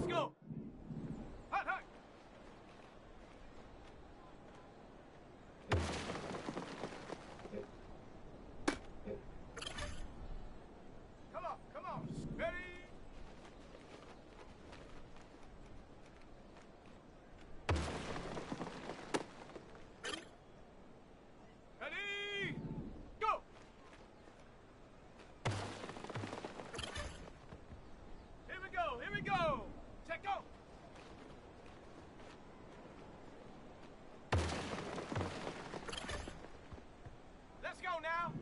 Let's go. Hut, hut. Come on, come on. Ready? Ready? Go! Here we go, here we go! Check out! Let's go now!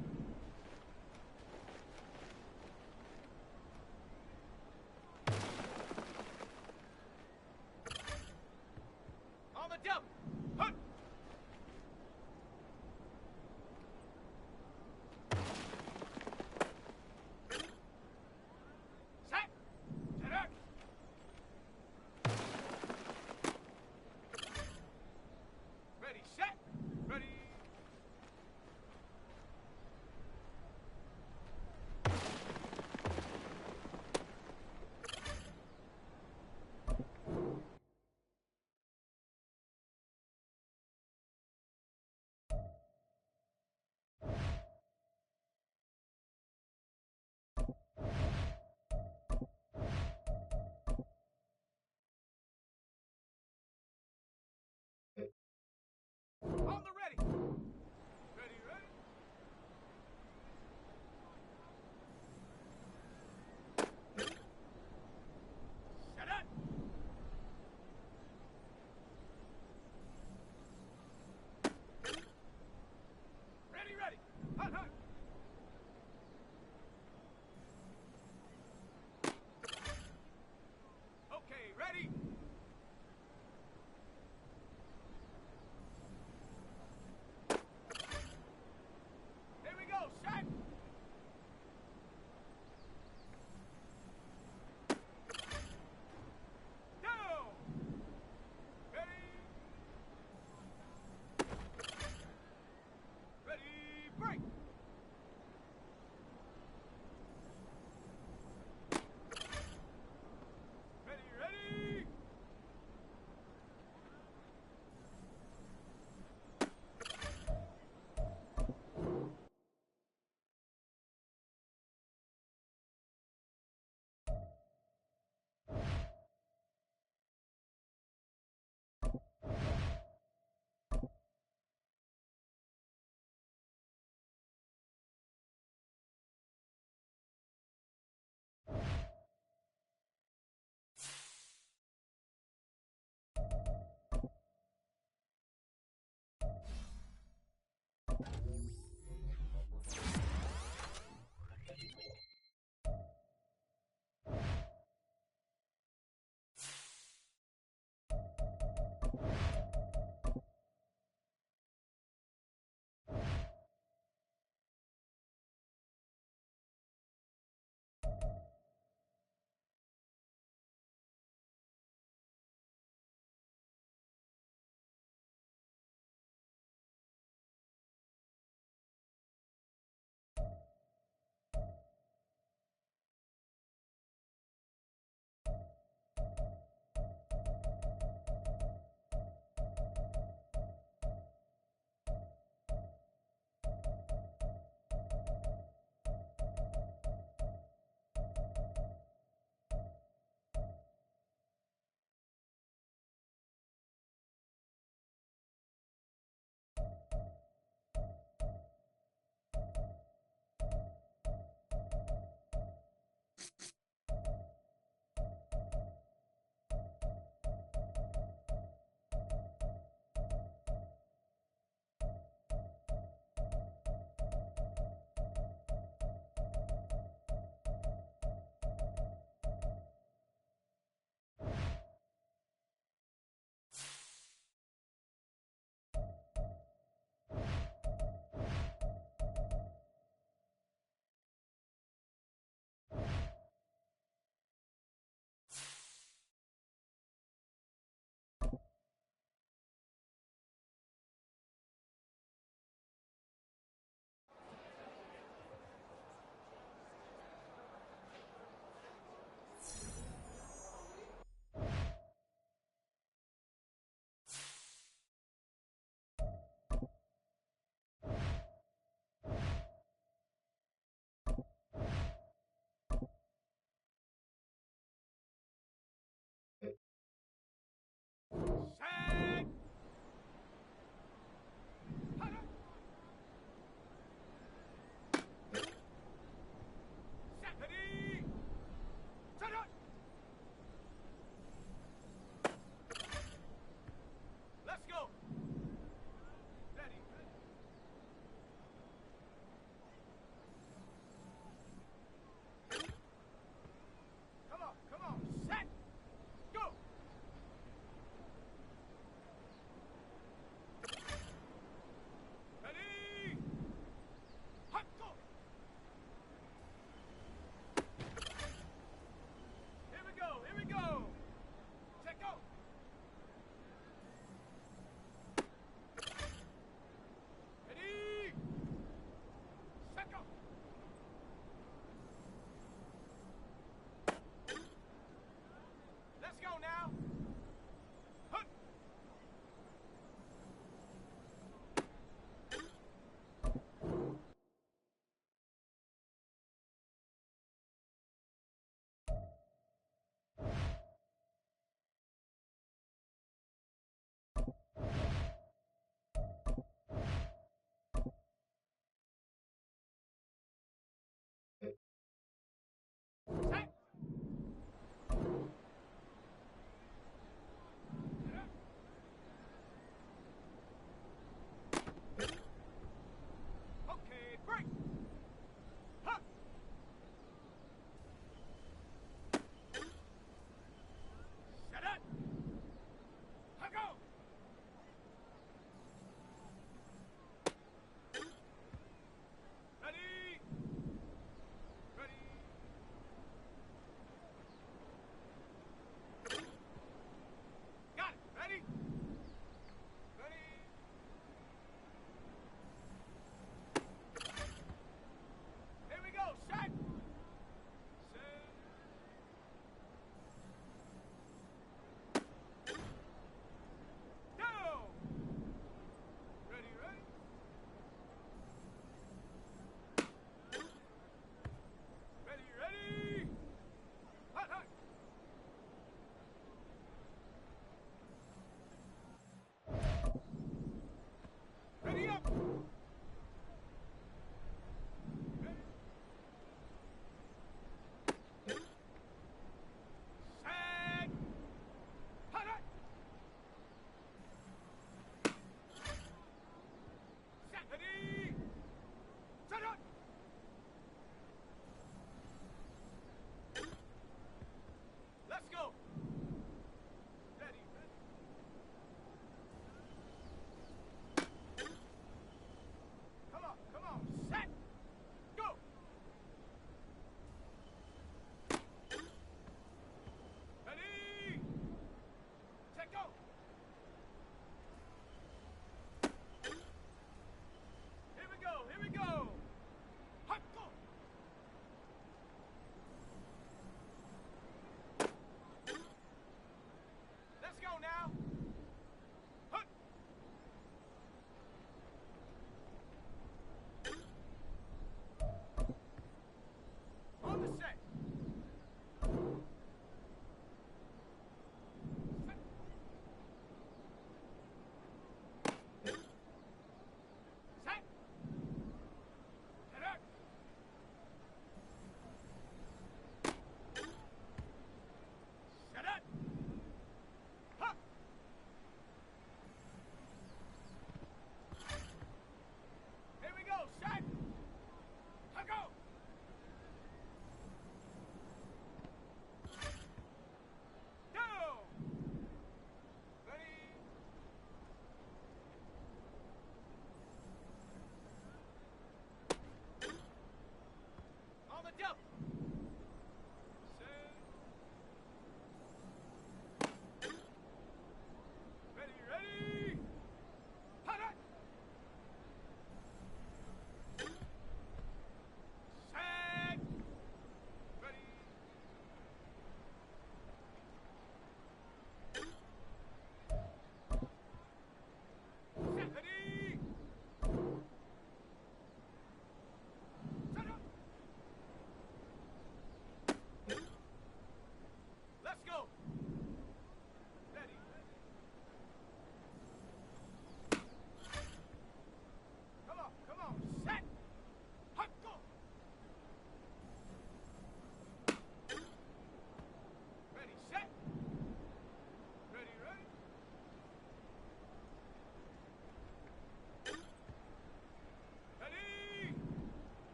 On the double! Hup! Set! Set up! Ready, set! Ready! On the ready! Ready, ready? Set up! Ready, ready! Hut, hut! Okay, ready? Here we go, set! Down! Ready? Ready, break!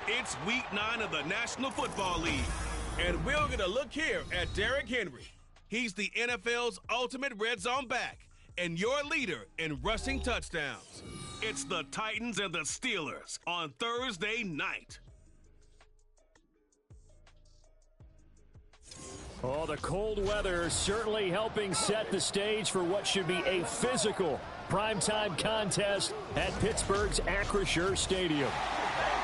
It's week 9 of the National Football League, and we're going to look here at Derrick Henry. He's the NFL's ultimate red zone back and your leader in rushing touchdowns. It's the Titans and the Steelers on Thursday night. Oh, the cold weather certainly helping set the stage for what should be a physical primetime contest at Pittsburgh's Acrisure Stadium.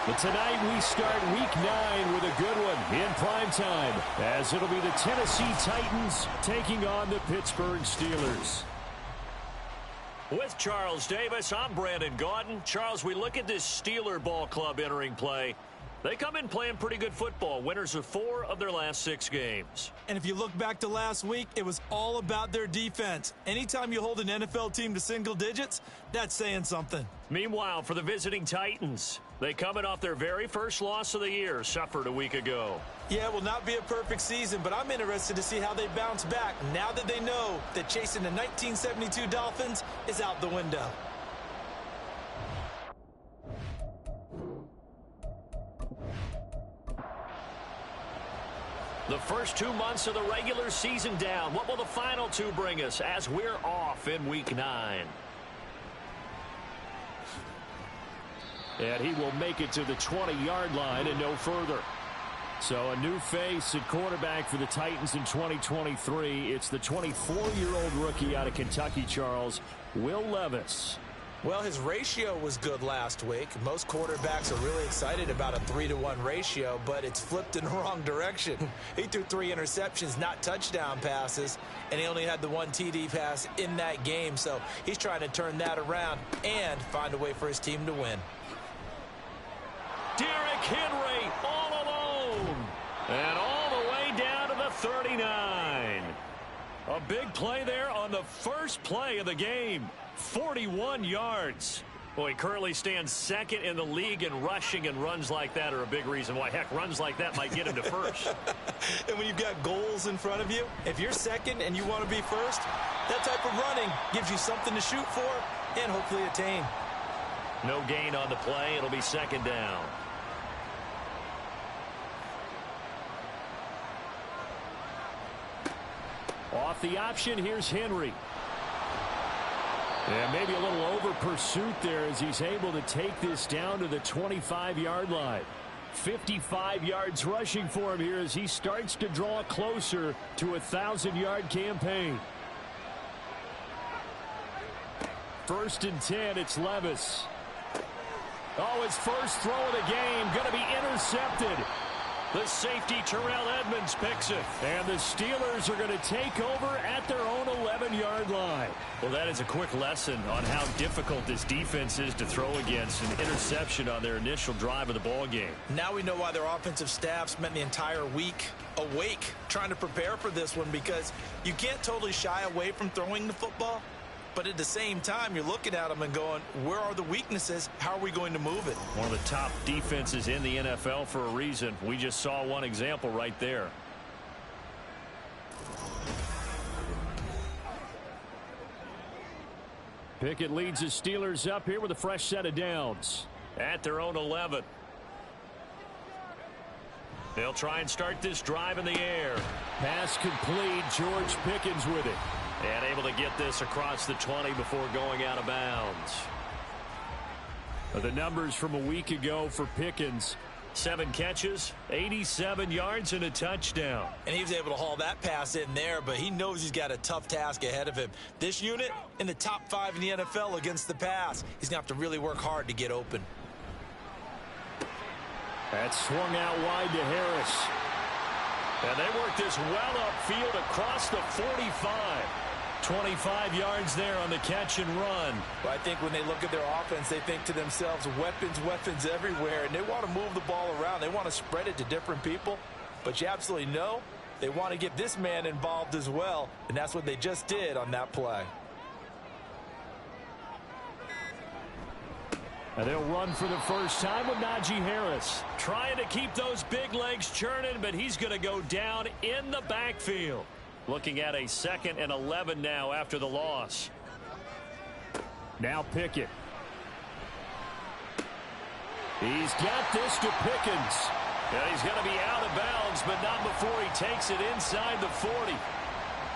But tonight we start week 9 with a good one in primetime, as it'll be the Tennessee Titans taking on the Pittsburgh Steelers. With Charles Davis, I'm Brandon Gaudin. Charles, we look at this Steeler ball club entering play. They come in playing pretty good football, winners of 4 of their last 6 games. And if you look back to last week, it was all about their defense. Anytime you hold an NFL team to single digits, that's saying something. Meanwhile, for the visiting Titans, they coming off their very first loss of the year, suffered a week ago. Yeah, it will not be a perfect season, but I'm interested to see how they bounce back now that they know that chasing the 1972 Dolphins is out the window. The first 2 months of the regular season down. What will the final 2 bring us as we're off in week 9? And he will make it to the 20-yard line and no further. So a new face at quarterback for the Titans in 2023. It's the 24-year-old rookie out of Kentucky, Charles, Will Levis. Well, his ratio was good last week. Most quarterbacks are really excited about a 3-to-1 ratio, but it's flipped in the wrong direction. He threw 3 interceptions, not touchdown passes, and he only had the 1 TD pass in that game. So he's trying to turn that around and find a way for his team to win. Derrick Henry all alone. And all the way down to the 39. A big play there on the first play of the game. 41 yards. Well, he currently stands second in the league in rushing, and runs like that are a big reason why. Heck, runs like that might get him to first. And when you've got goals in front of you, if you're second and you want to be first, that type of running gives you something to shoot for and hopefully attain. No gain on the play. It'll be second down. Off the option, here's Henry. Yeah, maybe a little over pursuit there as he's able to take this down to the 25-yard line. 55 yards rushing for him here as he starts to draw closer to a 1,000-yard campaign. 1st and 10, it's Levis. Oh, his first throw of the game going to be intercepted. The safety, Terrell Edmonds, picks it. And the Steelers are going to take over at their own 11-yard line. Well, that is a quick lesson on how difficult this defense is to throw against. An interception on their initial drive of the ball game. Now we know why their offensive staff spent the entire week awake trying to prepare for this one, because you can't totally shy away from throwing the football. But at the same time, you're looking at them and going, where are the weaknesses? How are we going to move it? One of the top defenses in the NFL for a reason. We just saw one example right there. Pickett leads the Steelers up here with a fresh set of downs. At their own 11. They'll try and start this drive in the air. Pass complete. George Pickens with it. And able to get this across the 20 before going out of bounds. The numbers from a week ago for Pickens. 7 catches, 87 yards, and a touchdown. And he was able to haul that pass in there, but he knows he's got a tough task ahead of him. This unit in the top 5 in the NFL against the pass. He's going to have to really work hard to get open. That swung out wide to Harris. And they work this well upfield across the 45. 25 yards there on the catch and run. Well, I think when they look at their offense, they think to themselves, weapons everywhere, and they want to move the ball around. They want to spread it to different people, but you absolutely know they want to get this man involved as well, and that's what they just did on that play. And they'll run for the first time with Najee Harris. Trying to keep those big legs churning, but he's going to go down in the backfield. Looking at a 2nd and 11 now after the loss. Now Pickett. He's got this to Pickens. And he's going to be out of bounds, but not before he takes it inside the 40.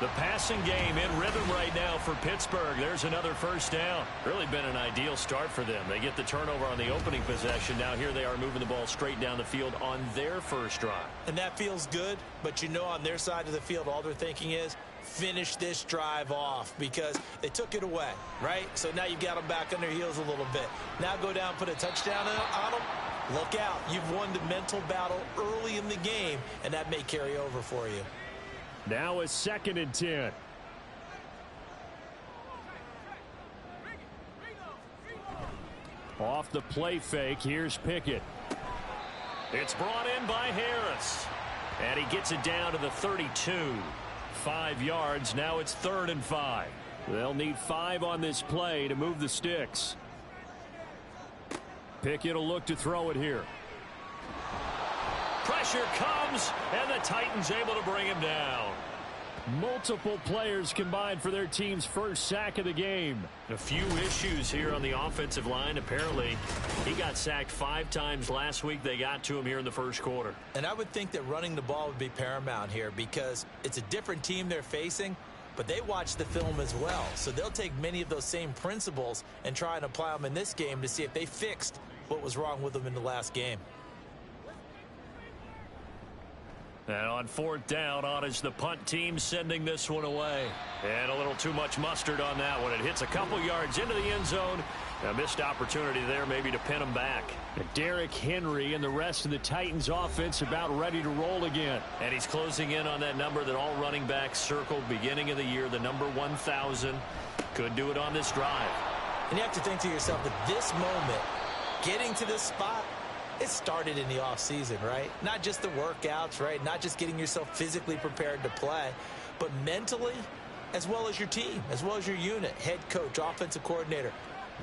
The passing game in rhythm right now for Pittsburgh. There's another first down. Really been an ideal start for them. They get the turnover on the opening possession. Now here they are moving the ball straight down the field on their first drive. And that feels good, but you know on their side of the field all they're thinking is finish this drive off because they took it away, right? So now you've got them back on their heels a little bit. Now go down, put a touchdown on them. Look out. You've won the mental battle early in the game, and that may carry over for you. Now a 2nd and 10. Off the play fake, here's Pickett. It's brought in by Harris. And he gets it down to the 32. 5 yards, now it's 3rd and 5. They'll need 5 on this play to move the sticks. Pickett will look to throw it here. Pressure comes, and the Titans able to bring him down. Multiple players combined for their team's first sack of the game. A few issues here on the offensive line. Apparently, he got sacked 5 times last week. They got to him here in the first quarter. And I would think that running the ball would be paramount here because it's a different team they're facing, but they watch the film as well. So they'll take many of those same principles and try and apply them in this game to see if they fixed what was wrong with them in the last game. And on 4th down, on is the punt team sending this one away. And a little too much mustard on that one. It hits a couple yards into the end zone, A missed opportunity there maybe to pin him back. Derrick Henry and the rest of the Titans offense about ready to roll again. And he's closing in on that number that all running backs circled beginning of the year, the number 1,000. Could do it on this drive. And you have to think to yourself, at this moment, getting to this spot, it started in the offseason, right? Not just the workouts, right? Not just getting yourself physically prepared to play, but mentally, as well as your team, as well as your unit, head coach, offensive coordinator.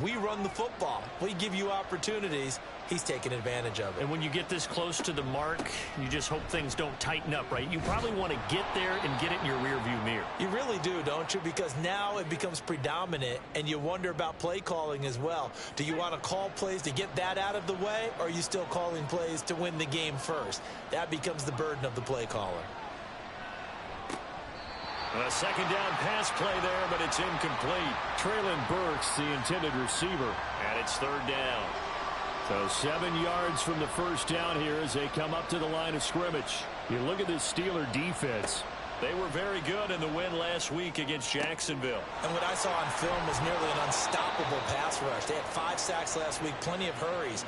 We run the football. We give you opportunities. He's taking advantage of it. And when you get this close to the mark, you just hope things don't tighten up, right? You probably want to get there and get it in your rearview mirror. You really do, don't you? Because now it becomes predominant, and you wonder about play calling as well. Do you want to call plays to get that out of the way, or are you still calling plays to win the game first? That becomes the burden of the play caller. A second down pass play there, but it's incomplete. Traylon Burks, the intended receiver. And it's third down. So 7 yards from the first down here as they come up to the line of scrimmage. You look at this Steeler defense. They were very good in the win last week against Jacksonville. And what I saw on film was nearly an unstoppable pass rush. They had 5 sacks last week, plenty of hurries.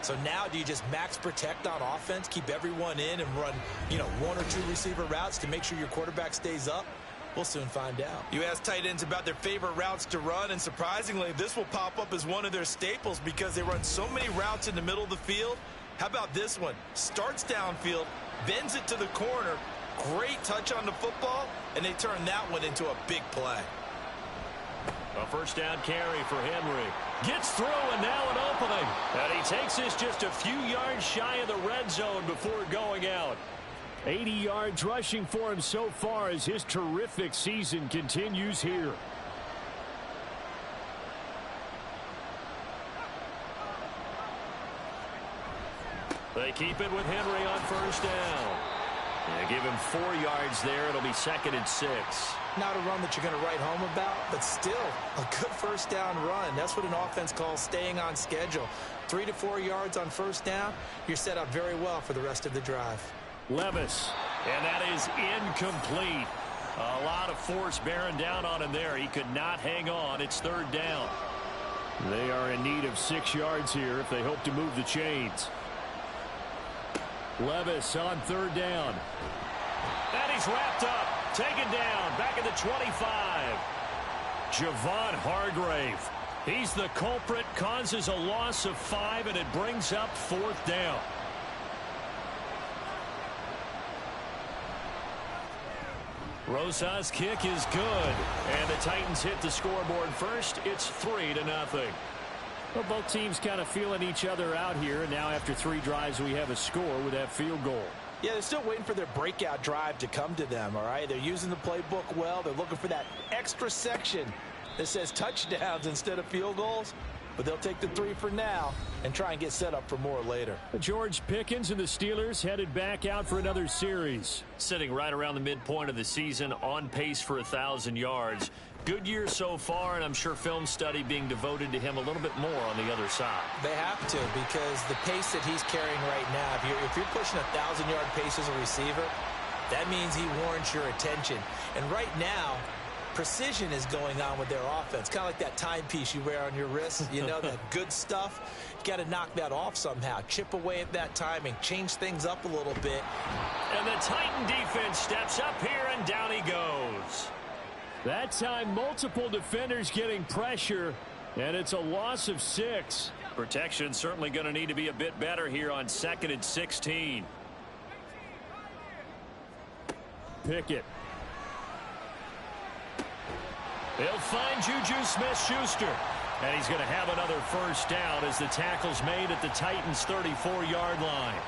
So now do you just max protect on offense, keep everyone in and run, 1 or 2 receiver routes to make sure your quarterback stays up? We'll soon find out. You ask tight ends about their favorite routes to run, and surprisingly, this will pop up as one of their staples because they run so many routes in the middle of the field. How about this one? Starts downfield, bends it to the corner, great touch on the football, and they turn that one into a big play. A first down carry for Henry. Gets through, and now an opening. And he takes this just a few yards shy of the red zone before going out. 80 yards rushing for him so far as his terrific season continues here. They keep it with Henry on first down. They give him 4 yards there. It'll be 2nd and 6. Not a run that you're going to write home about, but still a good first down run. That's what an offense calls staying on schedule. 3 to 4 yards on first down. You're set up very well for the rest of the drive. Levis. And that is incomplete. A lot of force bearing down on him there. He could not hang on. It's 3rd down. They are in need of 6 yards here if they hope to move the chains. Levis on 3rd down. And he's wrapped up. Taken down. Back at the 25. Javon Hargrave. He's the culprit. Causes a loss of 5, and it brings up 4th down. Rosa's kick is good. And the Titans hit the scoreboard first. It's 3-0. Well, both teams kind of feeling each other out here. And now after 3 drives, we have a score with that field goal. Yeah, they're still waiting for their breakout drive to come to them, all right? They're using the playbook well. They're looking for that extra section that says touchdowns instead of field goals. But they'll take the 3 for now and try and get set up for more later. George Pickens and the Steelers headed back out for another series. Sitting right around the midpoint of the season, on pace for 1,000 yards. Good year so far, and I'm sure film study being devoted to him a little bit more on the other side. They have to, because the pace that he's carrying right now, if you're pushing 1,000-yard pace as a receiver, that means he warrants your attention. And right now, precision is going on with their offense. Kind of like that timepiece you wear on your wrist. That good stuff. You got to knock that off somehow. Chip away at that timing. Change things up a little bit. And the Titan defense steps up here, and down he goes. That time, multiple defenders getting pressure, and it's a loss of 6. Protection certainly going to need to be a bit better here on 2nd and 16. Pickett. They'll find Juju Smith-Schuster. And he's going to have another first down as the tackle's made at the Titans' 34-yard line.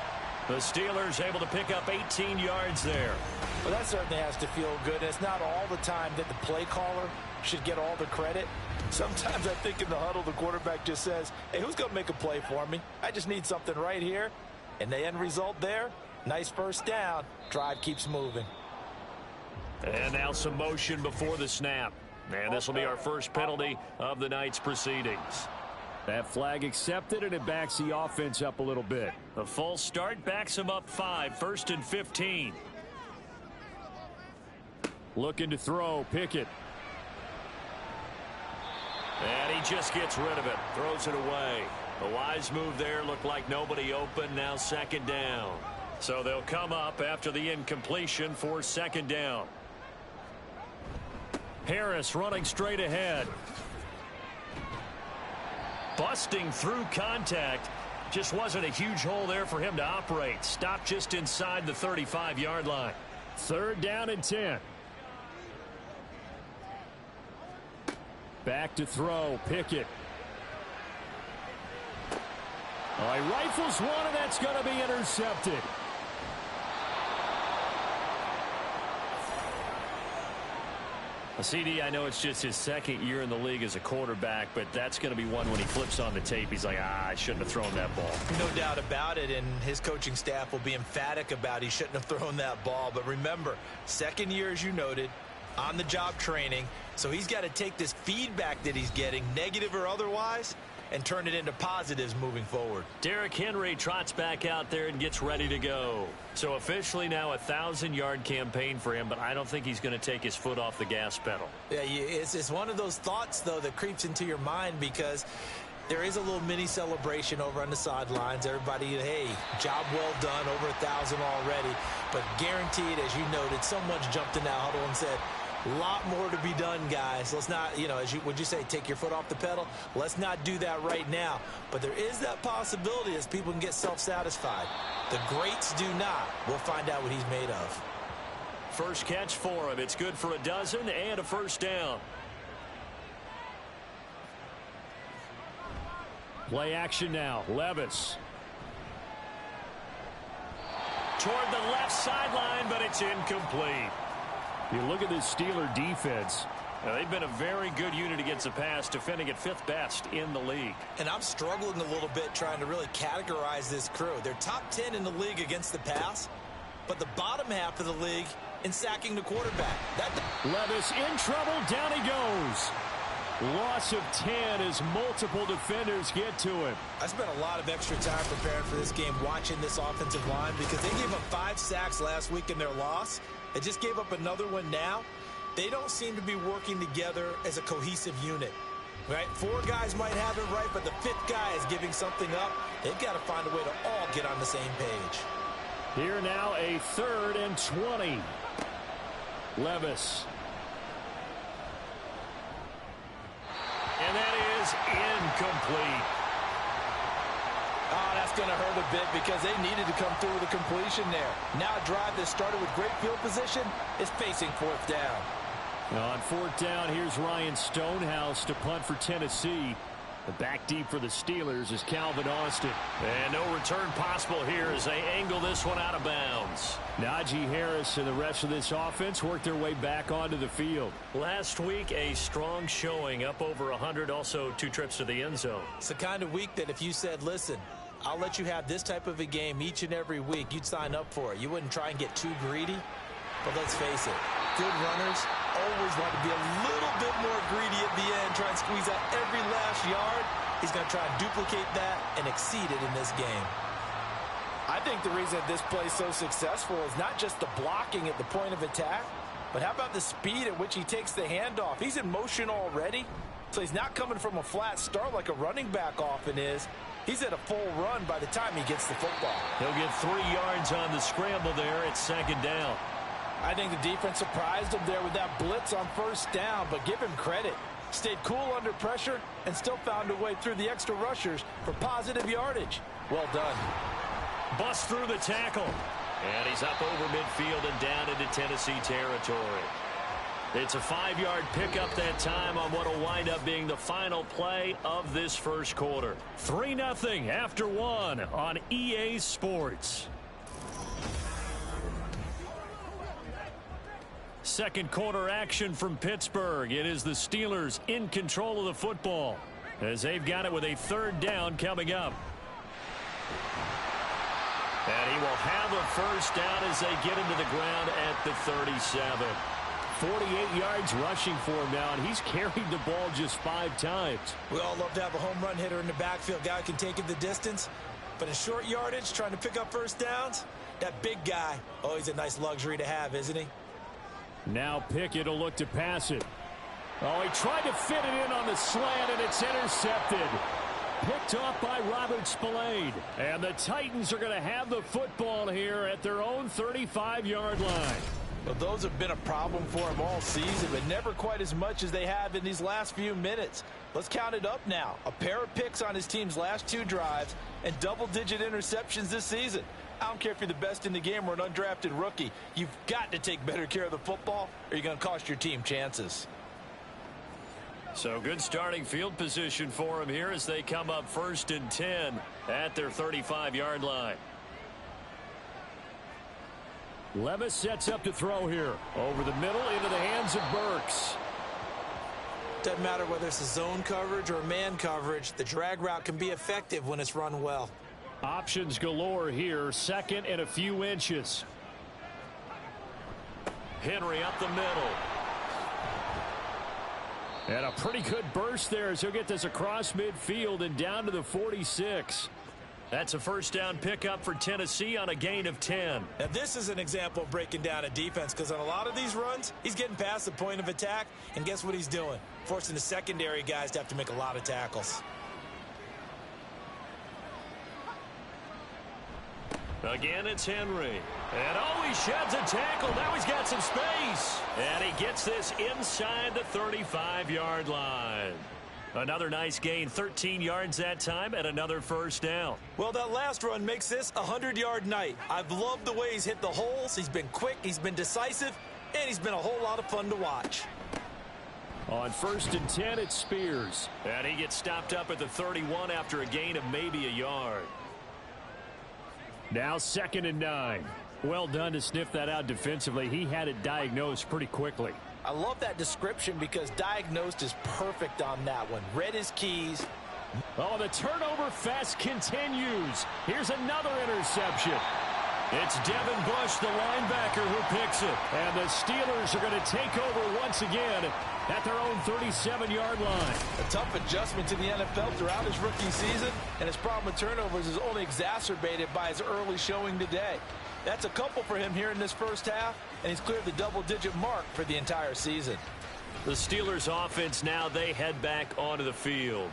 The Steelers able to pick up 18 yards there. Well, that certainly has to feel good. It's not all the time that the play caller should get all the credit. Sometimes I think in the huddle, the quarterback just says, hey, who's going to make a play for me? I just need something right here. And the end result there, nice first down. Drive keeps moving. And now some motion before the snap. And this will be our first penalty of the night's proceedings. That flag accepted, and it backs the offense up a little bit. A false start backs him up 5, 1st and 15. Looking to throw, Pickett. And he just gets rid of it. Throws it away. A wise move there. Looked like nobody open. Now second down. So they'll come up after the incompletion for second down. Harris running straight ahead. Busting through contact. Just wasn't a huge hole there for him to operate. Stopped just inside the 35-yard line. Third down and 10. Back to throw. Pickett. Oh, he rifles one, and that's going to be intercepted. CD, I know it's just his second year in the league as a quarterback, but that's going to be one when he flips on the tape. He's like, I shouldn't have thrown that ball. No doubt about it, and his coaching staff will be emphatic about he shouldn't have thrown that ball. But remember, second year, as you noted, on-the-job training, so he's got to take this feedback that he's getting, negative or otherwise, and turn it into positives moving forward. Derrick Henry trots back out there and gets ready to go. So officially now a 1,000-yard campaign for him, but I don't think he's going to take his foot off the gas pedal. Yeah, it's one of those thoughts, though, that creeps into your mind because there is a little mini celebration over on the sidelines. Everybody, hey, job well done, over 1,000 already. But guaranteed, as you noted, someone's jumped in that huddle and said, a lot more to be done, guys. Let's not, would you say, take your foot off the pedal? Let's not do that right now. But there is that possibility as people can get self-satisfied. The greats do not. We'll find out what he's made of. First catch for him. It's good for a dozen and a first down. Play action now. Levis. Toward the left sideline, but it's incomplete. You look at this Steeler defense. Now, they've been a very good unit against the pass, defending at 5th best in the league. And I'm struggling a little bit trying to really categorize this crew. They're top 10 in the league against the pass, but the bottom half of the league in sacking the quarterback. Levis in trouble. Down he goes. Loss of 10 as multiple defenders get to him. I spent a lot of extra time preparing for this game watching this offensive line because they gave up 5 sacks last week in their loss. They just gave up another one now. They don't seem to be working together as a cohesive unit. Right? 4 guys might have it right, but the 5th guy is giving something up. They've got to find a way to all get on the same page. Here now a 3rd and 20. Levis. And that is incomplete. Oh, that's going to hurt a bit because they needed to come through with a completion there. Now a drive that started with great field position is facing 4th down. On 4th down, here's Ryan Stonehouse to punt for Tennessee. The back deep for the Steelers is Calvin Austin. And no return possible here as they angle this one out of bounds. Najee Harris and the rest of this offense work their way back onto the field. Last week, a strong showing, up over 100, also 2 trips to the end zone. It's the kind of week that if you said, listen, I'll let you have this type of a game each and every week, you'd sign up for it. You wouldn't try and get too greedy. But let's face it, good runners always want to be a little bit more greedy at the end, try and squeeze out every last yard. He's going to try and duplicate that and exceed it in this game. I think the reason this play is so successful is not just the blocking at the point of attack, but how about the speed at which he takes the handoff? He's in motion already, so he's not coming from a flat start like a running back often is. He's at a full run by the time he gets the football. He'll get 3 yards on the scramble there at 2nd down. I think the defense surprised him there with that blitz on 1st down, but give him credit. Stayed cool under pressure and still found a way through the extra rushers for positive yardage. Well done. Bust through the tackle. And he's up over midfield and down into Tennessee territory. It's a 5-yard pickup that time on what will wind up being the final play of this first quarter. 3-0 after 1 on EA Sports. Second quarter action from Pittsburgh. It is the Steelers in control of the football as they've got it with a 3rd down coming up. And he will have a first down as they get him to the ground at the 37. 48 yards rushing for him now, and he's carried the ball just 5 times. We all love to have a home run hitter in the backfield, guy who can take it the distance. But in short yardage, trying to pick up first downs, that big guy, oh, he's a nice luxury to have, isn't he? Now Pickett will look to pass it. Oh, he tried to fit it in on the slant, and it's intercepted. Picked off by Robert Spillane. And the Titans are going to have the football here at their own 35-yard line. Well, those have been a problem for him all season, but never quite as much as they have in these last few minutes. Let's count it up now. A pair of picks on his team's last 2 drives and double-digit interceptions this season. I don't care if you're the best in the game or an undrafted rookie. You've got to take better care of the football or you're going to cost your team chances. So good starting field position for him here as they come up 1st and 10 at their 35-yard line. Levis sets up to throw here. Over the middle into the hands of Burks. Doesn't matter whether it's a zone coverage or man coverage. The drag route can be effective when it's run well. Options galore here. 2nd and a few inches. Henry up the middle. And a pretty good burst there as he'll get this across midfield and down to the 46. That's a 1st down pickup for Tennessee on a gain of 10. Now, this is an example of breaking down a defense because on a lot of these runs, he's getting past the point of attack, and guess what he's doing? Forcing the secondary guys to have to make a lot of tackles. Again, it's Henry. And oh, he sheds a tackle. Now he's got some space. And he gets this inside the 35-yard line. Another nice gain, 13 yards that time, and another 1st down. Well, that last run makes this a 100-yard night. I've loved the way he's hit the holes. He's been quick, he's been decisive, and he's been a whole lot of fun to watch. On 1st and 10, it's Spears. And he gets stopped up at the 31 after a gain of maybe a yard. Now 2nd and 9. Well done to sniff that out defensively. He had it diagnosed pretty quickly. I love that description because diagnosed is perfect on that one. Read his keys. Oh, the turnover fest continues. Here's another interception. It's Devin Bush, the linebacker, who picks it. And the Steelers are going to take over once again at their own 37-yard line. A tough adjustment to the NFL throughout his rookie season, and his problem with turnovers is only exacerbated by his early showing today. That's a couple for him here in this 1st half, and he's cleared the double-digit mark for the entire season. The Steelers offense now, they head back onto the field.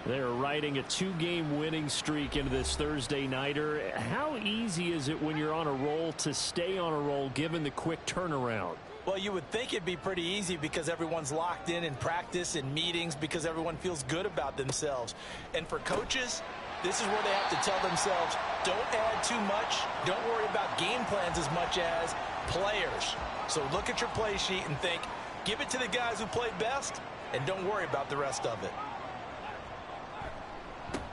They're riding a 2-game winning streak into this Thursday nighter. How easy is it when you're on a roll to stay on a roll given the quick turnaround? Well, you would think it'd be pretty easy because everyone's locked in practice and meetings because everyone feels good about themselves. And for coaches, this is where they have to tell themselves, don't add too much. Don't worry about game plans as much as players. So look at your play sheet and think, give it to the guys who played best, and don't worry about the rest of it.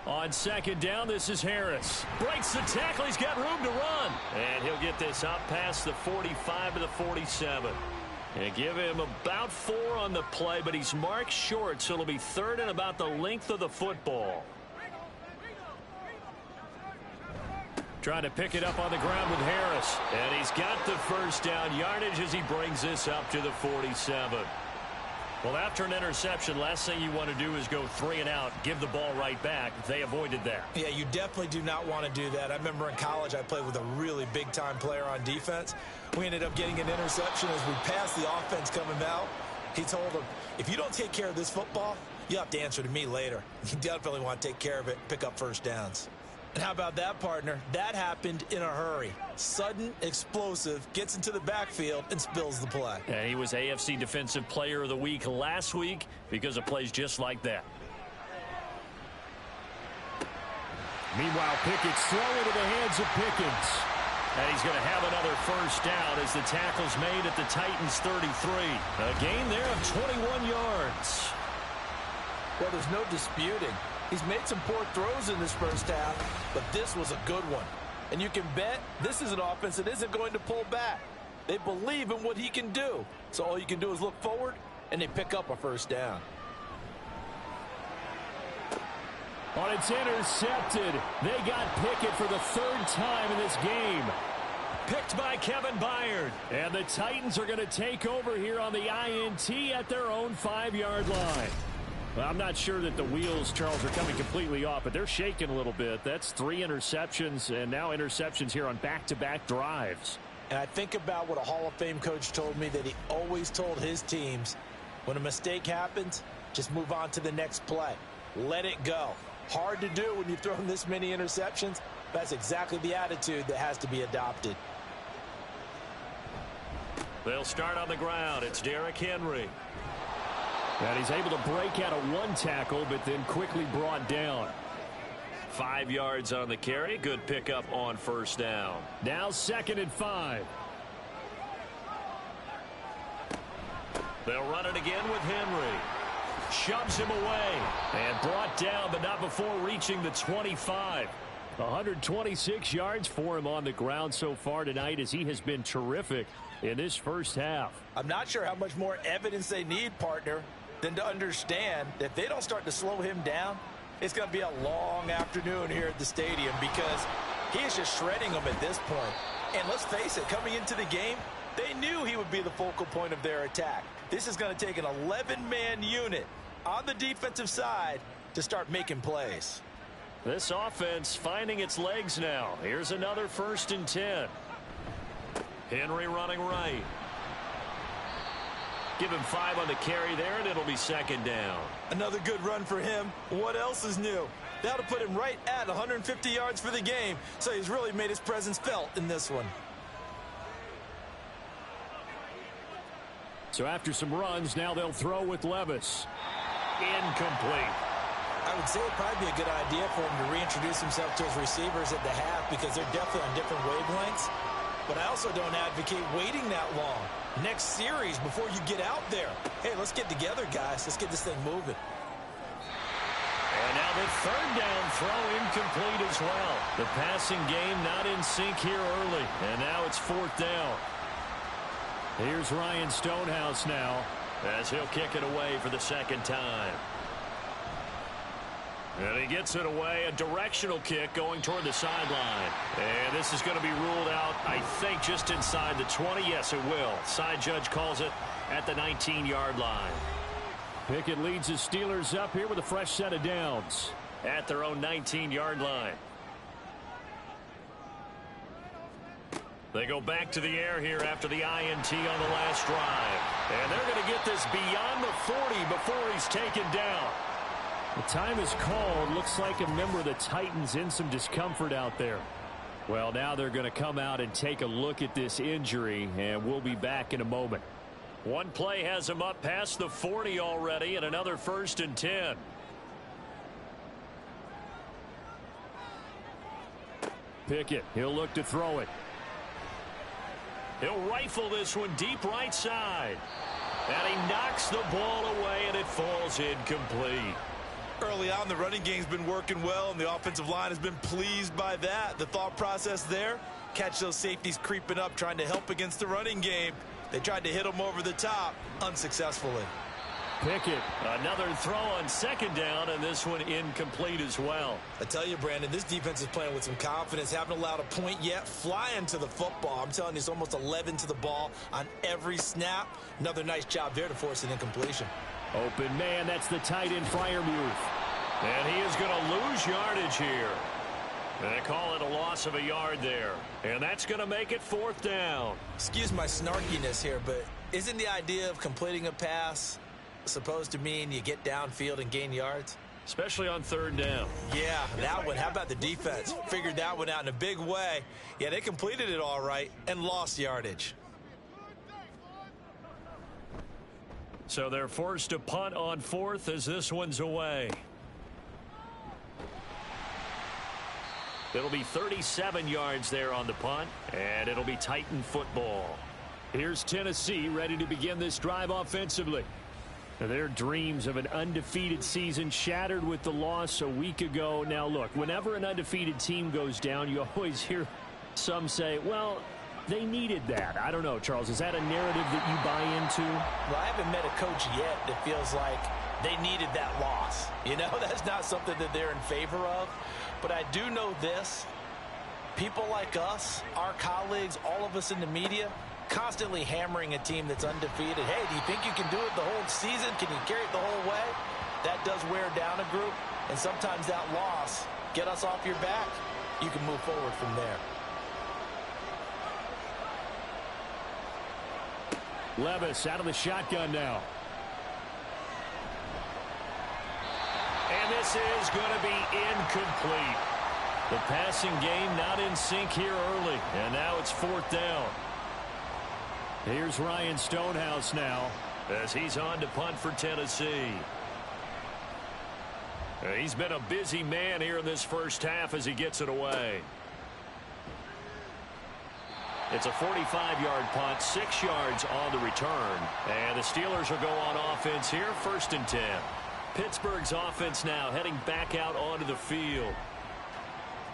On 2nd down, this is Harris. Breaks the tackle. He's got room to run. And he'll get this up past the 45 to the 47. And give him about 4 on the play, but he's marked short, so it'll be 3rd and about the length of the football. Trying to pick it up on the ground with Harris. And he's got the 1st down yardage as he brings this up to the 47. Well, after an interception, last thing you want to do is go 3 and out, give the ball right back. They avoided that. Yeah, you definitely do not want to do that. I remember in college I played with a really big-time player on defense. We ended up getting an interception as we passed the offense coming out. He told him, if you don't take care of this football, you have to answer to me later. You definitely want to take care of it, pick up 1st downs. And how about that, partner? That happened in a hurry. Sudden, explosive, gets into the backfield and spills the play. And he was AFC Defensive Player of the Week last week because of plays just like that. Meanwhile, Pickett's throw into the hands of Pickens. And he's going to have another 1st down as the tackle's made at the Titans' 33. A gain there of 21 yards. Well, there's no disputing. He's made some poor throws in this 1st half, but this was a good one. And you can bet this is an offense that isn't going to pull back. They believe in what he can do. So all you can do is look forward, and they pick up a 1st down. On its intercepted. They got Pickett for the 3rd time in this game. Picked by Kevin Byard. And the Titans are going to take over here on the INT at their own 5-yard line. Well, I'm not sure that the wheels, Charles, are coming completely off, but they're shaking a little bit. That's 3 interceptions, and now interceptions here on back-to-back drives. And I think about what a Hall of Fame coach told me, that he always told his teams, When a mistake happens, just move on to the next play. Let it go. Hard to do when you've thrown this many interceptions. That's exactly the attitude that has to be adopted. They'll start on the ground. It's Derrick Henry. And he's able to break out of one tackle, but then quickly brought down. 5 yards on the carry. Good pickup on first down. Now 2nd and 5. They'll run it again with Henry. Shoves him away. And brought down, but not before reaching the 25. 126 yards for him on the ground so far tonight, as he has been terrific in this first half. I'm not sure how much more evidence they need, partner, than to understand that if they don't start to slow him down, it's going to be a long afternoon here at the stadium, because he is just shredding them at this point. And let's face it, coming into the game, they knew he would be the focal point of their attack. This is going to take an 11-man unit on the defensive side to start making plays. This offense finding its legs now. Here's another 1st and 10. Henry running right. Give him 5 on the carry there, and it'll be 2nd down. Another good run for him. What else is new? That'll put him right at 150 yards for the game, so he's really made his presence felt in this one. So after some runs, now they'll throw with Levis. Incomplete. I would say it'd probably be a good idea for him to reintroduce himself to his receivers at the half, because they're definitely on different wavelengths. But I also don't advocate waiting that long. Next series before you get out there. Hey, let's get together, guys. Let's get this thing moving. And now the 3rd down throw incomplete as well. The passing game not in sync here early. And now it's 4th down. Here's Ryan Stonehouse now, as he'll kick it away for the 2nd time. And he gets it away, a directional kick going toward the sideline. And this is going to be ruled out, I think, just inside the 20. Yes, it will. Side judge calls it at the 19-yard line. Pickett leads the Steelers up here with a fresh set of downs at their own 19-yard line. They go back to the air here after the INT on the last drive. And they're going to get this beyond the 40 before he's taken down. The time is called. Looks like a member of the Titans in some discomfort out there. Well, now they're going to come out and take a look at this injury, and we'll be back in a moment. One play has him up past the 40 already, and another 1st and 10. Pickett, he'll look to throw it. He'll rifle this one deep right side. And he knocks the ball away, and it falls incomplete. Early on, the running game's been working well, and the offensive line has been pleased by that. The thought process there, catch those safeties creeping up, trying to help against the running game. They tried to hit them over the top, unsuccessfully. Pickett, another throw on 2nd down, and this one incomplete as well. I tell you, Brandon, this defense is playing with some confidence. Haven't allowed a point yet. Flying to the football. I'm telling you, it's almost 11 to the ball on every snap. Another nice job there to force an incompletion. Open man, that's the tight end Freiermuth. And he is going to lose yardage here. They call it a loss of a yard there. And that's going to make it 4th down. Excuse my snarkiness here, but isn't the idea of completing a pass supposed to mean you get downfield and gain yards? Especially on 3rd down. Yeah, that one. How about the defense? Figured that one out in a big way. Yeah, they completed it all right and lost yardage. So they're forced to punt on 4th as this one's away. It'll be 37 yards there on the punt, and it'll be Titan football. Here's Tennessee ready to begin this drive offensively. Their dreams of an undefeated season shattered with the loss a week ago. Now, look, whenever an undefeated team goes down, you always hear some say, well, they needed that. I don't know, Charles. Is that a narrative that you buy into? Well, I haven't met a coach yet that feels like they needed that loss. You know, that's not something that they're in favor of. But I do know this. People like us, our colleagues, all of us in the media, constantly hammering a team that's undefeated. Hey, do you think you can do it the whole season? Can you carry it the whole way? That does wear down a group. And sometimes that loss, get us off your back, you can move forward from there. Levis out of the shotgun now. this is going to be incomplete. The passing game not in sync here early, and now it's 4th down. Here's Ryan Stonehouse now as he's on to punt for Tennessee. He's been a busy man here in this first half as he gets it away. It's a 45-yard punt, 6 yards on the return. And the Steelers will go on offense here, 1st and 10. Pittsburgh's offense now heading back out onto the field.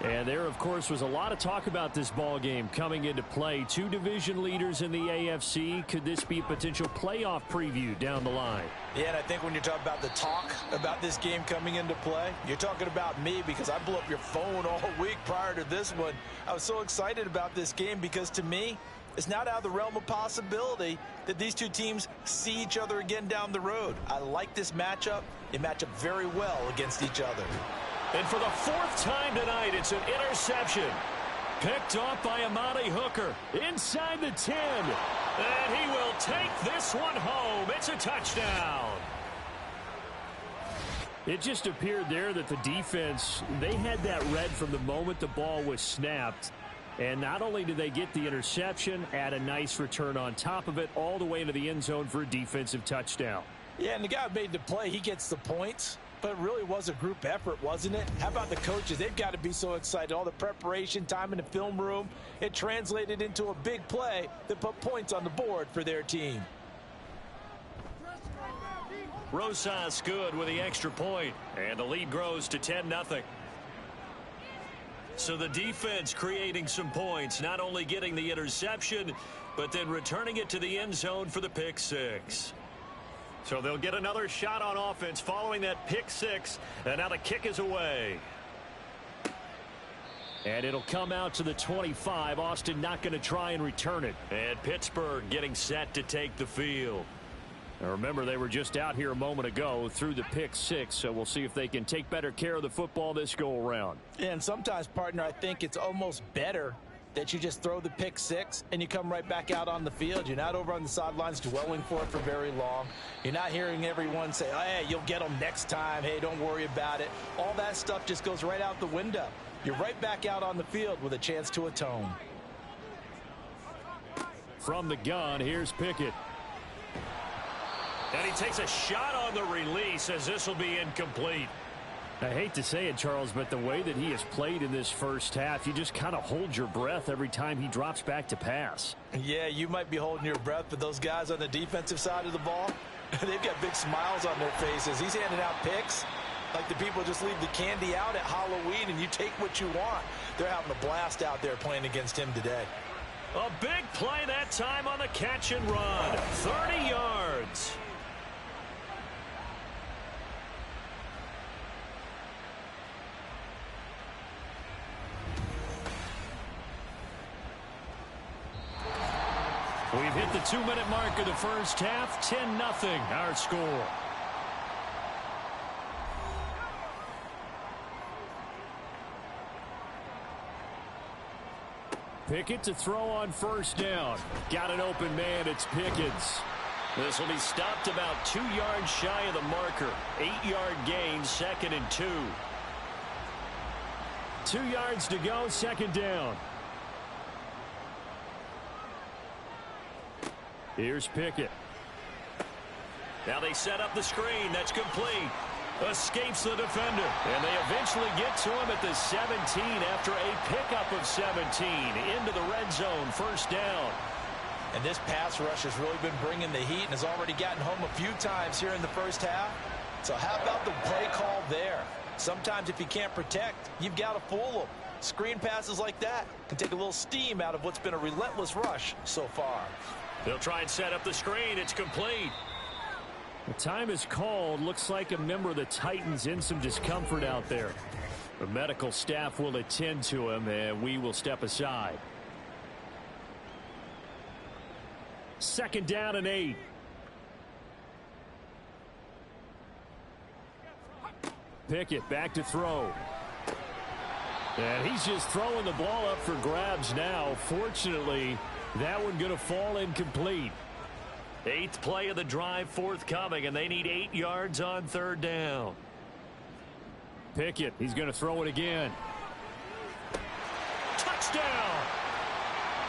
And there, of course, was a lot of talk about this ball game coming into play. 2 division leaders in the AFC. Could this be a potential playoff preview down the line? Yeah, and I think when you're talking about the talk about this game coming into play, you're talking about me because I blew up your phone all week prior to this one. I was so excited about this game because, to me, it's not out of the realm of possibility that these two teams see each other again down the road. I like this matchup. They match up very well against each other. And for the 4th time tonight, it's an interception. Picked off by Amani Hooker inside the 10. And he will take this one home. It's a touchdown. It just appeared there that the defense, they had that read from the moment the ball was snapped. And not only did they get the interception, add a nice return on top of it, all the way into the end zone for a defensive touchdown. Yeah, and the guy who made the play, he gets the points. But it really was a group effort, wasn't it? How about the coaches? They've got to be so excited. All the preparation, time in the film room, it translated into a big play that put points on the board for their team. Rosas good with the extra point, and the lead grows to 10-0. So the defense creating some points, not only getting the interception, but then returning it to the end zone for the pick 6. So they'll get another shot on offense following that pick 6, and now the kick is away. And it'll come out to the 25. Austin not going to try and return it. And Pittsburgh getting set to take the field. Now remember, they were just out here a moment ago through the pick 6, so we'll see if they can take better care of the football this go around. And sometimes, partner, I think it's almost better that you just throw the pick 6 and you come right back out on the field. You're not over on the sidelines dwelling for it for very long. You're not hearing everyone say, oh, hey, you'll get them next time. Hey, don't worry about it. All that stuff just goes right out the window. You're right back out on the field with a chance to atone. From the gun, here's Pickett. And he takes a shot on the release as this will be incomplete. I hate to say it, Charles, but the way that he has played in this first half, you just kind of hold your breath every time he drops back to pass. Yeah, you might be holding your breath, but those guys on the defensive side of the ball, they've got big smiles on their faces. He's handing out picks like the people just leave the candy out at Halloween and you take what you want. They're having a blast out there playing against him today. A big play that time on the catch and run. 30 yards. We've hit the 2-minute mark of the first half. 10-0 our score. Pickett to throw on first down. Got an open man. It's Pickens. This will be stopped about 2 yards shy of the marker. 8-yard gain, 2nd and 2. 2 yards to go, 2nd down. Here's Pickett. Now they set up the screen. That's complete. Escapes the defender. And they eventually get to him at the 17 after a pickup of 17. Into the red zone. First down. And this pass rush has really been bringing the heat and has already gotten home a few times here in the first half. So how about the play call there? Sometimes if you can't protect, you've got to fool them. Screen passes like that can take a little steam out of what's been a relentless rush so far. They'll try and set up the screen. It's complete. The time is called. Looks like a member of the Titans in some discomfort out there. The medical staff will attend to him, and we will step aside. 2nd down and 8. Pickett back to throw. And he's just throwing the ball up for grabs now. Fortunately, that one going to fall incomplete. 8th play of the drive forthcoming, and they need 8 yards on 3rd down. Pickett. He's going to throw it again. Touchdown!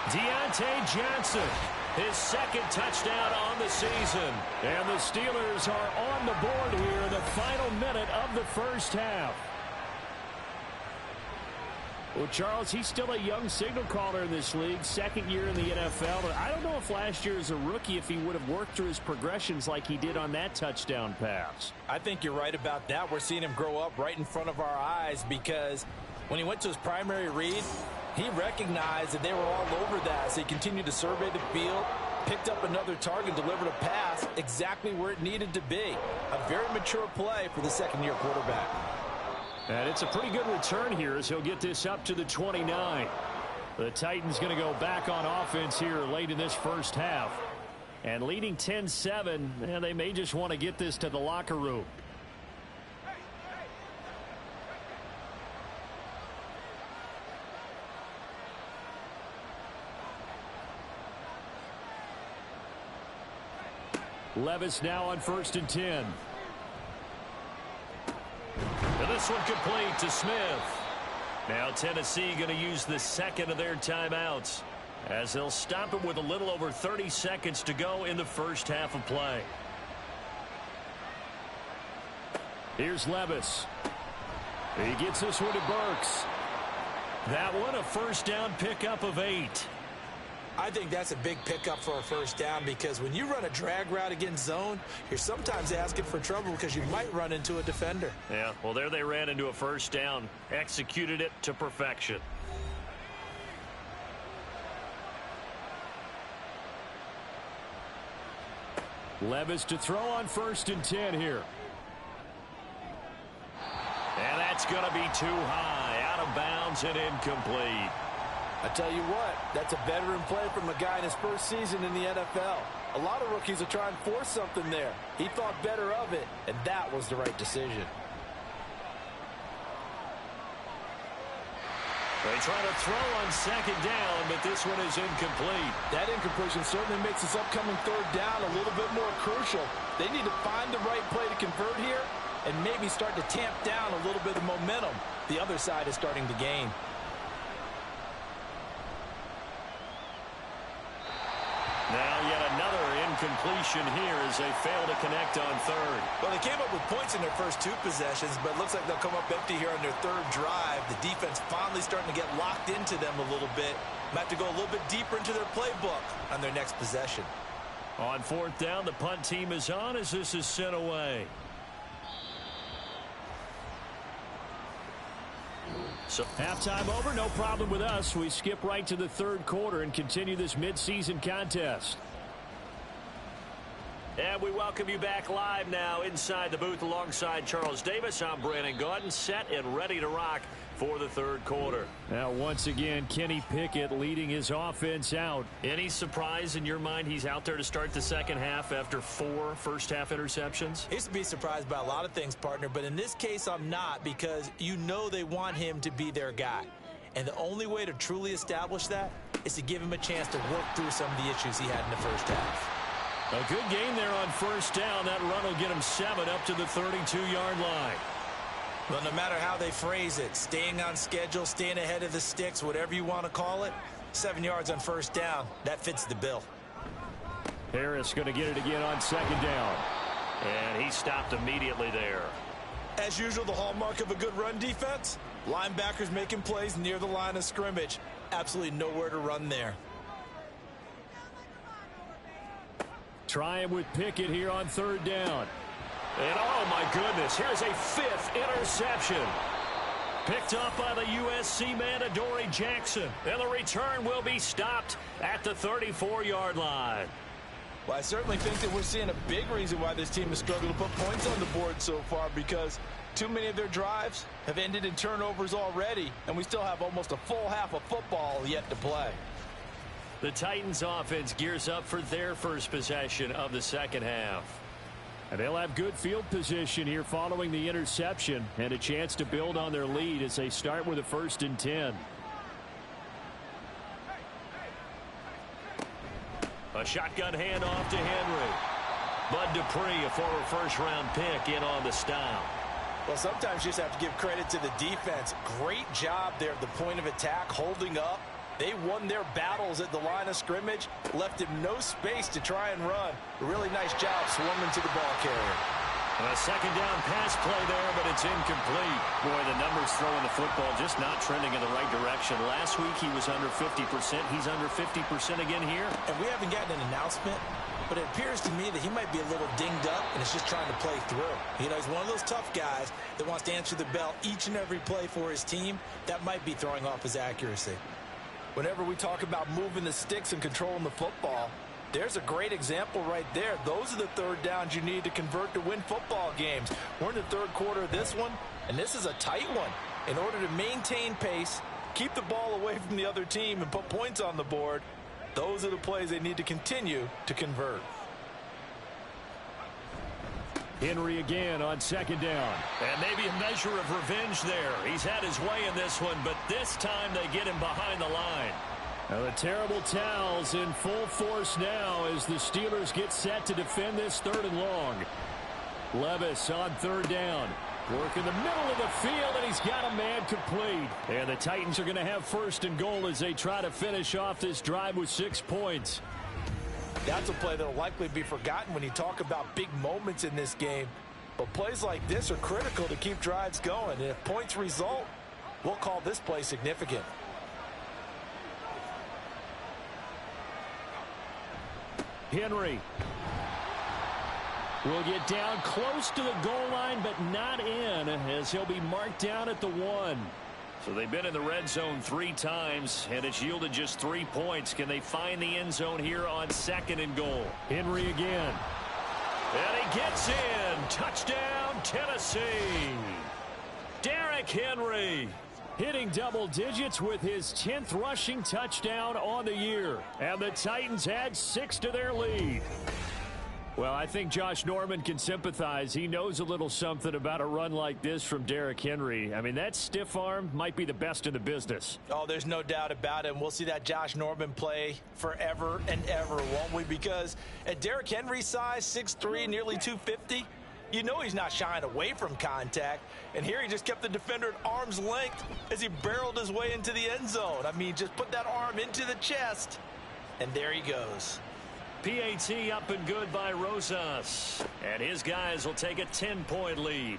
Deontay Johnson, his second touchdown on the season. And the Steelers are on the board here in the final minute of the first half. Well, Charles, he's still a young signal caller in this league, second year in the NFL. But I don't know if last year as a rookie, if he would have worked through his progressions like he did on that touchdown pass. I think you're right about that. We're seeing him grow up right in front of our eyes because when he went to his primary read, he recognized that they were all over that. So he continued to survey the field, picked up another target, delivered a pass exactly where it needed to be. A very mature play for the second-year quarterback. And it's a pretty good return here as he'll get this up to the 29. The Titans going to go back on offense here late in this first half. And leading 10-7, and they may just want to get this to the locker room. Levis now on 1st and 10. And this one complete to Smith. Now Tennessee going to use the second of their timeouts as they'll stop it with a little over 30 seconds to go in the first half of play. Here's Levis. He gets this one to Burks. That one a first down pickup of 8. I think that's a big pickup for a first down because when you run a drag route against zone, you're sometimes asking for trouble because you might run into a defender. Yeah, well, there they ran into a first down, executed it to perfection. Levis to throw on 1st and 10 here. And that's going to be too high, out of bounds and incomplete. I tell you what, that's a veteran play from a guy in his first season in the NFL. A lot of rookies are trying to force something there. He thought better of it, and that was the right decision. They try to throw on 2nd down, but this one is incomplete. That incompletion certainly makes this upcoming 3rd down a little bit more crucial. They need to find the right play to convert here and maybe start to tamp down a little bit of momentum the other side is starting to gain. Now yet another incompletion here as they fail to connect on 3rd. Well, they came up with points in their first 2 possessions, but it looks like they'll come up empty here on their 3rd drive. The defense finally starting to get locked into them a little bit. Might have to go a little bit deeper into their playbook on their next possession. On 4th down, the punt team is on as this is sent away. So halftime over, no problem with us. We skip right to the 3rd quarter and continue this midseason contest. And we welcome you back live now inside the booth alongside Charles Davis. I'm Brandon Gaudin, set and ready to rock for the 3rd quarter. Now once again, Kenny Pickett leading his offense out. Any surprise in your mind he's out there to start the second half after 4 first-half interceptions? I used to be surprised by a lot of things, partner, but in this case I'm not because you know they want him to be their guy. And the only way to truly establish that is to give him a chance to work through some of the issues he had in the first half. A good game there on 1st down. That run will get him 7 up to the 32-yard line. Well, no matter how they phrase it, staying on schedule, staying ahead of the sticks, whatever you want to call it, 7 yards on 1st down, that fits the bill. Harris going to get it again on 2nd down. And he stopped immediately there. As usual, the hallmark of a good run defense, linebackers making plays near the line of scrimmage. Absolutely nowhere to run there. Try him with Pickett here on 3rd down. And oh my goodness, here's a 5th interception. Picked up by the USC man, Adoree Jackson. And the return will be stopped at the 34-yard line. Well, I certainly think that we're seeing a big reason why this team has struggled to put points on the board so far because too many of their drives have ended in turnovers already, and we still have almost a full half of football yet to play. The Titans offense gears up for their first possession of the second half. And they'll have good field position here following the interception and a chance to build on their lead as they start with a 1st and 10. A shotgun handoff to Henry. Bud Dupree, a former first-round pick, in on the stop. Well, sometimes you just have to give credit to the defense. Great job there at the point of attack, holding up. They won their battles at the line of scrimmage, left him no space to try and run. A really nice job swarming to the ball carrier. A second down pass play there, but it's incomplete. Boy, the numbers throwing the football just not trending in the right direction. Last week he was under 50%. He's under 50% again here. And we haven't gotten an announcement, but it appears to me that he might be a little dinged up and is just trying to play through. You know, he's one of those tough guys that wants to answer the bell each and every play for his team. That might be throwing off his accuracy. Whenever we talk about moving the sticks and controlling the football, there's a great example right there. Those are the third downs you need to convert to win football games. We're in the third quarter of this one, and this is a tight one. In order to maintain pace, keep the ball away from the other team, and put points on the board, those are the plays they need to continue to convert. Henry again on second down. And maybe a measure of revenge there. He's had his way in this one, but this time they get him behind the line. Now the terrible towels in full force now as the Steelers get set to defend this third and long. Levis on third down. Work in the middle of the field, and he's got a man complete. And the Titans are going to have first and goal as they try to finish off this drive with 6 points. That's a play that will likely be forgotten when you talk about big moments in this game. But plays like this are critical to keep drives going. And if points result, we'll call this play significant. Henry will get down close to the goal line, but not in, as he'll be marked down at the 1. So they've been in the red zone 3 times, and it's yielded just 3 points. Can they find the end zone here on second and goal? Henry again. And he gets in. Touchdown, Tennessee. Derrick Henry. Hitting double digits with his 10th rushing touchdown on the year. And the Titans add 6 to their lead. Well, I think Josh Norman can sympathize. He knows a little something about a run like this from Derrick Henry. I mean, that stiff arm might be the best in the business. Oh, there's no doubt about it. And we'll see that Josh Norman play forever and ever, won't we? Because at Derrick Henry's size, 6'3", nearly 250, you know he's not shying away from contact. And here he just kept the defender at arm's length as he barreled his way into the end zone. I mean, just put that arm into the chest, and there he goes. PAT up and good by Rosas. And his guys will take a 10-point lead.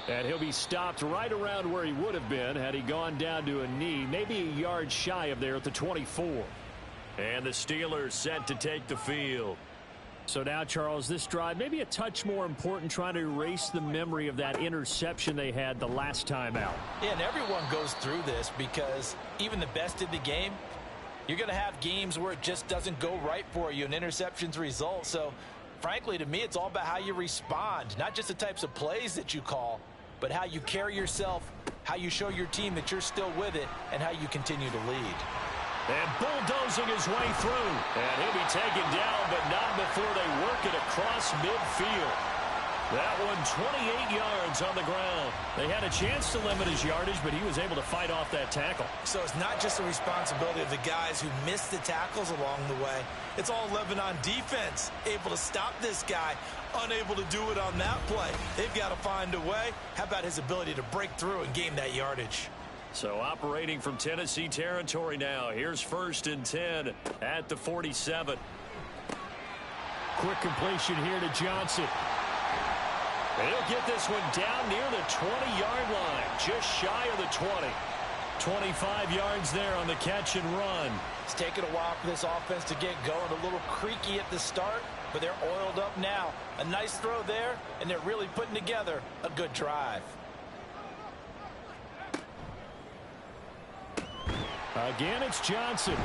And he'll be stopped right around where he would have been had he gone down to a knee, maybe a yard shy of there at the 24. And the Steelers set to take the field. So now, Charles, this drive maybe a touch more important, trying to erase the memory of that interception they had the last time out. Yeah, and everyone goes through this because even the best in the game, you're going to have games where it just doesn't go right for you and interceptions result. So, frankly, to me, it's all about how you respond, not just the types of plays that you call, but how you carry yourself, how you show your team that you're still with it, and how you continue to lead. And bulldozing his way through. And he'll be taken down, but not before they work it across midfield. That one 28 yards on the ground. They had a chance to limit his yardage, but he was able to fight off that tackle. So it's not just the responsibility of the guys who missed the tackles along the way. It's all 11 on defense, able to stop this guy, unable to do it on that play. They've got to find a way. How about his ability to break through and gain that yardage? So operating from Tennessee territory now. Here's 1st and 10 at the 47. Quick completion here to Johnson. He'll get this one down near the 20-yard line, just shy of the 20. 25 yards there on the catch and run. It's taken a while for this offense to get going. A little creaky at the start, but they're oiled up now. A nice throw there, and they're really putting together a good drive. Again, it's Johnson.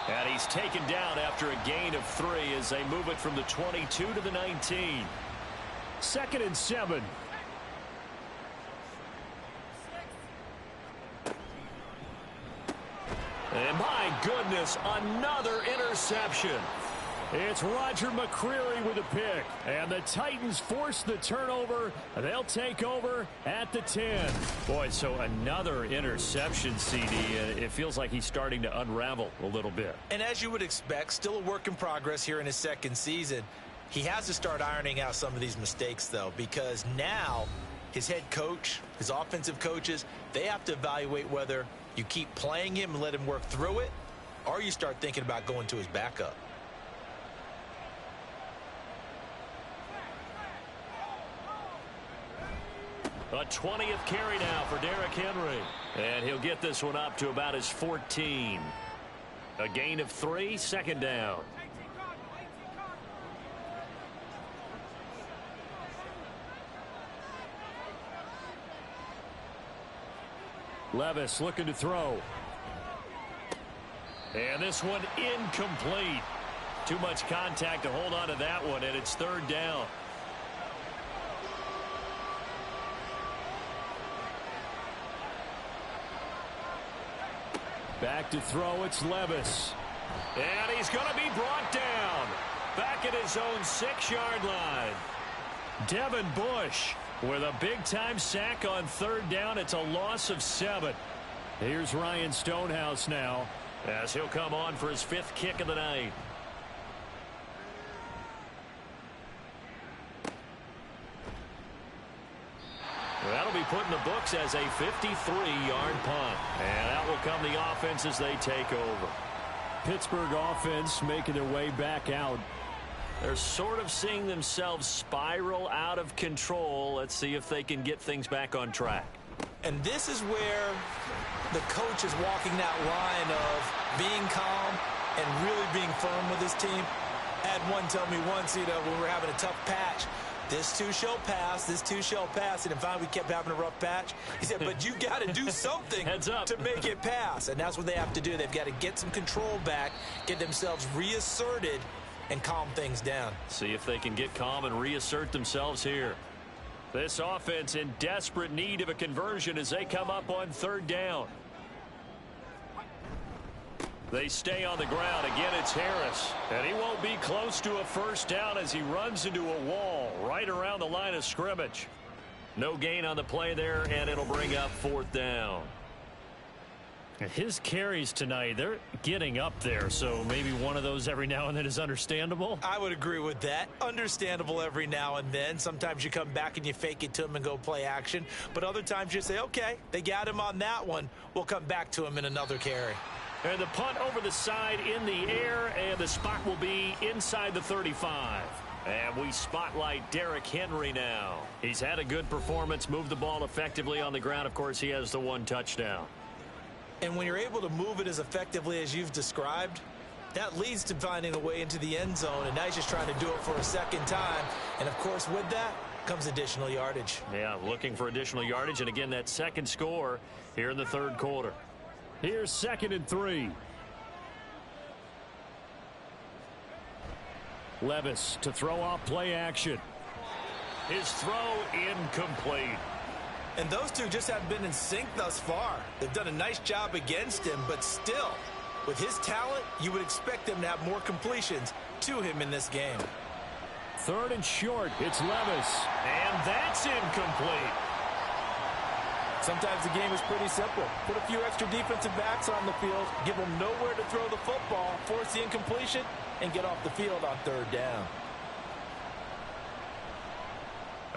And he's taken down after a gain of 3 as they move it from the 22 to the 19. 2nd and 7. And my goodness, another interception. It's Roger McCreary with a pick. And the Titans force the turnover. They'll take over at the 10. Boy, so another interception, CD. It feels like he's starting to unravel a little bit. And as you would expect, still a work in progress here in his 2nd season. He has to start ironing out some of these mistakes, though, because now his head coach, his offensive coaches, they have to evaluate whether you keep playing him and let him work through it, or you start thinking about going to his backup. A 20th carry now for Derrick Henry. And he'll get this one up to about his 14. A gain of 3, second down. Levis looking to throw. And this one incomplete. Too much contact to hold on to that one, and it's third down. Back to throw, it's Levis. And he's going to be brought down. Back at his own 6-yard line. Devin Bush with a big-time sack on third down. It's a loss of 7. Here's Ryan Stonehouse now, as he'll come on for his 5th kick of the night. That'll be put in the books as a 53-yard punt. And out will come the offense as they take over. Pittsburgh offense making their way back out. They're sort of seeing themselves spiral out of control. Let's see if they can get things back on track. And this is where the coach is walking that line of being calm and really being firm with his team. I had one tell me once, when we were having a tough patch, this too shall pass, this too shall pass. And finally, we kept having a rough patch. He said, but you got to do something Heads up. to make it pass. And that's what they have to do. They've got to get some control back, get themselves reasserted, and calm things down. See if they can get calm and reassert themselves here. This offense in desperate need of a conversion as they come up on third down. They stay on the ground. Again, it's Harris. And he won't be close to a first down as he runs into a wall right around the line of scrimmage. No gain on the play there, and it'll bring up fourth down. His carries tonight, they're getting up there, so maybe one of those every now and then is understandable. I would agree with that. Understandable every now and then. Sometimes you come back and you fake it to him and go play action. But other times you say, okay, they got him on that one. We'll come back to him in another carry. And the punt over the side in the air, and the spot will be inside the 35. And we spotlight Derrick Henry now. He's had a good performance, moved the ball effectively on the ground. Of course, he has the 1 touchdown. And when you're able to move it as effectively as you've described, that leads to finding a way into the end zone. And now he's just trying to do it for a second time. And, of course, with that comes additional yardage. Yeah, looking for additional yardage. And, again, that second score here in the third quarter. Here's 2nd and 3. Levis to throw off play action. His throw incomplete. And those two just haven't been in sync thus far. They've done a nice job against him, but still, with his talent, you would expect them to have more completions to him in this game. 3rd and short, it's Levis. And that's incomplete. Sometimes the game is pretty simple. Put a few extra defensive backs on the field, give them nowhere to throw the football, force the incompletion, and get off the field on third down.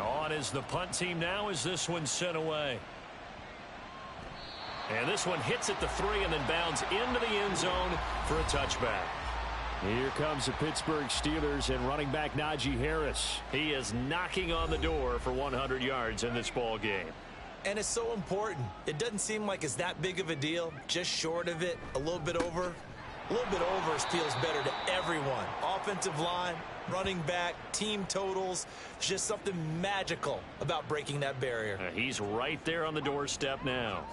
On is the punt team now as this one's sent away. And this one hits at the 3 and then bounds into the end zone for a touchback. Here comes the Pittsburgh Steelers and running back Najee Harris. He is knocking on the door for 100 yards in this ball game. And it's so important. It doesn't seem like it's that big of a deal. Just short of it, a little bit over. A little bit over feels better to everyone. Offensive line, running back, team totals. Just something magical about breaking that barrier. He's right there on the doorstep now.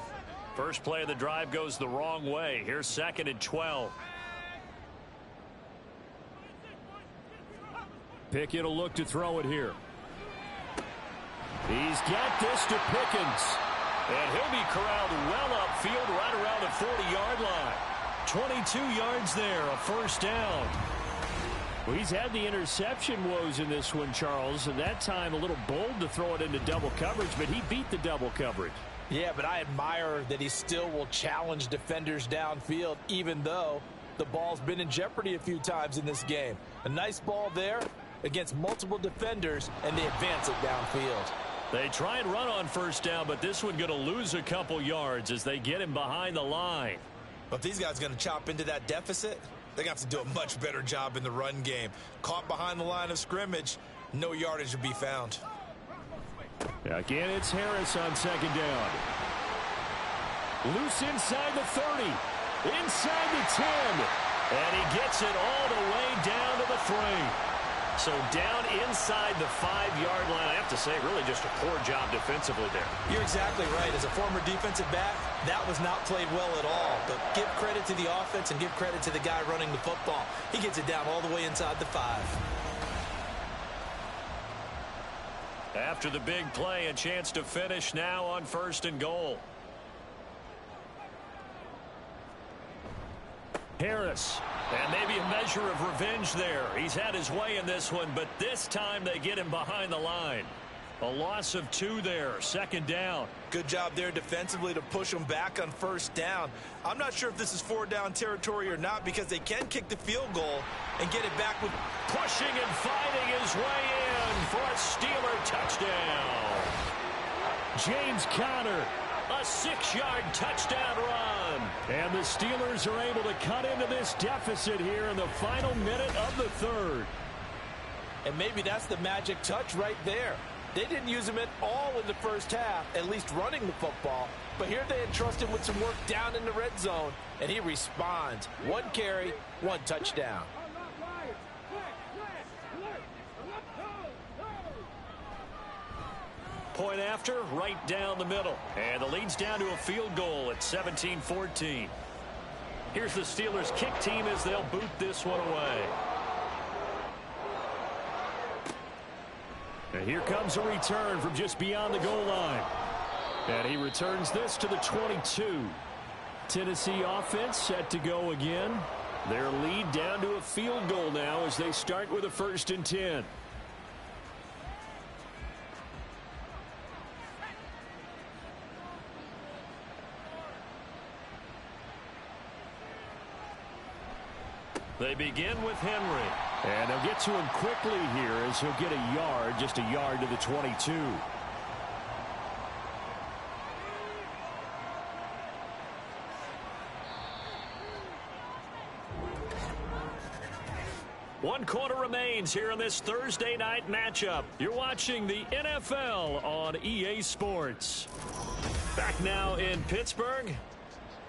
First play of the drive goes the wrong way. Here's 2nd and 12. Pickett will look to throw it here. He's got this to Pickens. And he'll be corralled well upfield right around the 40-yard line. 22 yards there, a first down. Well, he's had the interception woes in this one, Charles, and that time a little bold to throw it into double coverage, but he beat the double coverage. Yeah, but I admire that he still will challenge defenders downfield, even though the ball's been in jeopardy a few times in this game. A nice ball there, against multiple defenders, and they advance it downfield. They try and run on first down, but this one going to lose a couple yards as they get him behind the line. But if these guys are going to chop into that deficit, they're going to have to do a much better job in the run game. Caught behind the line of scrimmage, no yardage to be found. Again, it's Harris on second down. Loose inside the 30. Inside the 10. And he gets it all the way down to the 3. So down inside the 5-yard line. I have to say, really just a poor job defensively there. You're exactly right. As a former defensive back, that was not played well at all. But give credit to the offense and give credit to the guy running the football. He gets it down all the way inside the 5. After the big play, a chance to finish now on 1st and goal. Harris. And maybe a measure of revenge there. He's had his way in this one, but this time they get him behind the line. A loss of 2 there, 2nd down. Good job there defensively to push them back on 1st down. I'm not sure if this is 4-down territory or not because they can kick the field goal and get it back with pushing and fighting his way in for a Steeler touchdown. James Conner. A 6-yard touchdown run. And the Steelers are able to cut into this deficit here in the final minute of the 3rd. And maybe that's the magic touch right there. They didn't use him at all in the first half, at least running the football. But here they entrust him with some work down in the red zone, and he responds. 1 carry, 1 touchdown. Point after, right down the middle. And the lead's down to a field goal at 17-14. Here's the Steelers kick team as they'll boot this one away. And here comes a return from just beyond the goal line. And he returns this to the 22. Tennessee offense set to go again. Their lead down to a field goal now as they start with a 1st and 10. They begin with Henry. And they'll get to him quickly here as he'll get a yard, just a yard to the 22. One quarter remains here in this Thursday night matchup. You're watching the NFL on EA Sports. Back now in Pittsburgh.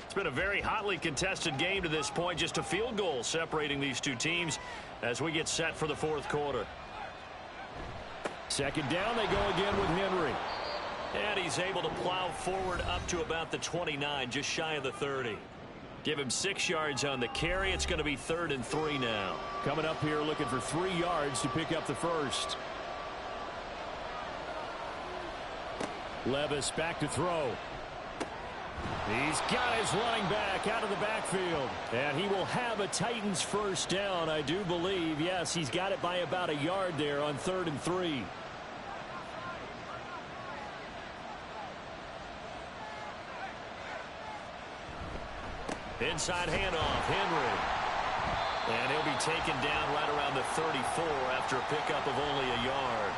It's been a very hotly contested game to this point. Just a field goal separating these two teams as we get set for the 4th quarter. 2nd down, they go again with Henry. And he's able to plow forward up to about the 29, just shy of the 30. Give him 6 yards on the carry. It's going to be 3rd and 3 now. Coming up here looking for 3 yards to pick up the 1st. Levis back to throw. He's got his running back out of the backfield. And he will have a Titans 1st down, I do believe. Yes, he's got it by about a yard there on 3rd and 3. Inside handoff, Henry. And he'll be taken down right around the 34 after a pickup of only a yard.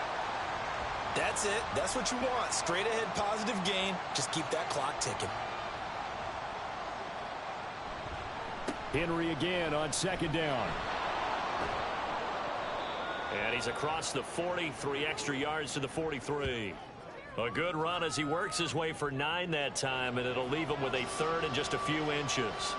That's it. That's what you want. Straight ahead positive gain. Just keep that clock ticking. Henry again on 2nd down. And he's across the 40, 3 extra yards to the 43. A good run as he works his way for 9 that time, and it'll leave him with a 3rd and just a few inches.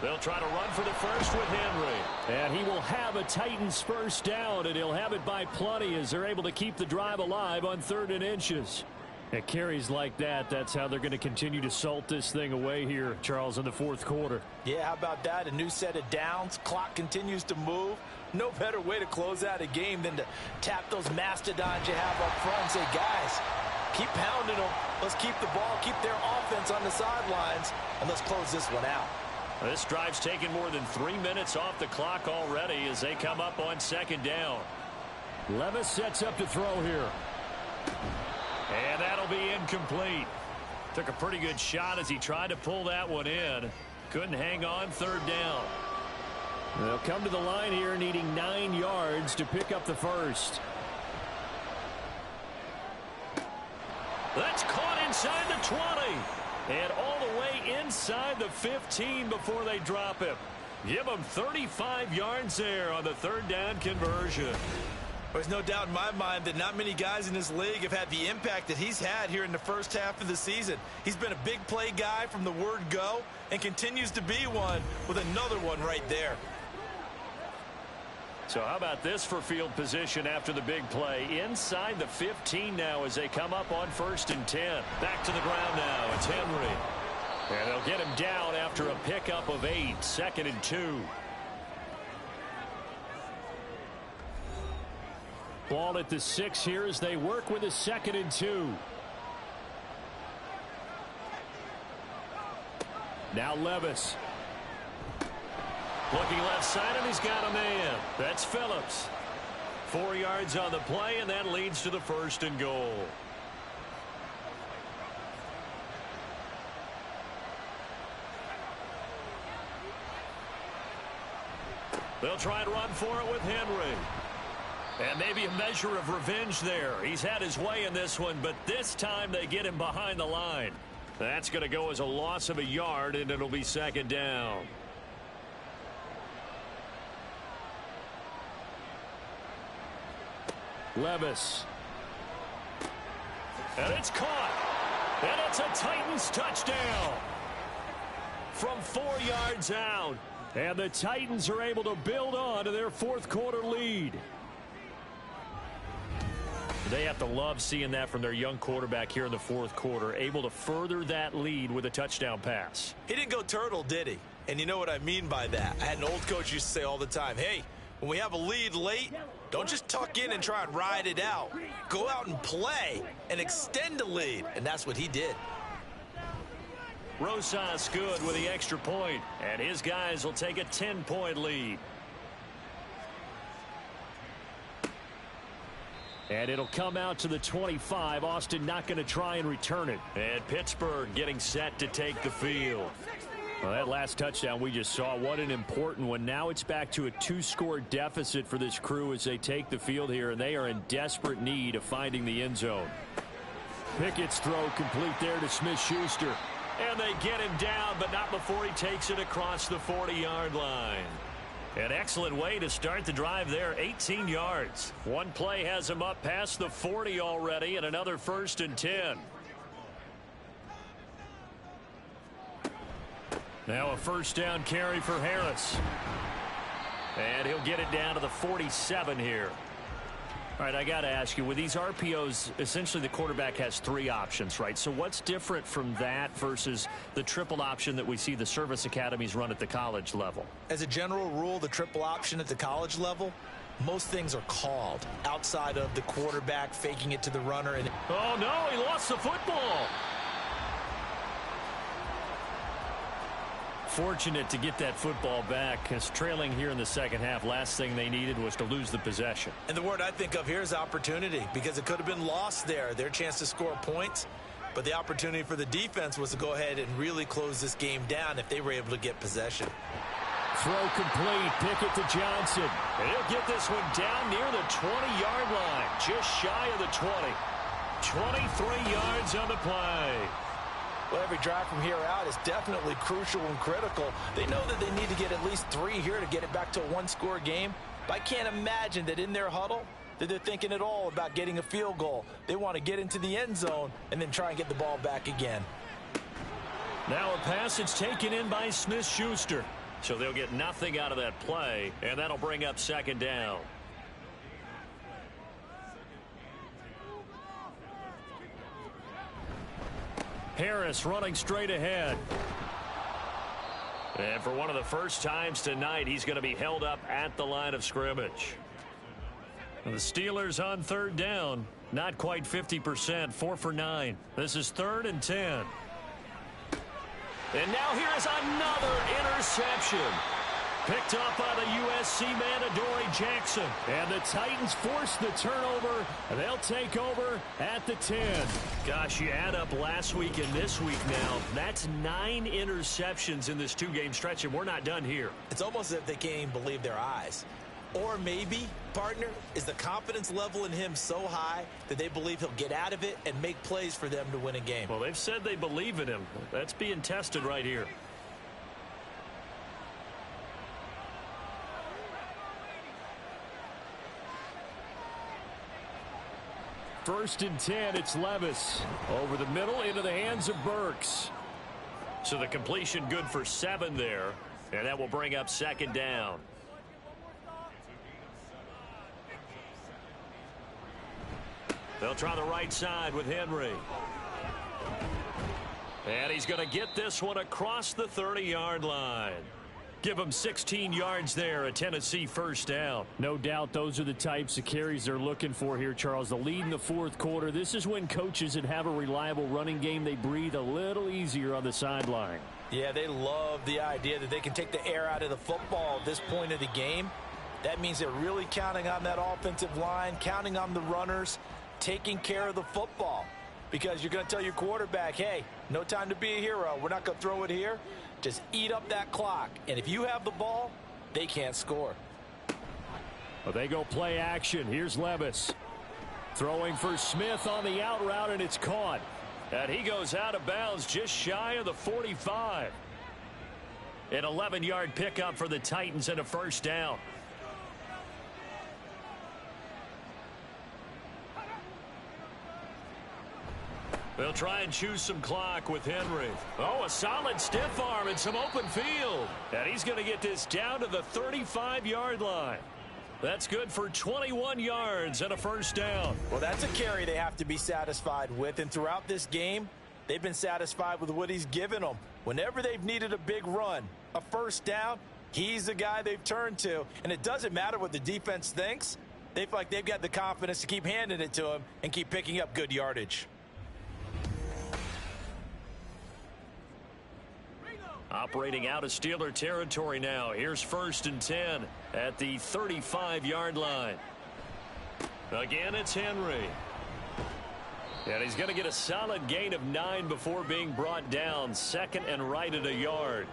They'll try to run for the 1st with Henry. And he will have a Titans 1st down, and he'll have it by plenty as they're able to keep the drive alive on 3rd and inches. At carries like that, that's how they're going to continue to salt this thing away here, Charles, in the 4th quarter. Yeah, how about that? A new set of downs. Clock continues to move. No better way to close out a game than to tap those mastodons you have up front and say, guys, keep pounding them. Let's keep the ball, keep their offense on the sidelines, and let's close this one out. This drive's taken more than 3 minutes off the clock already as they come up on 2nd down. Levis sets up to throw here. And that'll be incomplete. Took a pretty good shot as he tried to pull that one in. Couldn't hang on 3rd down. They'll come to the line here needing 9 yards to pick up the first. That's caught inside the 20. And all the way inside the 15 before they drop him. Give him 35 yards there on the third down conversion. There's no doubt in my mind that not many guys in this league have had the impact that he's had here in the first half of the season. He's been a big play guy from the word go and continues to be one with another one right there. So how about this for field position after the big play? Inside the 15 now as they come up on 1st and 10. Back to the ground now. It's Henry. And they'll get him down after a pickup of 8. 2nd and 2. Ball at the 6 here as they work with a 2nd and 2. Now Levis. Looking left side, and he's got a man. That's Phillips. 4 yards on the play, and that leads to the 1st and goal. They'll try and run for it with Henry. And maybe a measure of revenge there. He's had his way in this one, but this time they get him behind the line. That's going to go as a loss of a yard, and it'll be 2nd down. Levis. And it's caught. And it's a Titans touchdown. From 4 yards out. And the Titans are able to build on to their 4th quarter lead. They have to love seeing that from their young quarterback here in the 4th quarter, able to further that lead with a touchdown pass. He didn't go turtle, did he? And you know what I mean by that. I had an old coach used to say all the time, hey, when we have a lead late, don't just tuck in and try and ride it out. Go out and play and extend the lead. And that's what he did. Rosas good with the extra point, and his guys will take a 10-point lead. And it'll come out to the 25. Austin not going to try and return it. And Pittsburgh getting set to take the field. Well, that last touchdown we just saw, what an important one. Now it's back to a 2-score deficit for this crew as they take the field here, and they are in desperate need of finding the end zone. Pickett's throw complete there to Smith-Schuster. And they get him down, but not before he takes it across the 40-yard line. An excellent way to start the drive there, 18 yards. One play has him up past the 40 already, and another 1st and 10. Now a 1st down carry for Harris. And he'll get it down to the 47 here. All right, I got to ask you, with these RPOs, essentially the quarterback has 3 options, right? So what's different from that versus the triple option that we see the service academies run at the college level? As a general rule, the triple option at the college level, most things are called outside of the quarterback faking it to the runner. And oh, no, he lost the football. Fortunate to get that football back, because trailing here in the 2nd half, last thing they needed was to lose the possession. And the word I think of here is opportunity, because it could have been lost there, their chance to score points. But the opportunity for the defense was to go ahead and really close this game down if they were able to get possession. Throw complete. Pickett to Johnson. And he'll get this one down near the 20-yard line, just shy of the 20. 23 yards on the play. Well, every drive from here out is definitely crucial and critical. They know that they need to get at least 3 here to get it back to a 1-score game. But I can't imagine that in their huddle that they're thinking at all about getting a field goal. They want to get into the end zone and then try and get the ball back again. Now a passage taken in by Smith-Schuster. So they'll get nothing out of that play, and that'll bring up 2nd down. Harris running straight ahead. And for one of the first times tonight, he's going to be held up at the line of scrimmage. And the Steelers on 3rd down. Not quite 50%, 4 for 9. This is 3rd and 10. And now here is another interception. Picked off by the USC man, Adoree Jackson. And the Titans force the turnover. They'll take over at the 10. Gosh, you add up last week and this week now. That's 9 interceptions in this 2-game stretch, and we're not done here. It's almost as if they can't even believe their eyes. Or maybe, partner, is the confidence level in him so high that they believe he'll get out of it and make plays for them to win a game. Well, they've said they believe in him. That's being tested right here. First and 10, it's Levis. Over the middle, into the hands of Burks. So the completion good for 7 there, and that will bring up 2nd down. They'll try the right side with Henry. And he's going to get this one across the 30-yard line. Give him 16 yards there, a Tennessee first down. No doubt those are the types of carries they're looking for here, Charles. The lead in the 4th quarter. This is when coaches that have a reliable running game, they breathe a little easier on the sideline. Yeah, they love the idea that they can take the air out of the football at this point of the game. That means they're really counting on that offensive line, counting on the runners, taking care of the football. Because you're going to tell your quarterback, hey, no time to be a hero. We're not going to throw it here. Just eat up that clock. And if you have the ball, they can't score. Well, they go play action. Here's Levis. Throwing for Smith on the out route, and it's caught. And he goes out of bounds just shy of the 45. An 11-yard pickup for the Titans and a first down. They'll try and choose some clock with Henry. Oh, a solid stiff arm and some open field. And he's going to get this down to the 35-yard line. That's good for 21 yards and a first down. Well, that's a carry they have to be satisfied with. And throughout this game, they've been satisfied with what he's given them. Whenever they've needed a big run, a first down, he's the guy they've turned to. And it doesn't matter what the defense thinks. They feel like they've got the confidence to keep handing it to him and keep picking up good yardage. Operating out of Steeler territory now. Here's 1st and 10 at the 35-yard line. Again, it's Henry. And he's going to get a solid gain of 9 before being brought down. 2nd and right at a yard.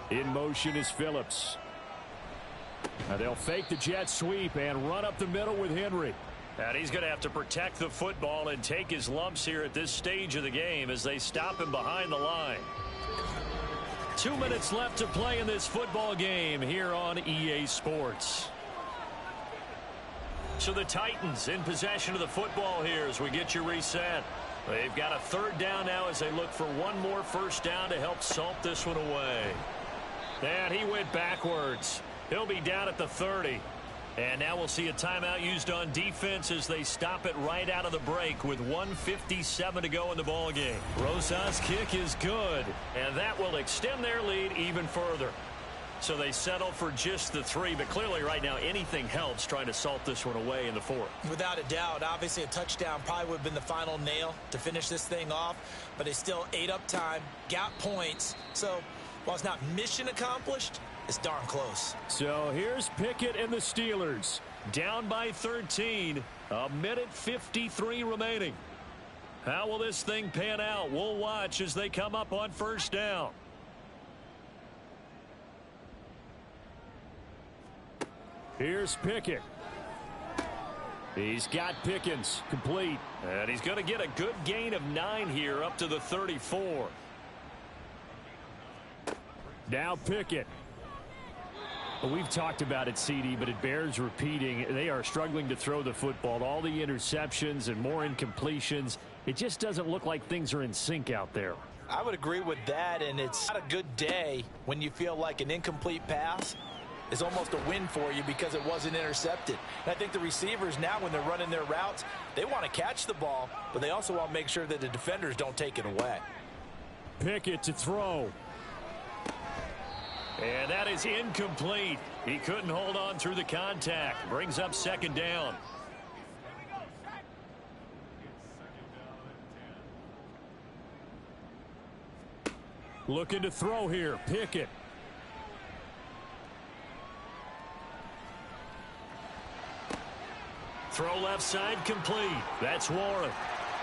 In motion is Phillips. Now they'll fake the jet sweep and run up the middle with Henry. And he's going to have to protect the football and take his lumps here at this stage of the game as they stop him behind the line. 2 minutes left to play in this football game here on EA Sports. So the Titans in possession of the football here as we get you reset. They've got a 3rd down now as they look for one more first down to help salt this one away. And he went backwards. He'll be down at the 30. And now we'll see a timeout used on defense as they stop it right out of the break with 1:57 to go in the ballgame. Rosas' kick is good, and that will extend their lead even further. So they settle for just the 3, but clearly right now anything helps trying to salt this one away in the 4th. Without a doubt, obviously a touchdown probably would have been the final nail to finish this thing off, but they still ate up time, got points. So while it's not mission accomplished, it's darn close. So here's Pickett and the Steelers. Down by 13. 1:53 remaining. How will this thing pan out? We'll watch as they come up on first down. Here's Pickett. He's got Pickens complete. And he's going to get a good gain of 9 here up to the 34. Now Pickett. Well, we've talked about it, CD, but it bears repeating. They are struggling to throw the football. All the interceptions and more incompletions. It just doesn't look like things are in sync out there. I would agree with that, and it's not a good day when you feel like an incomplete pass is almost a win for you because it wasn't intercepted. And I think the receivers now, when they're running their routes, they want to catch the ball, but they also want to make sure that the defenders don't take it away. Pickett to throw. And that is incomplete. He couldn't hold on through the contact. Brings up second down. Looking to throw here. Pickett. Throw left side complete. That's Warren.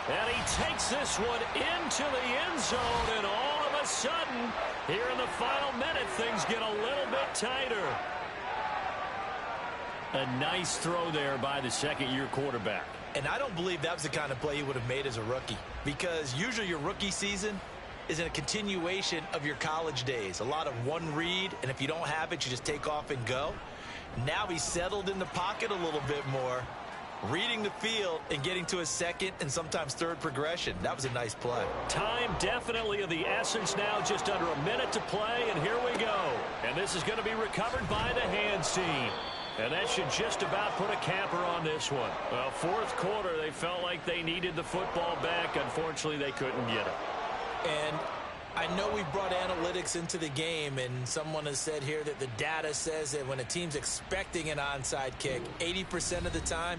And he takes this one into the end zone. And all of a sudden, here in the final minute, things get a little bit tighter. A nice throw there by the second-year quarterback. And I don't believe that was the kind of play he would have made as a rookie. Because usually your rookie season is in a continuation of your college days. A lot of one read, and if you don't have it, you just take off and go. Now he's settled in the pocket a little bit more, reading the field and getting to a second and sometimes third progression. That was a nice play. Time definitely of the essence now, just under a minute to play, and here we go. And this is going to be recovered by the hands team. And that should just about put a capper on this one. Well, fourth quarter, they felt like they needed the football back. Unfortunately, they couldn't get it. And I know we brought analytics into the game, and someone has said here that the data says that when a team's expecting an onside kick, 80% of the time,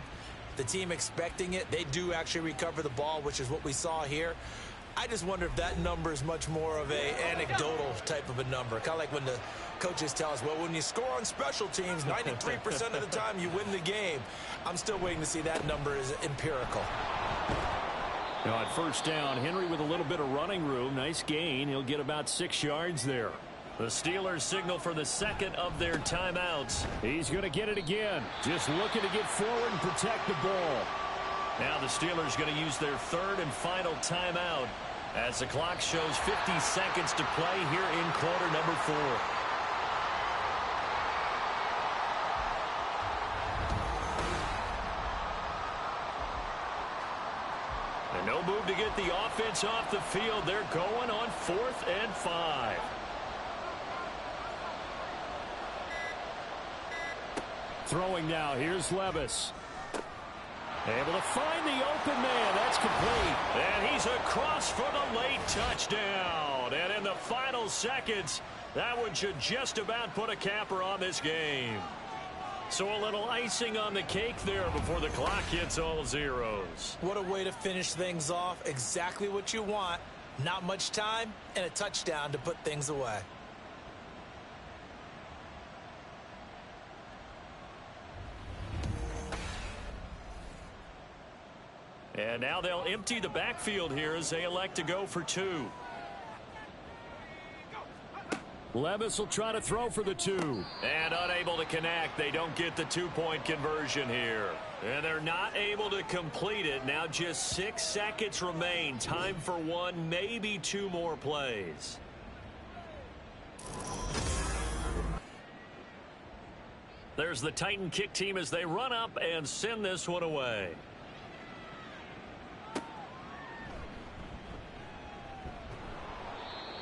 the team expecting it, they do actually recover the ball, which is what we saw here. I just wonder if that number is much more of a anecdotal type of a number. Kind of like when the coaches tell us, well, when you score on special teams, 93% of the time you win the game. I'm still waiting to see that number is empirical. Now on first down, Henry with a little bit of running room. Nice gain. He'll get about 6 yards there. The Steelers signal for the second of their timeouts. He's going to get it again. Just looking to get forward and protect the ball. Now the Steelers going to use their third and final timeout as the clock shows 50 seconds to play here in quarter number 4. And no move to get the offense off the field. They're going on 4th and 5. Throwing now. Here's Levis. Able to find the open man. That's complete. And he's across for the late touchdown. And in the final seconds, that one should just about put a capper on this game. So a little icing on the cake there before the clock hits all zeros. What a way to finish things off. Exactly what you want. Not much time and a touchdown to put things away. And now they'll empty the backfield here as they elect to go for 2. Levis will try to throw for the 2. And unable to connect. They don't get the 2-point conversion here. And they're not able to complete it. Now just 6 seconds remain. Time for 1, maybe 2 more plays. There's the Titan kick team as they run up and send this one away.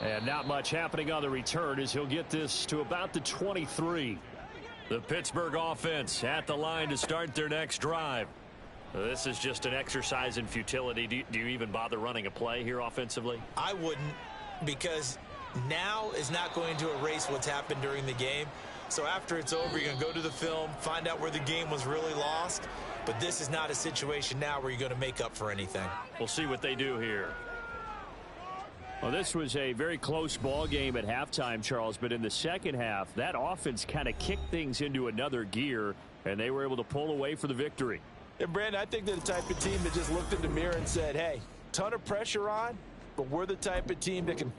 And not much happening on the return as he'll get this to about the 23. The Pittsburgh offense at the line to start their next drive. This is just an exercise in futility. Do you even bother running a play here offensively? I wouldn't, because now is not going to erase what's happened during the game. So after it's over, you're going to go to the film, find out where the game was really lost. But this is not a situation now where you're going to make up for anything. We'll see what they do here. Well, this was a very close ball game at halftime, Charles, but in the second half, that offense kind of kicked things into another gear, and they were able to pull away for the victory. And, Brandon, I think they're the type of team that just looked in the mirror and said, hey, ton of pressure on, but we're the type of team that can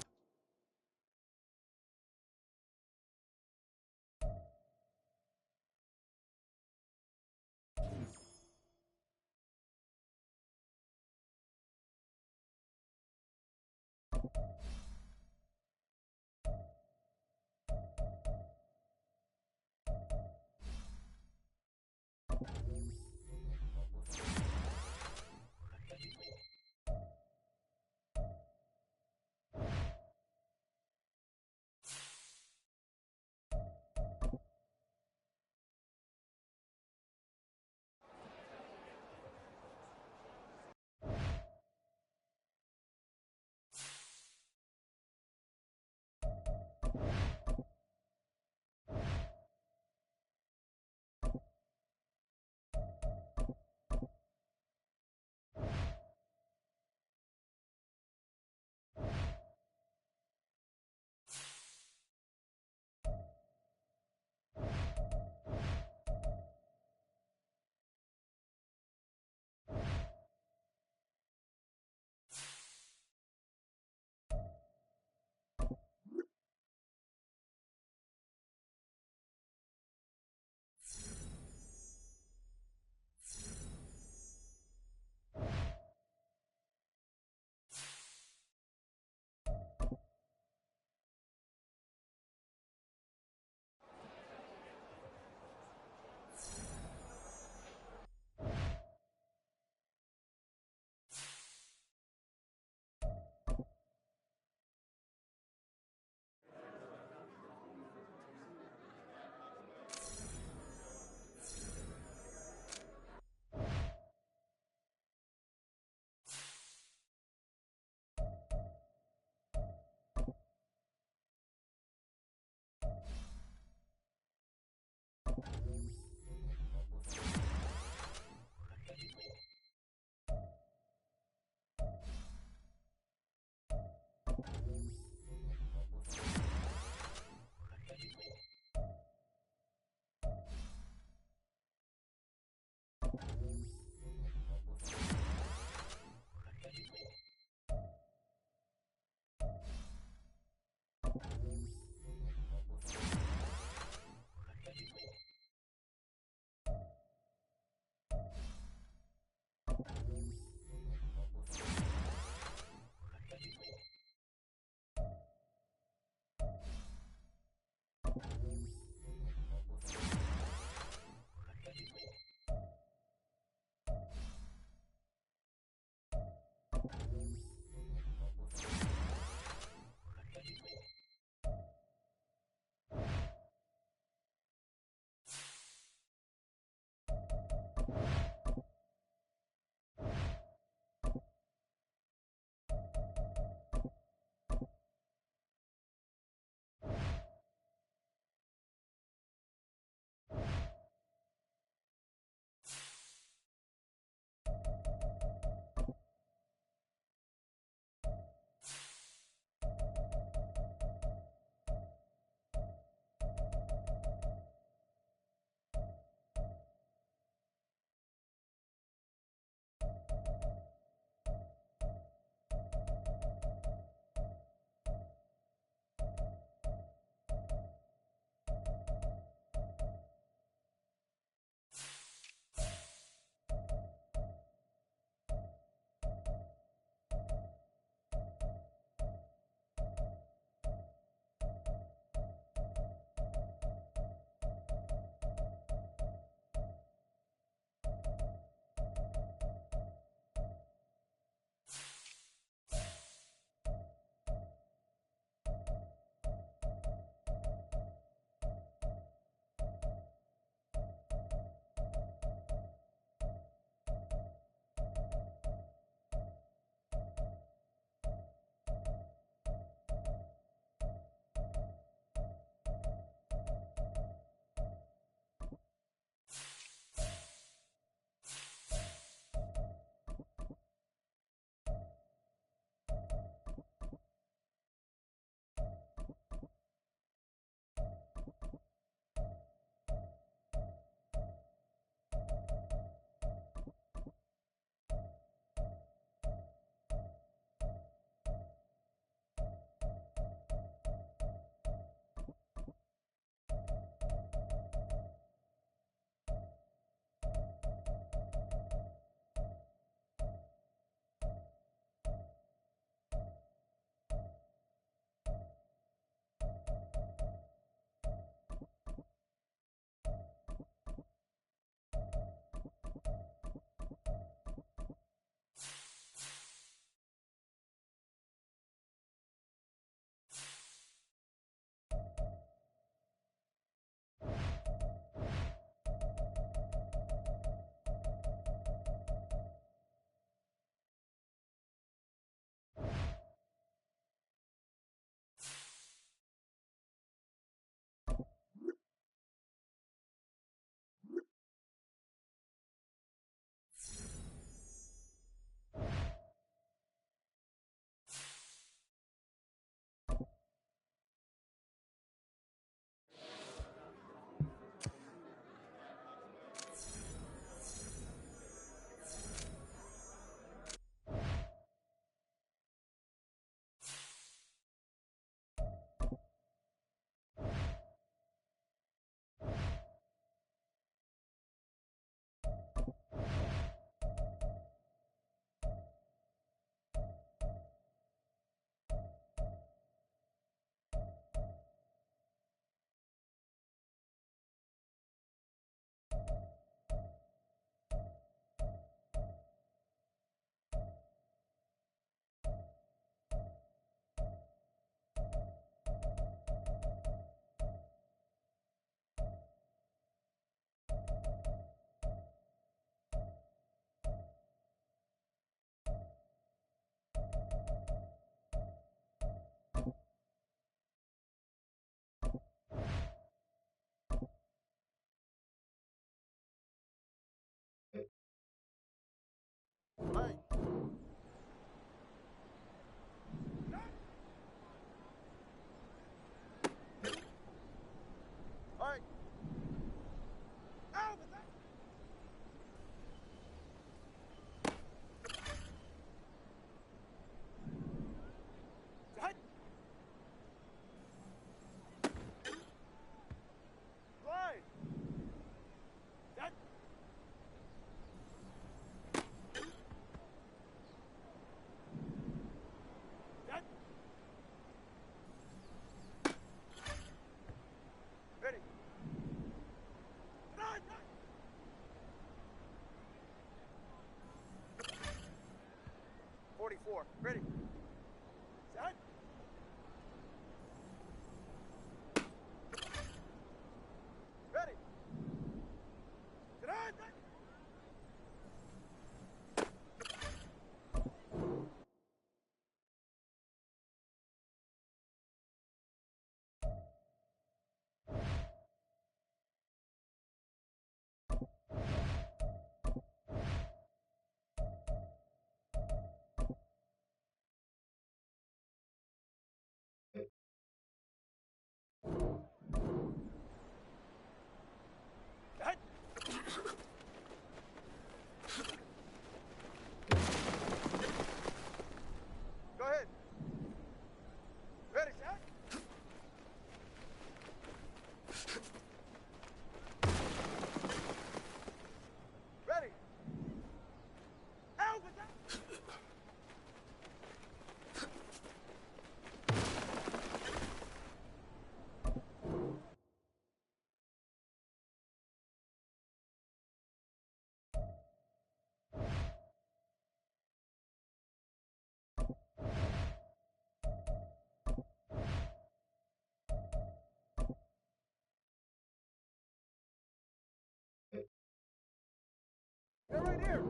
Clear.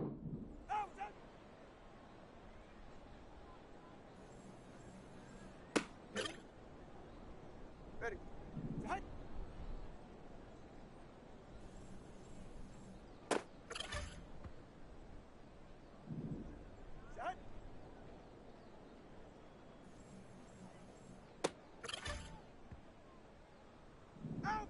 Out. Ready. Set. Set. Out.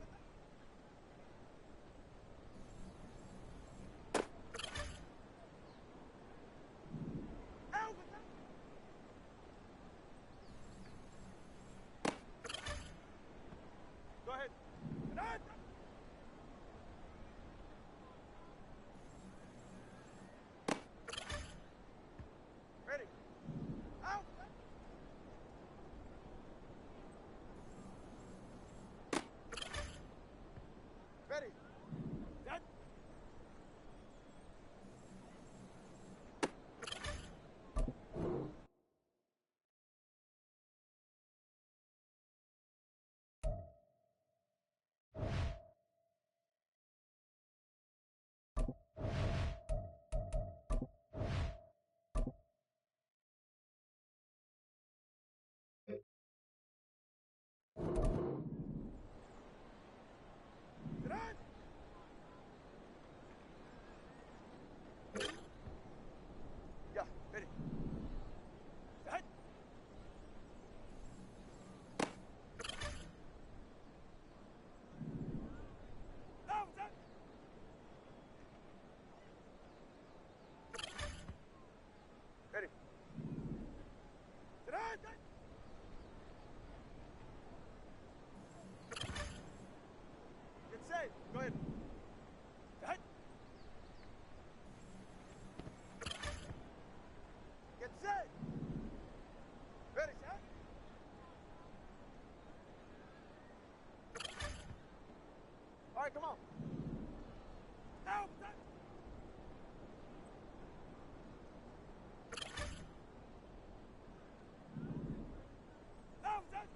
Out. Go ahead. Out. Ready. Out. Ready. Set. Sit on. Yeah, ready. Set. Out. Set. Ready. Sit on. Set. Get safe. Go ahead. Set. Get safe. Ready, set. All right, come on. Out. Set. Out. Set.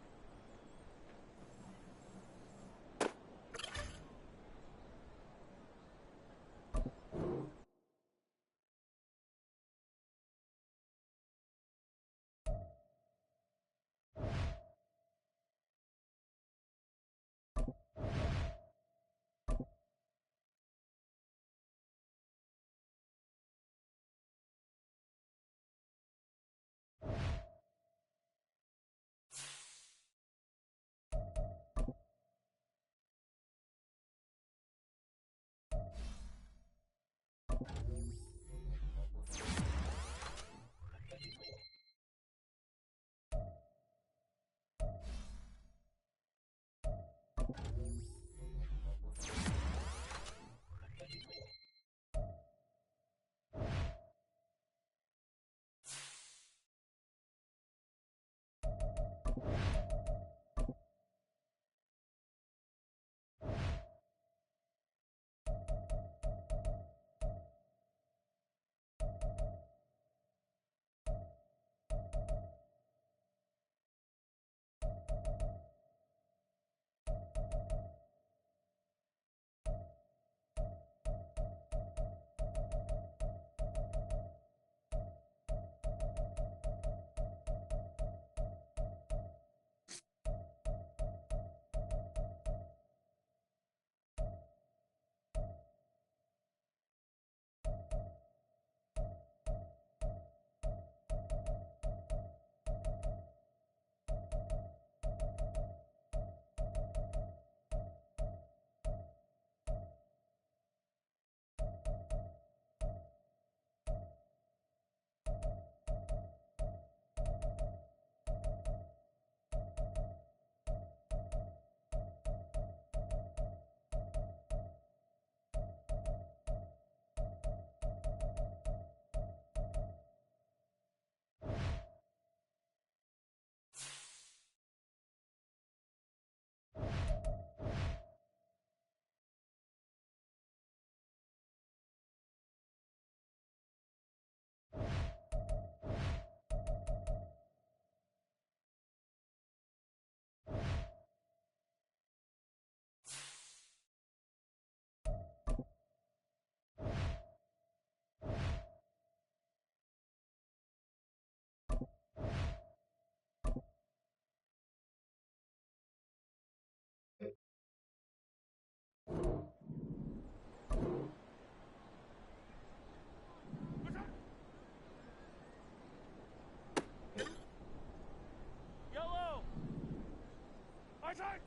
side.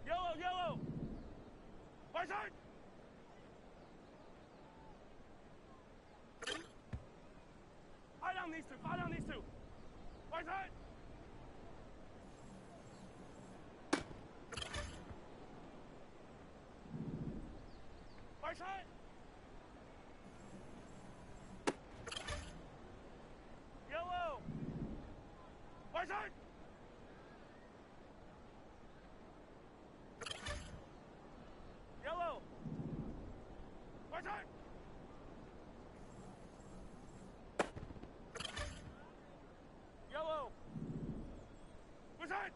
Yellow, yellow. Right side. Eye down these two. Eye down these two. Right side. Right side. Yellow. Right side. Yellow. Right side. Yellow. Right side.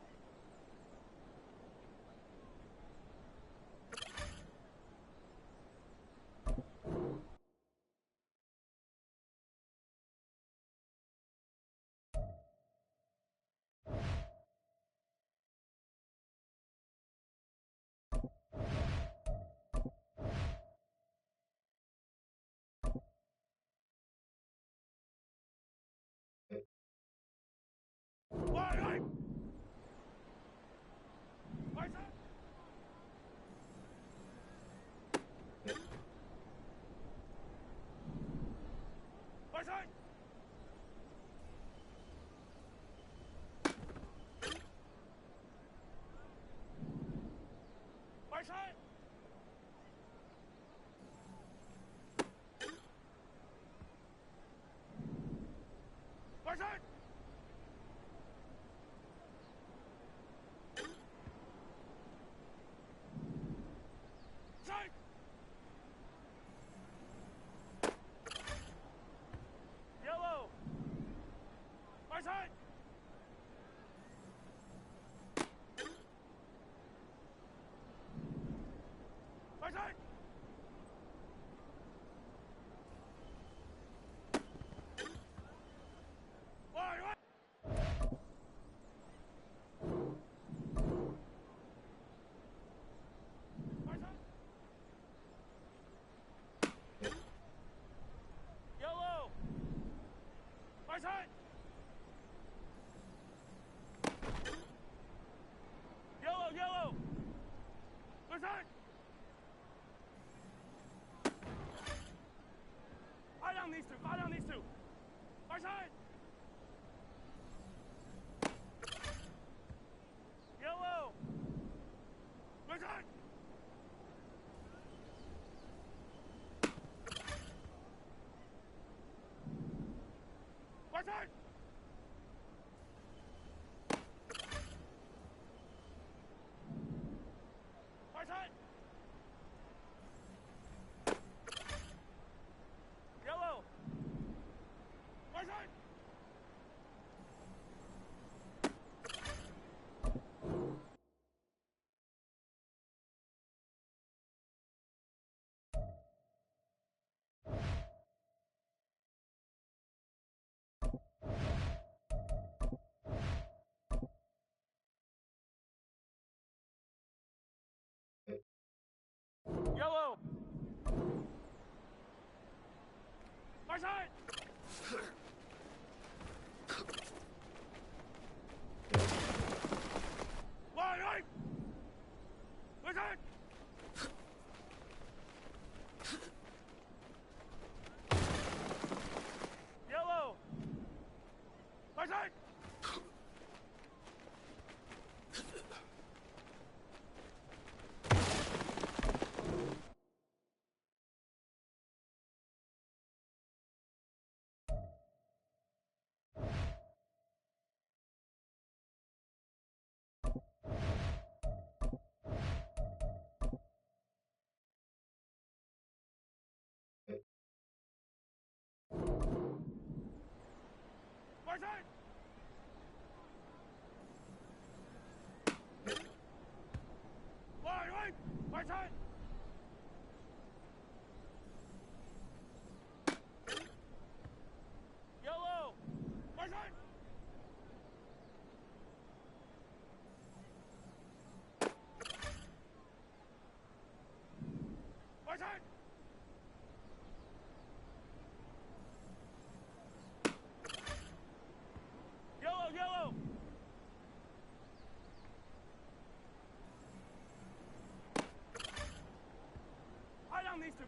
Right, right. Right side. Right side. Right side. Right side. Side. Yellow. Right side. Right side. Right, right. Right side. Yellow. Right side. Yellow, yellow. Right side. Eye down these two. Eye down these two. Right side. Yellow. Right side. Right side. Right side. Yellow. Right side. Yellow. Right side. Right, right. Right side. Yellow. Right side.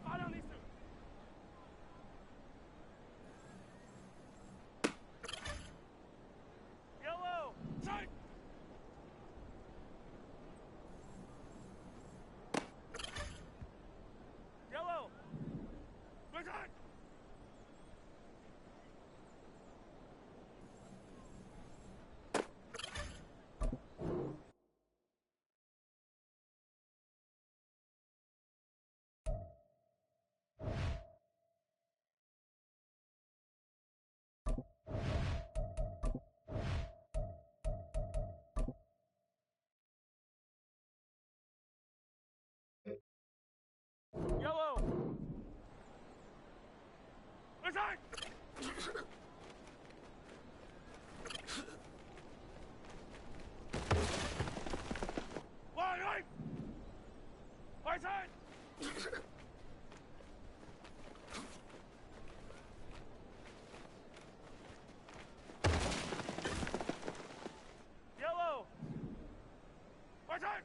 Fire down these two. Yellow. Sight. Yellow. Big side. Yellow. Inside. Wide right. Right side. Yellow. Right side.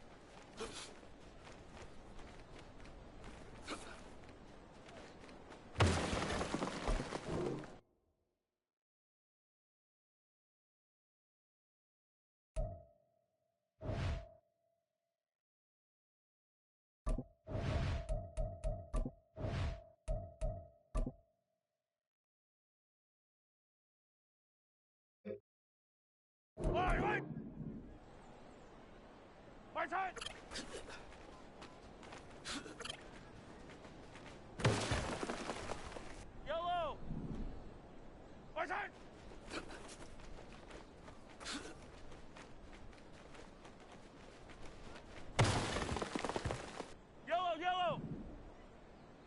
Wide right. Right side. Yellow. Right side. Yellow, yellow.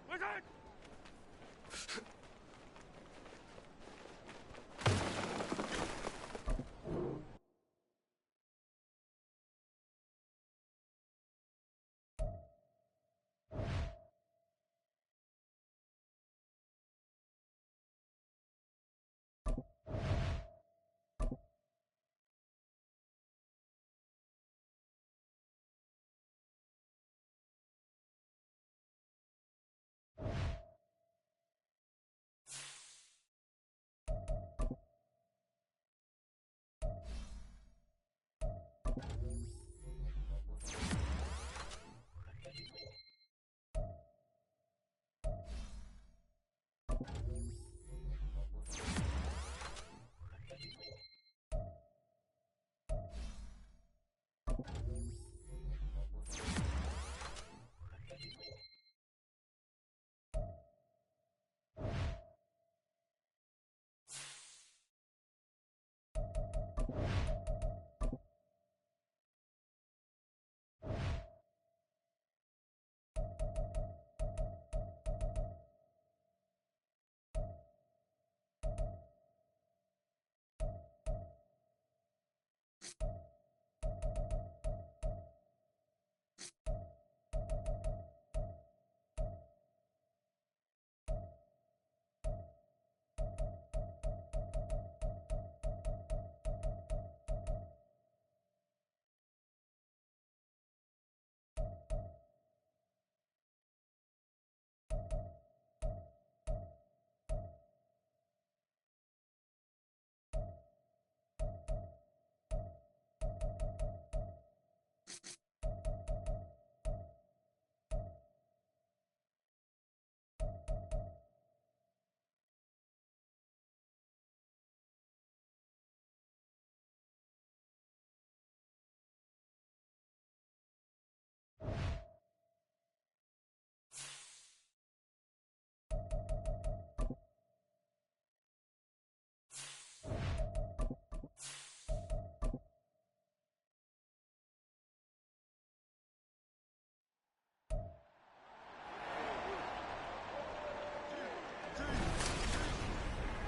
Right side.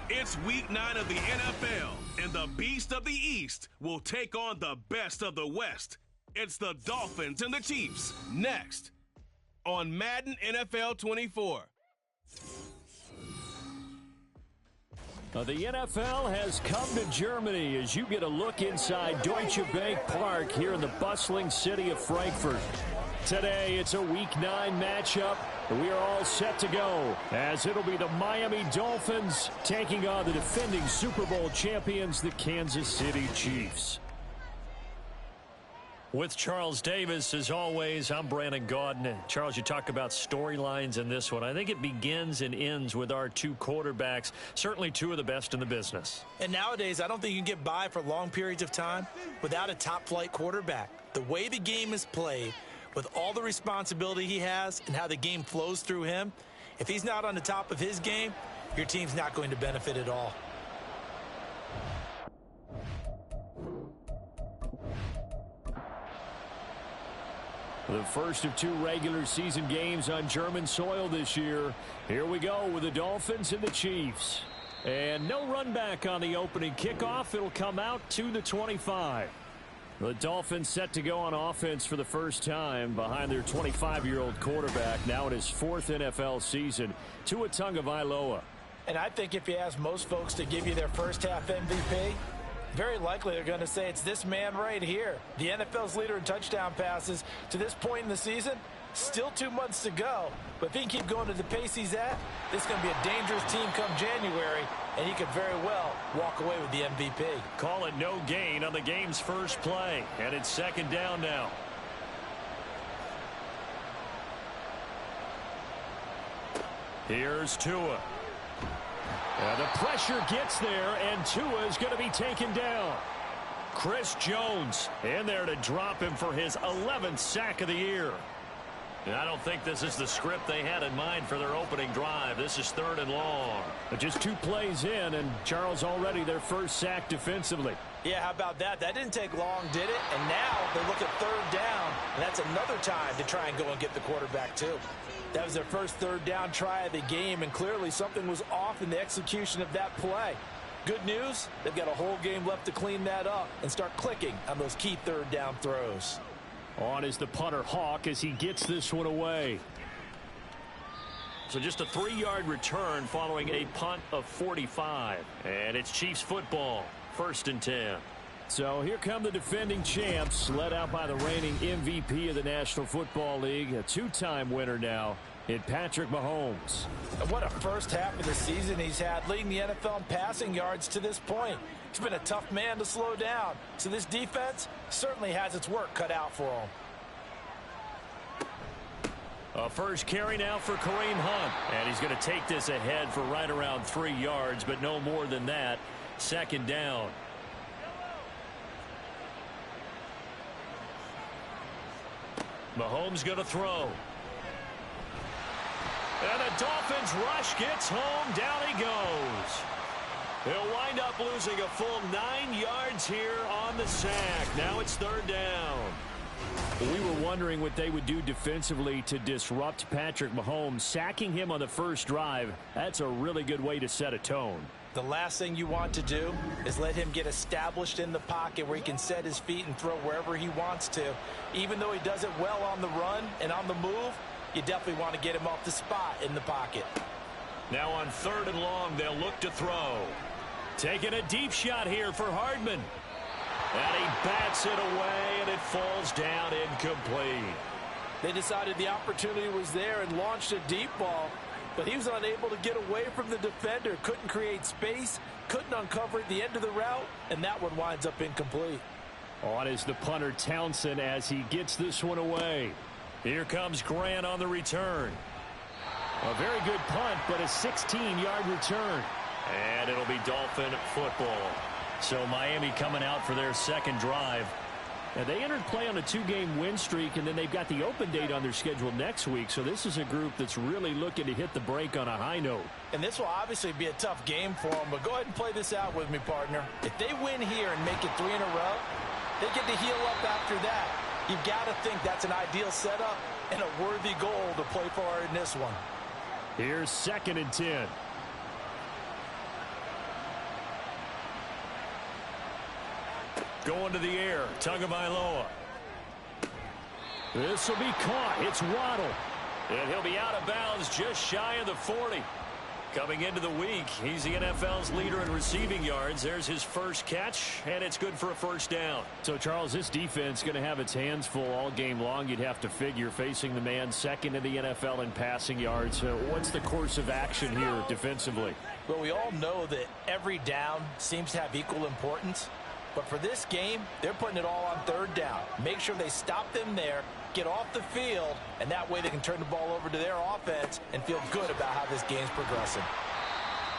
It's week 9 of the NFL, and the Beast of the East will take on the best of the West. It's the Dolphins and the Chiefs next on Madden NFL 24. The NFL has come to Germany as you get a look inside Deutsche Bank Park here in the bustling city of Frankfurt. Today, it's a Week 9 matchup We are all set to go, as it'll be the Miami Dolphins taking on the defending Super Bowl champions, the Kansas City Chiefs. With Charles Davis, as always, I'm Brandon Gaudin. Charles, you talk about storylines in this one. I think it begins and ends with our two quarterbacks, certainly two of the best in the business. And nowadays, I don't think you can get by for long periods of time without a top-flight quarterback. The way the game is played, with all the responsibility he has and how the game flows through him, if he's not on the top of his game, your team's not going to benefit at all. The first of two regular season games on German soil this year. Here we go with the Dolphins and the Chiefs. And no run back on the opening kickoff. It'll come out to the 25. The Dolphins set to go on offense for the first time behind their 25-year-old quarterback, now in his fourth NFL season, Tua Tagovailoa. And I think if you ask most folks to give you their first half MVP, very likely they're going to say it's this man right here. The NFL's leader in touchdown passes to this point in the season. Still 2 months to go. But if he can keep going at the pace he's at, this is going to be a dangerous team come January, and he could very well walk away with the MVP. Call it no gain on the game's first play, and it's second down now. Here's Tua. And the pressure gets there, and Tua is going to be taken down. Chris Jones in there to drop him for his 11th sack of the year. And I don't think this is the script they had in mind for their opening drive. This is third and long. But just 2 plays in, and Charles already their first sack defensively. Yeah, how about that? That didn't take long, did it? And now they look at third down, and that's another time to try and go and get the quarterback too. That was their first third down try of the game, and clearly something was off in the execution of that play. Good news, they've got a whole game left to clean that up and start clicking on those key third down throws. On is the punter Hawk as he gets this one away. So just a 3-yard return following a punt of 45. And it's Chiefs football, 1st and 10. So here come the defending champs, led out by the reigning MVP of the National Football League, a 2-time winner now in Patrick Mahomes. And what a first half of the season he's had, leading the NFL in passing yards to this point. He's been a tough man to slow down, so this defense certainly has its work cut out for him. A first carry now for Kareem Hunt, and he's going to take this ahead for right around 3 yards, but no more than that. Second down. Mahomes going to throw. And the Dolphins rush gets home. Down he goes. He'll wind up losing a full 9 yards here on the sack. Now it's third down. We were wondering what they would do defensively to disrupt Patrick Mahomes. Sacking him on the first drive, that's a really good way to set a tone. The last thing you want to do is let him get established in the pocket where he can set his feet and throw wherever he wants to. Even though he does it well on the run and on the move, you definitely want to get him off the spot in the pocket. Now on third and long, they'll look to throw. Taking a deep shot here for Hardman. And he bats it away, and it falls down incomplete. They decided the opportunity was there and launched a deep ball, but he was unable to get away from the defender. Couldn't create space, couldn't uncover at the end of the route, and that one winds up incomplete. On is the punter Townsend as he gets this one away. Here comes Grant on the return. A very good punt, but a 16-yard return. And it'll be Dolphin football. So Miami coming out for their second drive. Now they entered play on a 2-game win streak, and then they've got the open date on their schedule next week. So this is a group that's really looking to hit the break on a high note. And this will obviously be a tough game for them, but go ahead and play this out with me, partner. If they win here and make it 3 in a row, they get to heal up after that. You've got to think that's an ideal setup and a worthy goal to play for in this one. Here's 2nd and 10. Going to the air, Tagovailoa. This will be caught. It's Waddle. And he'll be out of bounds just shy of the 40. Coming into the week, he's the NFL's leader in receiving yards. There's his first catch, and it's good for a first down. So, Charles, this defense going to have its hands full all game long, you'd have to figure, facing the man second in the NFL in passing yards. What's the course of action here defensively? Well, we all know that every down seems to have equal importance. But for this game, they're putting it all on third down. Make sure they stop them there, get off the field, and that way they can turn the ball over to their offense and feel good about how this game's progressing.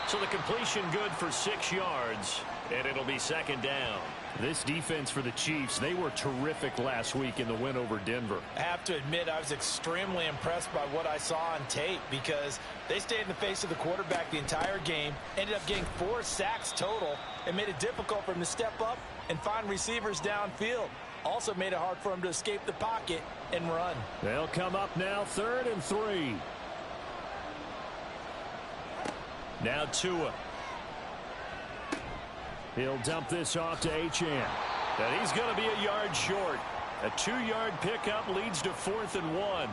So the completion good for 6 yards, and it'll be second down. This defense for the Chiefs, they were terrific last week in the win over Denver. I have to admit, I was extremely impressed by what I saw on tape because they stayed in the face of the quarterback the entire game, ended up getting 4 sacks total, and made it difficult for him to step up and find receivers downfield. Also made it hard for him to escape the pocket and run. They'll come up now, 3rd and 3. Now Tua. He'll dump this off to Achane. And he's going to be a yard short. A 2-yard pickup leads to 4th and 1.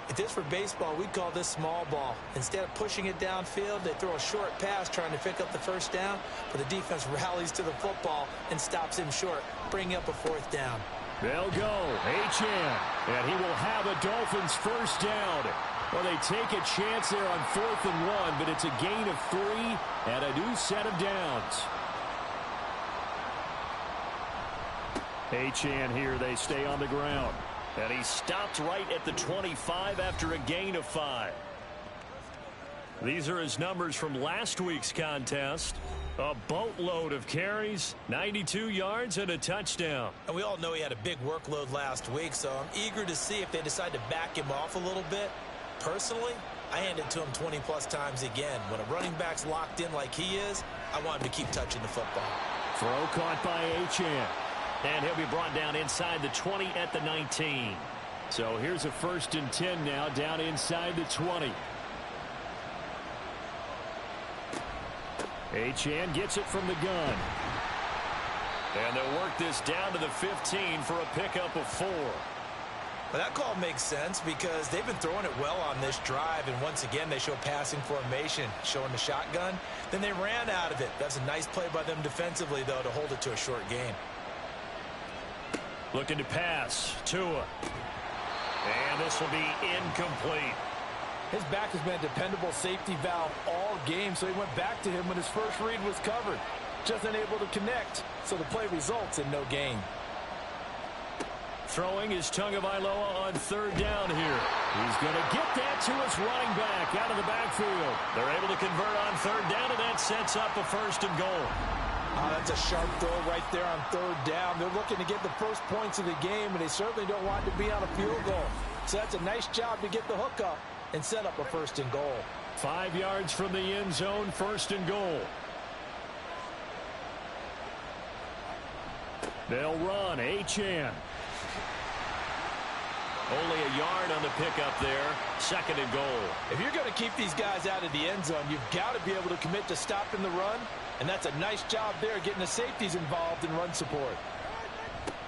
If this were baseball, we'd call this small ball. Instead of pushing it downfield, they throw a short pass trying to pick up the first down, but the defense rallies to the football and stops him short, bringing up a 4th down. They'll go. Achane. And he will have a Dolphins first down. Well, they take a chance there on 4th and 1, but it's a gain of 3 and a new set of downs. Achane here, they stay on the ground. And he stopped right at the 25 after a gain of 5. These are his numbers from last week's contest. A boatload of carries, 92 yards, and a touchdown. And we all know he had a big workload last week, so I'm eager to see if they decide to back him off a little bit. Personally, I hand it to him 20-plus times again. When a running back's locked in like he is, I want him to keep touching the football. Throw caught by Achane. And he'll be brought down inside the 20 at the 19. So here's a 1st and 10 now, down inside the 20. Achane gets it from the gun. And they'll work this down to the 15 for a pickup of 4. Well, that call makes sense because they've been throwing it well on this drive, and once again they show passing formation, showing the shotgun. Then they ran out of it. That's a nice play by them defensively, though, to hold it to a short gain. Looking to pass. Tua. And this will be incomplete. His back has been a dependable safety valve all game, so he went back to him when his first read was covered. Just unable to connect, so the play results in no gain. Throwing is Tagovailoa on 3rd down here. He's going to get that to his running back out of the backfield. They're able to convert on 3rd down, and that sets up a 1st and goal. That's a sharp throw right there on 3rd down. They're looking to get the first points of the game, and they certainly don't want to be on a field goal. So that's a nice job to get the hook up and set up a 1st and goal. 5 yards from the end zone, 1st and goal. They'll run. Achane. Only a yard on the pickup there. 2nd and goal. If you're going to keep these guys out of the end zone, you've got to be able to commit to stopping the run. And that's a nice job there, getting the safeties involved in run support.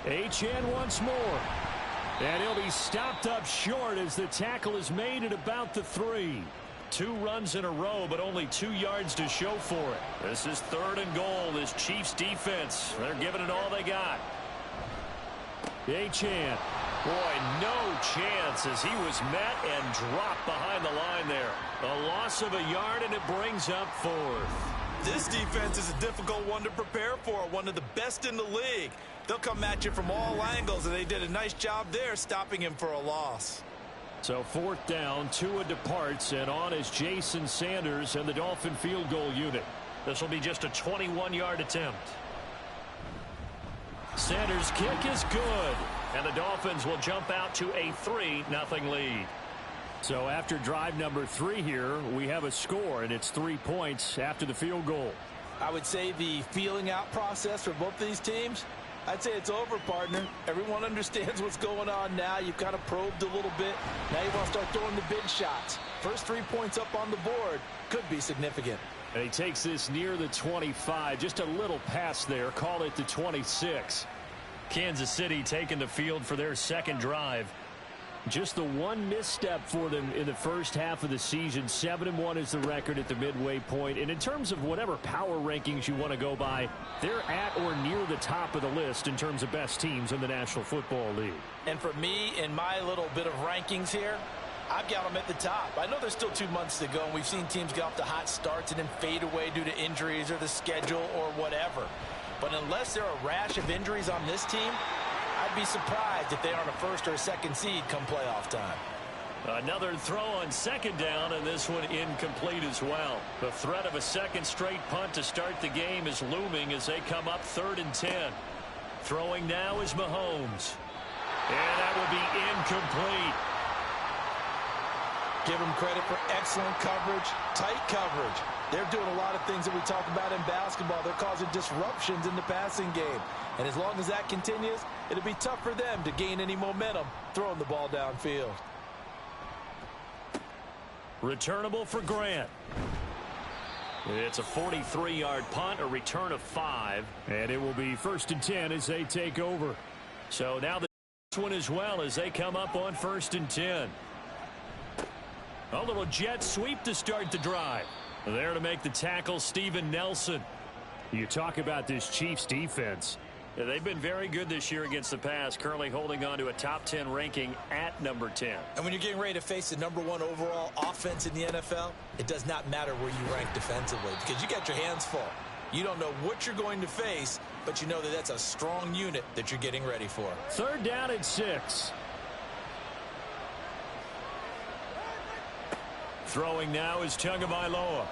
Achane once more. And he'll be stopped up short as the tackle is made at about the 3. 2 runs in a row, but only 2 yards to show for it. This is 3rd and goal. This Chiefs defense, they're giving it all they got. Achane. Boy, no chance as he was met and dropped behind the line there. A loss of a yard, and it brings up 4th. This defense is a difficult one to prepare for, one of the best in the league. They'll come at you from all angles, and they did a nice job there stopping him for a loss. So 4th down, Tua departs, and on is Jason Sanders and the Dolphin field goal unit. This will be just a 21-yard attempt. Sanders' kick is good, and the Dolphins will jump out to a 3-0 lead. So after drive number 3 here, we have a score, and it's 3 points after the field goal. I would say the feeling out process for both these teams, I'd say it's over, partner. Everyone understands what's going on now. You've kind of probed a little bit. Now you want to start throwing the big shots. First 3 points up on the board could be significant. And he takes this near the 25. Just a little pass there. Call it the 26. Kansas City taking the field for their 2nd drive. Just the one misstep for them in the first half of the season. 7-1 is the record at the midway point. And in terms of whatever power rankings you want to go by, they're at or near the top of the list in terms of best teams in the National Football League. And for me, in my little bit of rankings here, I've got them at the top. I know there's still 2 months to go, and we've seen teams get off to hot starts and then fade away due to injuries or the schedule or whatever. But unless there are a rash of injuries on this team, I'd be surprised if they aren't a first or a second seed come playoff time. Another throw on second down, and this one incomplete as well. The threat of a second straight punt to start the game is looming as they come up 3rd and 10. Throwing now is Mahomes. And that will be incomplete. Give them credit for excellent coverage, tight coverage. They're doing a lot of things that we talk about in basketball. They're causing disruptions in the passing game. And as long as that continues, it'll be tough for them to gain any momentum throwing the ball downfield. Returnable for Grant. It's a 43-yard punt, a return of 5. And it will be 1st and 10 as they take over. So now this one as well as they come up on 1st and 10. A little jet sweep to start the drive. There to make the tackle, Steven Nelson. You talk about this Chiefs defense. Yeah, they've been very good this year against the pass, currently holding on to a top 10 ranking at number 10. And when you're getting ready to face the #1 overall offense in the NFL, it does not matter where you rank defensively because you got your hands full. You don't know what you're going to face, but you know that that's a strong unit that you're getting ready for. 3rd down and 6. Throwing now is Tagovailoa.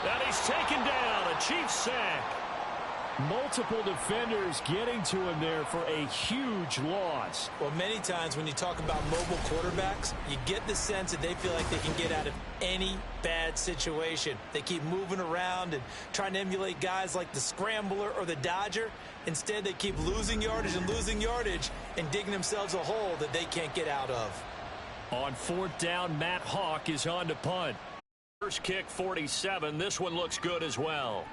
And he's taken down, a Chiefs sack. Multiple defenders getting to him there for a huge loss. Well, many times when you talk about mobile quarterbacks, you get the sense that they feel like they can get out of any bad situation. They keep moving around and trying to emulate guys like the Scrambler or the Dodger. Instead, they keep losing yardage and digging themselves a hole that they can't get out of. On 4th down, Matt Hawk is on to punt. First kick, 47. This one looks good as well.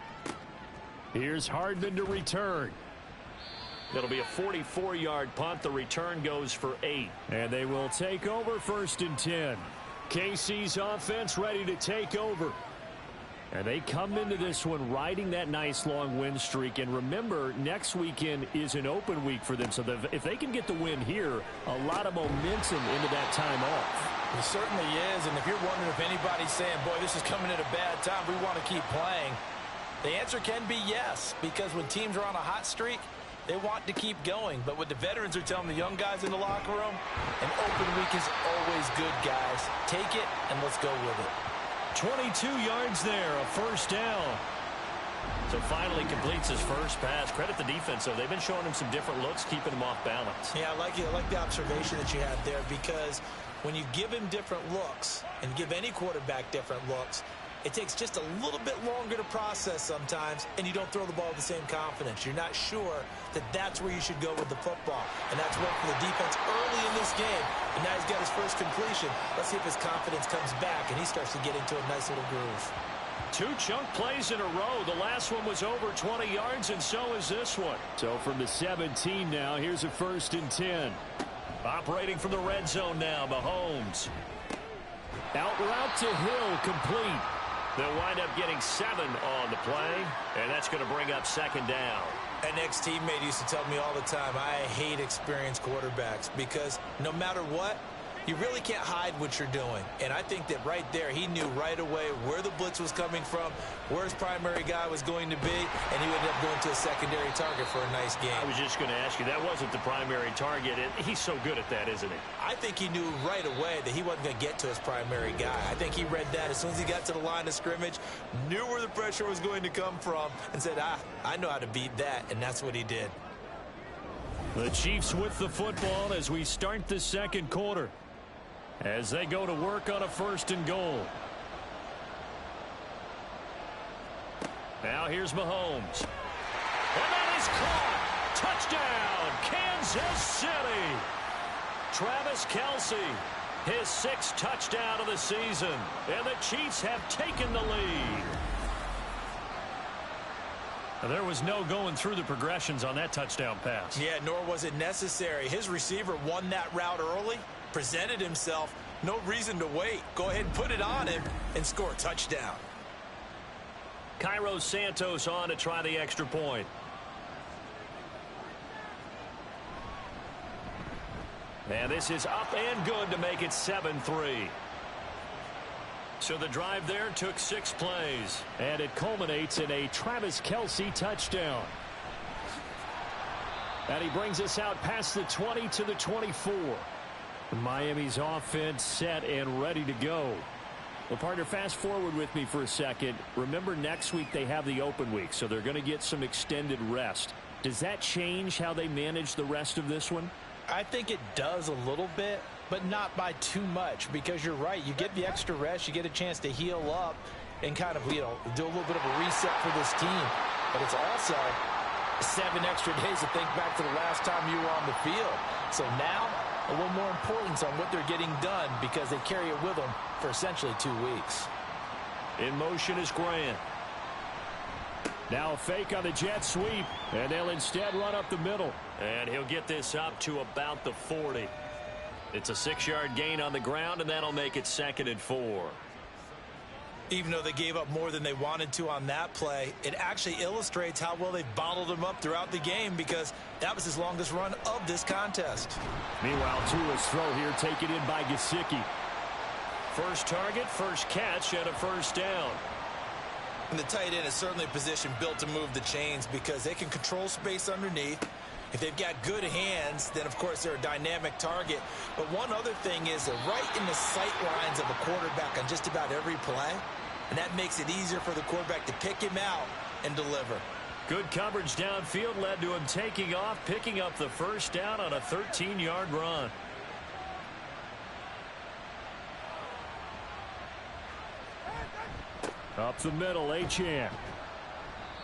Here's Hardman to return. It'll be a 44-yard punt. The return goes for 8. And they will take over 1st and 10. KC's offense ready to take over. And they come into this one riding that nice long win streak. And remember, next weekend is an open week for them. So if they can get the win here, a lot of momentum into that time off. It certainly is. And if you're wondering if anybody's saying, boy, this is coming at a bad time, we want to keep playing, the answer can be yes. Because when teams are on a hot streak, they want to keep going. But what the veterans are telling the young guys in the locker room, an open week is always good, guys. Take it and let's go with it. 22 yards there, a 1st down. So finally completes his first pass. Credit the defense, though. They've been showing him some different looks, keeping him off balance. Yeah, I like it. I like the observation that you had there because when you give him different looks and give any quarterback different looks, it takes just a little bit longer to process sometimes, and you don't throw the ball with the same confidence. You're not sure that that's where you should go with the football. And that's worked for the defense early in this game. And now he's got his first completion. Let's see if his confidence comes back, and he starts to get into a nice little groove. 2 chunk plays in a row. The last one was over 20 yards, and so is this one. So from the 17 now, here's a 1st and 10. Operating from the red zone now, Mahomes. Out route to Hill, complete. They'll wind up getting 7 on the play, and that's going to bring up 2nd down. An ex-teammate used to tell me all the time, I hate experienced quarterbacks because no matter what, you really can't hide what you're doing. And I think that right there, he knew right away where the blitz was coming from, where his primary guy was going to be, and he ended up going to a secondary target for a nice game. I was just going to ask you, that wasn't the primary target. He's so good at that, isn't he? I think he knew right away that he wasn't going to get to his primary guy. I think he read that as soon as he got to the line of scrimmage, knew where the pressure was going to come from, and said, I know how to beat that, and that's what he did. The Chiefs with the football as we start the 2nd quarter, as they go to work on a 1st and goal. Now here's Mahomes. And that is caught. Touchdown, Kansas City. Travis Kelce, his 6th touchdown of the season. And the Chiefs have taken the lead. There was no going through the progressions on that touchdown pass. Yeah, nor was it necessary. His receiver won that route early, presented himself. No reason to wait. Go ahead and put it on him and score a touchdown. Cairo Santos on to try the extra point. And this is up and good to make it 7-3. So the drive there took 6 plays. And it culminates in a Travis Kelce touchdown. And he brings us out past the 20 to the 24. Miami's offense set and ready to go. Well, partner, fast forward with me for a second. Remember, next week they have the open week, so they're going to get some extended rest. Does that change how they manage the rest of this one? I think it does a little bit, but not by too much, because you're right. You get the extra rest, you get a chance to heal up and kind of, do a little bit of a reset for this team. But it's also 7 extra days to think back to the last time you were on the field. So now, a little more importance on what they're getting done because they carry it with them for essentially 2 weeks. In motion is Grant. Now a fake on the jet sweep, and they'll instead run up the middle. And he'll get this up to about the 40. It's a 6-yard gain on the ground, and that'll make it 2nd and 4. Even though they gave up more than they wanted to on that play, it actually illustrates how well they've bottled him up throughout the game because that was his longest run of this contest. Meanwhile, Tua's throw here taken in by Gesicki. First target, first catch, and a first down. And the tight end is certainly a position built to move the chains because they can control space underneath. If they've got good hands, then, of course, they're a dynamic target. But one other thing is they're right in the sight lines of a quarterback on just about every play. And that makes it easier for the quarterback to pick him out and deliver. Good coverage downfield led to him taking off, picking up the first down on a 13-yard run. Up the middle, Achane.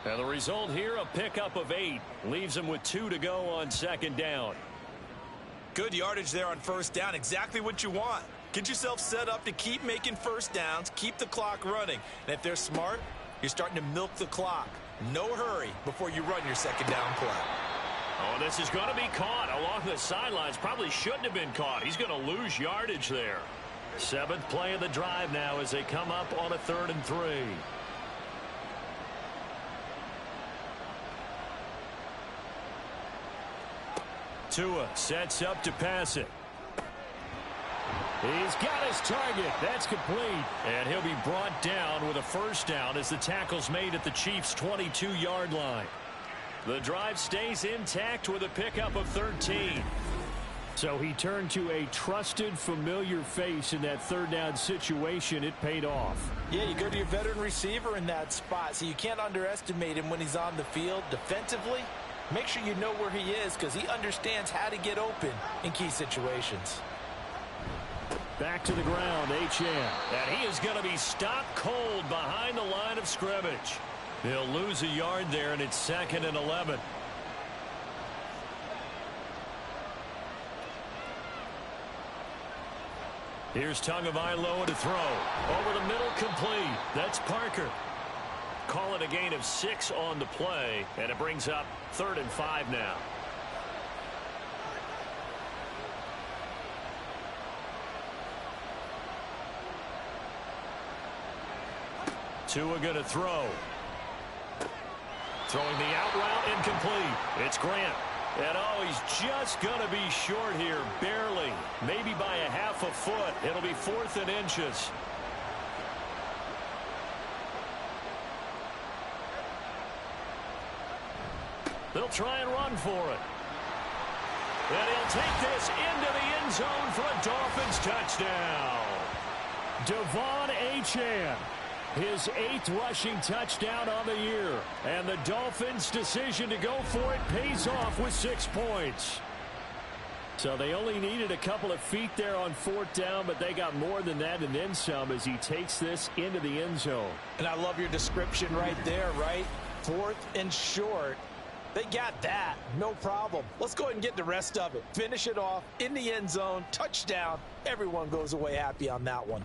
And the result here, a pickup of 8. Leaves him with 2 to go on 2nd down. Good yardage there on first down. Exactly what you want. Get yourself set up to keep making first downs, keep the clock running. And if they're smart, you're starting to milk the clock. No hurry before you run your 2nd down play. Oh, this is going to be caught along the sidelines. Probably shouldn't have been caught. He's going to lose yardage there. 7th play of the drive now as they come up on a 3rd and 3. Tua sets up to pass it. He's got his target. That's complete. And he'll be brought down with a first down as the tackle's made at the Chiefs' 22-yard line. The drive stays intact with a pickup of 13. So he turned to a trusted, familiar face in that 3rd down situation. It paid off. Yeah, you go to your veteran receiver in that spot, so you can't underestimate him when he's on the field defensively. Make sure you know where he is because he understands how to get open in key situations. Back to the ground, Achane. And he is going to be stopped cold behind the line of scrimmage. He'll lose a yard there, and it's 2nd and 11. Here's Tagovailoa to throw. Over the middle, complete. That's Parker. Call it a gain of 6 on the play, and it brings up 3rd and 5 now. Tua going to throw. Throwing the out route, incomplete. It's Grant. And oh, he's just going to be short here, barely. Maybe by a half a foot. It'll be 4th and inches. They'll try and run for it. And he'll take this into the end zone for a Dolphins touchdown. Devon Achane. His 8th rushing touchdown on the year. And the Dolphins' decision to go for it pays off with 6 points. So they only needed a couple of feet there on 4th down, but they got more than that and then some as he takes this into the end zone. And I love your description right there, right? 4th and short. They got that. No problem. Let's go ahead and get the rest of it. Finish it off in the end zone. Touchdown. Everyone goes away happy on that one.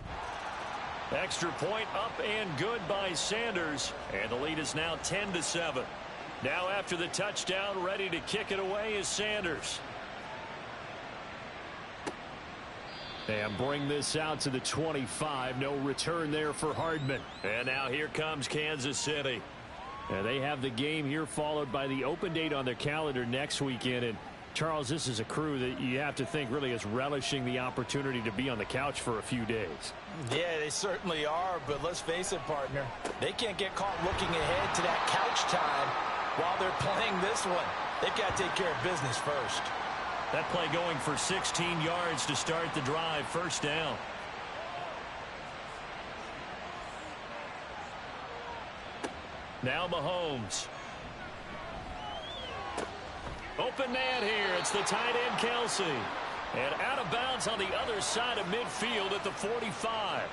Extra point up and good by Sanders. And the lead is now 10-7. Now after the touchdown, ready to kick it away is Sanders. And bring this out to the 25. No return there for Hardman. And now here comes Kansas City. And they have the game here followed by the open date on their calendar next weekend. And Charles, this is a crew that you have to think really is relishing the opportunity to be on the couch for a few days. Yeah, they certainly are, but let's face it, partner. They can't get caught looking ahead to that couch time while they're playing this one. They've got to take care of business first. That play going for 16 yards to start the drive. First down. Now Mahomes. Open man here. It's the tight end, Kelsey. And out of bounds on the other side of midfield at the 45.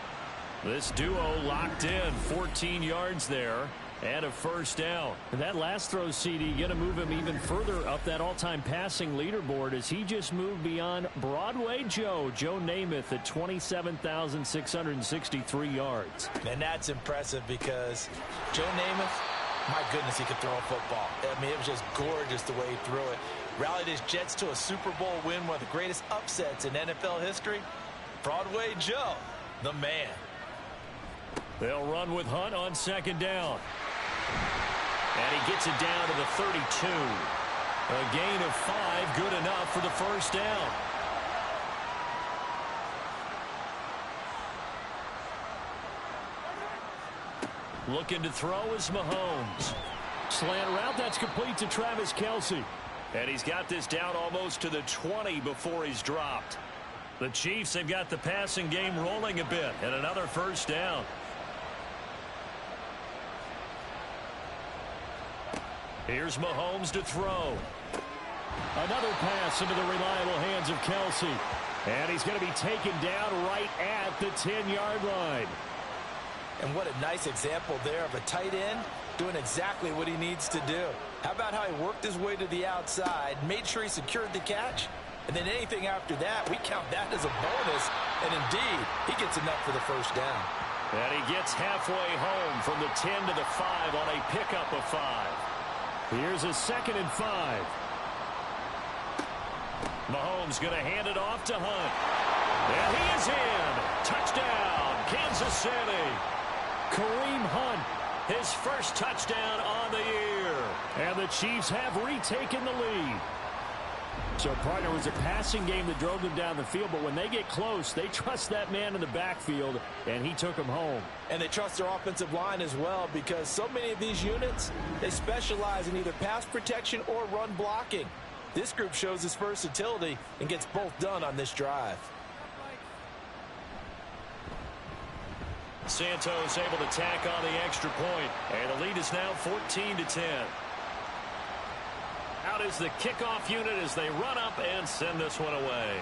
This duo locked in. 14 yards there. And a first down. And that last throw, CD, going to move him even further up that all-time passing leaderboard as he just moved beyond Broadway Joe Namath at 27,663 yards. And that's impressive because Joe Namath, my goodness, he could throw a football. I mean, it was just gorgeous the way he threw it. Rallied his Jets to a Super Bowl win, one of the greatest upsets in NFL history. Broadway Joe, the man. They'll run with Hunt on second down. And he gets it down to the 32. A gain of 5, good enough for the first down. Looking to throw is Mahomes. Slant route, that's complete to Travis Kelsey. And he's got this down almost to the 20 before he's dropped. The Chiefs have got the passing game rolling a bit. And another first down. Here's Mahomes to throw. Another pass into the reliable hands of Kelsey. And he's going to be taken down right at the 10-yard line. And what a nice example there of a tight end doing exactly what he needs to do. How about how he worked his way to the outside, made sure he secured the catch, and then anything after that, we count that as a bonus. And indeed, he gets enough for the first down. And he gets halfway home from the 10 to the 5 on a pickup of 5. Here's a 2nd and 5. Mahomes going to hand it off to Hunt. And he is in. Touchdown, Kansas City. Kareem Hunt, his first touchdown on the year. And the Chiefs have retaken the lead. So, partner, it was a passing game that drove them down the field, but when they get close, they trust that man in the backfield, and he took them home. And they trust their offensive line as well, because so many of these units, they specialize in either pass protection or run blocking. This group shows its versatility and gets both done on this drive. Santos able to tack on the extra point, and the lead is now 14-10. Out is the kickoff unit as they run up and send this one away.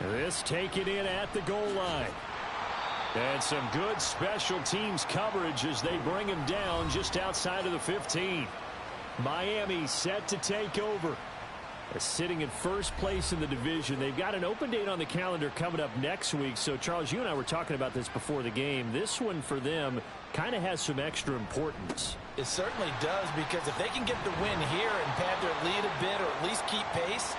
This taken in at the goal line. And some good special teams coverage as they bring him down just outside of the 15. Miami set to take over. Sitting in first place in the division. They've got an open date on the calendar coming up next week. So, Charles, you and I were talking about this before the game. This one for them kind of has some extra importance. It certainly does, because if they can get the win here and pad their lead a bit or at least keep pace,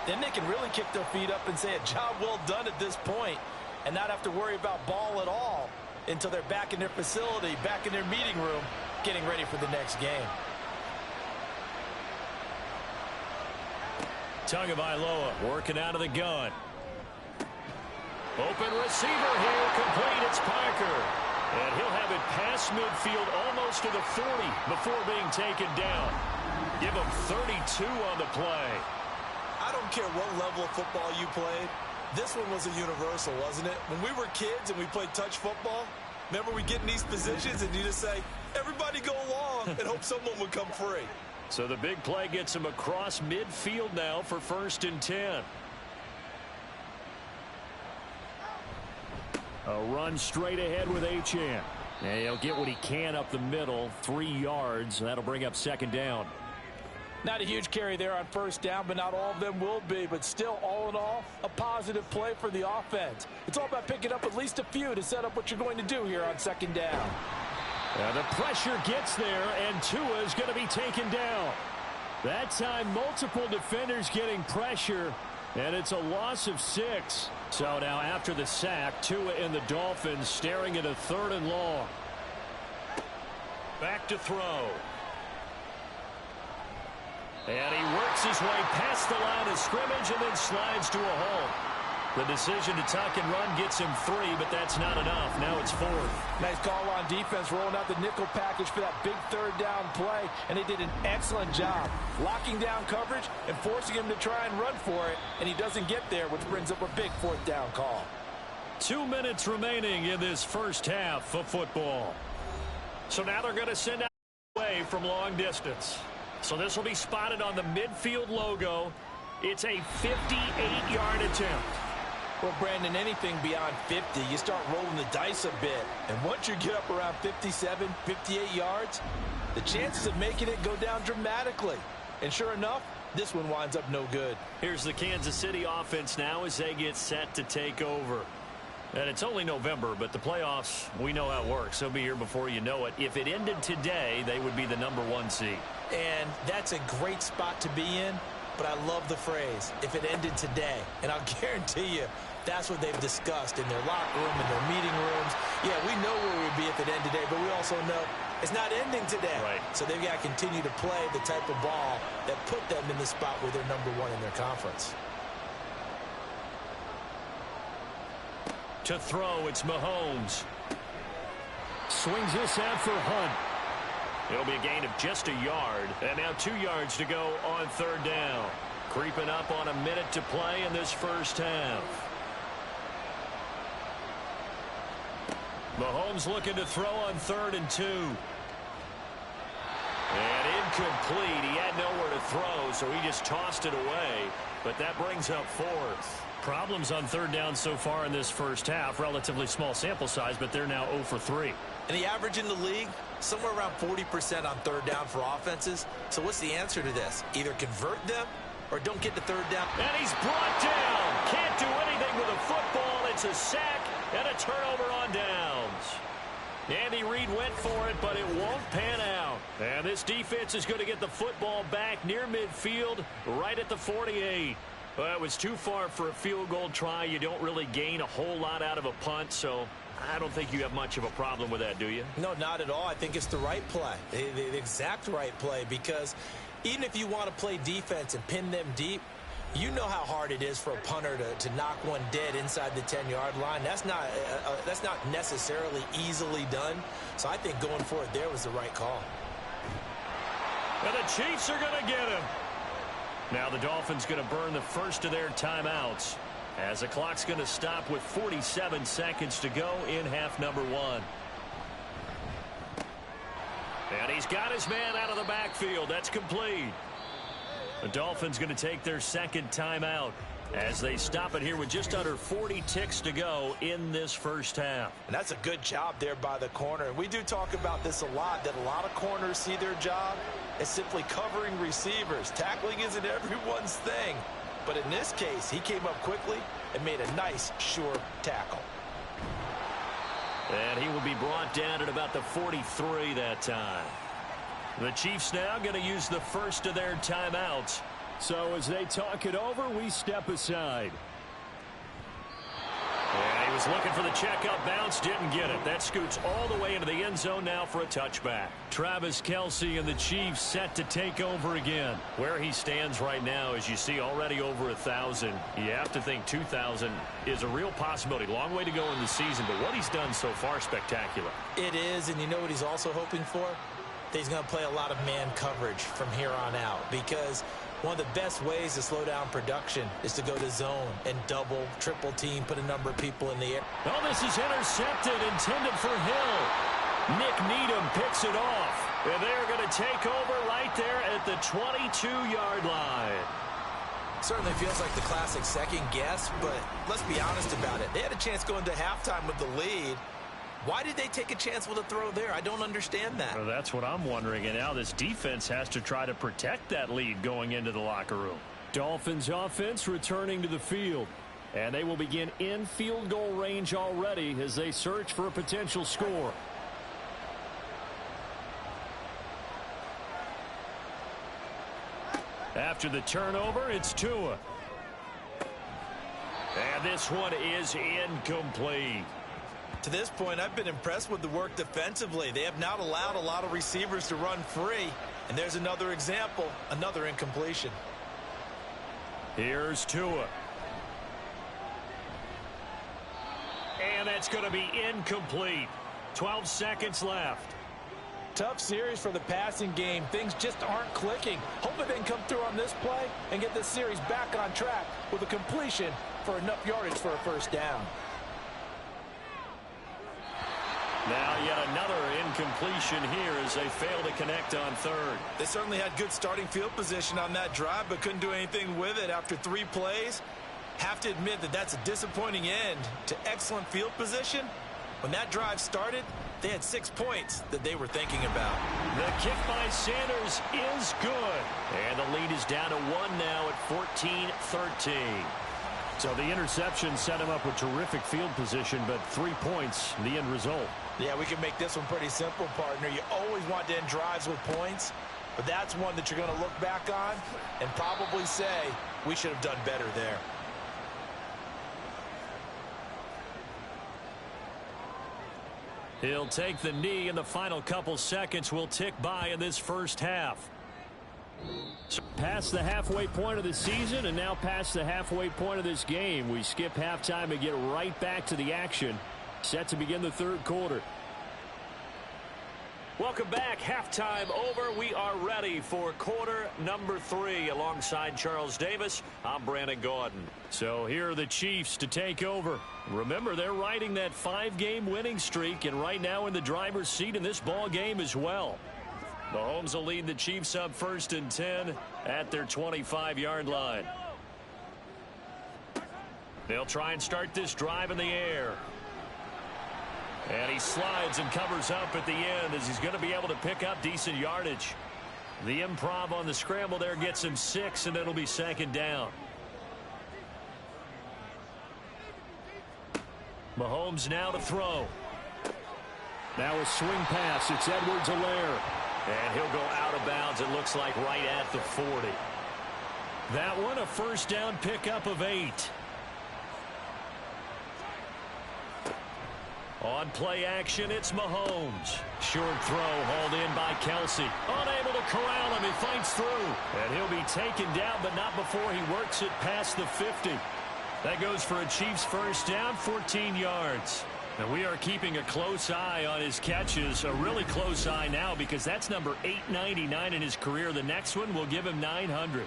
then they can really kick their feet up and say a job well done at this point and not have to worry about ball at all until they're back in their facility, back in their meeting room, getting ready for the next game. Tagovailoa working out of the gun. Open receiver here, complete. It's Parker. And he'll have it past midfield almost to the 40 before being taken down. Give him 32 on the play. I don't care what level of football you played. This one was a universal, wasn't it? When we were kids and we played touch football, remember we get in these positions and you just say, everybody go along and hope someone would come free. So the big play gets him across midfield now for 1st and 10. A run straight ahead with Achane. And he'll get what he can up the middle, 3 yards. That'll bring up 2nd down. Not a huge carry there on 1st down, but not all of them will be. But still, all in all, a positive play for the offense. It's all about picking up at least a few to set up what you're going to do here on 2nd down. The pressure gets there, and Tua is going to be taken down. That time, multiple defenders getting pressure, and it's a loss of 6. So now after the sack, Tua and the Dolphins staring at a 3rd and long. Back to throw. And he works his way past the line of scrimmage and then slides to a hole. The decision to tuck and run gets him 3, but that's not enough. Now it's 4th. Nice call on defense, rolling out the nickel package for that big 3rd down play, and they did an excellent job locking down coverage and forcing him to try and run for it, and he doesn't get there, which brings up a big 4th down call. 2 minutes remaining in this first half of football. So now they're going to send out away from long distance. So this will be spotted on the midfield logo. It's a 58-yard attempt. Well, Brandon, anything beyond 50, you start rolling the dice a bit. And once you get up around 57, 58 yards, the chances of making it go down dramatically. And sure enough, this one winds up no good. Here's the Kansas City offense now as they get set to take over. And it's only November, but the playoffs, we know how it works. They'll be here before you know it. If it ended today, they would be the #1 seed. And that's a great spot to be in. But I love the phrase, if it ended today. And I'll guarantee you, that's what they've discussed in their locker room, in their meeting rooms. Yeah, we know where we would be if it ended today, but we also know it's not ending today. Right. So they've got to continue to play the type of ball that put them in the spot where they're #1 in their conference. To throw, it's Mahomes. Swings this out for Hunt. It'll be a gain of just a yard. And now 2 yards to go on 3rd down. Creeping up on a minute to play in this first half. Mahomes looking to throw on 3rd and 2. And incomplete. He had nowhere to throw, so he just tossed it away. But that brings up 4th. Problems on 3rd down so far in this first half. Relatively small sample size, but they're now 0 for 3. And the average in the league, somewhere around 40% on 3rd down for offenses. So what's the answer to this? Either convert them or don't get to 3rd down. And he's brought down. Can't do anything with a football. It's a sack and a turnover on downs. Andy Reid went for it, but it won't pan out. And this defense is going to get the football back near midfield, right at the 48. Well, it was too far for a field goal try. You don't really gain a whole lot out of a punt, so I don't think you have much of a problem with that, do you? No, not at all. I think it's the right play, the exact right play, because even if you want to play defense and pin them deep, you know how hard it is for a punter to knock one dead inside the 10-yard line. That's not necessarily easily done. So I think going for it there was the right call. And the Chiefs are going to get him. Now the Dolphins going to burn the first of their timeouts as the clock's going to stop with 47 seconds to go in half #1. And he's got his man out of the backfield. That's complete. The Dolphins going to take their second timeout as they stop it here with just under 40 ticks to go in this first half. And that's a good job there by the corner. And we do talk about this a lot, that a lot of corners see their job as simply covering receivers. Tackling isn't everyone's thing. But in this case, he came up quickly and made a nice, sure tackle. And he will be brought down at about the 43 that time. The Chiefs now going to use the first of their timeouts. So as they talk it over, we step aside. And he was looking for the checkup bounce, didn't get it. That scoots all the way into the end zone now for a touchback. Travis Kelce and the Chiefs set to take over again. Where he stands right now, as you see, already over 1,000. You have to think 2,000 is a real possibility. Long way to go in the season, but what he's done so far, spectacular. It is, and you know what he's also hoping for? That he's going to play a lot of man coverage from here on out, because one of the best ways to slow down production is to go to zone and double, triple team, put a number of people in the air. Oh, this is intercepted, intended for Hill. Nick Needham picks it off. And they're going to take over right there at the 22-yard line. Certainly feels like the classic second guess, but let's be honest about it. They had a chance going to halftime with the lead. Why did they take a chance with a throw there? I don't understand that. Well, that's what I'm wondering. And now this defense has to try to protect that lead going into the locker room. Dolphins offense returning to the field. And they will begin in field goal range already as they search for a potential score. After the turnover, it's Tua. And this one is incomplete. To this point, I've been impressed with the work defensively. They have not allowed a lot of receivers to run free. And there's another example, another incompletion. Here's Tua. And that's going to be incomplete. 12 seconds left. Tough series for the passing game. Things just aren't clicking. Hopefully they can come through on this play and get this series back on track with a completion for enough yardage for a first down. Now yet another incompletion here as they fail to connect on third. They certainly had good starting field position on that drive, but couldn't do anything with it after 3 plays. Have to admit that that's a disappointing end to excellent field position. When that drive started, they had 6 points that they were thinking about. The kick by Sanders is good. And the lead is down to 1 now at 14-13. So the interception set him up with terrific field position, but 3 points, the end result. Yeah, we can make this one pretty simple, partner. You always want to end drives with points, but that's one that you're going to look back on and probably say, we should have done better there. He'll take the knee, and the final couple seconds will tick by in this first half. So past the halfway point of the season and now past the halfway point of this game. We skip halftime and get right back to the action. Set to begin the third quarter. Welcome back. Halftime over. We are ready for quarter number 3 alongside Charles Davis. I'm Brandon Gordon. So here are the Chiefs to take over. Remember, they're riding that 5-game winning streak and right now in the driver's seat in this ball game as well. Mahomes will lead the Chiefs up 1st and 10 at their 25-yard line. They'll try and start this drive in the air. And he slides and covers up at the end as he's going to be able to pick up decent yardage. The improv on the scramble there gets him 6, and it'll be 2nd down. Mahomes now to throw. Now a swing pass. It's Edwards-Helaire. And he'll go out of bounds, it looks like, right at the 40. That one a first down pickup of 8. On play action, it's Mahomes. Short throw hauled in by Kelsey. Unable to corral him. He fights through. And he'll be taken down, but not before he works it past the 50. That goes for a Chiefs first down, 14 yards. And we are keeping a close eye on his catches. A really close eye now because that's number 899 in his career. The next one will give him 900.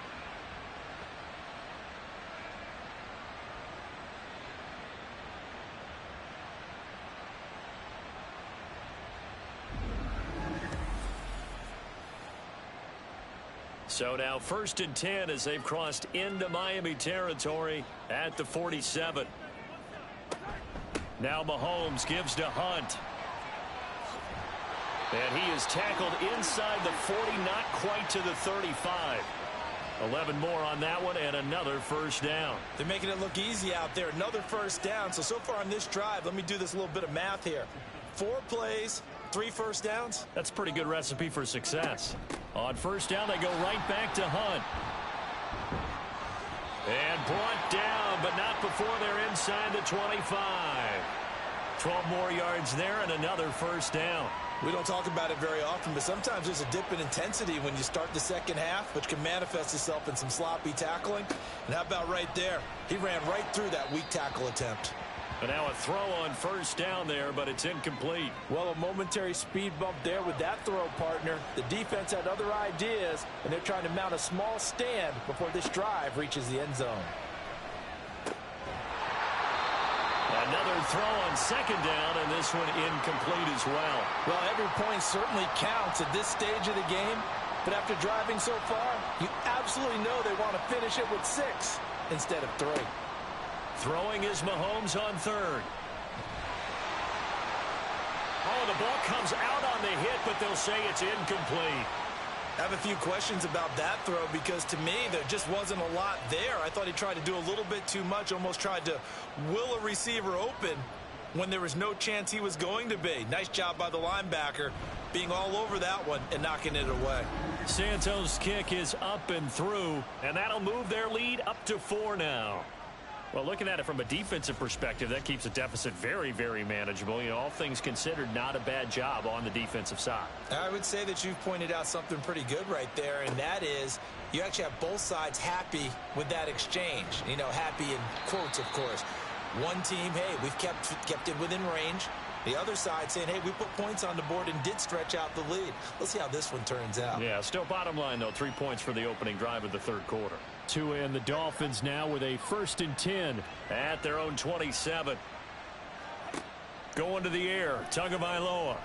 So now 1st and 10 as they've crossed into Miami territory at the 47. Now Mahomes gives to Hunt. And he is tackled inside the 40, not quite to the 35. 11 more on that one and another first down. They're making it look easy out there. Another first down. So far on this drive, let me do this little bit of math here. 4 plays, 3 first downs. That's a pretty good recipe for success. On first down, they go right back to Hunt. And brought down, but not before they're inside the 25. 12 more yards there and another first down. We don't talk about it very often, but sometimes there's a dip in intensity when you start the second half, which can manifest itself in some sloppy tackling. And how about right there? He ran right through that weak tackle attempt. But now a throw on first down there, but it's incomplete. Well, a momentary speed bump there with that throw, partner. The defense had other ideas, and they're trying to mount a small stand before this drive reaches the end zone. Another throw on second down, and this one incomplete as well. Well, every point certainly counts at this stage of the game, but after driving so far, you absolutely know they want to finish it with 6 instead of 3. Throwing is Mahomes on third. Oh, the ball comes out on the hit, but they'll say it's incomplete. I have a few questions about that throw because to me there just wasn't a lot there. I thought he tried to do a little bit too much, almost tried to will a receiver open when there was no chance he was going to be. Nice job by the linebacker, being all over that one and knocking it away. Santos' kick is up and through, and that'll move their lead up to 4 now. Well, looking at it from a defensive perspective, that keeps a deficit very, very manageable. You know, all things considered, not a bad job on the defensive side. I would say that you've pointed out something pretty good right there, and that is you actually have both sides happy with that exchange. You know, happy in quotes, of course. One team, hey, we've kept it within range. The other side saying, hey, we put points on the board and did stretch out the lead. Let's see how this one turns out. Yeah, still bottom line, though, 3 points for the opening drive of the third quarter. And the Dolphins now with a 1st and 10 at their own 27. Going to the air, Tagovailoa.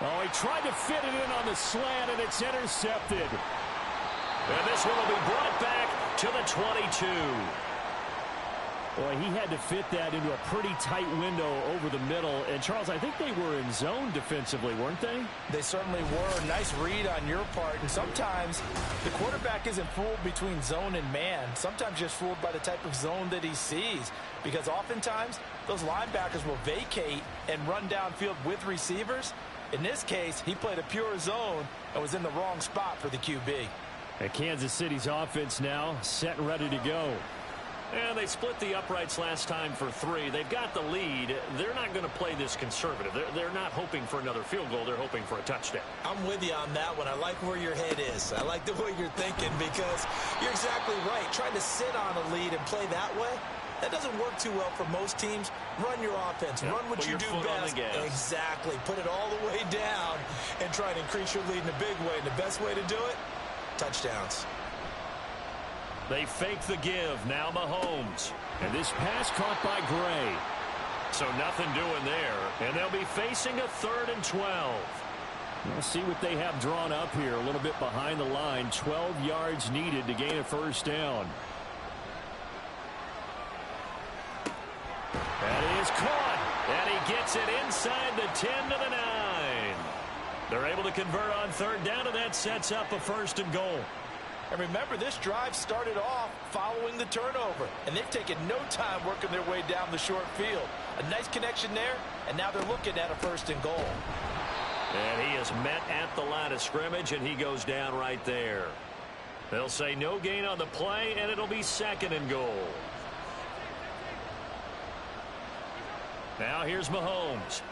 Oh, he tried to fit it in on the slant, and it's intercepted. And this one will be brought back to the 22. Boy, he had to fit that into a pretty tight window over the middle. And, Charles, I think they were in zone defensively, weren't they? They certainly were. Nice read on your part. And sometimes the quarterback isn't fooled between zone and man. Sometimes just fooled by the type of zone that he sees. Because oftentimes those linebackers will vacate and run downfield with receivers. In this case, he played a pure zone and was in the wrong spot for the QB. And Kansas City's offense now set and ready to go. And they split the uprights last time for 3. They've got the lead. They're not going to play this conservative. They're not hoping for another field goal. They're hoping for a touchdown. I'm with you on that one. I like where your head is. I like the way you're thinking because you're exactly right. Trying to sit on a lead and play that way, that doesn't work too well for most teams. Run your offense. Run what you do best. Exactly. Put it all the way down and try and increase your lead in a big way. And the best way to do it, touchdowns. They fake the give. Now Mahomes. And this pass caught by Gray. So nothing doing there. And they'll be facing a 3rd and 12. We'll see what they have drawn up here. A little bit behind the line. 12 yards needed to gain a 1st down. That is caught. And he gets it inside the 10 to the 9. They're able to convert on 3rd down, and that sets up a 1st and goal. And remember, this drive started off following the turnover. And they've taken no time working their way down the short field. A nice connection there, and now they're looking at a 1st and goal. And he is met at the line of scrimmage, and he goes down right there. They'll say no gain on the play, and it'll be 2nd and goal. Now here's Mahomes.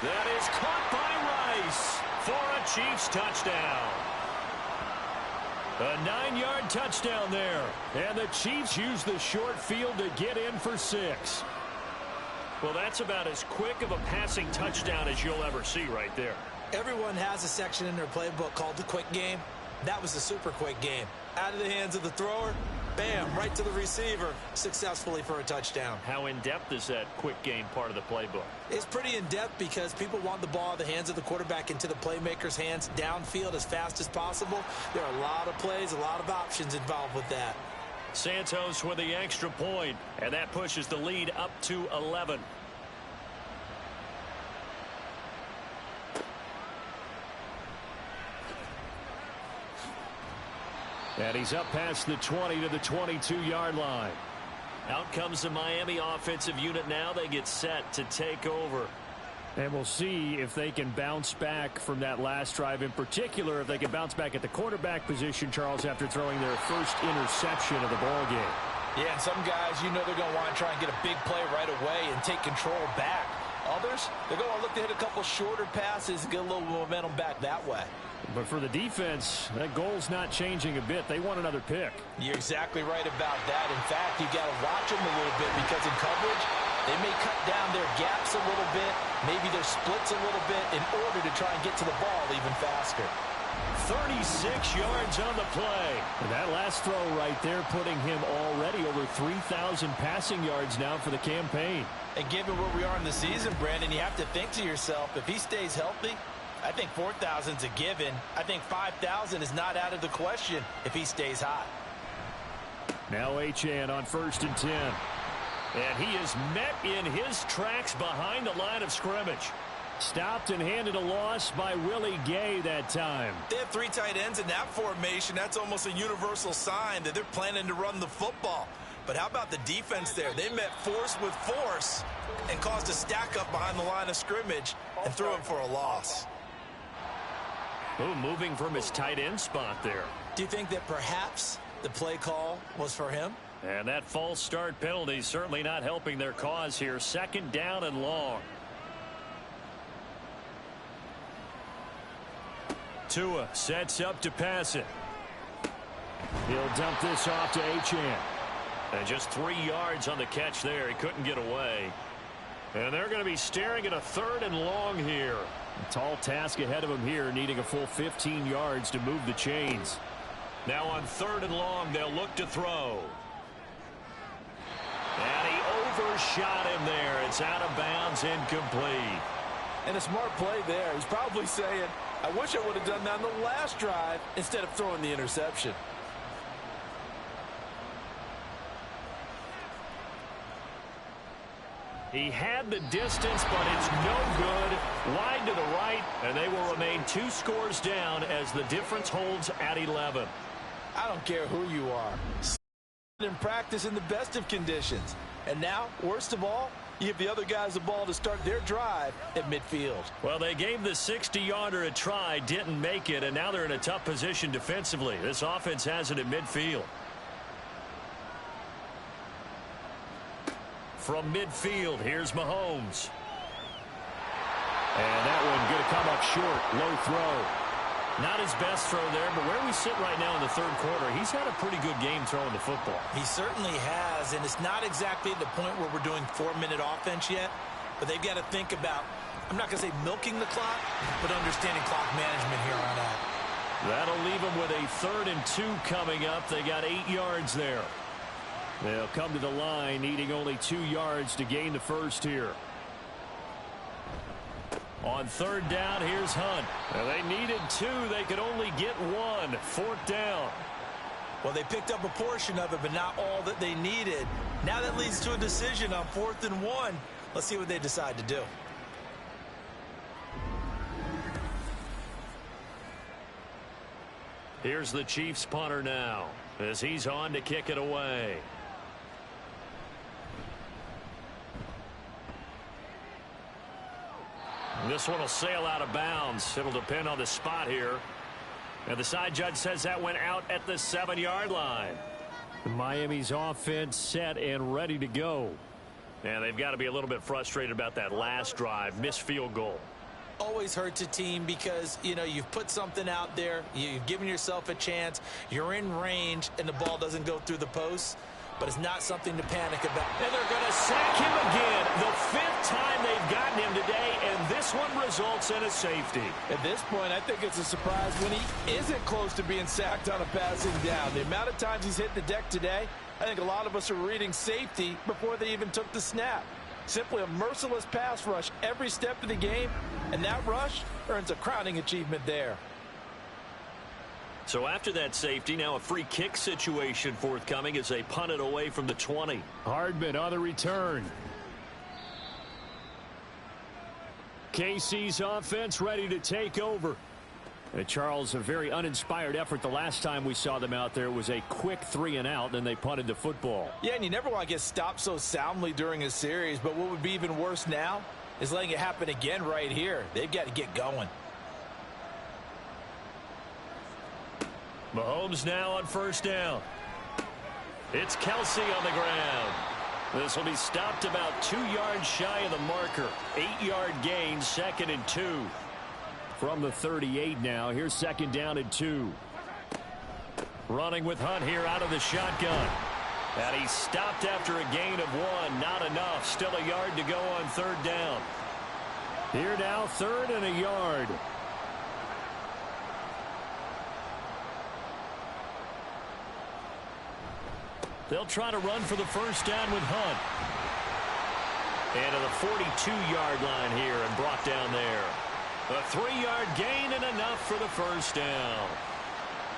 That is caught by Rice for a Chiefs touchdown. A 9-yard touchdown there. And the Chiefs use the short field to get in for 6. Well, that's about as quick of a passing touchdown as you'll ever see right there. Everyone has a section in their playbook called the quick game. That was the super quick game. Out of the hands of the thrower, bam, right to the receiver, successfully for a touchdown. How in-depth is that quick game part of the playbook? It's pretty in-depth because people want the ball in the hands of the quarterback into the playmaker's hands downfield as fast as possible. There are a lot of plays, a lot of options involved with that. Santos with the extra point, and that pushes the lead up to 11. And he's up past the 20 to the 22-yard line. Out comes the Miami offensive unit now. They get set to take over. And we'll see if they can bounce back from that last drive, in particular if they can bounce back at the quarterback position, Charles, after throwing their first interception of the ball game. Yeah, and some guys, you know, they're going to want to try and get a big play right away and take control back. Others, they're going to look to hit a couple shorter passes and get a little momentum back that way. But for the defense, that goal's not changing a bit. They want another pick. You're exactly right about that. In fact, you got to watch them a little bit because in coverage, they may cut down their gaps a little bit, maybe their splits a little bit in order to try and get to the ball even faster. 36 yards on the play. And that last throw right there putting him already over 3,000 passing yards now for the campaign. And given where we are in the season, Brandon, you have to think to yourself, if he stays healthy, I think 4,000's a given. I think 5,000 is not out of the question if he stays hot. Now Achane on 1st and 10. And he is met in his tracks behind the line of scrimmage. Stopped and handed a loss by Willie Gay that time. They have 3 tight ends in that formation. That's almost a universal sign that they're planning to run the football. But how about the defense there? They met force with force and caused a stack up behind the line of scrimmage and threw him for a loss. Ooh, moving from his tight end spot there. Do you think that perhaps the play call was for him? And that false start penalty certainly not helping their cause here. 2nd down and long. Tua sets up to pass it. He'll dump this off to Achane. And just 3 yards on the catch there. He couldn't get away. And they're going to be staring at a 3rd and long here. A tall task ahead of him here, needing a full 15 yards to move the chains. Now on 3rd and long, they'll look to throw. And he overshot him there. It's out of bounds, incomplete. And a smart play there. He's probably saying, I wish I would have done that on the last drive instead of throwing the interception. He had the distance, but it's no good. Wide to the right, and they will remain 2 scores down as the difference holds at 11. I don't care who you are. In practice in the best of conditions. And now, worst of all, you give the other guys the ball to start their drive at midfield. Well, they gave the 60-yarder a try, didn't make it, and now they're in a tough position defensively. This offense has it at midfield. From midfield, here's Mahomes. And that one going to come up short. Low throw. Not his best throw there, but where we sit right now in the 3rd quarter, he's had a pretty good game throwing the football. He certainly has, and it's not exactly at the point where we're doing 4-minute offense yet, but they've got to think about, I'm not going to say milking the clock, but understanding clock management here on out. That'll leave them with a 3rd and 2 coming up. They got 8 yards there. They'll come to the line, needing only 2 yards to gain the first here. On 3rd down, here's Hunt. Now they needed 2. They could only get 1. 4th down. Well, they picked up a portion of it, but not all that they needed. Now that leads to a decision on 4th and 1. Let's see what they decide to do. Here's the Chiefs punter now as he's on to kick it away. This one will sail out of bounds. It'll depend on the spot here. And the side judge says that went out at the 7-yard line. Miami's offense set and ready to go. And they've got to be a little bit frustrated about that last drive. Missed field goal. Always hurts a team because, you know, you've put something out there. You've given yourself a chance. You're in range, and the ball doesn't go through the posts. But it's not something to panic about. And they're going to sack him again. The 5th time they've gotten him today, and this one results in a safety. At this point, I think it's a surprise when he isn't close to being sacked on a passing down. The amount of times he's hit the deck today, I think a lot of us are reading safety before they even took the snap. Simply a merciless pass rush every step of the game, and that rush earns a crowning achievement there. So after that safety, now a free kick situation forthcoming as they punt it away from the 20. Hardman on the return. KC's offense ready to take over. And Charles, a very uninspired effort. The last time we saw them out there was a quick 3-and-out, and then they punted the football. Yeah, and you never want to get stopped so soundly during a series, but what would be even worse now is letting it happen again right here. They've got to get going. Mahomes now on 1st down. It's Kelsey on the ground. This will be stopped about 2 yards shy of the marker. 8-yard gain, 2nd and 2. From the 38 now, here's 2nd down and 2. Running with Hunt here out of the shotgun. And he's stopped after a gain of 1. Not enough. Still a yard to go on 3rd down. Here now, 3rd and a yard. They'll try to run for the 1st down with Hunt. And to the 42-yard line here and brought down there. A 3-yard gain and enough for the 1st down.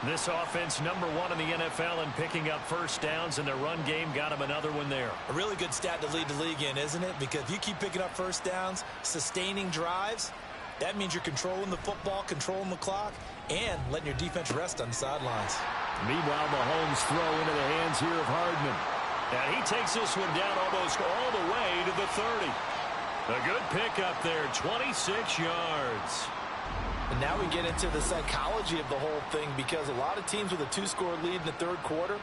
This offense #1 in the NFL in picking up 1st downs, and their run game got him another one there. A really good stat to lead the league in, isn't it? Because if you keep picking up 1st downs, sustaining drives, that means you're controlling the football, controlling the clock, and letting your defense rest on the sidelines. Meanwhile, Mahomes throw into the hands here of Hardman. And he takes this one down almost all the way to the 30. A good pickup there, 26 yards. And now we get into the psychology of the whole thing, because a lot of teams with a 2-score lead in the third quarter,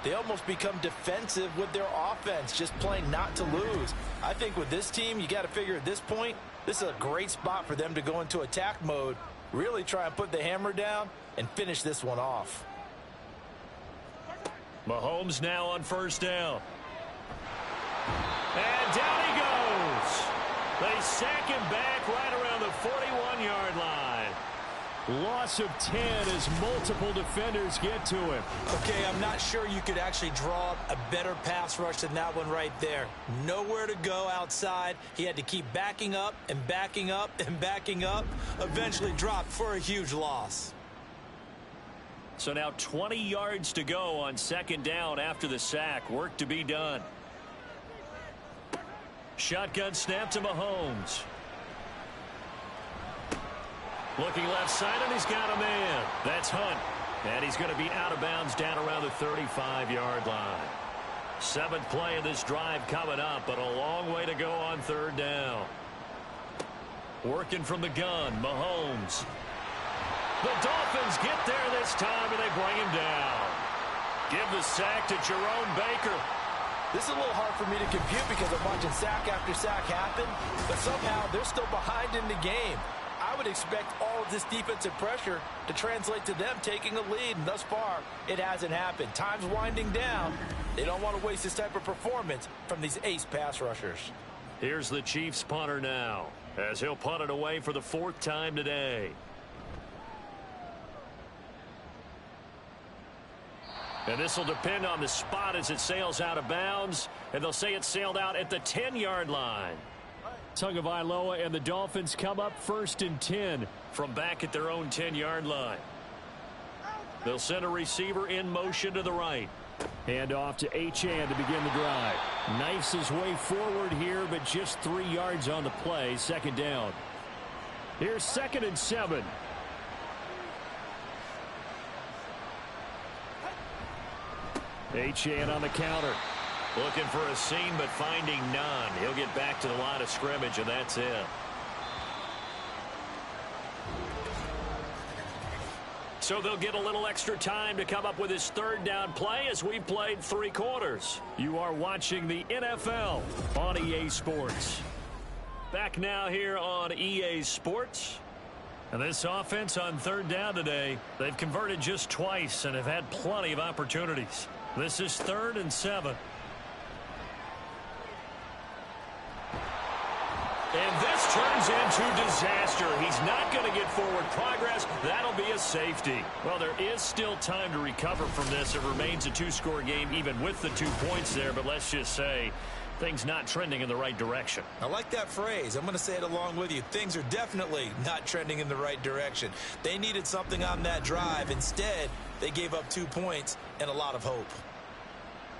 they almost become defensive with their offense, just playing not to lose. I think with this team, you got to figure at this point, this is a great spot for them to go into attack mode, really try and put the hammer down and finish this one off. Mahomes now on first down. And down he goes. They sack him back right around the 41-yard line. Loss of 10 as multiple defenders get to him. Okay, I'm not sure you could actually draw a better pass rush than that one right there. Nowhere to go outside. He had to keep backing up and backing up and backing up. Eventually dropped for a huge loss. So now 20 yards to go on second down after the sack. Work to be done. Shotgun snap to Mahomes. Looking left side, and he's got a man. That's Hunt. And he's going to be out of bounds down around the 35-yard line. 7th play of this drive coming up, but a long way to go on third down. Working from the gun, Mahomes. The Dolphins get there this time, and they bring him down. Give the sack to Jerome Baker. This is a little hard for me to compute because I'm watching sack after sack happen, but somehow they're still behind in the game. I would expect all of this defensive pressure to translate to them taking a lead, and thus far, it hasn't happened. Time's winding down. They don't want to waste this type of performance from these ace pass rushers. Here's the Chiefs punter now, as he'll punt it away for the 4th time today. And this will depend on the spot as it sails out of bounds. And they'll say it sailed out at the 10-yard line. Tagovailoa and the Dolphins come up 1st and 10. From back at their own 10-yard line. They'll send a receiver in motion to the right. Hand off to Achane to begin the drive. Knifes his way forward here, but just 3 yards on the play. 2nd down. Here's 2nd and 7. Achane on the counter. Looking for a seam, but finding none. He'll get back to the line of scrimmage, and that's it. So they'll get a little extra time to come up with his 3rd down play as we've played 3 quarters. You are watching the NFL on EA Sports. Back now here on EA Sports. And this offense on 3rd down today, they've converted just twice and have had plenty of opportunities. This is 3rd and 7. And this turns into disaster. He's not going to get forward progress. That'll be a safety. Well, there is still time to recover from this. It remains a 2-score game even with the 2 points there. But let's just say things not trending in the right direction. I like that phrase. I'm going to say it along with you. Things are definitely not trending in the right direction. They needed something on that drive. Instead, they gave up 2 points and a lot of hope.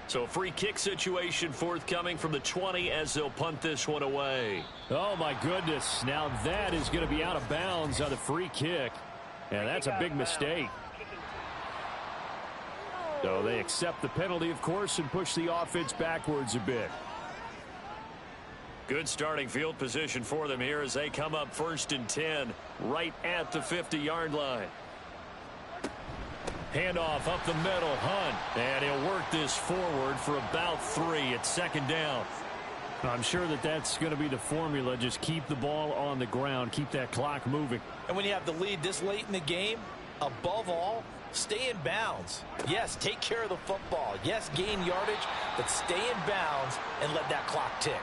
So a free kick situation forthcoming from the 20 as they'll punt this one away. Oh, my goodness. Now that is going to be out of bounds on the free kick. And that's a big mistake. So they accept the penalty, of course, and push the offense backwards a bit. Good starting field position for them here as they come up 1st and 10 right at the 50-yard line. Handoff up the middle, Hunt. And he'll work this forward for about 3 at 2nd down. I'm sure that that's going to be the formula. Just keep the ball on the ground. Keep that clock moving. And when you have the lead this late in the game, above all, stay in bounds. Yes, take care of the football. Yes, gain yardage, but stay in bounds and let that clock tick.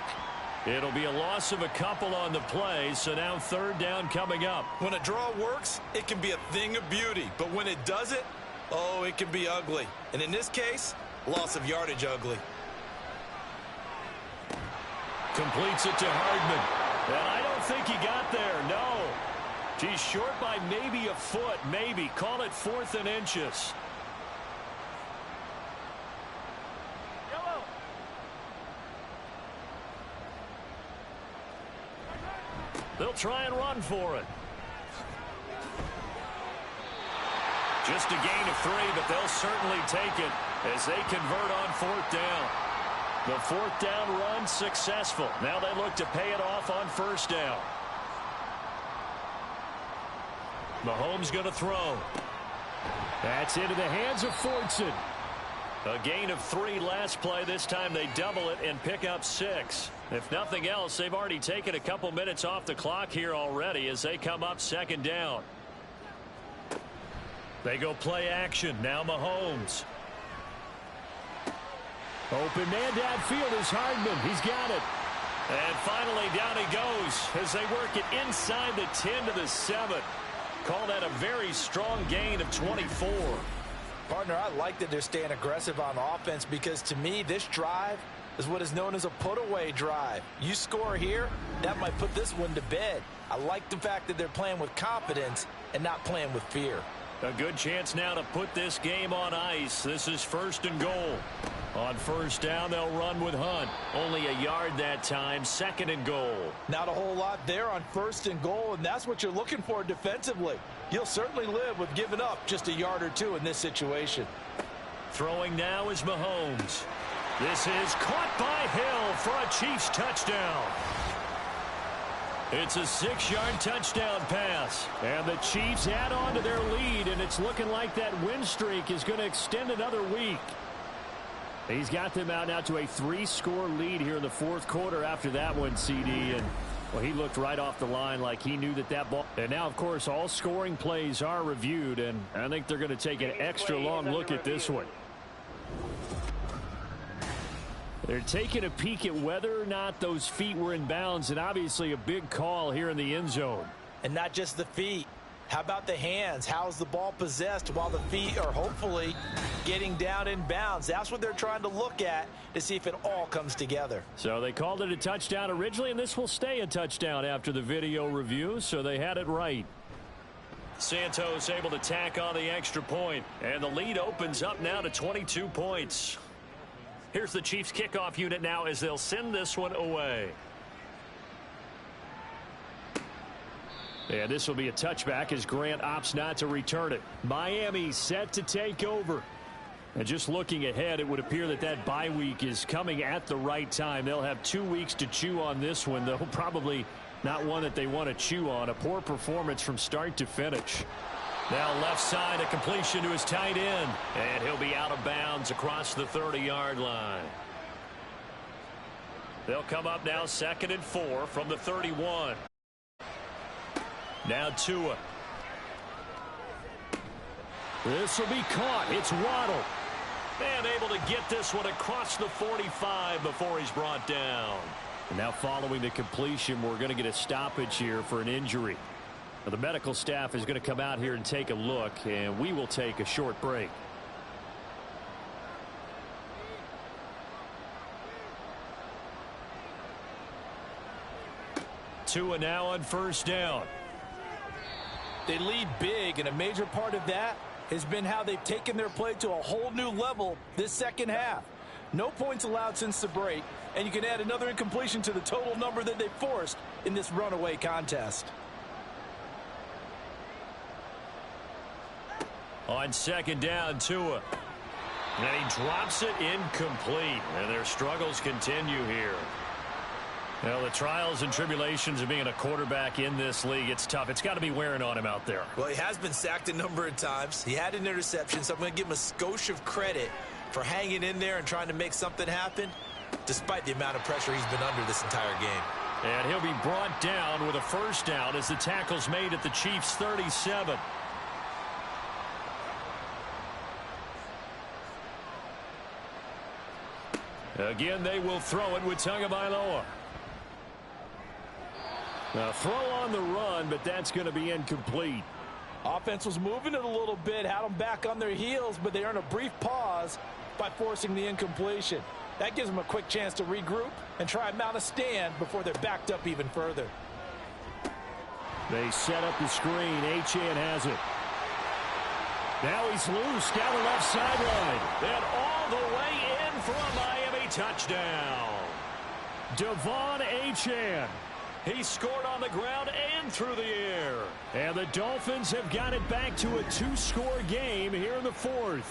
It'll be a loss of a couple on the play, so now 3rd down coming up. When a draw works, it can be a thing of beauty. But when it doesn't, oh, it can be ugly. And in this case, loss of yardage ugly. Completes it to Hardman. And I don't think he got there, no. He's short by maybe a foot, maybe. Call it 4th and inches. Yellow. They'll try and run for it. Just a gain of 3, but they'll certainly take it as they convert on 4th down. The 4th down run successful. Now they look to pay it off on 1st down. Mahomes going to throw. That's into the hands of Fortson. A gain of 3 last play. This time they double it and pick up 6. If nothing else, they've already taken a couple minutes off the clock here already as they come up 2nd down. They go play action. Now Mahomes. Open man downfield is Hardman. He's got it. And finally down he goes as they work it inside the 10 to the 7. Call that a very strong gain of 24. Partner, I like that they're staying aggressive on offense because to me this drive is what is known as a put-away drive. You score here, that might put this one to bed. I like the fact that they're playing with confidence and not playing with fear. A good chance now to put this game on ice. This is 1st and goal. On 1st down, they'll run with Hunt. Only a yard that time, 2nd and goal. Not a whole lot there on 1st and goal, and that's what you're looking for defensively. You'll certainly live with giving up just a yard or 2 in this situation. Throwing now is Mahomes. This is caught by Hill for a Chiefs touchdown. It's a 6-yard touchdown pass. And the Chiefs add on to their lead, and it's looking like that win streak is going to extend another week. He's got them out now to a 3-score lead here in the 4th quarter after that one, CD. And, well, he looked right off the line like he knew that ball. And now, of course, all scoring plays are reviewed, and I think they're going to take an extra long look at this one. They're taking a peek at whether or not those feet were in bounds, and obviously a big call here in the end zone. And not just the feet. How about the hands? How's the ball possessed while the feet are hopefully getting down in bounds? That's what they're trying to look at to see if it all comes together. So they called it a touchdown originally, and this will stay a touchdown after the video review, so they had it right. Santos able to tack on the extra point, and the lead opens up now to 22 points. Here's the Chiefs kickoff unit now as they'll send this one away. And this will be a touchback as Grant opts not to return it. Miami set to take over. And just looking ahead, it would appear that bye week is coming at the right time. They'll have 2 weeks to chew on this one, though probably not one that they want to chew on. A poor performance from start to finish. Now left side, a completion to his tight end. And he'll be out of bounds across the 30-yard line. They'll come up now 2nd and 4 from the 31. Now Tua. This will be caught. It's Waddle. And able to get this one across the 45 before he's brought down. And now following the completion, we're going to get a stoppage here for an injury. Now, the medical staff is going to come out here and take a look, and we will take a short break. Tua now on 1st down. They lead big, and a major part of that has been how they've taken their play to a whole new level this 2nd half. No points allowed since the break, and you can add another incompletion to the total number that they forced in this runaway contest. On 2nd down, Tua. And he drops it incomplete. And their struggles continue here. Well, the trials and tribulations of being a quarterback in this league, it's tough. It's got to be wearing on him out there. Well, he has been sacked a number of times. He had an interception, so I'm going to give him a skosh of credit for hanging in there and trying to make something happen, despite the amount of pressure he's been under this entire game. And he'll be brought down with a 1st down as the tackle's made at the Chiefs' 37. Again, they will throw it with Tagovailoa. A throw on the run, but that's going to be incomplete. Offense was moving it a little bit, had them back on their heels, but they earned a brief pause by forcing the incompletion. That gives them a quick chance to regroup and try and mount a stand before they're backed up even further. They set up the screen. Achane has it. Now he's loose down the left sideline. And all the way in for a Miami touchdown. Devon Achane. He scored on the ground and through the air. And the Dolphins have got it back to a 2-score game here in the 4th.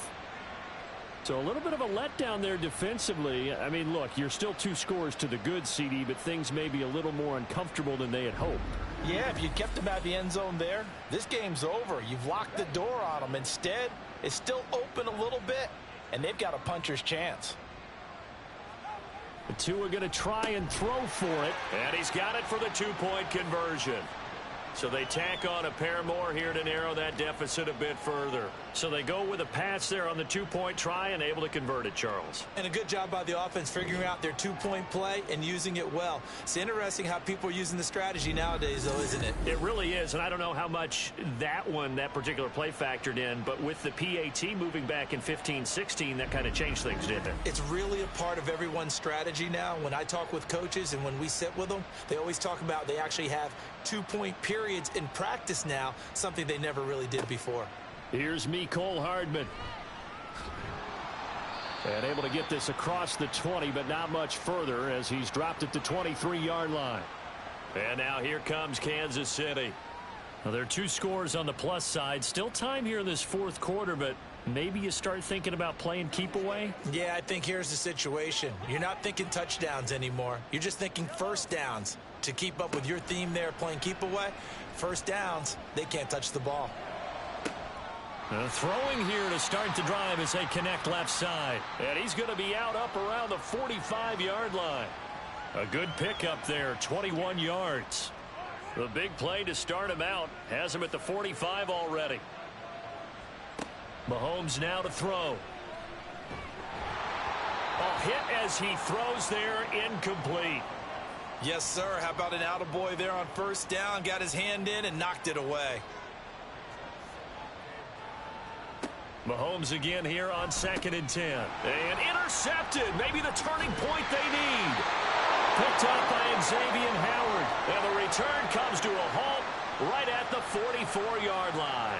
So a little bit of a letdown there defensively. I mean, look, you're still 2 scores to the good, CD, but things may be a little more uncomfortable than they had hoped. Yeah, if you kept them out of the end zone there, this game's over. You've locked the door on them. Instead, it's still open a little bit, and they've got a puncher's chance. The 2 are going to try and throw for it. And he's got it for the 2-point conversion. So they tack on a pair more here to narrow that deficit a bit further. So they go with a pass there on the 2-point try and able to convert it, Charles. And a good job by the offense figuring out their 2-point play and using it well. It's interesting how people are using the strategy nowadays, though, isn't it? It really is, and I don't know how much that particular play factored in, but with the PAT moving back in 15-16, that kind of changed things, didn't it? It's really a part of everyone's strategy now. When I talk with coaches and when we sit with them, they always talk about they actually have 2-point periods in practice now, something they never really did before. Here's Mecole Hardman. And able to get this across the 20, but not much further as he's dropped it to 23-yard line. And now here comes Kansas City. Well, there are 2 scores on the plus side. Still time here in this 4th quarter, but maybe you start thinking about playing keep away? Yeah, I think here's the situation. You're not thinking touchdowns anymore. You're just thinking first downs. To keep up with your theme there, playing keep away, first downs, they can't touch the ball. Throwing here to start the drive as they connect left side. And he's going to be out up around the 45-yard line. A good pickup there, 21 yards. The big play to start him out has him at the 45 already. Mahomes now to throw. A hit as he throws there, incomplete. Yes, sir. How about an attaboy there on first down? Got his hand in and knocked it away. Mahomes again here on 2nd and 10. And intercepted. Maybe the turning point they need. Picked up by Xavier Howard. And the return comes to a halt right at the 44-yard line.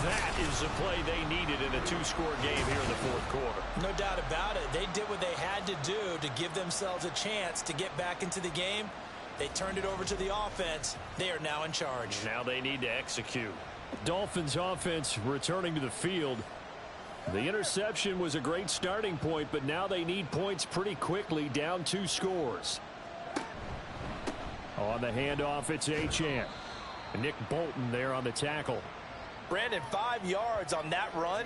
That is the play they needed in a 2-score game here in the 4th quarter. No doubt about it. They did what they had to do to give themselves a chance to get back into the game. They turned it over to the offense. They are now in charge. Now they need to execute. Dolphins offense returning to the field. The interception was a great starting point, but now they need points pretty quickly, down 2 scores. On the handoff, it's Achane. Nick Bolton there on the tackle. Brandon, 5 yards on that run.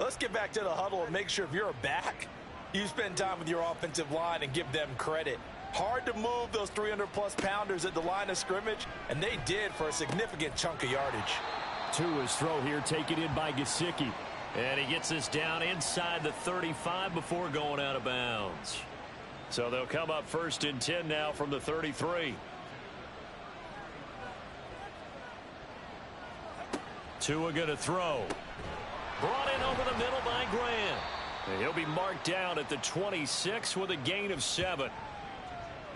Let's get back to the huddle and make sure if you're a back, you spend time with your offensive line and give them credit. Hard to move those 300-plus pounders at the line of scrimmage, and they did for a significant chunk of yardage. Tua's throw here taken in by Gesicki. And he gets this down inside the 35 before going out of bounds. So they'll come up 1st and 10 now from the 33. Tua going to throw. Brought in over the middle by Grant. And he'll be marked down at the 26 with a gain of 7.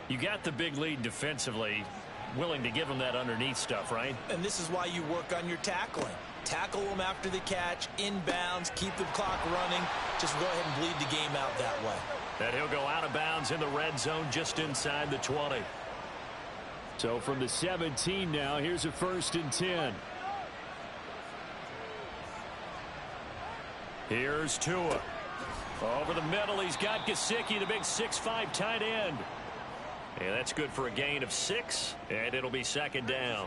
You got the big lead defensively. Willing to give them that underneath stuff, right? And this is why you work on your tackling. Tackle them after the catch, inbounds, keep the clock running. Just go ahead and bleed the game out that way. And he'll go out of bounds in the red zone just inside the 20. So from the 17 now, here's a 1st and 10. Here's Tua. Over the middle, he's got Gesicki, the big 6'5" tight end. And that's good for a gain of 6, and it'll be 2nd down.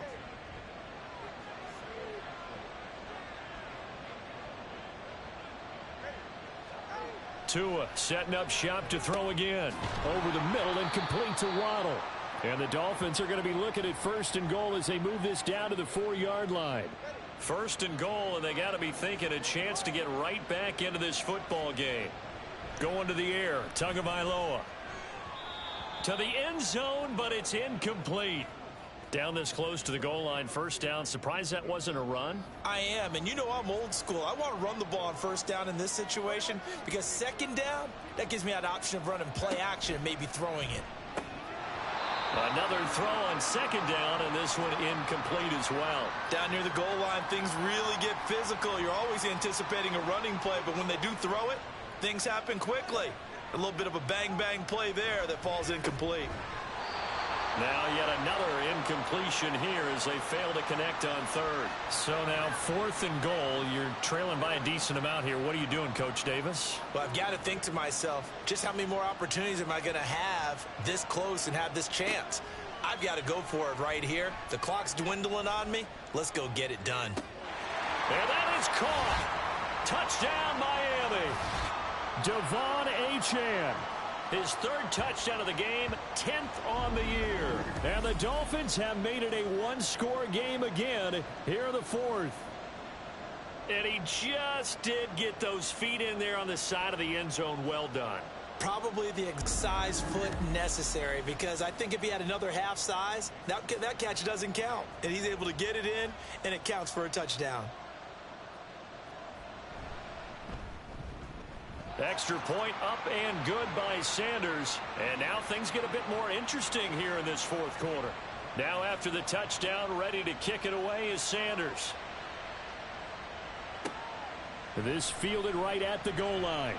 Tua setting up shop to throw again. Over the middle and complete to Waddle. And the Dolphins are going to be looking at 1st and goal as they move this down to the 4-yard line. 1st and goal, and they got to be thinking a chance to get right back into this football game. Going to the air, Tagovailoa. To the end zone, but it's incomplete. Down this close to the goal line, 1st down. Surprised that wasn't a run? I am, and you know I'm old school. I want to run the ball on 1st down in this situation because 2nd down, that gives me that option of running play action and maybe throwing it. Another throw on 2nd down, and this one incomplete as well. Down near the goal line, things really get physical. You're always anticipating a running play, but when they do throw it, things happen quickly. A little bit of a bang-bang play there that falls incomplete. Now yet another incompletion here as they fail to connect on 3rd. So now 4th and goal. You're trailing by a decent amount here. What are you doing, Coach Davis? Well, I've got to think to myself, just how many more opportunities am I going to have this close and have this chance? I've got to go for it right here. The clock's dwindling on me. Let's go get it done. And that is caught. Touchdown, Miami. Devon Achane. His 3rd touchdown of the game, 10th on the year. And the Dolphins have made it a one-score game again here in the 4th. And he just did get those feet in there on the side of the end zone. Well done. Probably the size foot necessary, because I think if he had another half size, that catch doesn't count. And he's able to get it in, and it counts for a touchdown. Extra point up and good by Sanders. And now things get a bit more interesting here in this 4th quarter. Now after the touchdown, ready to kick it away is Sanders. This fielded right at the goal line.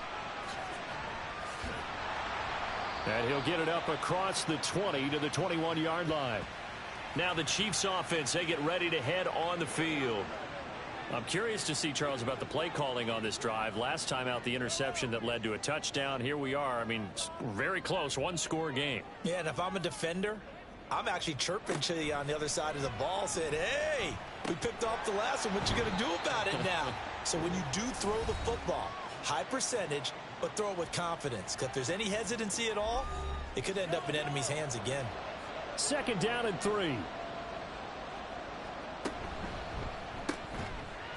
And he'll get it up across the 20 to the 21-yard line. Now the Chiefs offense, they get ready to head on the field. I'm curious to see, Charles, about the play calling on this drive. Last time out, the interception that led to a touchdown. Here we are. I mean, very close, one-score game. Yeah, and if I'm a defender, I'm actually chirping to you on the other side of the ball, saying, hey, we picked off the last one. What you going to do about it now? So when you do throw the football, high percentage, but throw it with confidence. Because if there's any hesitancy at all, it could end up in enemy's hands again. 2nd down and 3.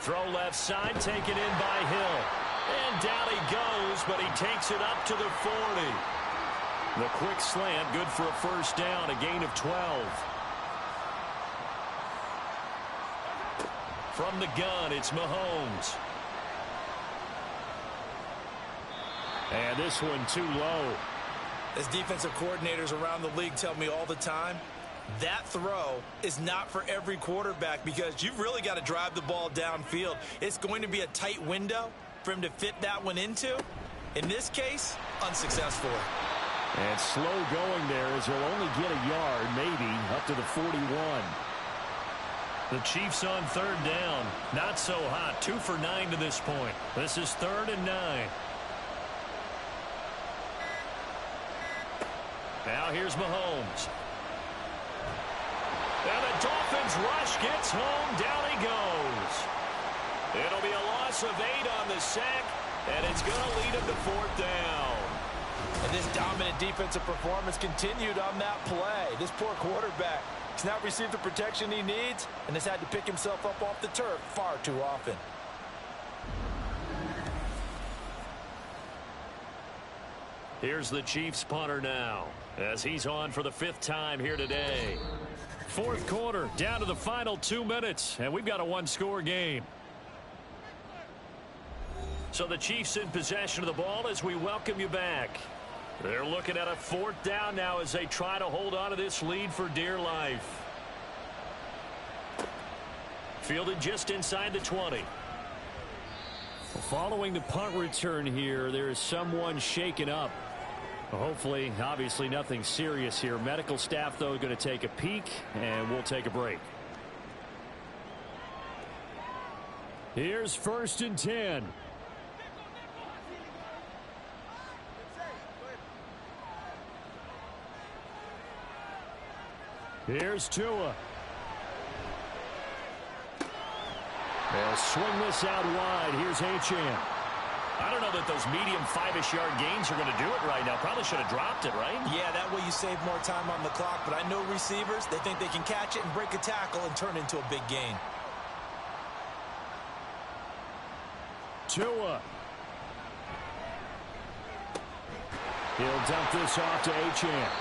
Throw left side, taken in by Hill. And down he goes, but he takes it up to the 40. The quick slant, good for a 1st down, a gain of 12. From the gun, it's Mahomes. And this one too low. As defensive coordinators around the league tell me all the time, that throw is not for every quarterback, because you've really got to drive the ball downfield. It's going to be a tight window for him to fit that one into. In this case, unsuccessful. And slow going there, as he'll only get a yard, maybe, up to the 41. The Chiefs on 3rd down. Not so hot. 2 for 9 to this point. This is 3rd and 9. Now here's Mahomes. And the Dolphins rush gets home. Down he goes. It'll be a loss of 8 on the sack, and it's going to lead him to 4th down. And this dominant defensive performance continued on that play. This poor quarterback has not received the protection he needs and has had to pick himself up off the turf far too often. Here's the Chiefs punter now, as he's on for the 5th time here today. 4th quarter, down to the final 2 minutes, and we've got a one-score game. So the Chiefs in possession of the ball as we welcome you back. They're looking at a 4th down now as they try to hold on to this lead for dear life. Fielded just inside the 20. Following the punt return here, there is someone shaken up. Hopefully, obviously nothing serious here. Medical staff, though, going to take a peek, and we'll take a break. Here's 1st and 10. Here's Tua. They'll swing this out wide. Here's Achane. I don't know that those medium 5-ish yard gains are going to do it right now. Probably should have dropped it, right? Yeah, that way you save more time on the clock. But I know receivers, they think they can catch it and break a tackle and turn into a big gain. Tua. He'll dump this off to Achane.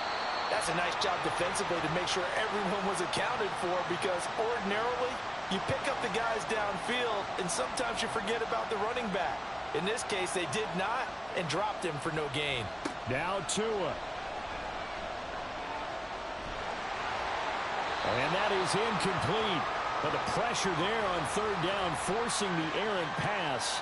That's a nice job defensively to make sure everyone was accounted for, because ordinarily you pick up the guys downfield and sometimes you forget about the running back. In this case, they did not and dropped him for no gain. Now Tua. And that is incomplete. But the pressure there on 3rd down, forcing the errant pass.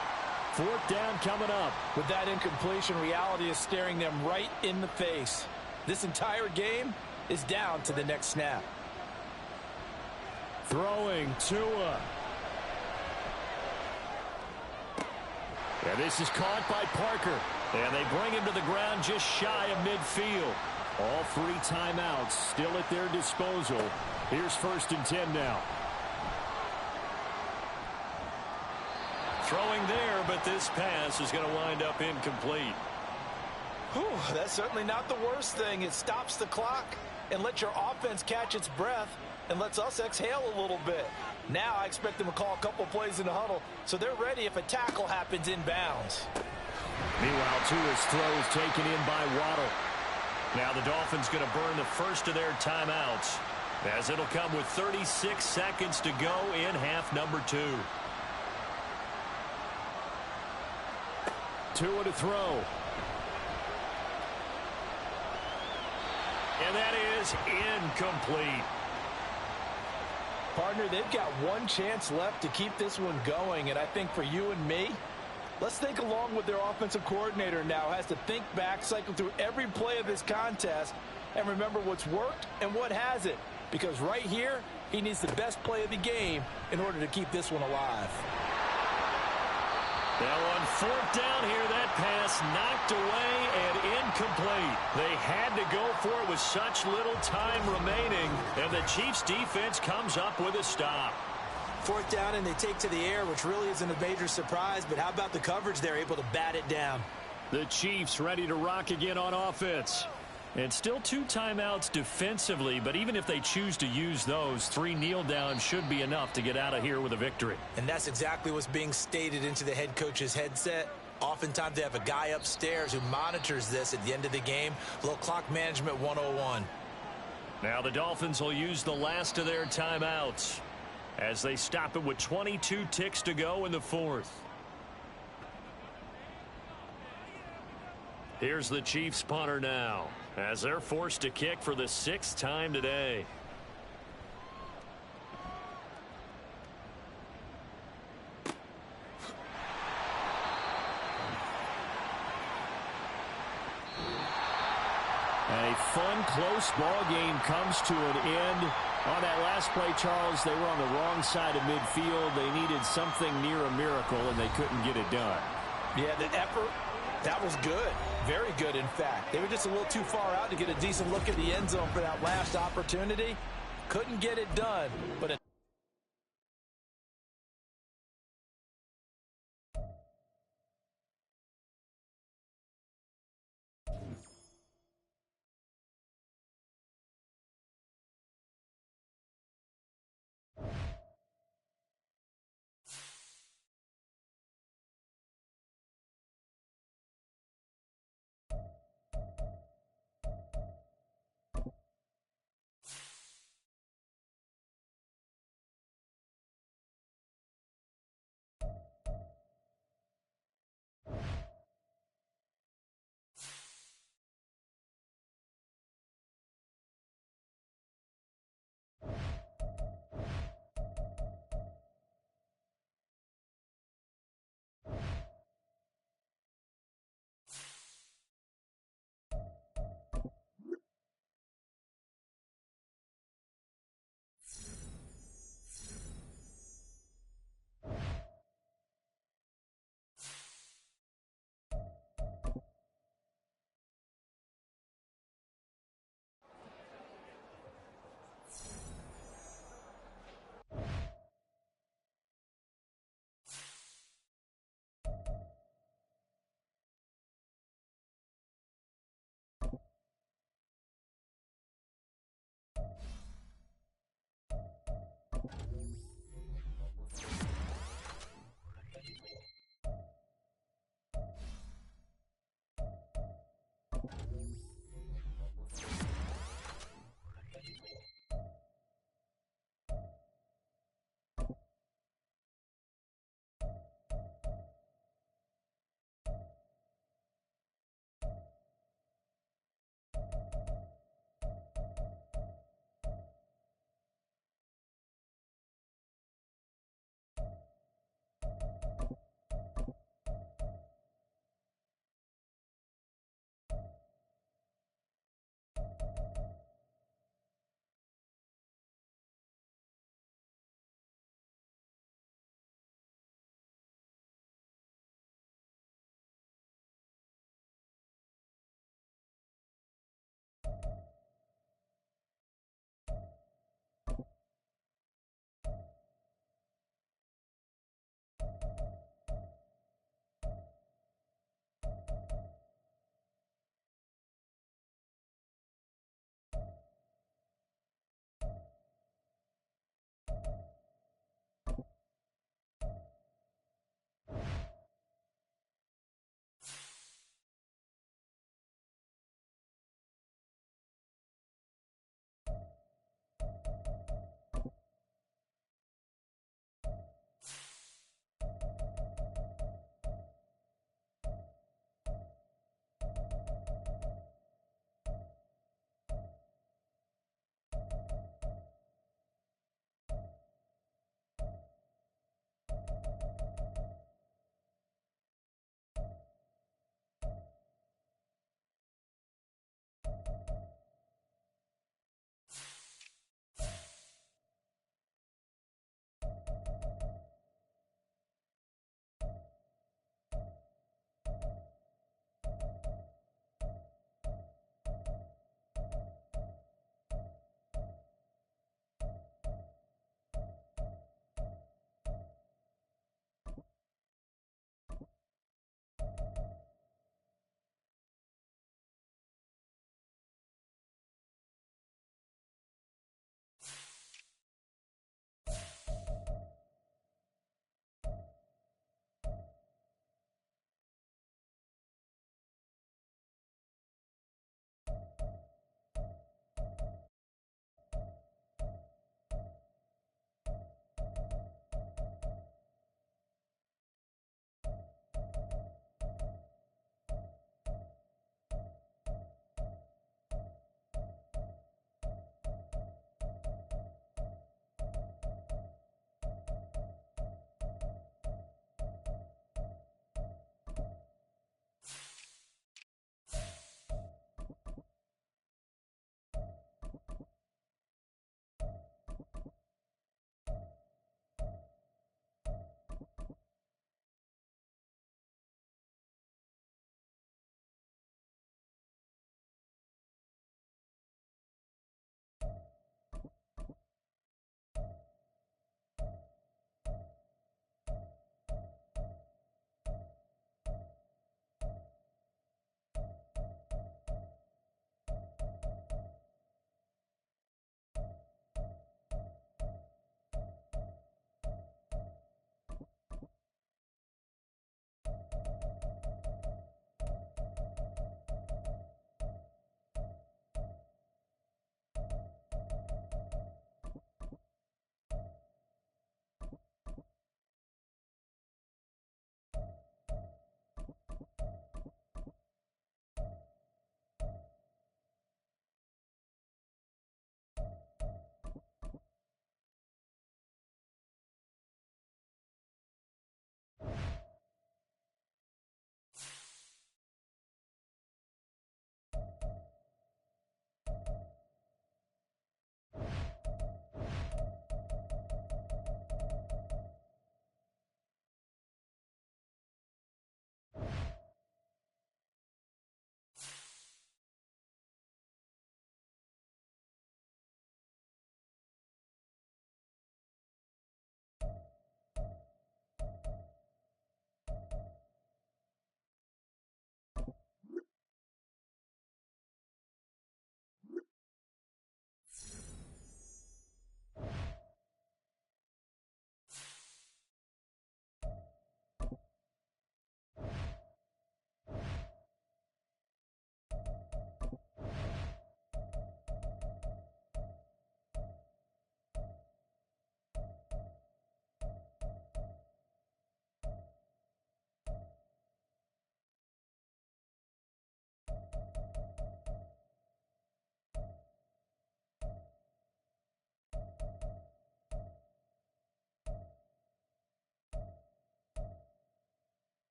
4th down coming up. With that incompletion, reality is staring them right in the face. This entire game is down to the next snap. Throwing Tua. And this is caught by Parker. And they bring him to the ground just shy of midfield. All 3 timeouts still at their disposal. Here's 1st and 10 now. Throwing there, but this pass is going to wind up incomplete. Whew, that's certainly not the worst thing. It stops the clock and lets your offense catch its breath and lets us exhale a little bit. Now I expect them to call a couple plays in the huddle so they're ready if a tackle happens inbounds. Meanwhile, Tua's throw is taken in by Waddle. Now the Dolphins going to burn the first of their timeouts, as it'll come with 36 seconds to go in half number 2. Tua to throw. And that is incomplete. Partner, they've got one chance left to keep this one going, and I think for you and me, let's think along with their offensive coordinator now. Has to think back, cycle through every play of this contest, and remember what's worked and what hasn't. Because right here, he needs the best play of the game in order to keep this one alive. Now on 4th down here, that pass knocked away and incomplete. They had to go for it with such little time remaining, and the Chiefs defense comes up with a stop. 4th down, and they take to the air, which really isn't a major surprise, but how about the coverage there, able to bat it down? The Chiefs ready to rock again on offense. And still 2 timeouts defensively, but even if they choose to use those, 3 kneel downs should be enough to get out of here with a victory. And that's exactly what's being stated into the head coach's headset. Oftentimes they have a guy upstairs who monitors this at the end of the game. A little clock management 101. Now the Dolphins will use the last of their timeouts as they stop it with 22 ticks to go in the 4th. Here's the Chiefs punter now, as they're forced to kick for the 6th time today. A fun, close ball game comes to an end. On that last play, Charles, they were on the wrong side of midfield. They needed something near a miracle, and they couldn't get it done. Yeah, the effort, that was good. Very good, in fact. They were just a little too far out to get a decent look at the end zone for that last opportunity. Couldn't get it done, but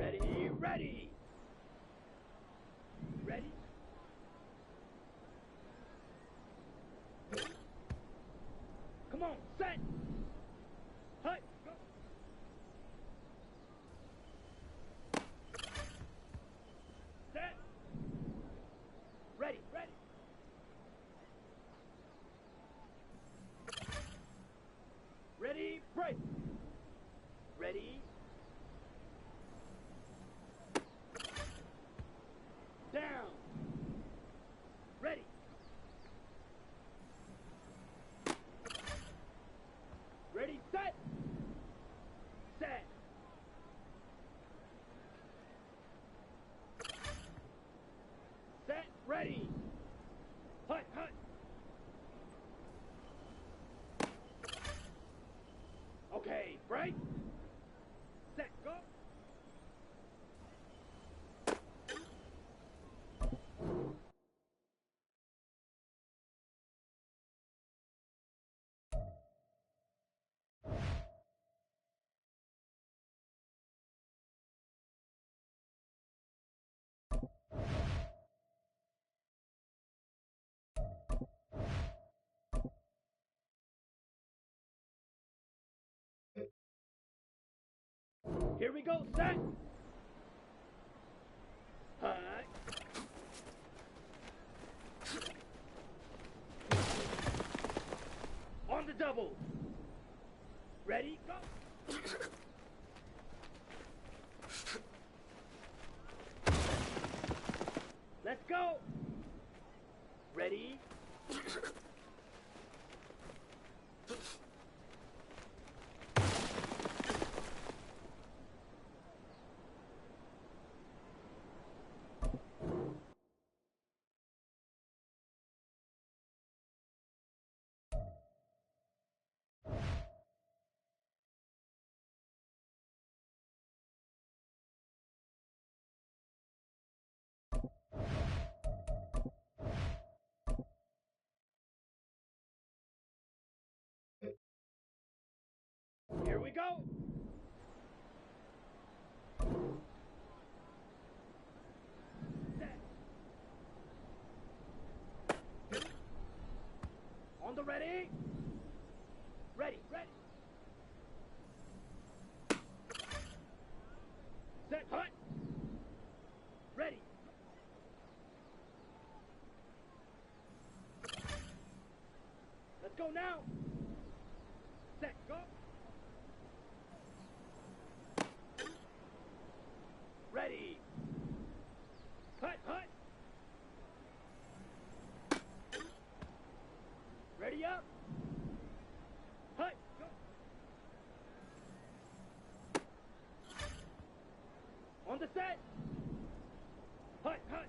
Ready, ready. Ready? Come on, set. Hut, go. Set. Ready, ready. Ready, break. Ready. Down. Ready. Ready, set. Set. Set, ready. Hut, hut. Okay, break. Set, go. Here we go, set. Hut. On the double. Ready, go. Let's go. Ready. Here we go. Set. go now. Set, go. Ready. Hut, hut. Ready up. Hut, go. On the set. Hut, hut.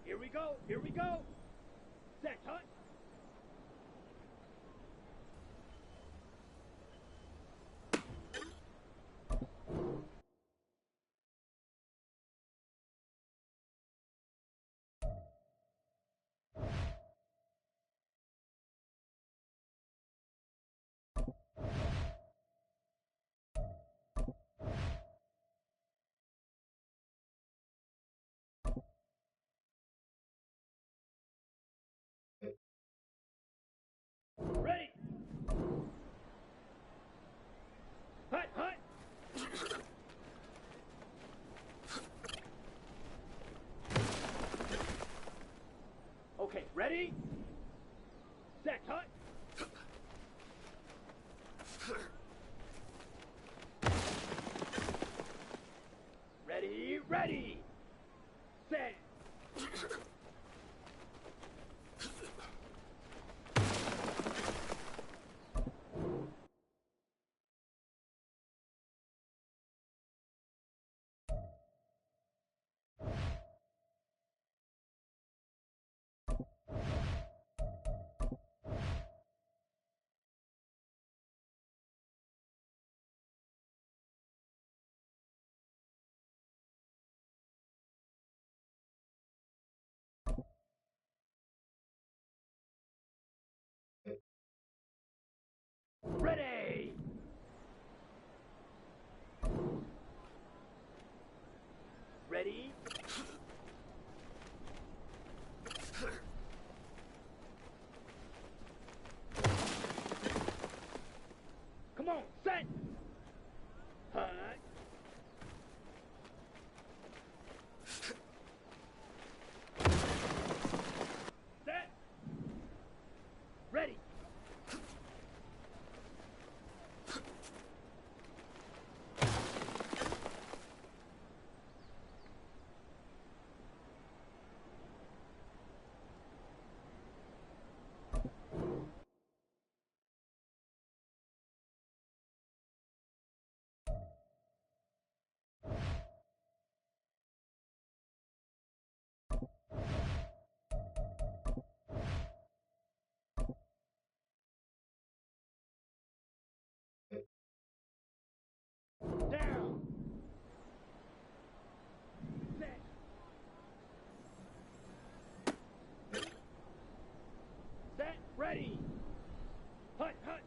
Here we go, here we go. Set, hut. Ready. Hut, hut. Okay, ready? Set, hut. Ready, ready. Set. Ready! Ready? Come on, set! Hut! Set! Ready! Down. Set. Set. Ready. Hut, hut.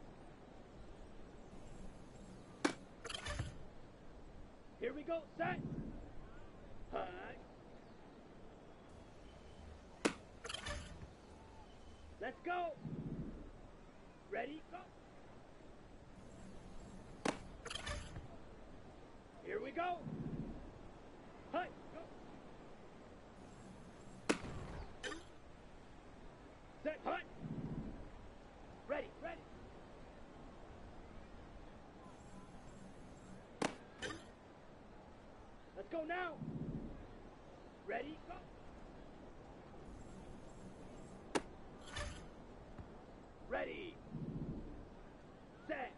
Here we go. Set. Hut. Let's go. Ready. Go. Here we go. Hut, go. Set, hut. Ready, ready. Let's go now. Ready, go. Ready. Set.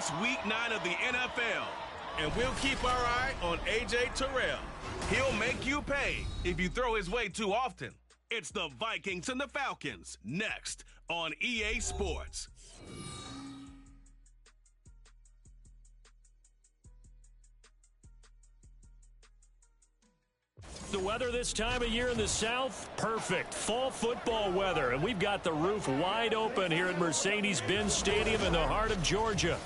It's week 9 of the NFL, and we'll keep our eye on A.J. Terrell. He'll make you pay if you throw his way too often. It's the Vikings and the Falcons next on EA Sports. The weather this time of year in the South, perfect. Fall football weather, and we've got the roof wide open here at Mercedes-Benz Stadium in the heart of Georgia.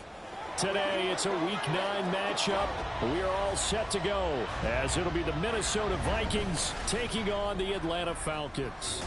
Today, it's a Week 9 matchup. We are all set to go, as it'll be the Minnesota Vikings taking on the Atlanta Falcons.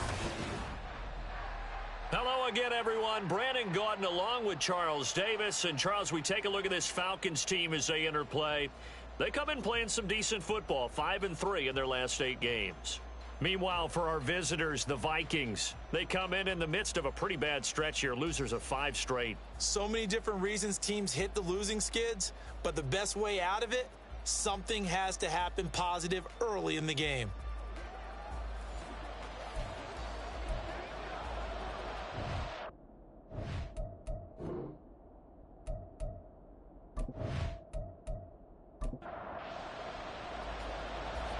Hello again, everyone. Brandon Gaudin along with Charles Davis. And, Charles, we take a look at this Falcons team as they enter play. They come in playing some decent football, 5-3 in their last 8 games. Meanwhile, for our visitors, the Vikings, they come in the midst of a pretty bad stretch here, losers of 5 straight. So many different reasons teams hit the losing skids, but the best way out of it, something has to happen positive early in the game.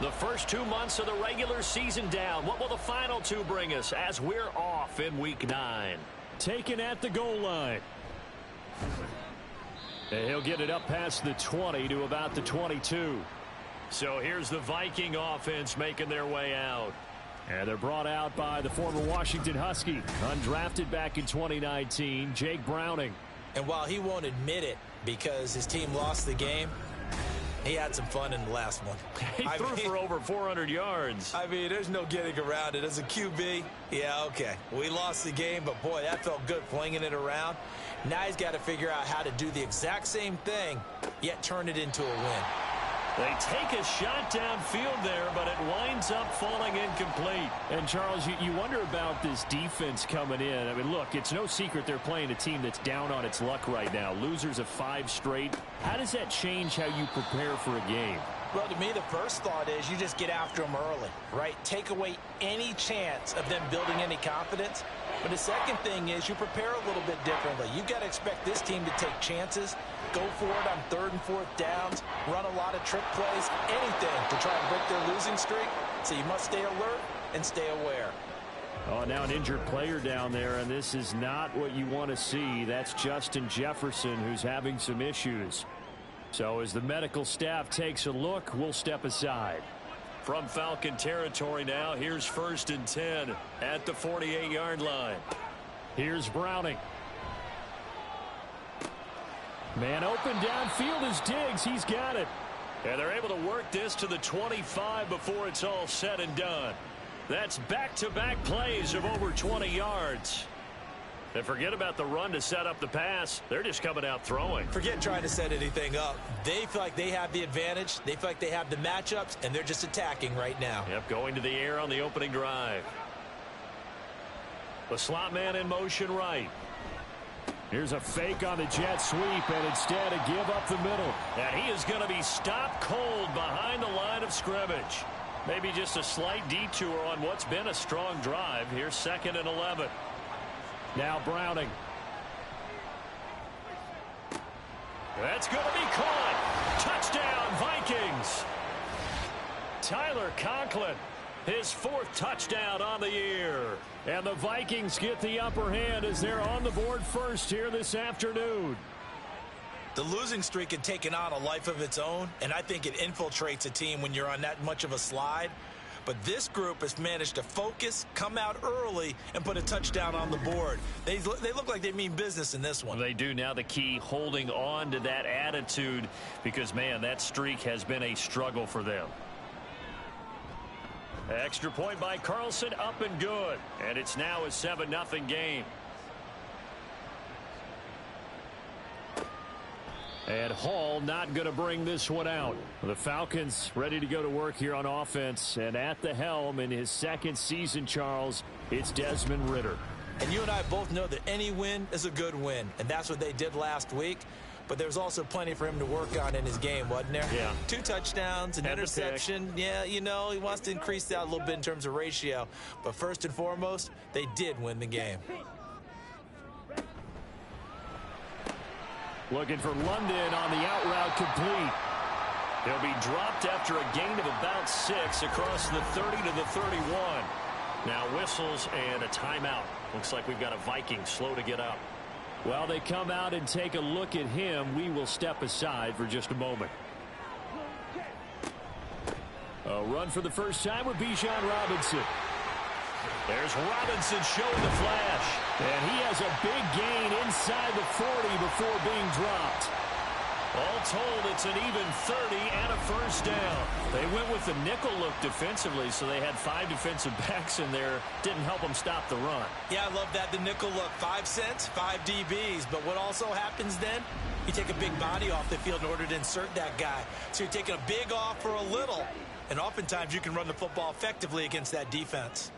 The first 2 months of the regular season down. What will the final 2 bring us as we're off in Week 9? Taken at the goal line. And he'll get it up past the 20 to about the 22. So here's the Viking offense making their way out. And they're brought out by the former Washington Husky, undrafted back in 2019, Jake Browning. And while he won't admit it because his team lost the game, he had some fun in the last one. He threw for over 400 yards. I mean, there's no getting around it. As a QB, yeah, okay. We lost the game, but, boy, that felt good flinging it around. Now he's got to figure out how to do the exact same thing, yet turn it into a win. They take a shot downfield there, but it winds up falling incomplete. And, Charles, you wonder about this defense coming in. I mean, look, it's no secret they're playing a team that's down on its luck right now. Losers of 5 straight. How does that change how you prepare for a game? Well, to me, the first thought is you just get after them early, right? Take away any chance of them building any confidence. But the second thing is you prepare a little bit differently. You've got to expect this team to take chances, go for it on 3rd and 4th downs, run a lot of trick plays, anything to try and break their losing streak. So you must stay alert and stay aware. Oh, now an injured player down there, and this is not what you want to see. That's Justin Jefferson, who's having some issues. So as the medical staff takes a look, we'll step aside. From Falcon territory now, here's 1st and 10 at the 48-yard line. Here's Browning. Man open downfield is Diggs. He's got it. And they're able to work this to the 25 before it's all said and done. That's back-to-back plays of over 20 yards. And forget about the run to set up the pass. They're just coming out throwing. Forget trying to set anything up. They feel like they have the advantage. They feel like they have the matchups, and they're just attacking right now. Yep, going to the air on the opening drive. The slot man in motion right. Here's a fake on the jet sweep, and instead a give up the middle. And he is going to be stopped cold behind the line of scrimmage. Maybe just a slight detour on what's been a strong drive. Here's 2nd and 11. Now Browning. That's going to be caught. Touchdown, Vikings. Tyler Conklin, his 4th touchdown on the year. And the Vikings get the upper hand as they're on the board first here this afternoon. The losing streak had taken on a life of its own, and I think it infiltrates a team when you're on that much of a slide. But this group has managed to focus, come out early, and put a touchdown on the board. They look like they mean business in this one. They do. Now the key, holding on to that attitude, because, man, that streak has been a struggle for them. Extra point by Carlson, up and good. And it's now a 7-0 game. And Hall not going to bring this one out. The Falcons ready to go to work here on offense. And at the helm in his 2nd season, Charles, it's Desmond Ridder. And you and I both know that any win is a good win. And that's what they did last week. But there's also plenty for him to work on in his game, wasn't there? Yeah. 2 touchdowns, an interception. Yeah, you know, he wants to increase that a little bit in terms of ratio. But first and foremost, they did win the game. Looking for London on the out route complete. He'll be dropped after a gain of about 6 across the 30 to the 31. Now whistles and a timeout. Looks like we've got a Viking slow to get up. While they come out and take a look at him, we will step aside for just a moment. A run for the first time with Bijan Robinson. There's Robinson showing the flash. And he has a big gain inside the 40 before being dropped. All told, it's an even 30 and a first down. They went with the nickel look defensively, so they had 5 defensive backs in there. Didn't help them stop the run. Yeah, I love that, the nickel look. 5 cents, 5 DBs. But what also happens then, you take a big body off the field in order to insert that guy. So you're taking a big off for a little. And oftentimes you can run the football effectively against that defense.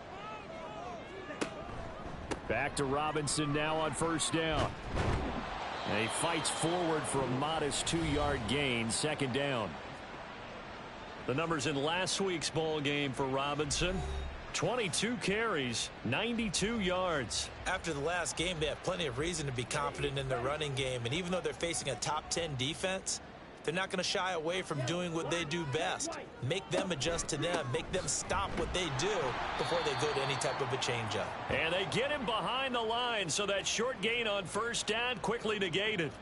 Back to Robinson now on first down. And he fights forward for a modest 2-yard gain, second down. The numbers in last week's ball game for Robinson: 22 carries, 92 yards. After the last game, they have plenty of reason to be confident in their running game. And even though they're facing a top 10 defense, they're not going to shy away from doing what they do best. Make them adjust to them. Make them stop what they do before they go to any type of a changeup. And they get him behind the line, so that short gain on first down quickly negated.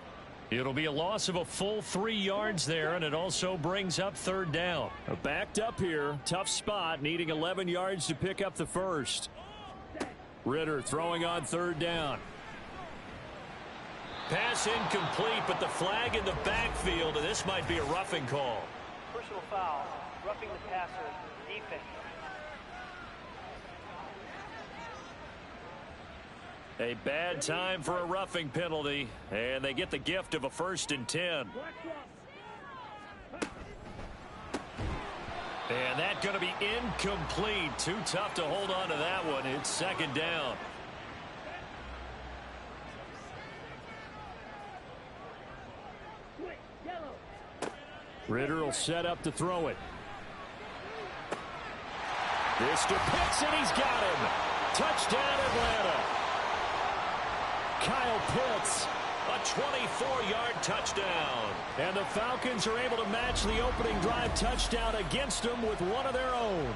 It'll be a loss of a full 3 yards there, and it also brings up third down. Backed up here. Tough spot, needing 11 yards to pick up the first. Ritter throwing on third down. Pass incomplete, but the flag in the backfield, and this might be a roughing call. Personal foul, roughing the passer, defense. A bad time for a roughing penalty, and they get the gift of a 1st and 10. And that's going to be incomplete. Too tough to hold on to that one. It's second down. Ritter will set up to throw it. This to Pitts, and he's got him. Touchdown, Atlanta. Kyle Pitts. A 24-yard touchdown. And the Falcons are able to match the opening drive touchdown against them with one of their own.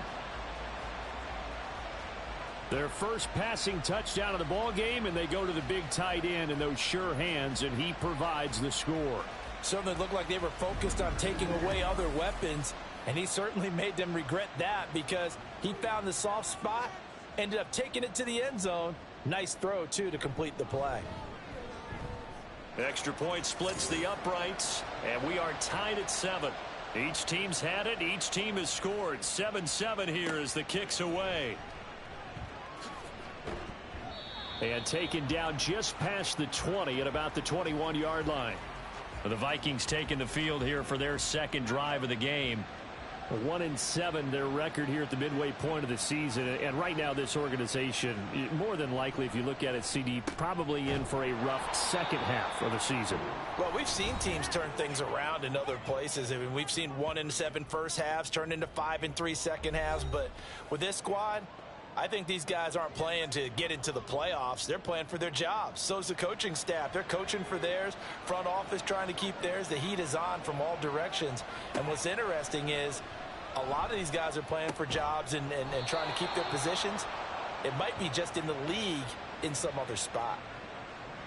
Their first passing touchdown of the ball game, and they go to the big tight end in those sure hands, and he provides the score. Certainly looked like they were focused on taking away other weapons, and he certainly made them regret that because he found the soft spot, ended up taking it to the end zone. Nice throw, too, to complete the play. Extra point splits the uprights, and we are tied at 7. Each team's had it. Each team has scored. 7-7 here as the kick's away. And taken down just past the 20 at about the 21-yard line. The Vikings taking the field here for their second drive of the game. 1-7 their record here at the midway point of the season, and right now this organization, more than likely, if you look at it, CD, probably in for a rough second half of the season. Well, we've seen teams turn things around in other places. I mean, we've seen 1-7 first halves turn into 5-3 second halves, but with this squad, I think these guys aren't playing to get into the playoffs. They're playing for their jobs. So's the coaching staff. They're coaching for theirs. Front office trying to keep theirs. The heat is on from all directions. And what's interesting is a lot of these guys are playing for jobs and trying to keep their positions. It might be just in the league in some other spot.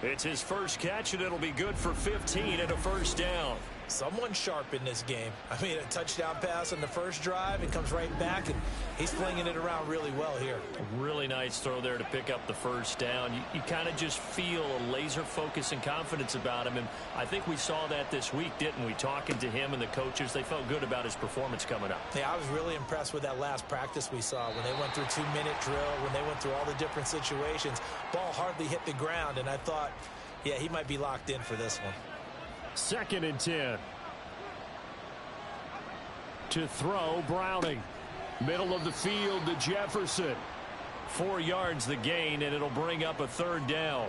It's his first catch, and it'll be good for 15 and a first down. Someone sharp in this game. I mean, a touchdown pass on the first drive and comes right back, and he's flinging it around really well here. A really nice throw there to pick up the first down. You kind of just feel a laser focus and confidence about him, and I think we saw that this week, didn't we? Talking to him and the coaches, they felt good about his performance coming up. Yeah, I was really impressed with that last practice we saw when they went through 2-minute drill, when they went through all the different situations. Ball hardly hit the ground, and I thought, yeah, he might be locked in for this one. 2nd and 10. To throw, Browning. Middle of the field to Jefferson. 4 yards the gain, and it'll bring up a third down.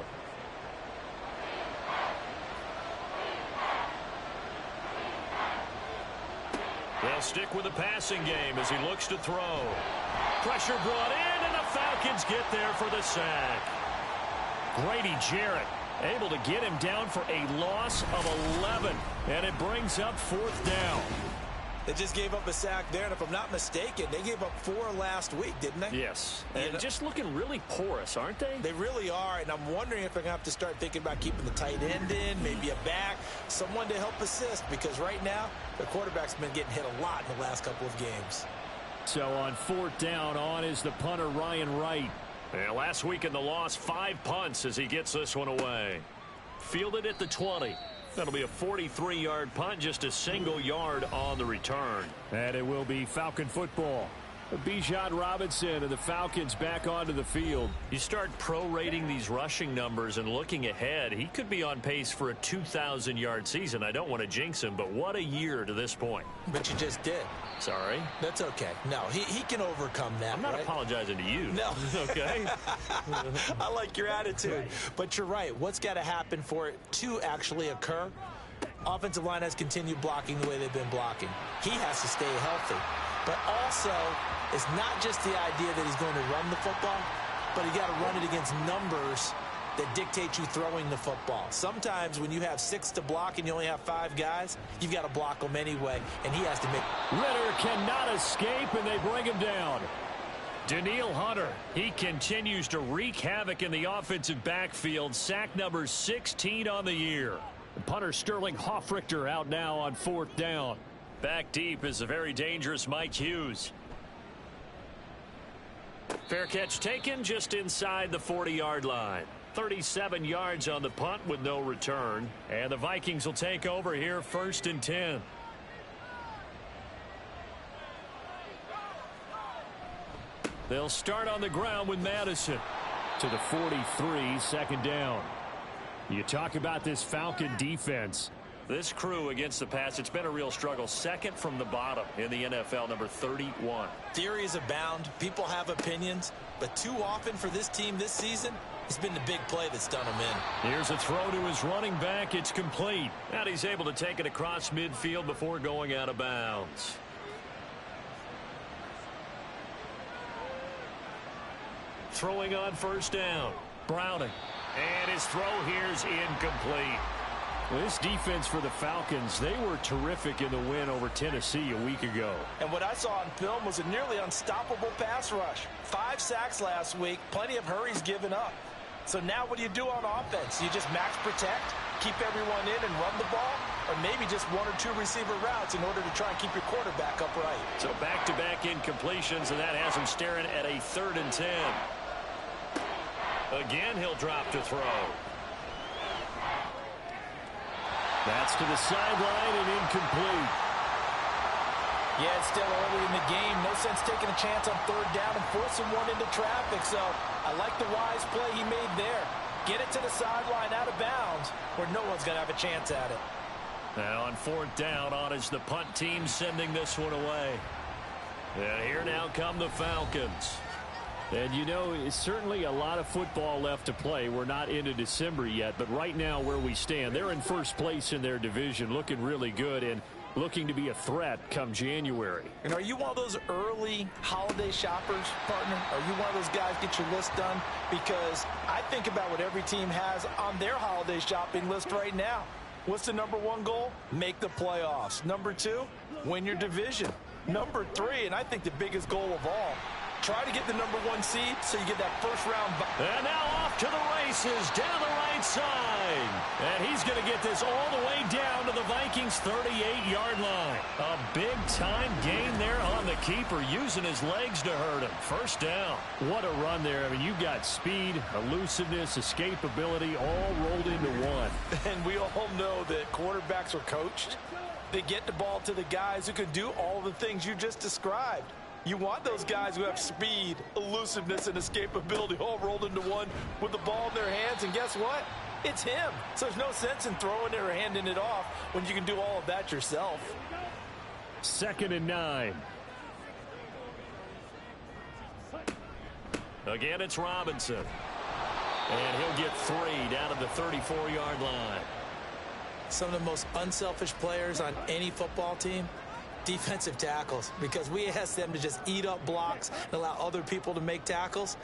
They'll stick with the passing game as he looks to throw. Pressure brought in, and the Falcons get there for the sack. Grady Jarrett Able to get him down for a loss of 11. And it brings up 4th down. They just gave up a sack there, and if I'm not mistaken, they gave up 4 last week, didn't they? Yes, and just looking really porous, aren't they? They really are, and I'm wondering if they're going to have to start thinking about keeping the tight end in, maybe a back, someone to help assist, because right now, the quarterback's been getting hit a lot in the last couple of games. So on 4th down, on is the punter, Ryan Wright. And last week in the loss, 5 punts as he gets this one away. Fielded at the 20. That'll be a 43-yard punt, just a single yard on the return. And it will be Falcon football. Bijan Robinson and the Falcons back onto the field. You start prorating these rushing numbers and looking ahead, he could be on pace for a 2,000-yard season. I don't want to jinx him, but what a year to this point. But you just did. Sorry. That's okay. No, he can overcome that. I'm not right? apologizing to you. No. Okay? I like your attitude. But you're right. What's got to happen for it to actually occur? Offensive line has continued blocking the way they've been blocking. He has to stay healthy. But also, it's not just the idea that he's going to run the football, but you got to run it against numbers that dictate you throwing the football. Sometimes when you have 6 to block and you only have 5 guys, you've got to block them anyway, and he has to make... Ritter cannot escape, and they bring him down. Danielle Hunter, he continues to wreak havoc in the offensive backfield. Sack number 16 on the year. The punter Sterling Hoffrichter out now on 4th down. Back deep is a very dangerous Mike Hughes. Fair catch taken just inside the 40-yard line. 37 yards on the punt with no return. And the Vikings will take over here, 1st and 10. They'll start on the ground with Madison. To the 43, 2nd down. You talk about this Falcon defense. This crew against the pass, it's been a real struggle. 2nd from the bottom in the NFL, number 31. Theories abound. People have opinions. But too often for this team this season, it's been the big play that's done them in. Here's a throw to his running back. It's complete. And he's able to take it across midfield before going out of bounds. Throwing on 1st down. Browning. And his throw here's incomplete. Well, this defense for the Falcons, they were terrific in the win over Tennessee a week ago. And what I saw on film was a nearly unstoppable pass rush. 5 sacks last week, plenty of hurries given up. So now what do you do on offense? You just max protect, keep everyone in and run the ball, or maybe just 1 or 2 receiver routes in order to try and keep your quarterback upright. So back-to-back incompletions, and that has him staring at a 3rd and 10. Again, he'll drop to throw. That's to the sideline and incomplete. Yeah, it's still early in the game. No sense taking a chance on 3rd down and forcing one into traffic. So I like the wise play he made there. Get it to the sideline out of bounds where no one's going to have a chance at it. Now on 4th down, on is the punt team sending this one away. And here now come the Falcons. And, you know, it's certainly a lot of football left to play. We're not into December yet, but right now where we stand, they're in 1st place in their division, looking really good and looking to be a threat come January. And are you one of those early holiday shoppers, partner? Are you one of those guys get your list done? Because I think about what every team has on their holiday shopping list right now. What's the number 1 goal? Make the playoffs. Number 2, win your division. Number 3, and I think the biggest goal of all, try to get the number 1 seed so you get that 1st round. And now off to the races down the right side. And he's going to get this all the way down to the Vikings' 38-yard line. A big-time gain there on the keeper, using his legs to hurt him. 1st down. What a run there. I mean, you've got speed, elusiveness, escapability all rolled into one. And we all know that quarterbacks are coached. They get the ball to the guys who can do all the things you just described. You want those guys who have speed, elusiveness, and escapability all rolled into one with the ball in their hands. And guess what? It's him. So there's no sense in throwing it or handing it off when you can do all of that yourself. 2nd and 9. Again, it's Robinson. And he'll get 3 down at the 34-yard line. Some of the most unselfish players on any football team, defensive tackles, because we ask them to just eat up blocks and allow other people to make tackles.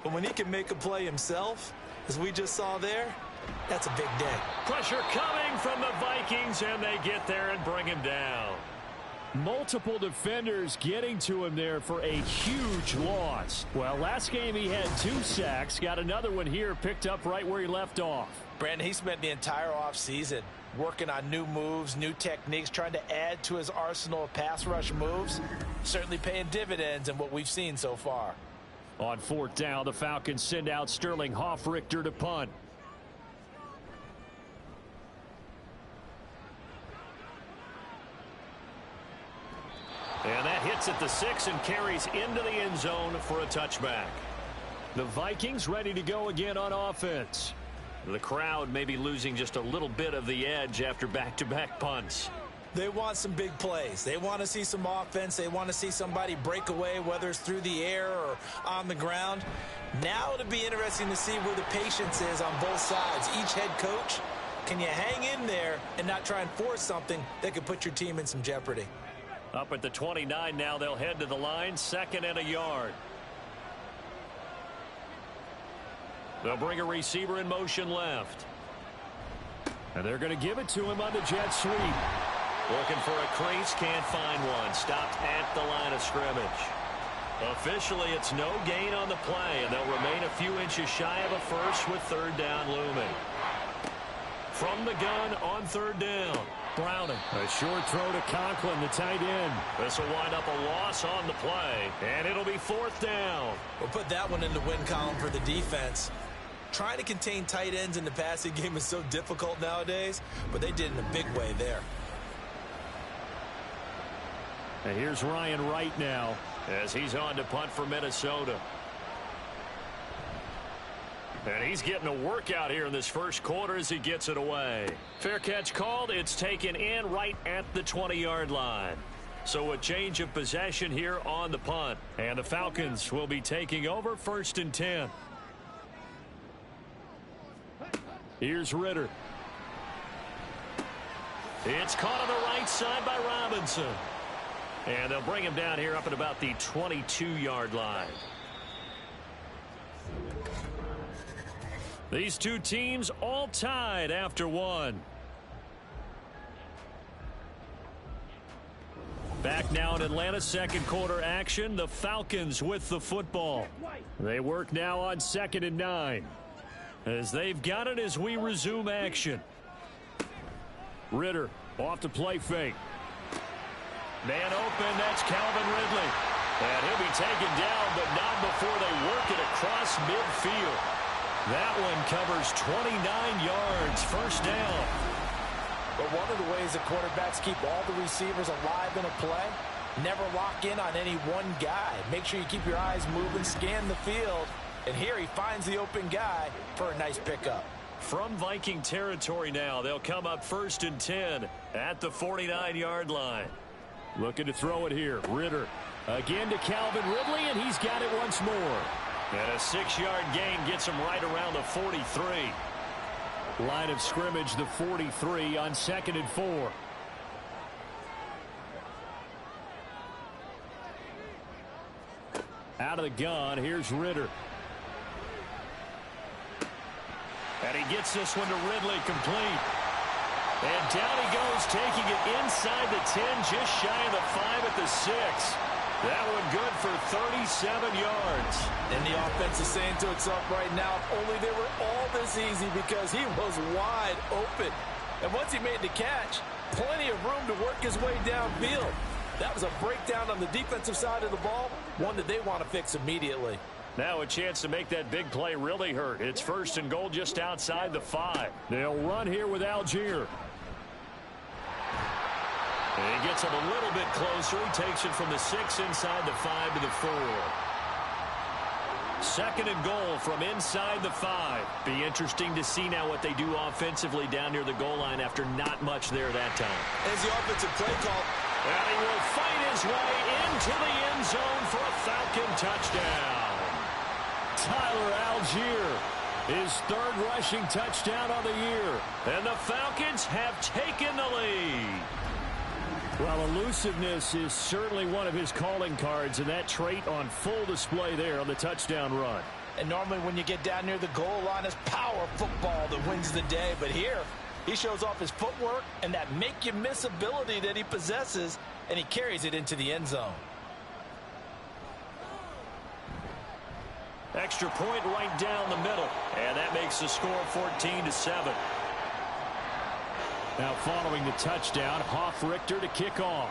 But when he can make a play himself, as we just saw there, That's a big day. Pressure coming from the Vikings, and they get there and bring him down. Multiple defenders getting to him there for a huge loss. Well, last game he had 2 sacks. Got another one here, picked up right where he left off. Brandon, he spent the entire offseason working on new moves, new techniques, trying to add to his arsenal of pass rush moves. Certainly paying dividends in what we've seen so far. On 4th down, the Falcons send out Sterling Hoffrichter to punt. And that hits at the 6 and carries into the end zone for a touchback. The Vikings ready to go again on offense. The crowd may be losing just a little bit of the edge after back-to-back punts. They want some big plays. They want to see some offense. They want to see somebody break away, whether it's through the air or on the ground. Now it'll be interesting to see where the patience is on both sides. Each head coach, can you hang in there and not try and force something that could put your team in some jeopardy? Up at the 29 now, they'll head to the line, 2nd and a yard. They'll bring a receiver in motion left. And they're going to give it to him on the jet sweep. Looking for a crease, can't find one. Stopped at the line of scrimmage. Officially, it's no gain on the play, and they'll remain a few inches shy of a first with 3rd down looming. From the gun on 3rd down. Browning. A short throw to Conklin, the tight end. This will wind up a loss on the play, and it'll be 4th down. We'll put that one in the win column for the defense. Trying to contain tight ends in the passing game is so difficult nowadays, but they did in a big way there. And here's Ryan Wright now as he's on to punt for Minnesota. And he's getting a workout here in this first quarter as he gets it away. Fair catch called. It's taken in right at the 20-yard line. So a change of possession here on the punt. And the Falcons will be taking over 1st and 10. Here's Ritter. It's caught on the right side by Robinson. And they'll bring him down here up at about the 22-yard line. These two teams all tied after 1. Back now in Atlanta, 2nd quarter action. The Falcons with the football. They work now on 2nd and 9. As they've got it as we resume action. Ritter off to play fake. Man open, that's Calvin Ridley. And he'll be taken down, but not before they work it across midfield. That one covers 29 yards, 1st down. But one of the ways that quarterbacks keep all the receivers alive in a play, never lock in on any one guy. Make sure you keep your eyes moving, scan the field. And here he finds the open guy for a nice pickup. From Viking territory now, they'll come up 1st and 10 at the 49-yard line. Looking to throw it here. Ritter again to Calvin Ridley, and he's got it once more. And a 6-yard gain gets him right around the 43. Line of scrimmage, the 43 on 2nd and 4. Out of the gun, here's Ritter. And he gets this one to Ridley complete. And down he goes, taking it inside the 10, just shy of the 5 at the 6. That one good for 37 yards. And the offense is saying to itself right now, if only they were all this easy, because he was wide open. And once he made the catch, plenty of room to work his way downfield. That was a breakdown on the defensive side of the ball, one that they want to fix immediately. Now a chance to make that big play really hurt. It's 1st and goal just outside the 5. They'll run here with Algier. And he gets him a little bit closer. He takes it from the 6 inside the 5 to the 4. 2nd and goal from inside the 5. Be interesting to see now what they do offensively down near the goal line after not much there that time. As the offensive play call. And he will fight his way into the end zone for a Falcon touchdown. Tyler Algier, his 3rd rushing touchdown of the year. And the Falcons have taken the lead. Well, elusiveness is certainly one of his calling cards, and that trait on full display there on the touchdown run. And normally when you get down near the goal line, it's power football that wins the day. But here, he shows off his footwork and that make-you-miss ability that he possesses, and he carries it into the end zone. Extra point right down the middle, and that makes the score 14-7. Now following the touchdown, Richter to kick off.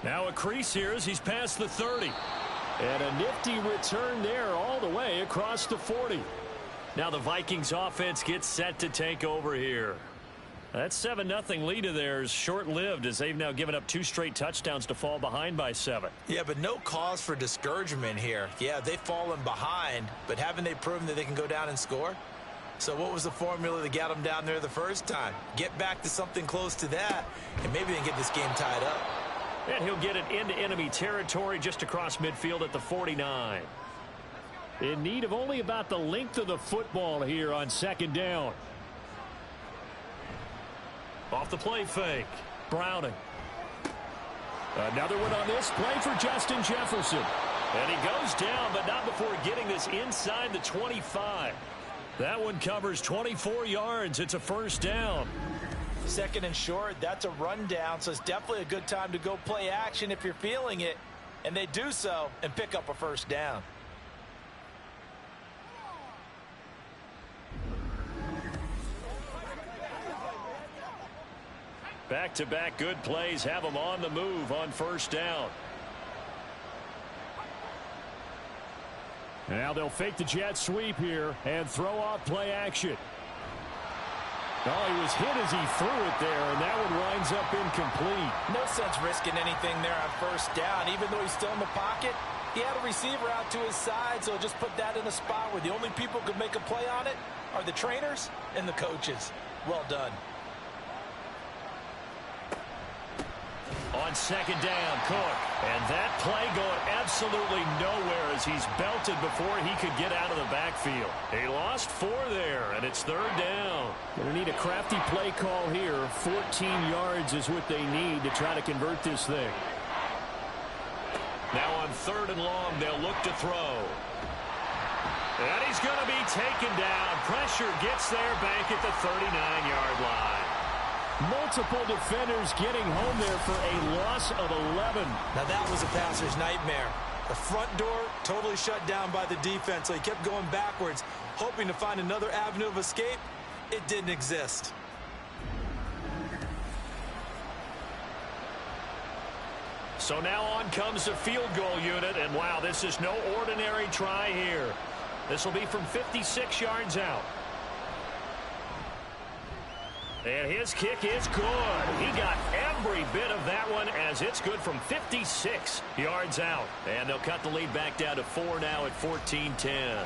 Now a crease here as he's past the 30. And a nifty return there all the way across the 40. Now the Vikings offense gets set to take over here. That 7-0 lead of theirs short-lived as they've now given up 2 straight touchdowns to fall behind by 7. Yeah, but no cause for discouragement here. Yeah, they've fallen behind, but haven't they proven that they can go down and score? So what was the formula that got them down there the first time? Get back to something close to that, and maybe they can get this game tied up. And he'll get it into enemy territory just across midfield at the 49. In need of only about the length of the football here on second down. Off the play fake. Browning. Another one on this play for Justin Jefferson. And he goes down, but not before getting this inside the 25. That one covers 24 yards. It's a first down. Second and short, that's a rundown, so it's definitely a good time to go play action if you're feeling it. And they do so and pick up a first down. Back-to-back good plays have them on the move on first down. Now they'll fake the jet sweep here and throw off play action. Oh, he was hit as he threw it there, and that one winds up incomplete. No sense risking anything there on first down. Even though he's still in the pocket, he had a receiver out to his side, so just put that in a spot where the only people who could make a play on it are the trainers and the coaches. Well done. On second down, Cook. And that play going absolutely nowhere as he's belted before he could get out of the backfield. He lost 4 there, and it's third down. Going to need a crafty play call here. 14 yards is what they need to try to convert this thing. Now on third and long, they'll look to throw. And he's going to be taken down. Pressure gets there back at the 39-yard line. Multiple defenders getting home there for a loss of 11. Now that was a passer's nightmare. The front door totally shut down by the defense, so he kept going backwards, hoping to find another avenue of escape. It didn't exist. So now on comes the field goal unit, and wow, this is no ordinary try here. This will be from 56 yards out. And his kick is good. He got every bit of that one as it's good from 56 yards out. And they'll cut the lead back down to 4 now at 14-10.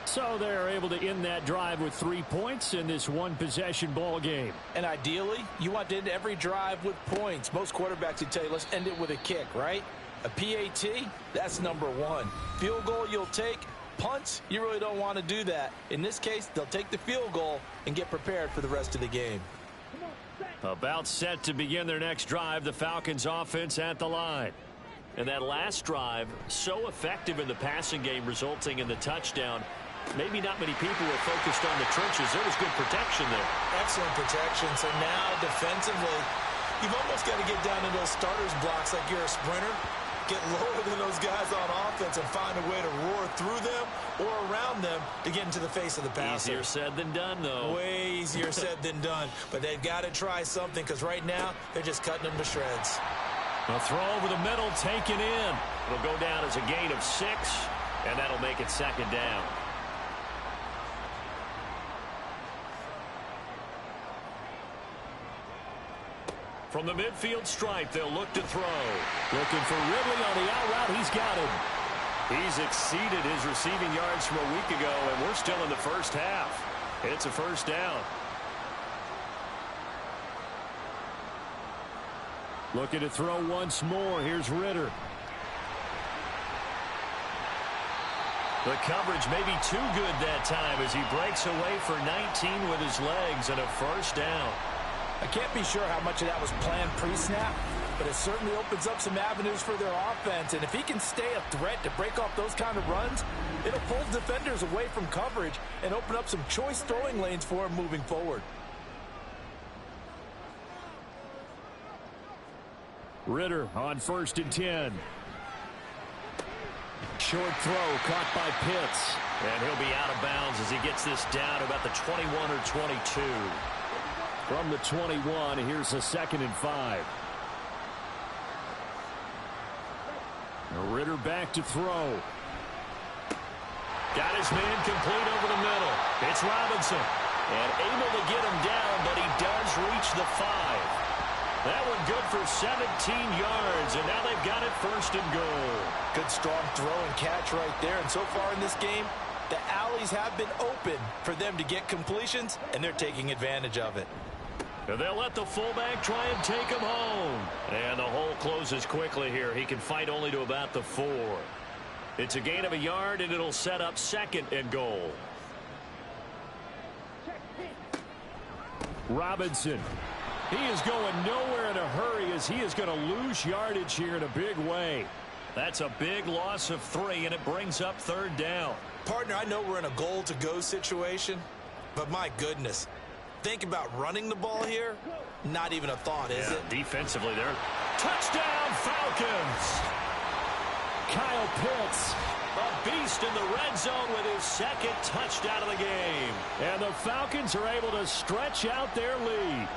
So they're able to end that drive with 3 points in this one-possession ball game. And ideally, you want to end every drive with points. Most quarterbacks would tell you, let's end it with a kick, right? A PAT, that's number 1. Field goal you'll take. Punts, you really don't want to do that. In this case, they'll take the field goal and get prepared for the rest of the game. About set to begin their next drive, the Falcons offense at the line. And that last drive, so effective in the passing game, resulting in the touchdown. Maybe not many people were focused on the trenches. There was good protection there. Excellent protection. So now, defensively, you've almost got to get down to those starters blocks like you're a sprinter. Get lower than those guys on offense and find a way to roar through them or around them to get into the face of the passer. Easier said than done, though. Way easier said than done. But they've got to try something because right now they're just cutting them to shreds. A throw over the middle taken in. It'll go down as a gain of 6, and that'll make it second down. From the midfield stripe, they'll look to throw. Looking for Ridley on the out route. He's got him. He's exceeded his receiving yards from a week ago, and we're still in the first half. It's a first down. Looking to throw once more. Here's Ritter. The coverage may be too good that time as he breaks away for 19 with his legs and a first down. I can't be sure how much of that was planned pre-snap, but it certainly opens up some avenues for their offense. And if he can stay a threat to break off those kind of runs, it'll pull defenders away from coverage and open up some choice throwing lanes for him moving forward. Ritter on 1st and 10. Short throw caught by Pitts. And he'll be out of bounds as he gets this down to about the 21 or 22. From the 21, here's a 2nd and 5. Ritter back to throw. Got his man complete over the middle. It's Robinson. And able to get him down, but he does reach the 5. That one good for 17 yards, and now they've got it 1st and goal. Good strong throw and catch right there. And so far in this game, the alleys have been open for them to get completions, and they're taking advantage of it. And they'll let the fullback try and take him home. And the hole closes quickly here. He can fight only to about the 4. It's a gain of a yard, and it'll set up 2nd and goal. Robinson. He is going nowhere in a hurry as he is going to lose yardage here in a big way. That's a big loss of 3, and it brings up 3rd down. Partner, I know we're in a goal-to-go situation, but my goodness, think about running the ball here. Not even a thought, is it? Defensively there. Touchdown, Falcons! Kyle Pitts. A beast in the red zone with his 2nd touchdown of the game. And the Falcons are able to stretch out their lead.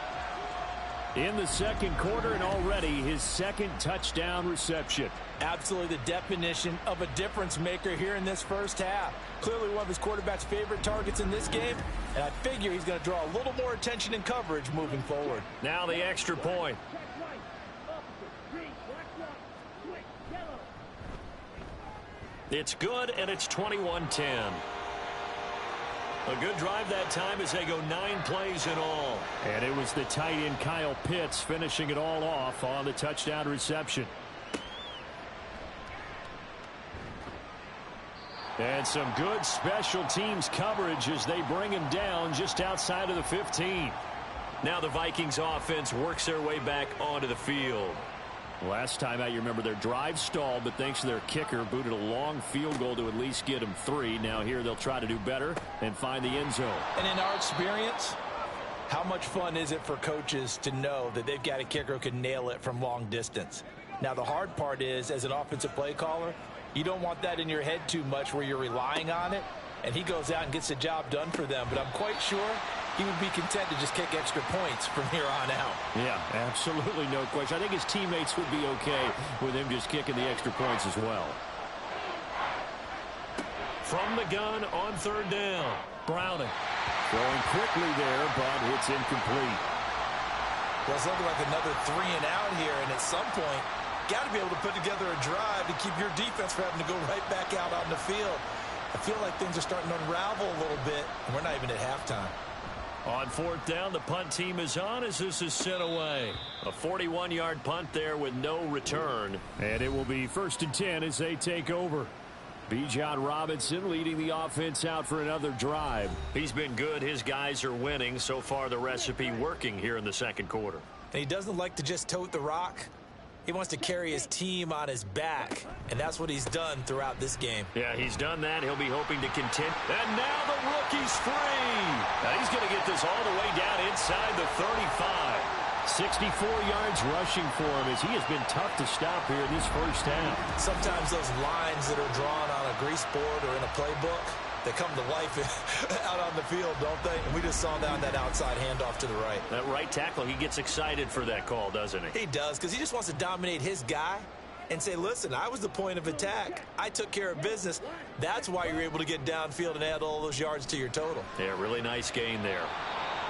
In the 2nd quarter, and already his 2nd touchdown reception. Absolutely the definition of a difference maker here in this 1st half. Clearly one of his quarterback's favorite targets in this game, and I figure he's going to draw a little more attention in coverage moving forward. Now the extra point. It's good, and it's 21-10. A good drive that time as they go 9 plays in all. And it was the tight end Kyle Pitts finishing it all off on the touchdown reception. And some good special teams coverage as they bring him down just outside of the 15. Now the Vikings offense works their way back onto the field. Last time out, you remember their drive stalled, but thanks to their kicker, booted a long field goal to at least get them 3. Now here they'll try to do better and find the end zone. And in our experience, how much fun is it for coaches to know that they've got a kicker who can nail it from long distance? Now the hard part is, as an offensive play caller, you don't want that in your head too much where you're relying on it, and he goes out and gets the job done for them. But I'm quite sure he would be content to just kick extra points from here on out. Yeah, absolutely no question. I think his teammates would be okay with him just kicking the extra points as well. From the gun on 3rd down, Browning. Throwing quickly there, but it's incomplete. Well, it's looking like another 3 and out here, and at some point, got to be able to put together a drive to keep your defense from having to go right back out on the field. I feel like things are starting to unravel a little bit, and we're not even at halftime. On 4th down, the punt team is on as this is sent away. A 41-yard punt there with no return. And it will be 1st and 10 as they take over. Bijan Robinson leading the offense out for another drive. He's been good. His guys are winning. So far, the recipe working here in the 2nd quarter. And he doesn't like to just tote the rock. He wants to carry his team on his back, and that's what he's done throughout this game. Yeah, he's done that. He'll be hoping to continue. And now the rookie's free. Now he's going to get this all the way down inside the 35. 64 yards rushing for him as he has been tough to stop here in this 1st half. Sometimes those lines that are drawn on a grease board or in a playbook, they come to life out on the field, don't they? And we just saw down that outside handoff to the right. That right tackle, he gets excited for that call, doesn't he? He does, because he just wants to dominate his guy and say, listen, I was the point of attack. I took care of business. That's why you're able to get downfield and add all those yards to your total. Yeah, really nice gain there.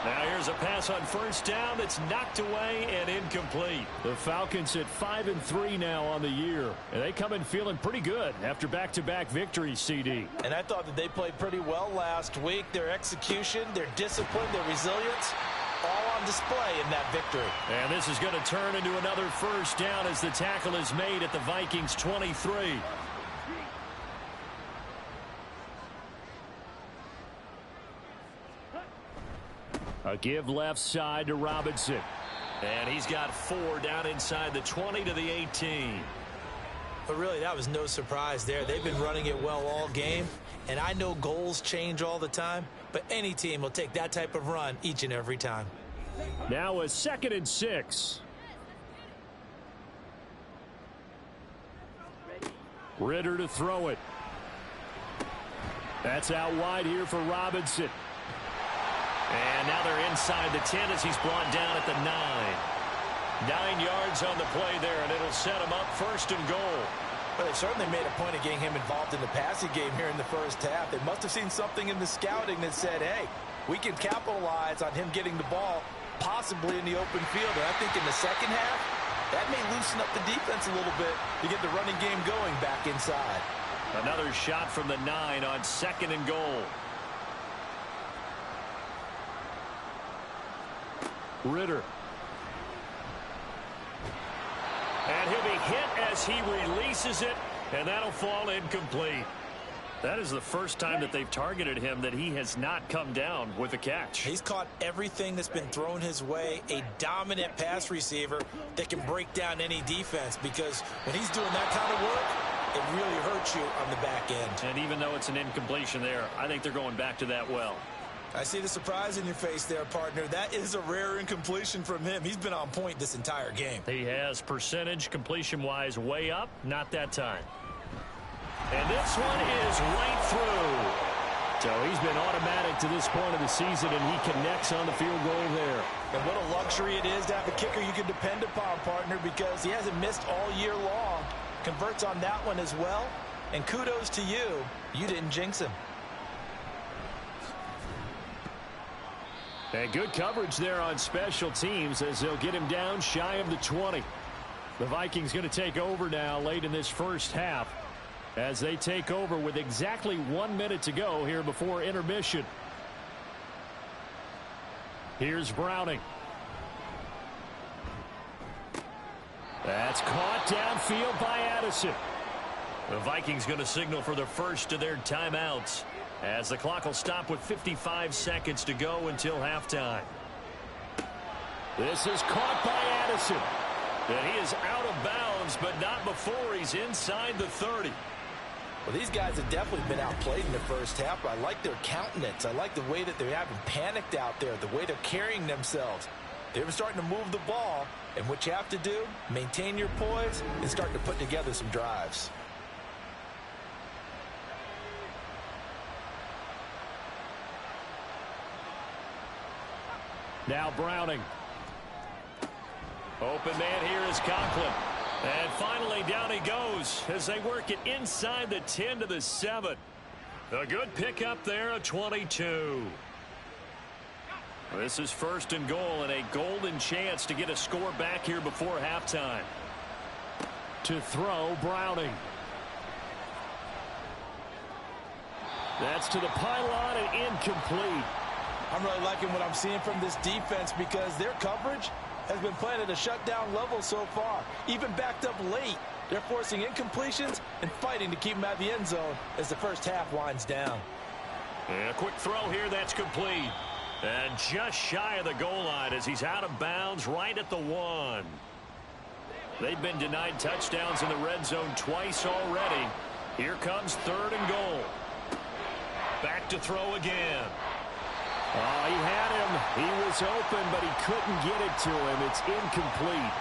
Now here's a pass on 1st down that's knocked away and incomplete. The Falcons at 5-3 now on the year. And they come in feeling pretty good after back-to-back victories, CD. And I thought that they played pretty well last week. Their execution, their discipline, their resilience, all on display in that victory. And this is going to turn into another 1st down as the tackle is made at the Vikings 23. A give left side to Robinson. And he's got 4 down inside the 20 to the 18. But really, that was no surprise there. They've been running it well all game. And I know goals change all the time, but any team will take that type of run each and every time. Now a 2nd and 6. Ritter to throw it. That's out wide here for Robinson. And now they're inside the 10 as he's brought down at the 9. 9 yards on the play there, and it'll set him up 1st and goal. Well, they certainly made a point of getting him involved in the passing game here in the first half. They must have seen something in the scouting that said, hey, we can capitalize on him getting the ball possibly in the open field. And I think in the second half, that may loosen up the defense a little bit to get the running game going back inside. Another shot from the 9 on 2nd and goal. Ritter. And he'll be hit as he releases it, and that'll fall incomplete. That is the first time that they've targeted him that he has not come down with a catch. He's caught everything that's been thrown his way. A dominant pass receiver that can break down any defense, because when he's doing that kind of work, it really hurts you on the back end. And even though it's an incompletion there, I think they're going back to that well. I see the surprise in your face there, partner. That is a rare incompletion from him. He's been on point this entire game. He has percentage completion-wise way up, not that time. And this one is right through. So he's been automatic to this point of the season, and he connects on the field goal there. And what a luxury it is to have a kicker you can depend upon, partner, because he hasn't missed all year long. Converts on that one as well. And kudos to you. You didn't jinx him. And good coverage there on special teams as they'll get him down shy of the 20. The Vikings going to take over now late in this first half as they take over with exactly 1 minute to go here before intermission. Here's Browning. That's caught downfield by Addison. The Vikings going to signal for the first of their timeouts, as the clock will stop with 55 seconds to go until halftime. This is caught by Addison. And he is out of bounds, but not before he's inside the 30. Well, these guys have definitely been outplayed in the first half, but I like their countenance. I like the way that they haven't panicked out there, the way they're carrying themselves. They're starting to move the ball, and what you have to do, maintain your poise and start to put together some drives. Now Browning. Open man here is Conklin. And finally down he goes as they work it inside the 10 to the 7. A good pickup there, a 22. This is 1st and goal and a golden chance to get a score back here before halftime. To throw, Browning. That's to the pylon and incomplete. I'm really liking what I'm seeing from this defense because their coverage has been playing at a shutdown level so far. Even backed up late, they're forcing incompletions and fighting to keep them out of the end zone as the first half winds down. And a quick throw here, that's complete. And just shy of the goal line as he's out of bounds right at the 1. They've been denied touchdowns in the red zone twice already. Here comes 3rd and goal. Back to throw again. Oh, he had him. He was open, but he couldn't get it to him. It's incomplete.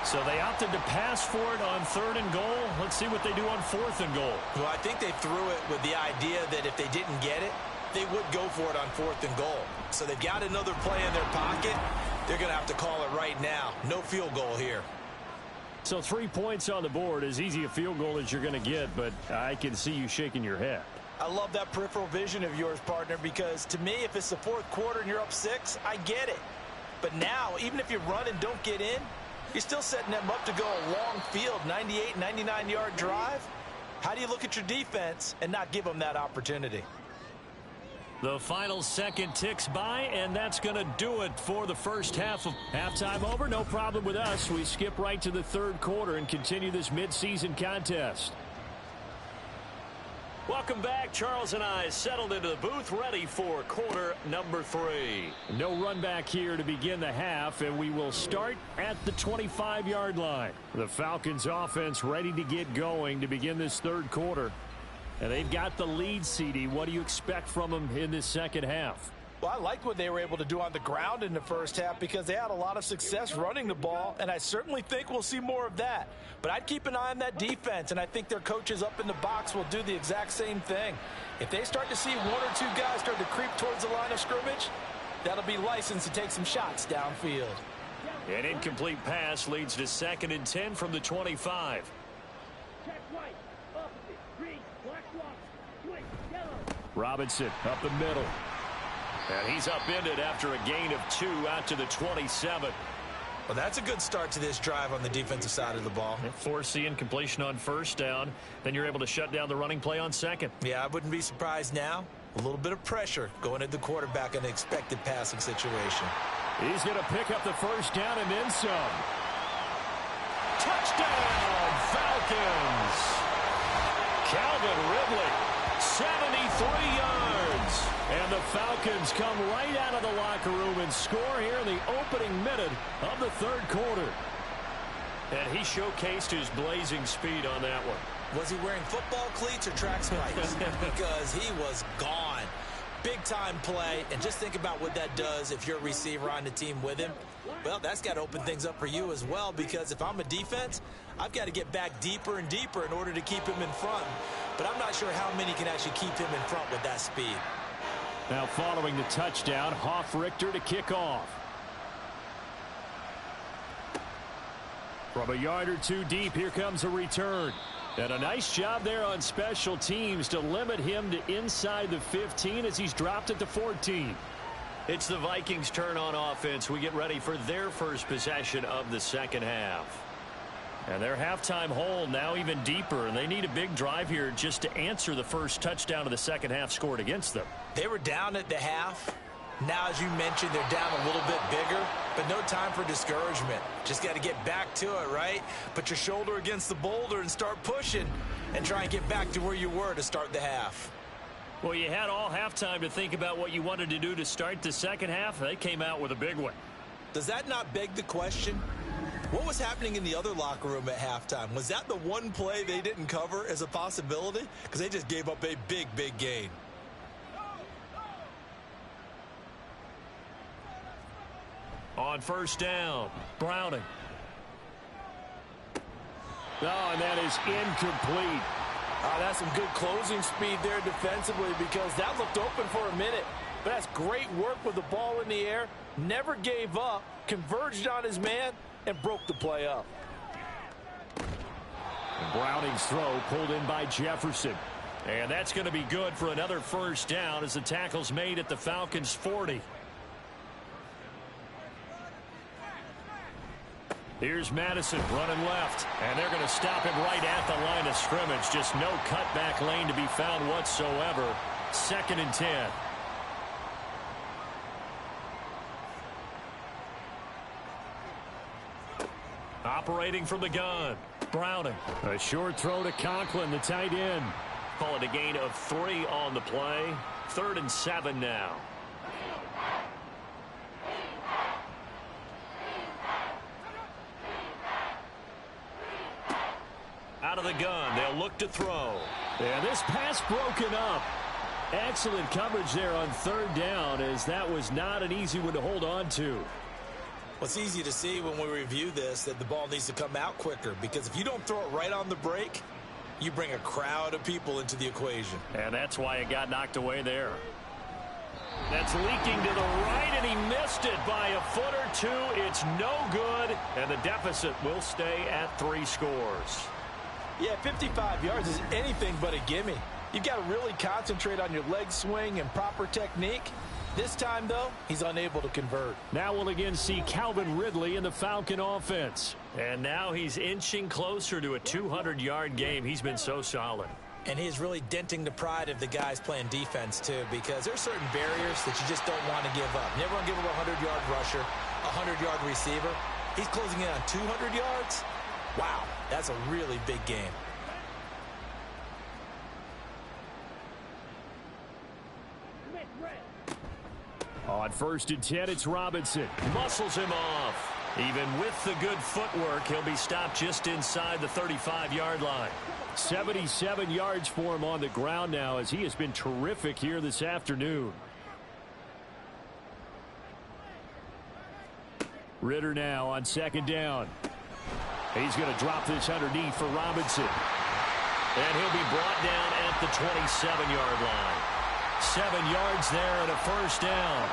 So they opted to pass for it on 3rd and goal. Let's see what they do on 4th and goal. Well, I think they threw it with the idea that if they didn't get it, they would go for it on 4th and goal. So they've got another play in their pocket. They're going to have to call it right now. No field goal here. So 3 points on the board, as easy a field goal as you're going to get, but I can see you shaking your head. I love that peripheral vision of yours, partner, because to me, if it's the 4th quarter and you're up 6, I get it. But now, even if you run and don't get in, you're still setting them up to go a long field, 98, 99-yard drive. How do you look at your defense and not give them that opportunity? The final second ticks by, and that's going to do it for the first half of halftime over. No problem with us. We skip right to the 3rd quarter and continue this midseason contest. Welcome back. Charles and I settled into the booth, ready for quarter number 3. No run back here to begin the half, and we will start at the 25-yard line. The Falcons offense ready to get going to begin this third quarter. And they've got the lead, CD. What do you expect from them in this second half? Well, I like what they were able to do on the ground in the first half because they had a lot of success running the ball, and I certainly think we'll see more of that. But I'd keep an eye on that defense, and I think their coaches up in the box will do the exact same thing. If they start to see one or two guys start to creep towards the line of scrimmage, that'll be licensed to take some shots downfield. An incomplete pass leads to 2nd and 10 from the 25. Robinson up the middle. And he's upended after a gain of 2 out to the 27. Well, that's a good start to this drive on the defensive side of the ball. Force the incompletion on first down. Then you're able to shut down the running play on second. Yeah, I wouldn't be surprised now. A little bit of pressure going at the quarterback in an expected passing situation. He's going to pick up the first down and then some. Touchdown, Falcons! Calvin Ridley, 73 yards. And the Falcons come right out of the locker room and score here in the opening minute of the third quarter. And he showcased his blazing speed on that one. Was he wearing football cleats or track spikes? Because he was gone. Big-time play, and just think about what that does if you're a receiver on the team with him. Well, that's got to open things up for you as well, because if I'm a defense, I've got to get back deeper and deeper in order to keep him in front. But I'm not sure how many can actually keep him in front with that speed. Now following the touchdown, Hoff-Richter to kick off. From a yard or two deep, here comes a return. And a nice job there on special teams to limit him to inside the 15 as he's dropped at the 14. It's the Vikings' turn on offense. We get ready for their first possession of the second half. And their halftime hole now even deeper, and they need a big drive here just to answer the first touchdown of the second half scored against them. They were down at the half. Now, as you mentioned, they're down a little bit bigger, but no time for discouragement. Just got to get back to it, right? Put your shoulder against the boulder and start pushing and try and get back to where you were to start the half. Well, you had all halftime to think about what you wanted to do to start the second half. They came out with a big one. Does that not beg the question? What was happening in the other locker room at halftime? Was that the one play they didn't cover as a possibility? Because they just gave up a big, big gain. On first down, Browning. Oh, and that is incomplete. That's some good closing speed there defensively because that looked open for a minute. But that's great work with the ball in the air. Never gave up, converged on his man, and broke the play up. And Browning's throw pulled in by Jefferson. And that's going to be good for another first down as the tackle's made at the Falcons' 40. Here's Madison running left, and they're going to stop him right at the line of scrimmage. Just no cutback lane to be found whatsoever. 2nd and 10. Operating from the gun, Browning. A short throw to Conklin, the tight end. Call it a gain of 3 on the play. 3rd and 7 now. Out of the gun, they'll look to throw. And this pass broken up. Excellent coverage there on 3rd down, as that was not an easy one to hold on to. Well, it's easy to see when we review this that the ball needs to come out quicker, because if you don't throw it right on the break, you bring a crowd of people into the equation. And that's why it got knocked away there. That's leaking to the right, and he missed it by a foot or two. It's no good, and the deficit will stay at 3 scores. Yeah, 55 yards is anything but a gimme. You've got to really concentrate on your leg swing and proper technique. This time, though, he's unable to convert. Now we'll again see Calvin Ridley in the Falcon offense. And now he's inching closer to a 200-yard game. He's been so solid. And he's really denting the pride of the guys playing defense, too, because there's certain barriers that you just don't want to give up. Never want to give up a 100-yard rusher, a 100-yard receiver. He's closing in on 200 yards. Wow, that's a really big game. On 1st and 10, it's Robinson. Muscles him off. Even with the good footwork, he'll be stopped just inside the 35-yard line. 77 yards for him on the ground now as he has been terrific here this afternoon. Ritter now on 2nd down. He's going to drop this underneath for Robinson. And he'll be brought down at the 27-yard line. 7 yards there and a 1st down.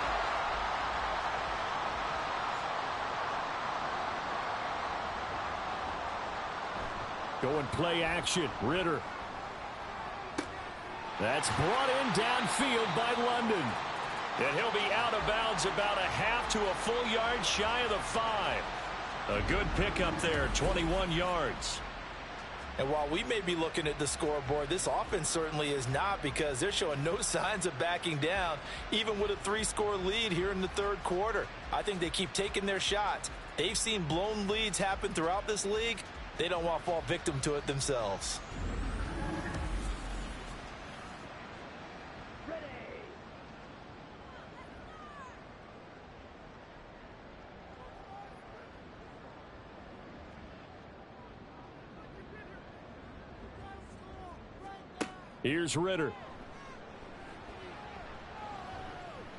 Going play action. Ritter. That's brought in downfield by London. And he'll be out of bounds about a half to a full yard shy of the 5. A good pickup there, 21 yards. And while we may be looking at the scoreboard, this offense certainly is not, because they're showing no signs of backing down, even with a 3-score lead here in the 3rd quarter. I think they keep taking their shots. They've seen blown leads happen throughout this league. They don't want to fall victim to it themselves. Here's Ritter.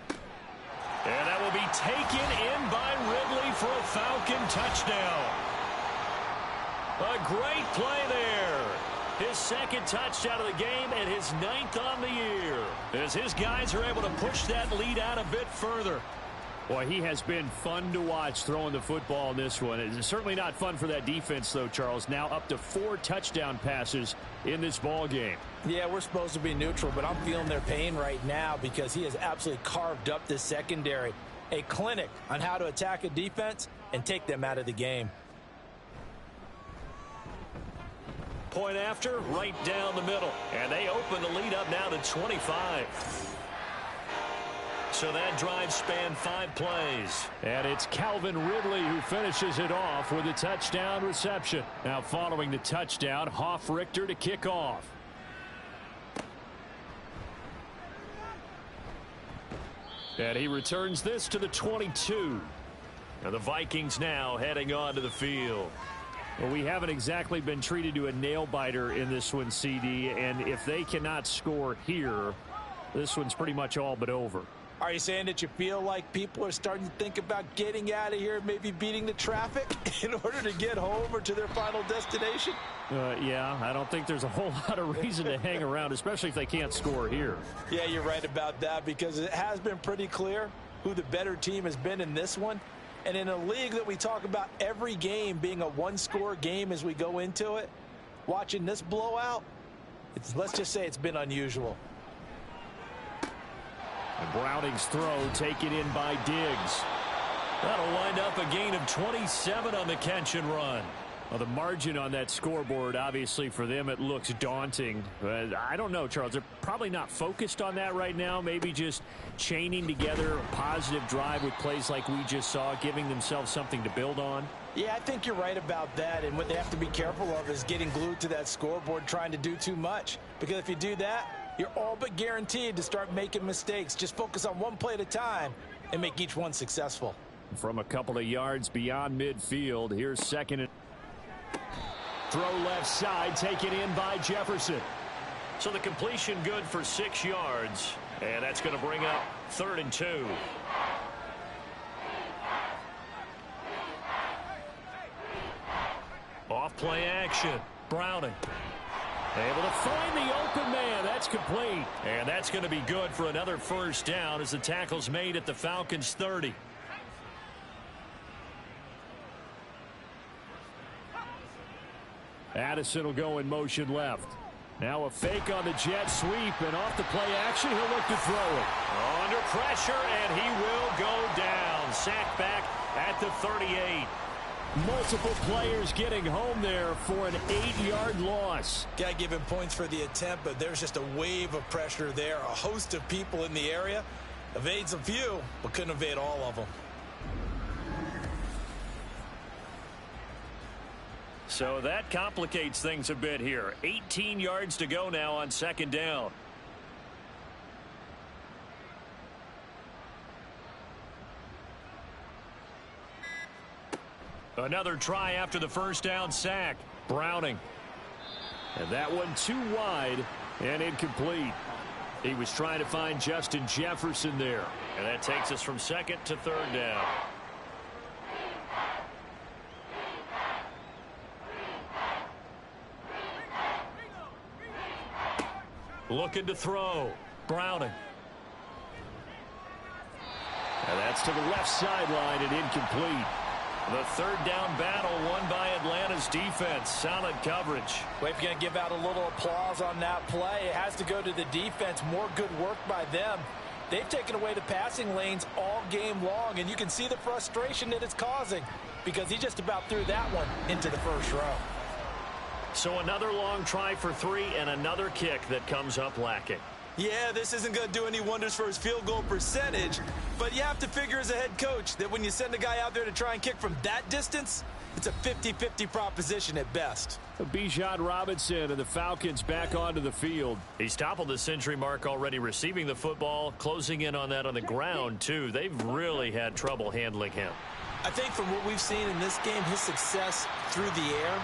And that will be taken in by Ridley for a Falcon touchdown. A great play there. His 2nd touchdown of the game and his 9th on the year, as his guys are able to push that lead out a bit further. Boy, he has been fun to watch throwing the football in this one. It's certainly not fun for that defense, though, Charles. Now up to 4 touchdown passes in this ball game. Yeah, we're supposed to be neutral, but I'm feeling their pain right now because he has absolutely carved up this secondary. A clinic on how to attack a defense and take them out of the game. Point after, right down the middle. And they open the lead up now to 25. So that drive spanned 5 plays. And it's Calvin Ridley who finishes it off with a touchdown reception. Now following the touchdown, Hoff-Richter to kick off. And he returns this to the 22. And the Vikings now heading onto the field. Well, we haven't exactly been treated to a nail-biter in this one, CD. And if they cannot score here, this one's pretty much all but over. Are you saying that you feel like people are starting to think about getting out of here, maybe beating the traffic in order to get home or to their final destination? Yeah, I don't think there's a whole lot of reason to hang around, especially if they can't score here. Yeah, you're right about that, because it has been pretty clear who the better team has been in this one. And in a league that we talk about every game being a 1-score game as we go into it, watching this blowout, let's just say it's been unusual. And Browning's throw taken in by Diggs. That'll wind up a gain of 27 on the catch and run. Well, the margin on that scoreboard, obviously for them, it looks daunting. I don't know, Charles. They're probably not focused on that right now. Maybe just chaining together a positive drive with plays like we just saw, giving themselves something to build on. Yeah, I think you're right about that. And what they have to be careful of is getting glued to that scoreboard, trying to do too much. Because if you do that, you're all but guaranteed to start making mistakes. Just focus on one play at a time and make each one successful. From a couple of yards beyond midfield, here's second and throw left side, taken in by Jefferson. So the completion good for 6 yards, and that's going to bring up 3rd and 2. Off play action. Browning able to find the open man. That's complete. And that's going to be good for another first down as the tackle's made at the Falcons 30. Addison will go in motion left. Now a fake on the jet sweep, and off the play action, he'll look to throw it. Under pressure, and he will go down. Sacked back at the 38. Multiple players getting home there for an 8-yard loss. Got to give him points for the attempt, but there's just a wave of pressure there. A host of people in the area. Evades a few, but couldn't evade all of them. So that complicates things a bit here. 18 yards to go now on 2nd down. Another try after the first down sack. Browning. And that one too wide and incomplete. He was trying to find Justin Jefferson there. And that takes us from second to third down. Looking to throw. Browning. And that's to the left sideline and incomplete. The third down battle won by Atlanta's defense. Solid coverage. Well, if you're going to give out a little applause on that play, it has to go to the defense. More good work by them. They've taken away the passing lanes all game long, and you can see the frustration that it's causing because he just about threw that one into the first row. So another long try for 3 and another kick that comes up lacking. Yeah, this isn't going to do any wonders for his field goal percentage, but you have to figure as a head coach that when you send a guy out there to try and kick from that distance, it's a 50-50 proposition at best. Bijan Robinson and the Falcons back onto the field. He's toppled the century mark already receiving the football, closing in on that on the ground, too. They've really had trouble handling him. I think from what we've seen in this game, his success through the air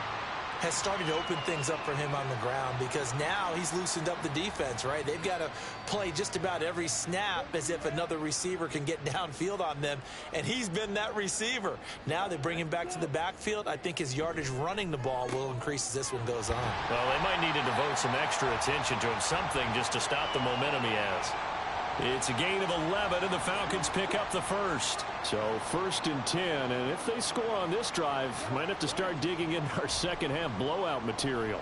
has started to open things up for him on the ground because now he's loosened up the defense, right? They've got to play just about every snap as if another receiver can get downfield on them, and he's been that receiver. Now they bring him back to the backfield. I think his yardage running the ball will increase as this one goes on. Well, they might need to devote some extra attention to him, something just to stop the momentum he has. It's a gain of 11, and the Falcons pick up the first. So 1st and 10, and if they score on this drive, might have to start digging in our second half blowout material.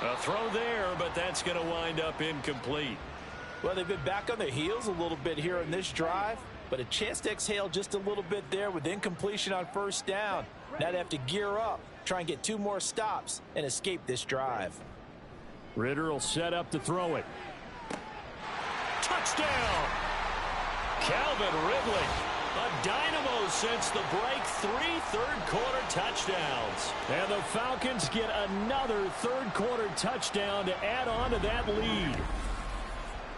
A throw there, but that's going to wind up incomplete. Well, they've been back on their heels a little bit here in this drive, but a chance to exhale just a little bit there with incompletion on first down. Now they have to gear up, try and get 2 more stops, and escape this drive. Ritter will set up to throw it. Touchdown! Calvin Ridley, a dynamo since the break, 3 third-quarter touchdowns. And the Falcons get another third-quarter touchdown to add on to that lead.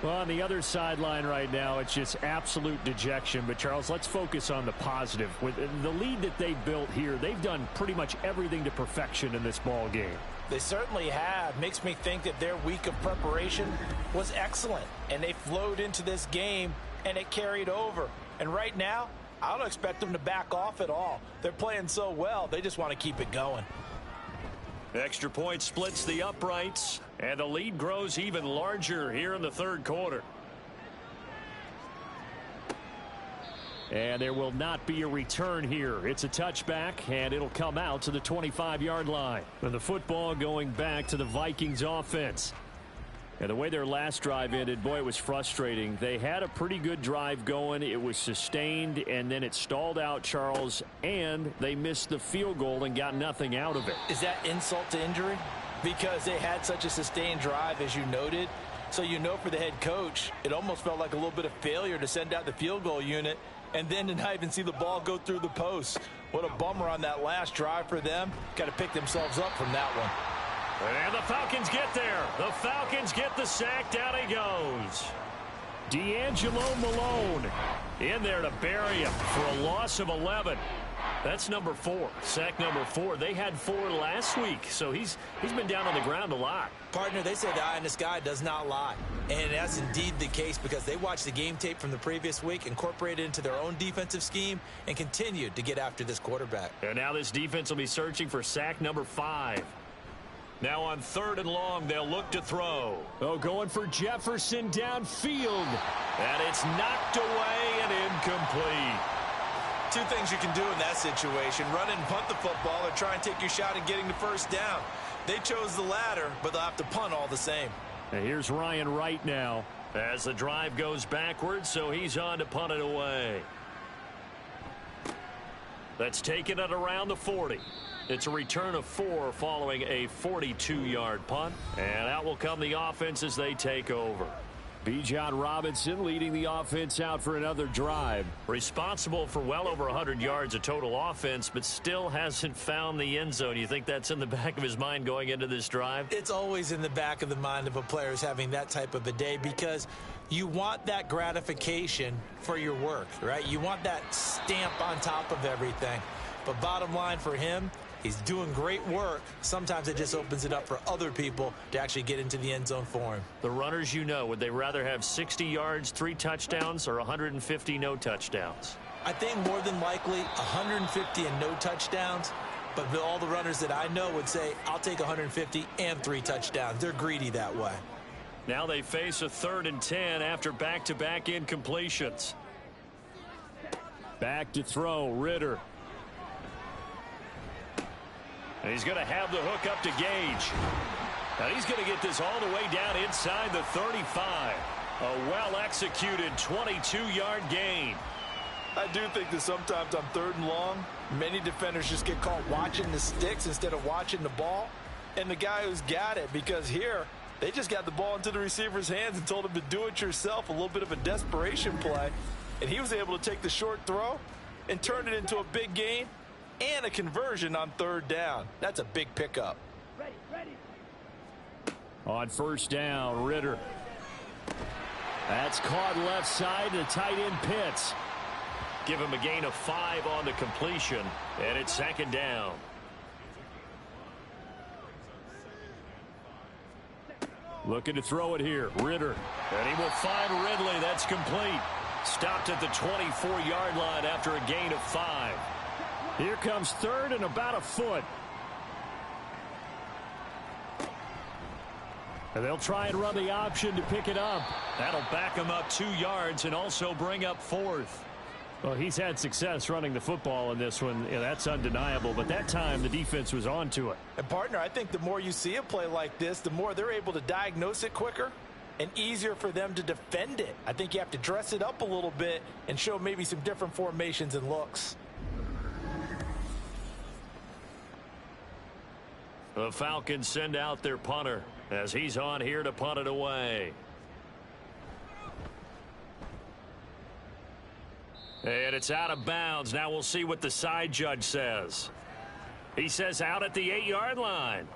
Well, on the other sideline right now, it's just absolute dejection. But, Charles, let's focus on the positive. With the lead that they built here, they've done pretty much everything to perfection in this ball game. They certainly have. Makes me think that their week of preparation was excellent. And they flowed into this game, and it carried over. And right now, I don't expect them to back off at all. They're playing so well, they just want to keep it going. Extra point splits the uprights, and the lead grows even larger here in the third quarter. And there will not be a return here. It's a touchback, and it'll come out to the 25-yard line. And the football going back to the Vikings offense. And the way their last drive ended, boy, it was frustrating. They had a pretty good drive going. It was sustained, and then it stalled out, Charles, and they missed the field goal and got nothing out of it. Is that insult to injury? Because they had such a sustained drive, as you noted. So you know for the head coach, it almost felt like a little bit of failure to send out the field goal unit and then to not even see the ball go through the post. What a bummer on that last drive for them. Got to pick themselves up from that one. And the Falcons get there. The Falcons get the sack. Down he goes. D'Angelo Malone In there to bury him for a loss of 11. That's number 4. Sack number 4. They had 4 last week, so he's been down on the ground a lot. Partner, they say the eye in the sky does not lie. And that's indeed the case because they watched the game tape from the previous week, incorporated it into their own defensive scheme, and continued to get after this quarterback. And now this defense will be searching for sack number 5. Now on 3rd and long, they'll look to throw. Oh, going for Jefferson downfield. And it's knocked away and incomplete. 2 things you can do in that situation: run and punt the football, or try and take your shot at getting the first down. They chose the latter, but they'll have to punt all the same. And here's Ryan Wright now. As the drive goes backwards, so he's on to punt it away. That's taken it around the 40. It's a return of 4 following a 42-yard punt. And out will come the offense as they take over. Bijan Robinson leading the offense out for another drive. Responsible for well over 100 yards of total offense, but still hasn't found the end zone. You think that's in the back of his mind going into this drive? It's always in the back of the mind of a player who's having that type of a day, because you want that gratification for your work, right? You want that stamp on top of everything. But bottom line for him, he's doing great work. Sometimes it just opens it up for other people to actually get into the end zone for him. The runners, would they rather have 60 yards, 3 touchdowns, or 150 no touchdowns? I think more than likely 150 and no touchdowns. But all the runners that I know would say, I'll take 150 and 3 touchdowns. They're greedy that way. Now they face a 3rd and 10 after back-to-back incompletions. Back to throw, Ritter. And he's going to have the hook up to Gage. Now he's going to get this all the way down inside the 35. A well-executed 22-yard gain. I do think that sometimes on 3rd and long, many defenders just get caught watching the sticks instead of watching the ball. And the guy who's got it, because here, they just got the ball into the receiver's hands and told him to do it yourself, a little bit of a desperation play. And he was able to take the short throw and turn it into a big gain and a conversion on 3rd down. That's a big pickup. Ready. On 1st down, Ritter. That's caught left side to tight end Pitts. Give him a gain of 5 on the completion, and it's 2nd down. Looking to throw it here, Ritter. And he will find Ridley. That's complete. Stopped at the 24-yard line after a gain of 5. Here comes 3rd and about a foot. And they'll try and run the option to pick it up. That'll back him up 2 yards and also bring up 4th. Well, he's had success running the football in this one. Yeah, that's undeniable. But that time, the defense was on to it. And, partner, I think the more you see a play like this, the more they're able to diagnose it quicker and easier for them to defend it. I think you have to dress it up a little bit and show maybe some different formations and looks. The Falcons send out their punter as he's on here to punt it away. And it's out of bounds. Now we'll see what the side judge says. He says out at the 8-yard line.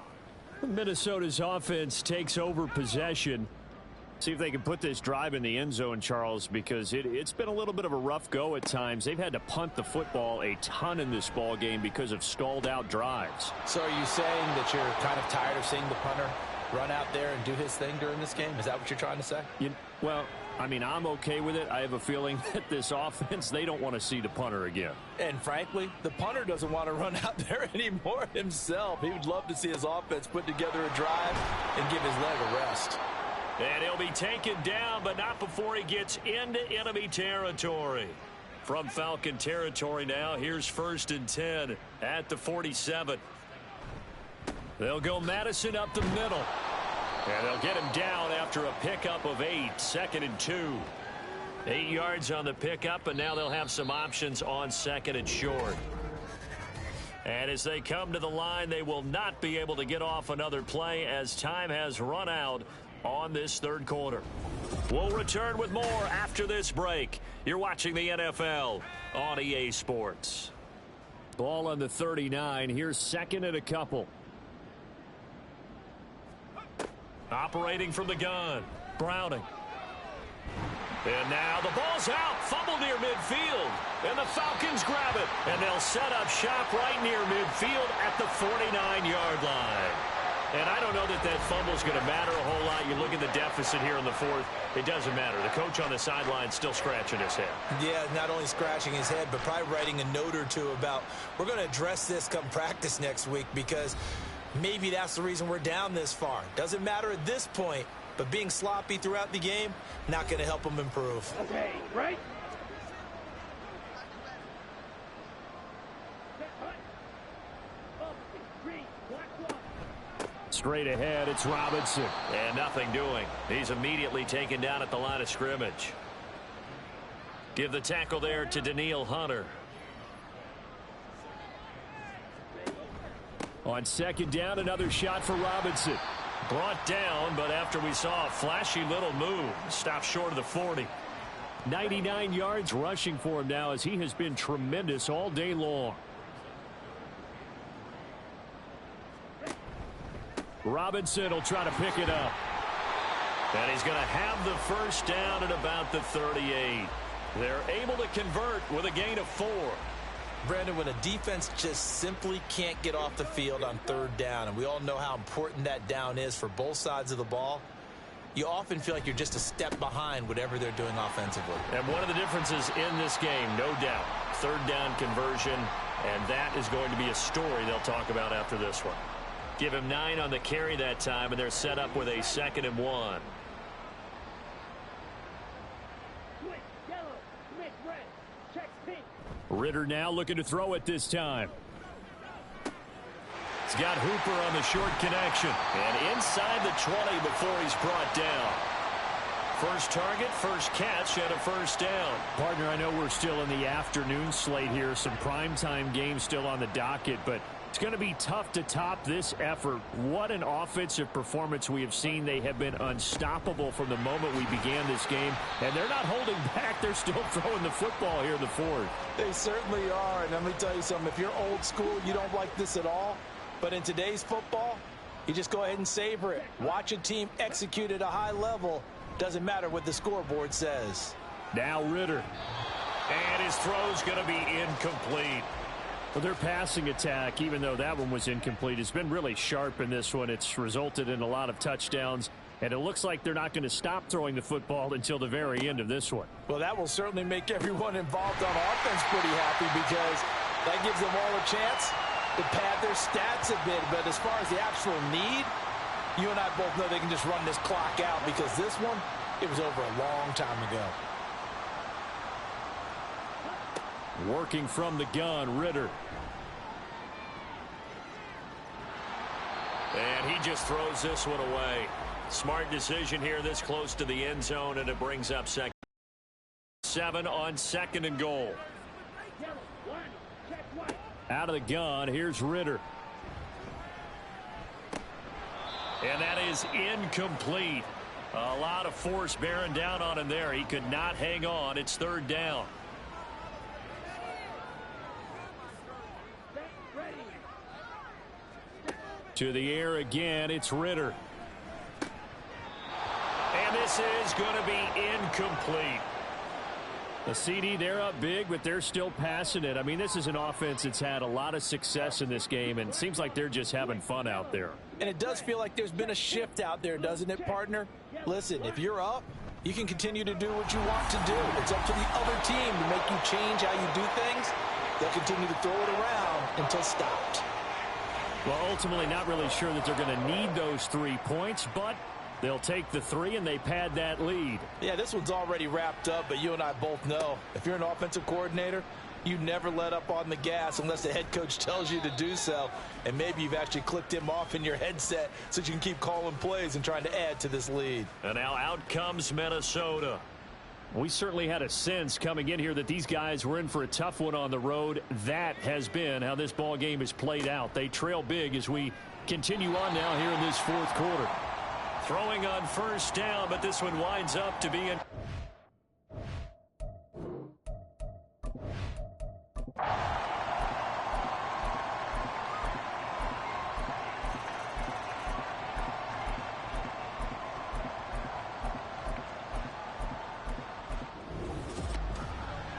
Minnesota's offense takes over possession. See if they can put this drive in the end zone, Charles, because it's been a little bit of a rough go at times. They've had to punt the football a ton in this ball game because of stalled out drives. So are you saying that you're kind of tired of seeing the punter run out there and do his thing during this game? Is that what you're trying to say? Well, I mean, I'm okay with it. I have a feeling that this offense, they don't want to see the punter again. And frankly, the punter doesn't want to run out there anymore himself. He would love to see his offense put together a drive and give his leg a rest. And he'll be taken down, but not before he gets into enemy territory. From Falcon territory now, here's 1st and 10 at the 47. They'll go Madison up the middle. And they'll get him down after a pickup of 8, 2nd and 2. 8 yards on the pickup, and now they'll have some options on 2nd and short. And as they come to the line, they will not be able to get off another play as time has run out on this 3rd quarter. We'll return with more after this break. You're watching the NFL on EA Sports. Ball on the 39. Here's 2nd and a couple. Operating from the gun, Browning. And now the ball's out, fumble near midfield, and the Falcons grab it, and they'll set up shop right near midfield at the 49-yard line. And I don't know that that fumble's going to matter a whole lot. You look at the deficit here in the 4th, it doesn't matter. The coach on the sideline still scratching his head. Yeah, not only scratching his head, but probably writing a note or two about, we're going to address this come practice next week, because maybe that's the reason we're down this far. Doesn't matter at this point, but being sloppy throughout the game, not going to help them improve. Okay, right? Straight ahead, it's Robinson. And nothing doing. He's immediately taken down at the line of scrimmage. Give the tackle there to Daniil Hunter. On 2nd down, another shot for Robinson. Brought down, but after we saw a flashy little move, stopped short of the 40. 99 yards rushing for him now as he has been tremendous all day long. Robinson will try to pick it up. And he's going to have the first down at about the 38. They're able to convert with a gain of 4. Brandon, when a defense just simply can't get off the field on third down, and we all know how important that down is for both sides of the ball, you often feel like you're just a step behind whatever they're doing offensively. And one of the differences in this game, no doubt, third down conversion, and that is going to be a story they'll talk about after this one. Give him 9 on the carry that time, and they're set up with a 2nd and 1. Ritter now looking to throw it this time. He's got Hooper on the short connection. And inside the 20 before he's brought down. First target, first catch, and a first down. Partner, I know we're still in the afternoon slate here. Some primetime games still on the docket, but it's going to be tough to top this effort. What an offensive performance we have seen. They have been unstoppable from the moment we began this game, and they're not holding back. They're still throwing the football here in the fourth. They certainly are, and let me tell you something. If you're old school, you don't like this at all. But in today's football, you just go ahead and savor it. Watch a team execute at a high level. Doesn't matter what the scoreboard says. Now Ritter. And his throw's going to be incomplete. Well, their passing attack, even though that one was incomplete, has been really sharp in this one. It's resulted in a lot of touchdowns, and it looks like they're not going to stop throwing the football until the very end of this one. Well, that will certainly make everyone involved on offense pretty happy because that gives them all a chance to pad their stats a bit. But as far as the actual need, you and I both know they can just run this clock out because this one, it was over a long time ago. Working from the gun, Ritter. And he just throws this one away. Smart decision here this close to the end zone, and it brings up 7 on 2nd and goal. Out of the gun, here's Ritter. And that is incomplete. A lot of force bearing down on him there. He could not hang on. It's 3rd down. To the air again, it's Ritter. And this is going to be incomplete. The CD, they're up big, but they're still passing it. I mean, this is an offense that's had a lot of success in this game, and it seems like they're just having fun out there. And it does feel like there's been a shift out there, doesn't it, partner? Listen, if you're up, you can continue to do what you want to do. It's up to the other team to make you change how you do things. They'll continue to throw it around until stopped. Well, ultimately not really sure that they're going to need those 3 points, but they'll take the 3 and they pad that lead. Yeah, this one's already wrapped up, but you and I both know if you're an offensive coordinator, you never let up on the gas unless the head coach tells you to do so. And maybe you've actually clicked him off in your headset so you can keep calling plays and trying to add to this lead. And now out comes Minnesota. We certainly had a sense coming in here that these guys were in for a tough one on the road. That has been how this ball game is played out. They trail big as we continue on now here in this 4th quarter. Throwing on first down, but this one winds up to be in.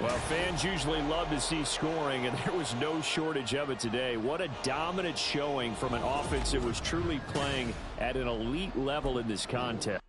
Well, fans usually love to see scoring, and there was no shortage of it today. What a dominant showing from an offense that was truly playing at an elite level in this contest.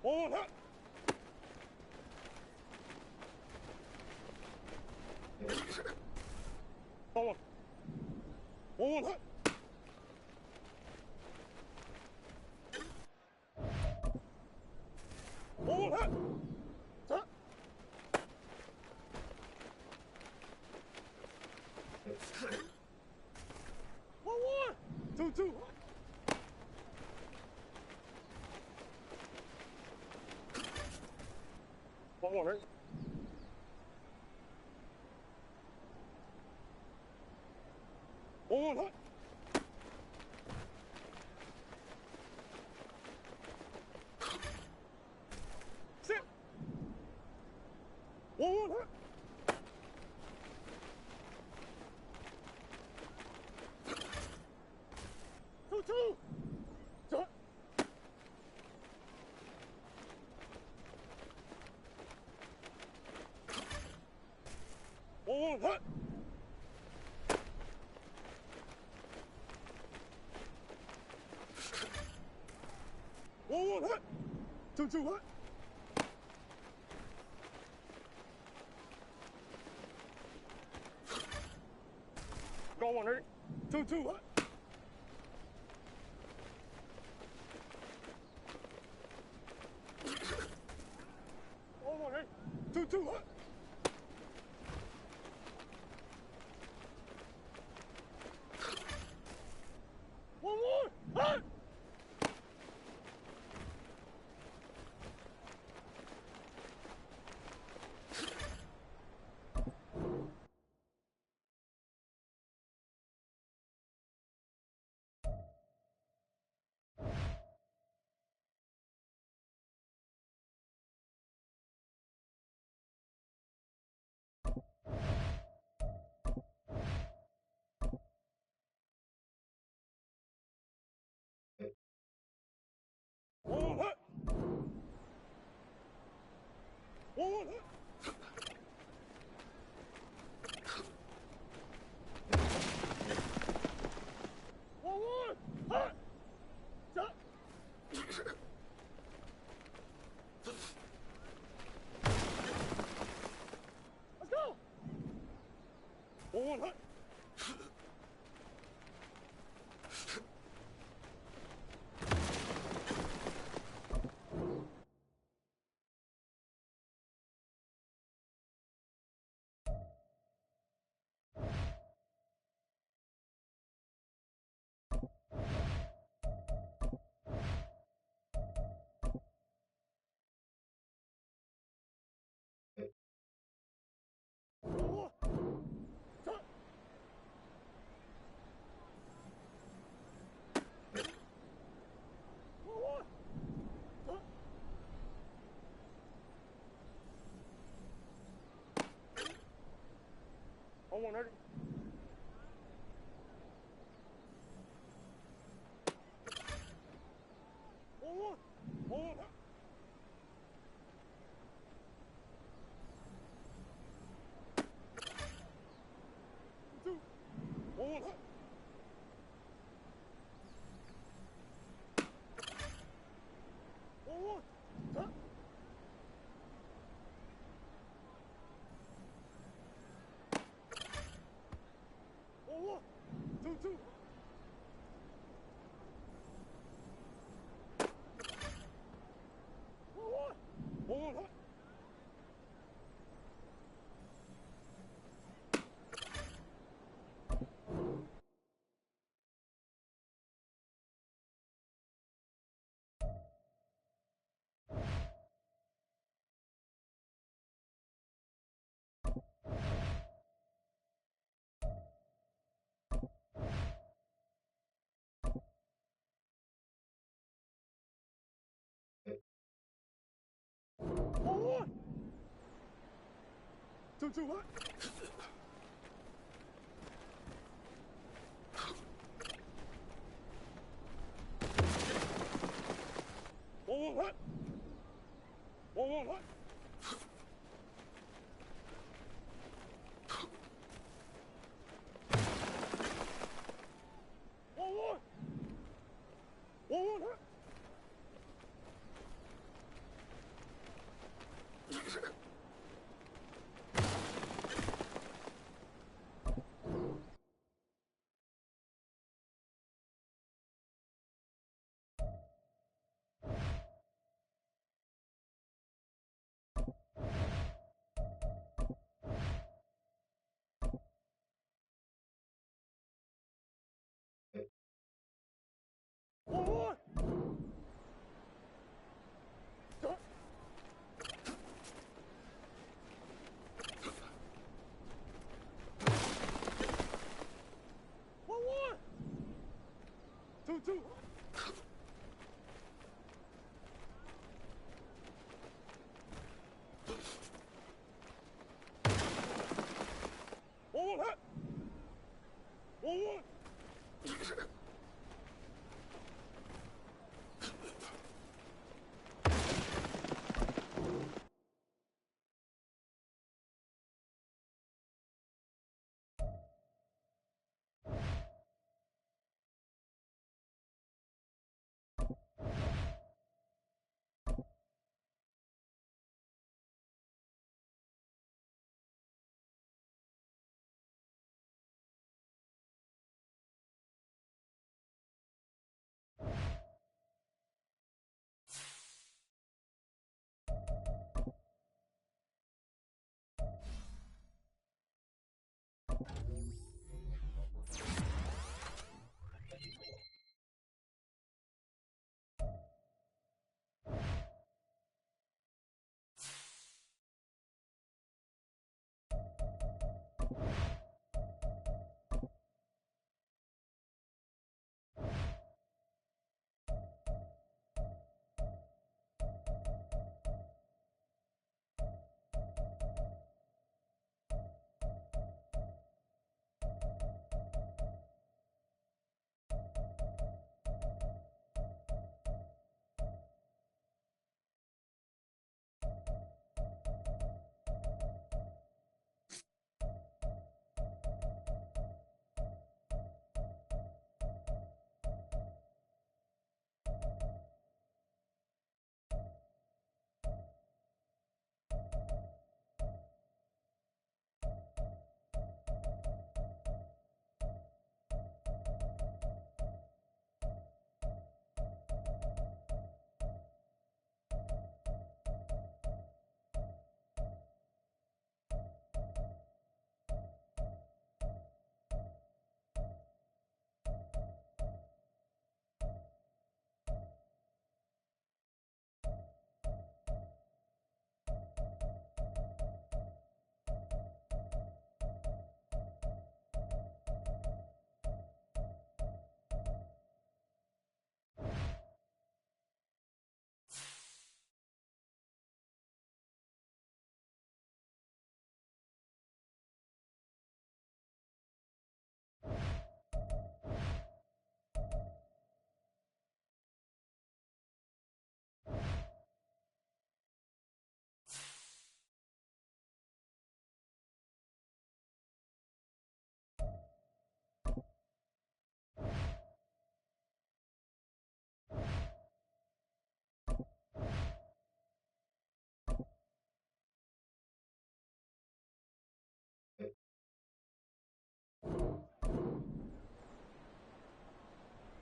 One, hut. One. One, hut. One, hut. Hut. One. Two, two. One, right? One, hut. Sit. One, hut. Two, two. Hut. One, hut. One, hut. Two, two, hut. Go one, ready? Two, two, hut. Go one, ready? Two, two, hut. One more, hut. One, hut. One, hut. One, hut. Stop. Let's go. One, hut. One, stop. One, stop. One, ready? One, one, hut. Two, one, hut. One, stop. One, two, two. One, hut. One, two, two, hut. One, hut. One, hut. One, hut. 2. Forward hit. Forward.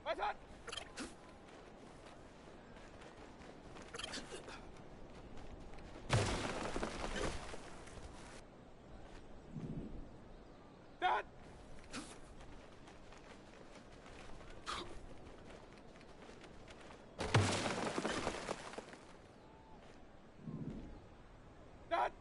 Right on. Done. Done.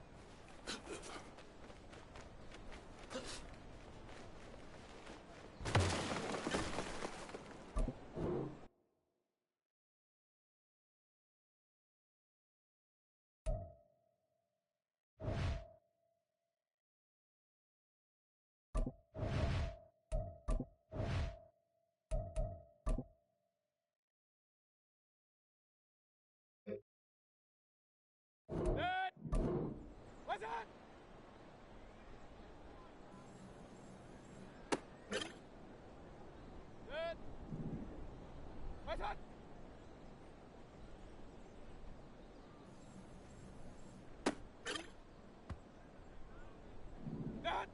Dead. What's that? Dead. What's that? Dead.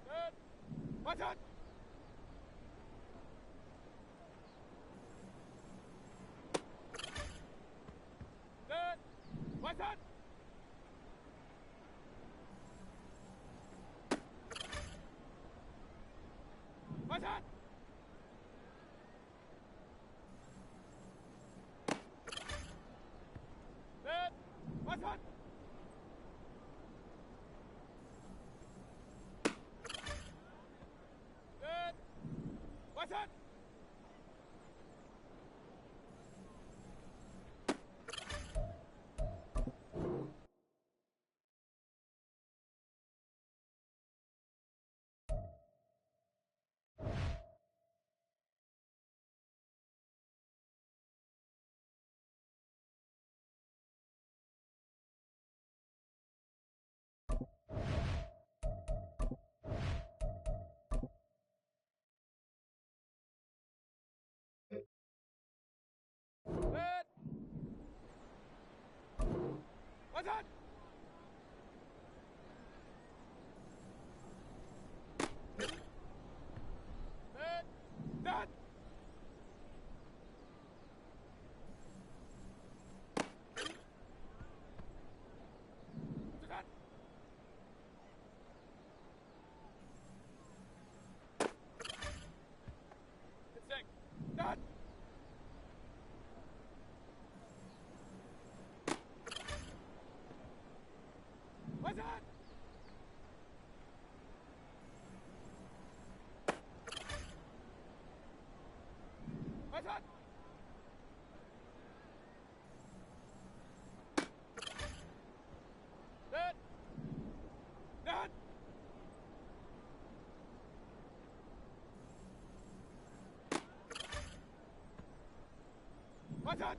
Dead. What's that? What's that? That. That. What's that? What's that? That. That. What's that?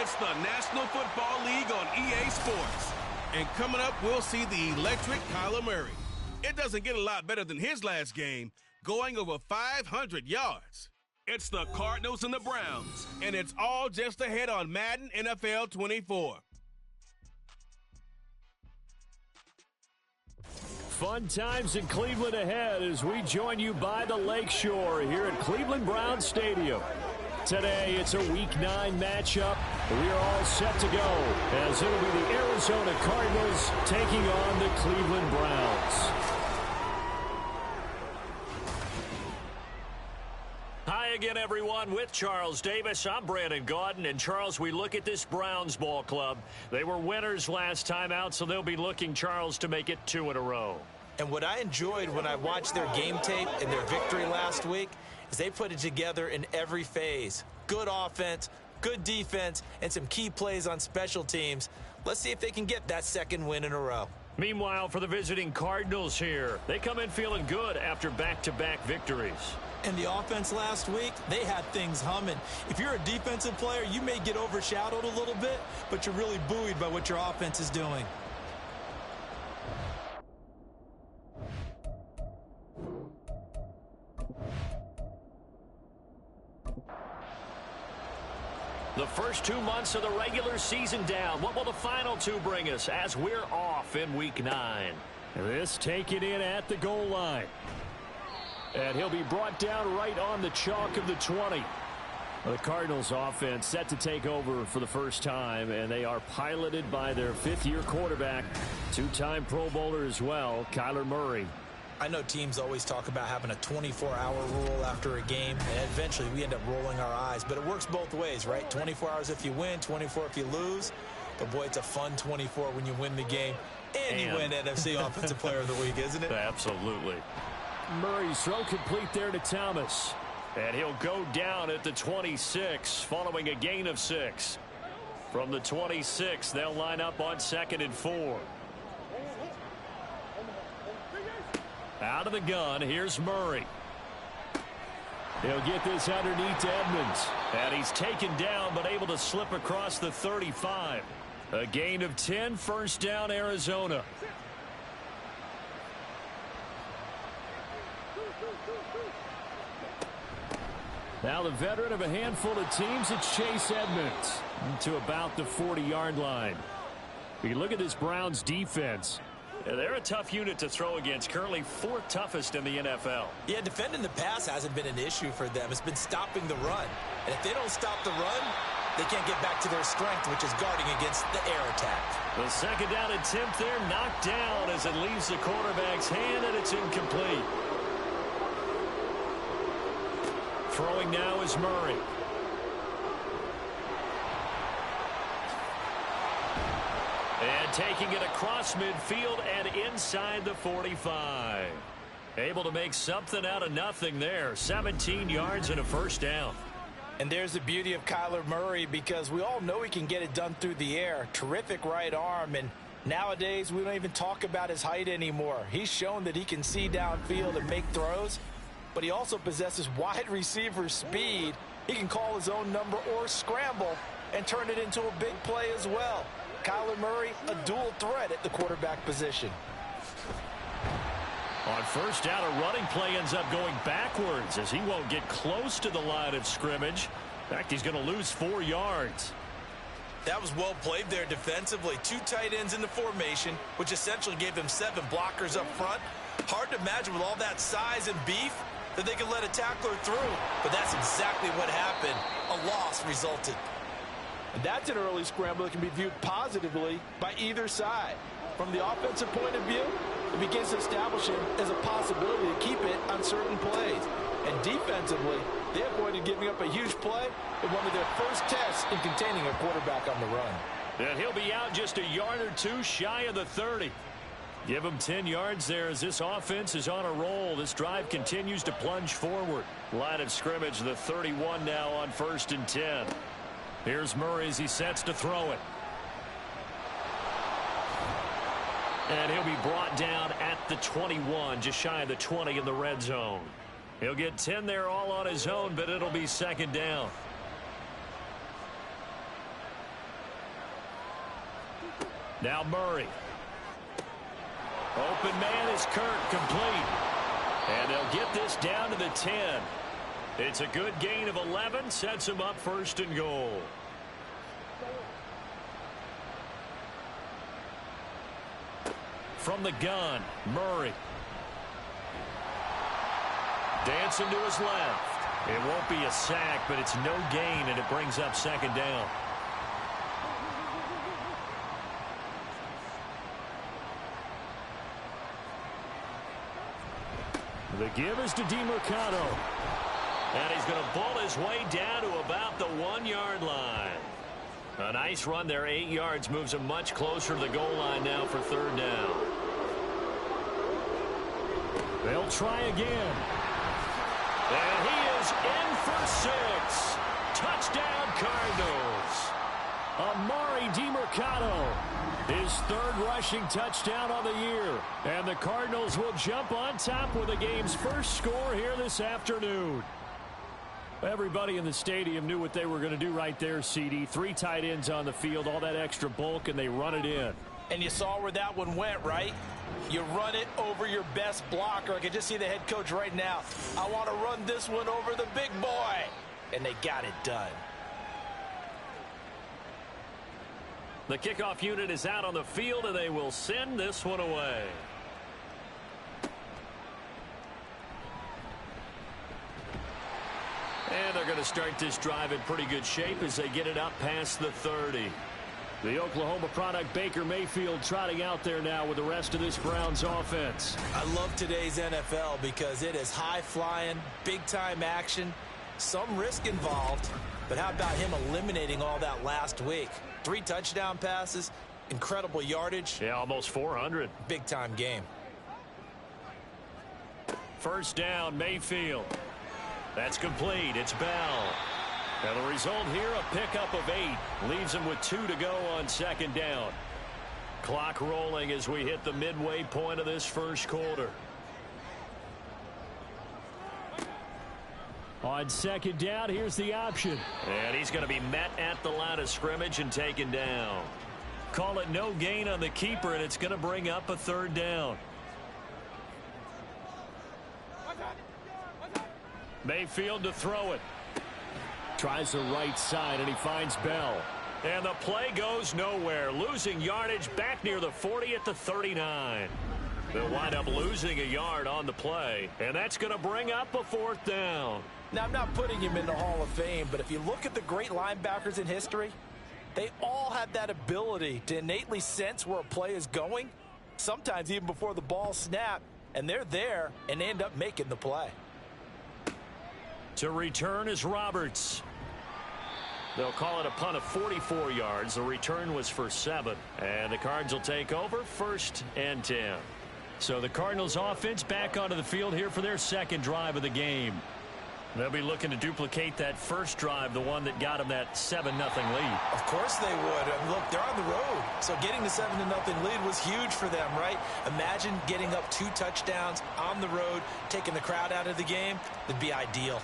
It's the National Football League on EA Sports. And coming up, we'll see the electric Kyler Murray. It doesn't get a lot better than his last game, going over 500 yards. It's the Cardinals and the Browns, and it's all just ahead on Madden NFL 24. Fun times in Cleveland ahead as we join you by the Lakeshore here at Cleveland Browns Stadium. Today, it's a Week 9 matchup. We are all set to go as it'll be the Arizona Cardinals taking on the Cleveland Browns. Hi again, everyone. With Charles Davis, I'm Brandon Gaudin. And, Charles, we look at this Browns ball club. They were winners last time out, so they'll be looking, Charles, to make it 2 in a row. And what I enjoyed when I watched their game tape and their victory last week is they put it together in every phase. Good offense, good defense, and some key plays on special teams. Let's see if they can get that second win in a row. Meanwhile, for the visiting Cardinals here, they come in feeling good after back-to-back victories. And the offense last week, they had things humming. If you're a defensive player, you may get overshadowed a little bit, but you're really buoyed by what your offense is doing. The first 2 months of the regular season down. What will the final two bring us as we're off in Week 9? This taken in at the goal line. And he'll be brought down right on the chalk of the 20. The Cardinals offense set to take over for the first time, and they are piloted by their fifth-year quarterback, two-time Pro Bowler as well, Kyler Murray. I know teams always talk about having a 24-hour rule after a game, and eventually we end up rolling our eyes. But it works both ways, right? 24 hours if you win, 24 if you lose. But, boy, it's a fun 24 when you win the game and you win NFC Offensive Player of the Week, isn't it? Absolutely. Murray's throw complete there to Thomas. And he'll go down at the 26 following a gain of 6. From the 26, they'll line up on 2nd and 4. Out of the gun, here's Murray. He'll get this underneath to Edmonds. And he's taken down but able to slip across the 35. A gain of 10, first down, Arizona. Now the veteran of a handful of teams, it's Chase Edmonds to about the 40-yard line. You look at this Browns defense. They're a tough unit to throw against, currently 4th toughest in the NFL. Yeah, defending the pass hasn't been an issue for them. It's been stopping the run. And if they don't stop the run, they can't get back to their strength, which is guarding against the air attack. The second down attempt there knocked down as it leaves the quarterback's hand, and it's incomplete. Throwing now is Murray. And taking it across midfield and inside the 45. Able to make something out of nothing there. 17 yards and a first down. And there's the beauty of Kyler Murray, because we all know he can get it done through the air. Terrific right arm, and nowadays we don't even talk about his height anymore. He's shown that he can see downfield and make throws, but he also possesses wide receiver speed. He can call his own number or scramble and turn it into a big play as well. Kyler Murray, a dual threat at the quarterback position. On first down, a running play ends up going backwards as he won't get close to the line of scrimmage. In fact, he's going to lose 4 yards. That was well played there defensively. 2 tight ends in the formation, which essentially gave them 7 blockers up front. Hard to imagine with all that size and beef that they could let a tackler through. But that's exactly what happened. A loss resulted. And that's an early scramble that can be viewed positively by either side. From the offensive point of view, it begins to establish him as a possibility to keep it on certain plays. And defensively, they avoided giving up a huge play in one of their first tests in containing a quarterback on the run. And he'll be out just a yard or 2 shy of the 30. Give him 10 yards there as this offense is on a roll. This drive continues to plunge forward. Line of scrimmage, the 31 now on 1st and 10. Here's Murray as he sets to throw it. And he'll be brought down at the 21, just shy of the 20 in the red zone. He'll get 10 there all on his own, but it'll be 2nd down. Now Murray. Open man is Kirk, complete. And they'll get this down to the 10. It's a good gain of 11, sets him up 1st and goal. From the gun, Murray. Dancing to his left. It won't be a sack, but it's no gain, and it brings up 2nd down. The give is to DeMercado. And he's going to ball his way down to about the 1-yard line. A nice run there, 8 yards, moves him much closer to the goal line now for 3rd down. They'll try again. And he is in for 6. Touchdown, Cardinals. Amari DiMercado, his third rushing touchdown on the year. And the Cardinals will jump on top with the game's first score here this afternoon. Everybody in the stadium knew what they were going to do right there, CD. 3 tight ends on the field, all that extra bulk, and they run it in. And you saw where that one went, right? You run it over your best blocker. I can just see the head coach right now. I want to run this one over the big boy. And they got it done. The kickoff unit is out on the field, and they will send this one away. And they're going to start this drive in pretty good shape as they get it up past the 30. The Oklahoma product, Baker Mayfield, trotting out there now with the rest of this Browns offense. I love today's NFL because it is high-flying, big-time action, some risk involved. But how about him eliminating all that last week? 3 touchdown passes, incredible yardage. Yeah, almost 400. Big-time game. First down, Mayfield. That's complete. It's Bell. And the result here, a pickup of 8. Leaves him with 2 to go on second down. Clock rolling as we hit the midway point of this first quarter. On second down, here's the option. And he's going to be met at the line of scrimmage and taken down. Call it no gain on the keeper, and it's going to bring up a third down. Mayfield to throw it. Tries the right side, and he finds Bell. And the play goes nowhere. Losing yardage back near the 40 at the 39. They'll wind up losing a yard on the play, and that's going to bring up a fourth down. Now, I'm not putting him in the Hall of Fame, but if you look at the great linebackers in history, they all have that ability to innately sense where a play is going, sometimes even before the ball snapped, and they're there, and they end up making the play. To return is Roberts. They'll call it a punt of 44 yards. The return was for 7. And the Cards will take over, 1st and 10. So the Cardinals offense back onto the field here for their second drive of the game. They'll be looking to duplicate that first drive, the one that got them that 7-0 lead. Of course they would. And look, they're on the road. So getting the 7-0 lead was huge for them, right? Imagine getting up 2 touchdowns on the road, taking the crowd out of the game. It'd be ideal.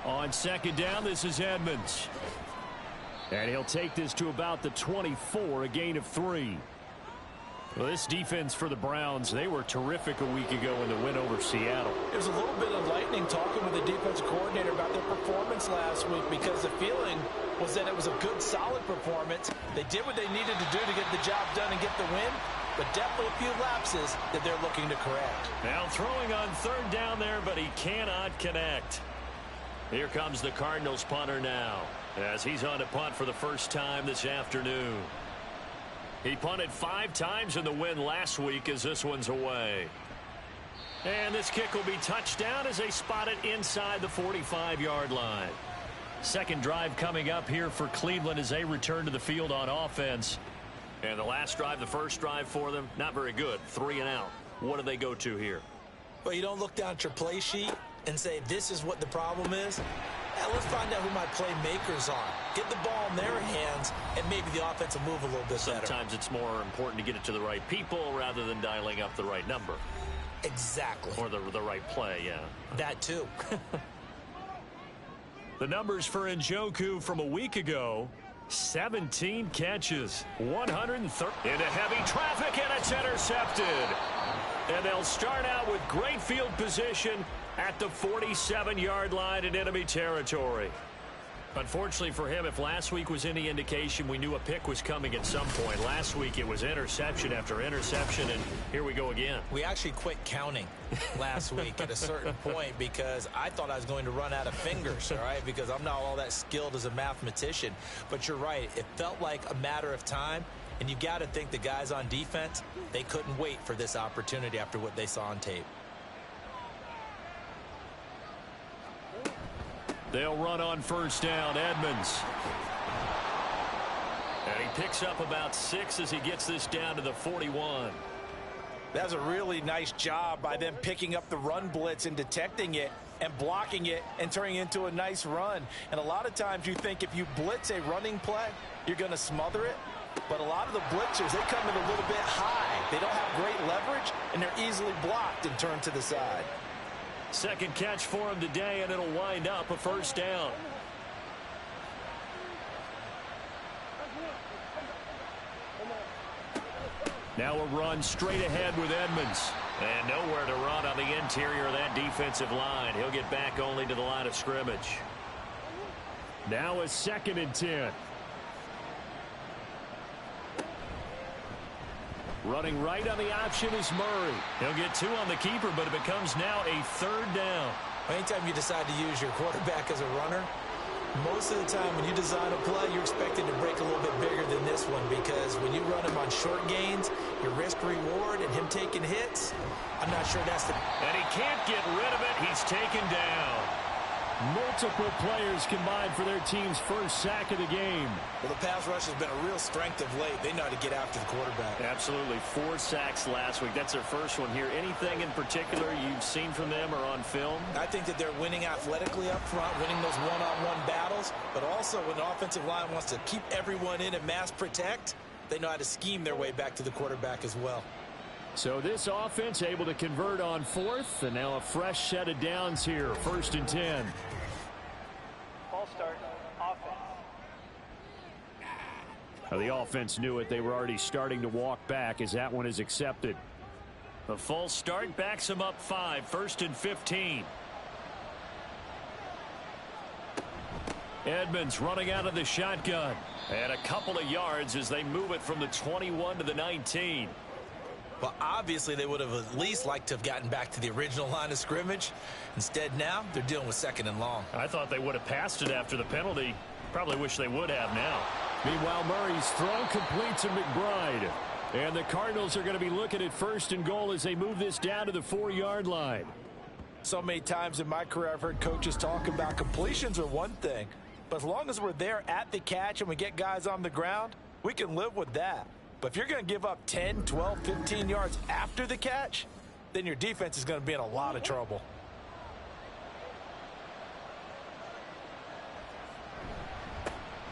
On second down, this is Edmonds. And he'll take this to about the 24, a gain of 3. Well, this defense for the Browns, they were terrific a week ago in the win over Seattle. It was a little bit enlightening talking with the defensive coordinator about their performance last week because the feeling was that it was a good, solid performance. They did what they needed to do to get the job done and get the win, but definitely a few lapses that they're looking to correct. Now throwing on third down there, but he cannot connect. Here comes the Cardinals punter now as he's on to punt for the first time this afternoon. He punted 5 times in the win last week as this one's away. And this kick will be touchdown as they spot it inside the 45-yard line. Second drive coming up here for Cleveland as they return to the field on offense. And the last drive, the first drive for them, not very good. 3 and out. What do they go to here? Well, you don't look down at your play sheet and say, this is what the problem is. Yeah, let's find out who my playmakers are. Get the ball in their hands, and maybe the offense will move a little bit better. Sometimes it's more important to get it to the right people rather than dialing up the right number. Exactly. Or the right play, yeah. That too. The numbers for Njoku from a week ago, 17 catches, 130. Into heavy traffic, and it's intercepted. And they'll start out with great field position at the 47-yard line in enemy territory. Unfortunately for him, if last week was any indication, we knew a pick was coming at some point. Last week it was interception after interception, and here we go again. We actually quit counting last week at a certain point because I thought I was going to run out of fingers, all right, because I'm not all that skilled as a mathematician. But you're right. It felt like a matter of time, and you got to think the guys on defense, they couldn't wait for this opportunity after what they saw on tape. They'll run on first down, Edmonds. And he picks up about 6 as he gets this down to the 41. That's a really nice job by them picking up the run blitz and detecting it. and blocking it and turning it into a nice run. And a lot of times you think if you blitz a running play, you're going to smother it. But a lot of the blitzers, they come in a little bit high. They don't have great leverage, and they're easily blocked and turned to the side. Second catch for him today, and it'll wind up a first down. Now a run straight ahead with Edmonds. And nowhere to run on the interior of that defensive line. He'll get back only to the line of scrimmage. Now a 2nd and 10. Running right on the option is Murray. He'll get 2 on the keeper, but it becomes now a 3rd down. Anytime you decide to use your quarterback as a runner, most of the time when you design a play, you're expected to break a little bit bigger than this one, because when you run him on short gains, your risk-reward and him taking hits, I'm not sure that's the... And he can't get rid of it. He's taken down. Multiple players combined for their team's first sack of the game. Well, the pass rush has been a real strength of late. They know how to get after the quarterback. Absolutely. 4 sacks last week. That's their first one here. Anything in particular you've seen from them or on film? I think that they're winning athletically up front, winning those one-on-one battles, but also when the offensive line wants to keep everyone in and mass protect, they know how to scheme their way back to the quarterback as well. So this offense able to convert on 4th, and now a fresh set of downs here. 1st and 10. Ball start, offense. Now the offense knew it. They were already starting to walk back as that one is accepted. A false start backs him up 5. 1st and 15. Edmonds running out of the shotgun. And a couple of yards as they move it from the 21 to the 19. Well, obviously, they would have at least liked to have gotten back to the original line of scrimmage. Instead, now, they're dealing with 2nd and long. I thought they would have passed it after the penalty. Probably wish they would have now. Meanwhile, Murray's throw complete to McBride. And the Cardinals are going to be looking at 1st and goal as they move this down to the 4-yard line. So many times in my career, I've heard coaches talk about completions are one thing. But as long as we're there at the catch and we get guys on the ground, we can live with that. But if you're going to give up 10, 12, 15 yards after the catch, then your defense is going to be in a lot of trouble.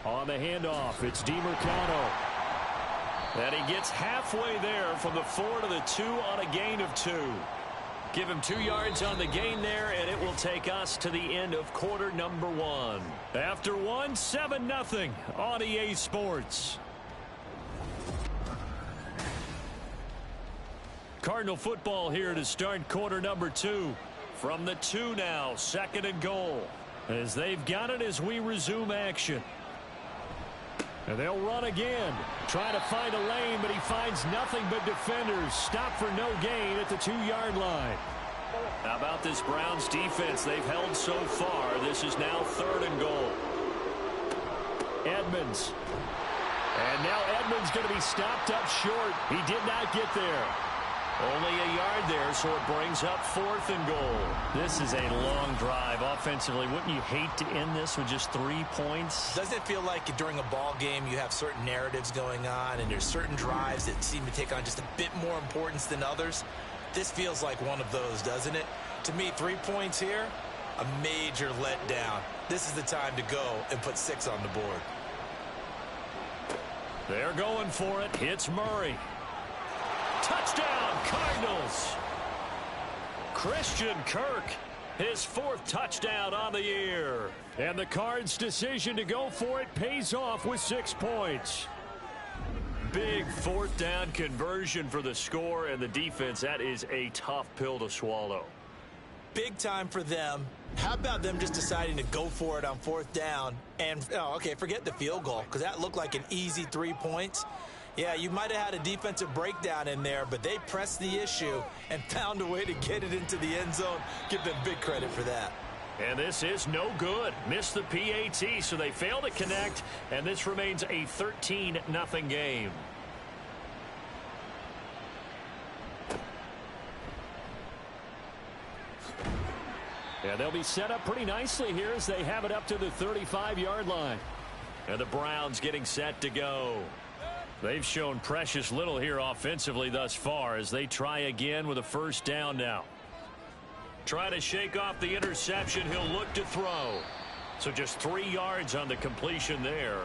On the handoff, it's DiMercado. And he gets halfway there from the 4 to the 2 on a gain of 2. Give him 2 yards on the gain there, and it will take us to the end of quarter number 1. After 1, 7-0 on EA Sports. Cardinal football here to start quarter number 2. From the 2 now, 2nd and goal. As they've got it as we resume action. And they'll run again. Trying to find a lane, but he finds nothing but defenders. Stop for no gain at the 2-yard line. How about this Browns defense they've held so far? This is now 3rd and goal. Edmonds. And now Edmonds going to be stopped up short. He did not get there. Only a yard there, so it brings up 4th and goal. This is a long drive offensively. Wouldn't you hate to end this with just 3 points? Doesn't it feel like during a ball game you have certain narratives going on and there's certain drives that seem to take on just a bit more importance than others? This feels like one of those, doesn't it? To me, 3 points here, a major letdown. This is the time to go and put 6 on the board. They're going for it. Hits Murray. Touchdown, Cardinals. Christian Kirk, his 4th touchdown on the year. And the Cards' decision to go for it pays off with 6 points. Big 4th down conversion for the score and the defense. That is a tough pill to swallow. Big time for them. How about them just deciding to go for it on 4th down? And, okay, forget the field goal, because that looked like an easy 3 points. Yeah, you might have had a defensive breakdown in there, but they pressed the issue and found a way to get it into the end zone. Give them big credit for that. And this is no good. Missed the PAT, so they fail to connect, and this remains a 13-0 game. Yeah, they'll be set up pretty nicely here as they have it up to the 35-yard line. And the Browns getting set to go. They've shown precious little here offensively thus far as they try again with a 1st down now. Trying to shake off the interception. He'll look to throw. So just 3 yards on the completion there.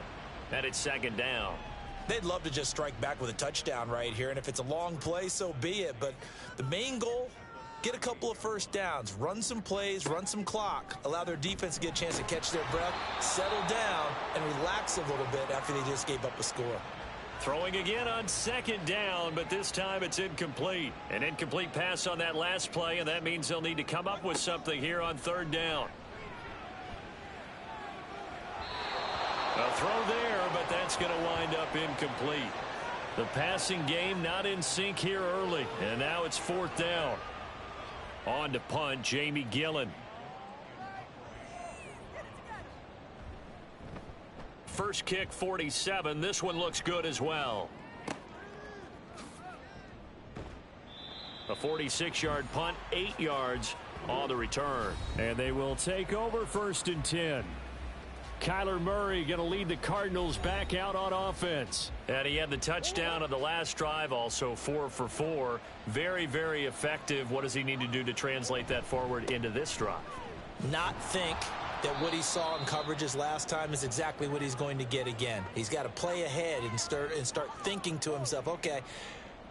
And it's second down. They'd love to just strike back with a touchdown right here. And if it's a long play, so be it. But the main goal, get a couple of first downs. Run some plays, run some clock. Allow their defense to get a chance to catch their breath, settle down, and relax a little bit after they just gave up a score. Throwing again on second down, but this time it's incomplete. An incomplete pass on that last play, and that means they'll need to come up with something here on third down. A throw there, but that's going to wind up incomplete. The passing game not in sync here early, and now it's fourth down. On to punt, Jamie Gillen. First kick, 47. This one looks good as well. A 46-yard punt, 8 yards on the return. And they will take over first and 10. Kyler Murray going to lead the Cardinals back out on offense. And he had the touchdown on the last drive, also 4 for 4. Very, very effective. What does he need to do to translate that forward into this drive? Not think that what he saw in coverages last time is exactly what he's going to get again. He's got to play ahead and start thinking to himself, okay,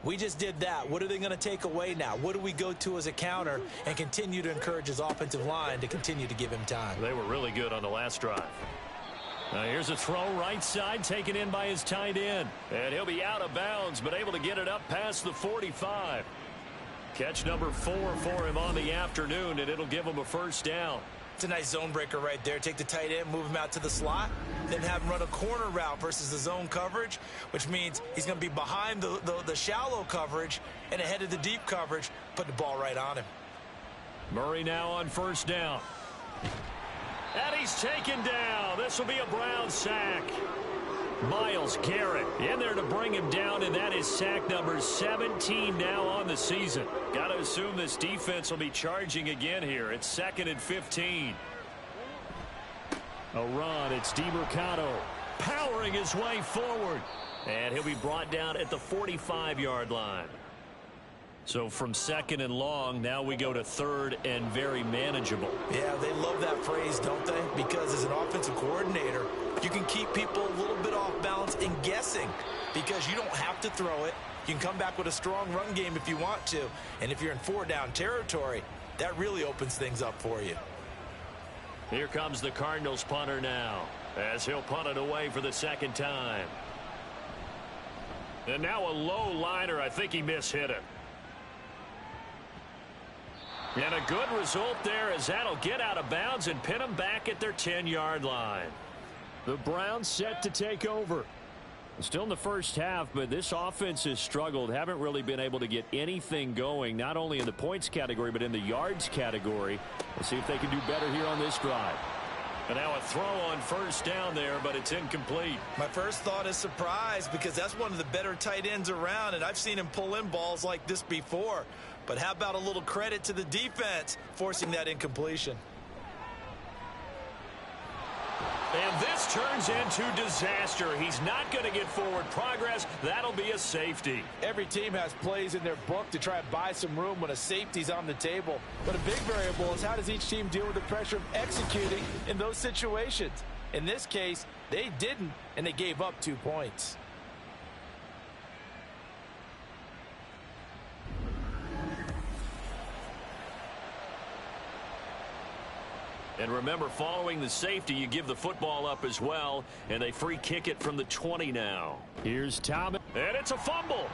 we just did that. What are they going to take away now? What do we go to as a counter? And continue to encourage his offensive line to continue to give him time. They were really good on the last drive. Now here's a throw right side taken in by his tight end. And he'll be out of bounds, but able to get it up past the 45. Catch number 4 for him on the afternoon, and it'll give him a first down. It's a nice zone breaker right there. Take the tight end, move him out to the slot, then have him run a corner route versus the zone coverage, which means he's going to be behind the shallow coverage and ahead of the deep coverage. Put the ball right on him. Murray now on first down. And he's taken down. This will be a Brown sack. Myles Garrett in there to bring him down, and that is sack number 17 now on the season. Got to assume this defense will be charging again here. It's 2nd and 15. A run. It's DeMercado Powering his way forward. And he'll be brought down at the 45-yard line. So from 2nd and long, now we go to 3rd and very manageable. Yeah, they love that phrase, don't they? Because as an offensive coordinator, you can keep people a little bit off balance and guessing because you don't have to throw it. You can come back with a strong run game if you want to. And if you're in 4-down territory, that really opens things up for you. Here comes the Cardinals punter now as he'll punt it away for the second time. And now a low liner. I think he mishit it. And a good result there as that'll get out of bounds and pin them back at their 10-yard line. The Browns set to take over. Still in the first half, but this offense has struggled. Haven't really been able to get anything going, not only in the points category, but in the yards category. We'll see if they can do better here on this drive. And now a throw on first down there, but it's incomplete. My first thought is surprise because that's one of the better tight ends around, and I've seen him pull in balls like this before. But how about a little credit to the defense forcing that incompletion? And this turns into disaster. He's not going to get forward progress. That'll be a safety. Every team has plays in their book to try and buy some room when a safety's on the table. But a big variable is how does each team deal with the pressure of executing in those situations. In this case, they didn't, and they gave up 2 points. And remember, following the safety, you give the football up as well, and they free kick it from the 20 now. Here's Thomas. And it's a fumble.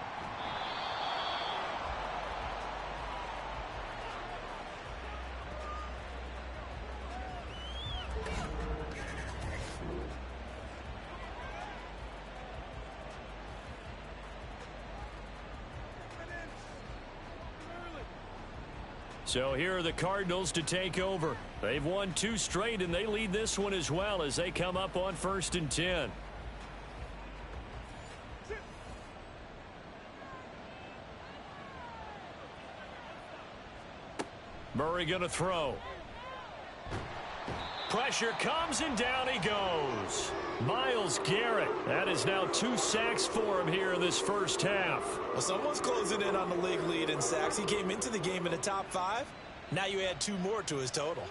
So here are the Cardinals to take over. They've won 2 straight, and they lead this one as well as they come up on 1st and 10. Murray going to throw. Pressure comes, and down he goes. Myles Garrett. That is now 2 sacks for him here in this first half. Well, someone's closing in on the league lead in sacks. He came into the game in the top 5. Now you add 2 more to his total.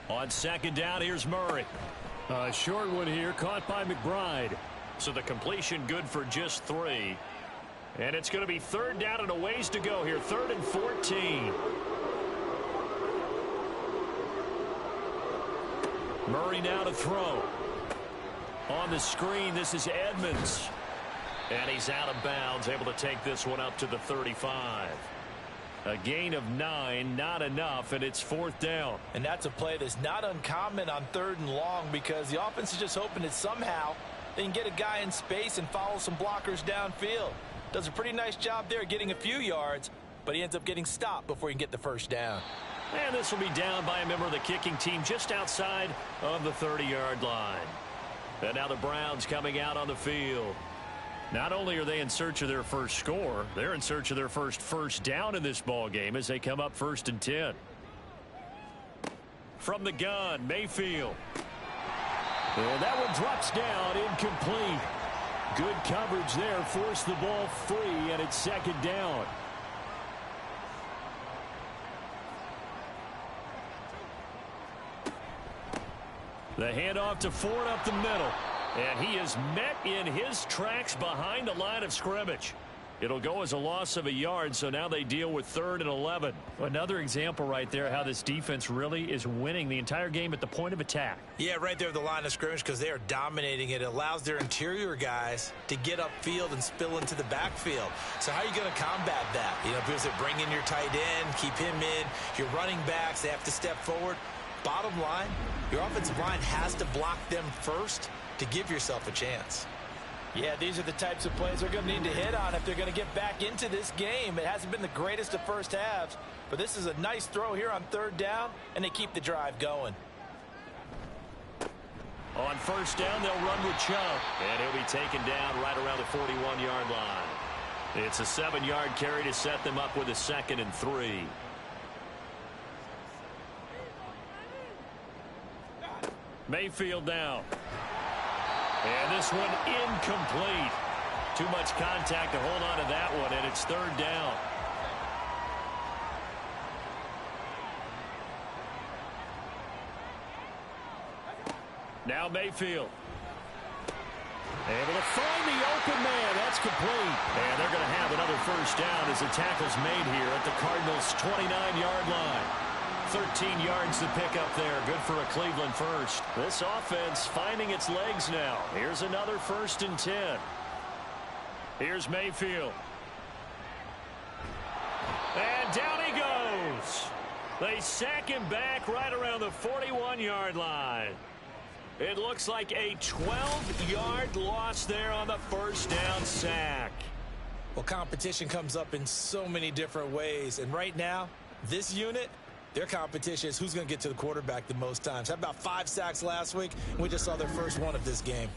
On second down, here's Murray. A short one here, caught by McBride. So the completion good for just 3. And it's going to be third down and a ways to go here. 3rd and 14. Murray now to throw. On the screen, this is Edmonds. And he's out of bounds, able to take this one up to the 35. A gain of 9, not enough, and it's 4th down. And that's a play that's not uncommon on 3rd and long because the offense is just hoping that somehow they can get a guy in space and follow some blockers downfield. Does a pretty nice job there getting a few yards, but he ends up getting stopped before he can get the first down. And this will be down by a member of the kicking team just outside of the 30-yard line. And now the Browns coming out on the field. Not only are they in search of their first score, they're in search of their first down in this ball game as they come up 1st and 10. From the gun, Mayfield. And that one drops down, incomplete. Good coverage there, forced the ball free, and it's 2nd down. The handoff to Ford up the middle. And he is met in his tracks behind the line of scrimmage. It'll go as a loss of a yard, so now they deal with 3rd and 11. Another example right there how this defense really is winning the entire game at the point of attack. Yeah, right there at the line of scrimmage because they are dominating it. It allows their interior guys to get upfield and spill into the backfield. So how are you going to combat that? You know, because they bring in your tight end, keep him in. Your running backs, they have to step forward. Bottom line, your offensive line has to block them first to give yourself a chance. Yeah, these are the types of plays they're going to need to hit on if they're going to get back into this game. It hasn't been the greatest of first halves, but this is a nice throw here on 3rd down, and they keep the drive going. On 1st down, they'll run with Chubb, and he'll be taken down right around the 41-yard line. It's a 7-yard carry to set them up with a 2nd and 3. Mayfield now. And this one incomplete. Too much contact to hold on to that one, and it's 3rd down. Now Mayfield. Able to find the open man. That's complete. And they're going to have another 1st down as the tackle's made here at the Cardinals' 29-yard line. 13 yards to pick up there. Good for a Cleveland first. This offense finding its legs now. Here's another 1st and 10. Here's Mayfield. And down he goes. They sack him back right around the 41-yard line. It looks like a 12-yard loss there on the 1st down sack. Well, competition comes up in so many different ways. And right now, this unit, their competition is who's going to get to the quarterback the most times. How about 5 sacks last week? We just saw their first one of this game.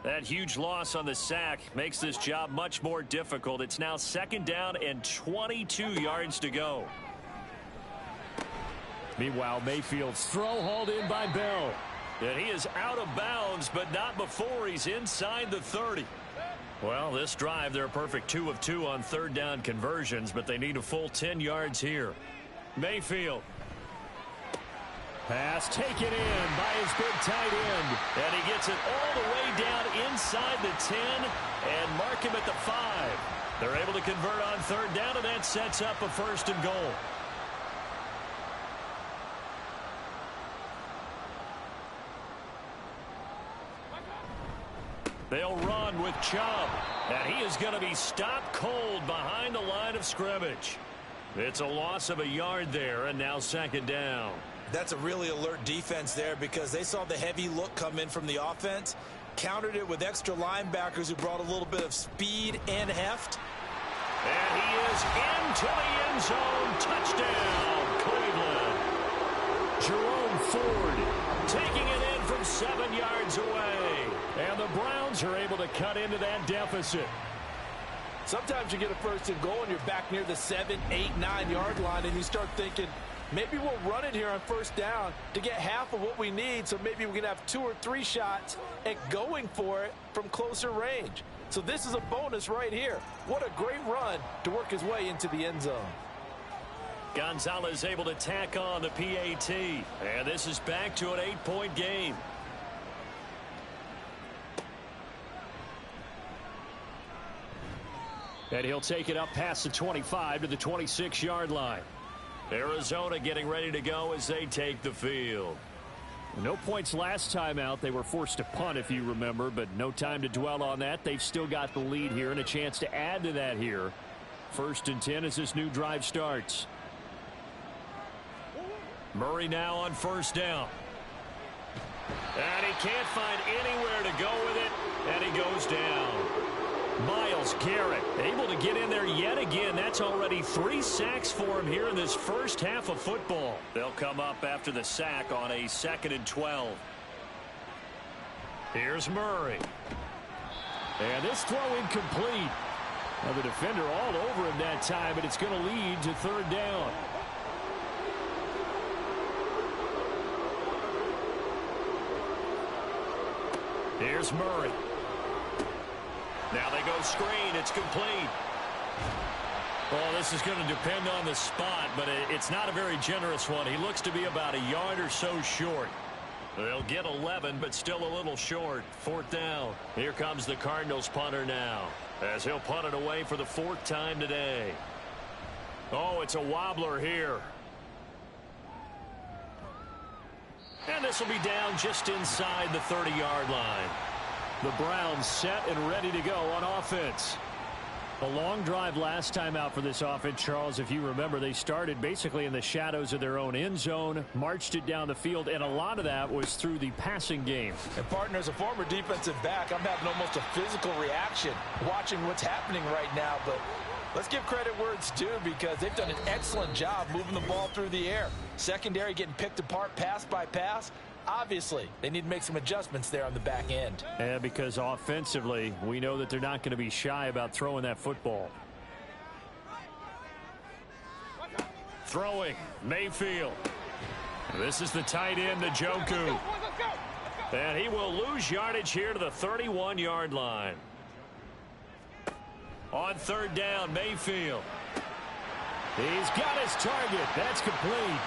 That huge loss on the sack makes this job much more difficult. It's now 2nd down and 22 yards to go. Meanwhile, Mayfield's throw hauled in by Bell. And he is out of bounds, but not before he's inside the 30. Well, this drive, they're a perfect 2 of 2 on 3rd down conversions, but they need a full 10 yards here. Mayfield. Pass taken in by his big tight end. And he gets it all the way down inside the 10 and mark him at the 5. They're able to convert on 3rd down, and that sets up a 1st and goal. They'll run with Chubb, and he is going to be stopped cold behind the line of scrimmage. It's a loss of a yard there, and now 2nd down. That's a really alert defense there because they saw the heavy look come in from the offense, countered it with extra linebackers who brought a little bit of speed and heft. And he is into the end zone. Touchdown, Cleveland. Jerome Ford taking it in from 7 yards away. And the Browns are able to cut into that deficit. Sometimes you get a 1st and goal and you're back near the 7, 8, 9 yard line and you start thinking, maybe we'll run it here on 1st down to get half of what we need, so maybe we can have 2 or 3 shots at going for it from closer range. So this is a bonus right here. What a great run to work his way into the end zone. Gonzalez able to tack on the PAT. And this is back to an 8-point game. And he'll take it up past the 25 to the 26-yard line. Arizona getting ready to go as they take the field. No points last time out. They were forced to punt, if you remember, but no time to dwell on that. They've still got the lead here and a chance to add to that here. 1st and 10 as this new drive starts. Murray now on 1st down. And he can't find anywhere to go with it, and he goes down. Myles Garrett able to get in there yet again. That's already 3 sacks for him here in this first half of football. They'll come up after the sack on a 2nd and 12. Here's Murray. And this throw incomplete. Now the defender all over him that time, but it's going to lead to 3rd down. Here's Murray. Now they go screen. It's complete. Well, this is going to depend on the spot, but it's not a very generous one. He looks to be about a yard or so short. They'll get 11, but still a little short. 4th down. Here comes the Cardinals punter now, as he'll punt it away for the 4th time today. Oh, it's a wobbler here. And this will be down just inside the 30-yard line. The Browns set and ready to go on offense. A long drive last time out for this offense, Charles. If you remember, they started basically in the shadows of their own end zone, marched it down the field, and a lot of that was through the passing game. And partner, as a former defensive back, I'm having almost a physical reaction watching what's happening right now. But let's give credit where it's due, because they've done an excellent job moving the ball through the air. Secondary getting picked apart pass by pass. Obviously, they need to make some adjustments there on the back end. And because offensively, we know that they're not going to be shy about throwing that football. Throwing, Mayfield. This is the tight end, Njoku. And he will lose yardage here to the 31-yard line. On 3rd down, Mayfield. He's got his target. That's complete.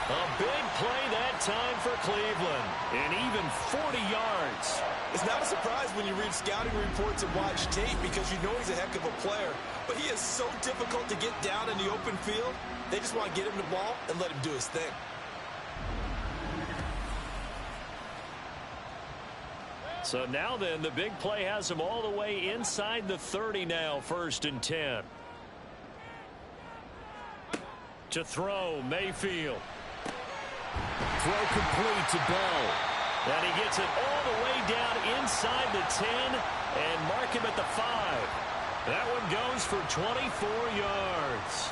A big play that time for Cleveland. And even 40 yards. It's not a surprise when you read scouting reports and watch tape, because you know he's a heck of a player. But he is so difficult to get down in the open field. They just want to get him the ball and let him do his thing. So now then, the big play has him all the way inside the 30 now, 1st and 10. To throw, Mayfield. Throw complete to Bell. And he gets it all the way down inside the 10 and mark him at the 5. That one goes for 24 yards.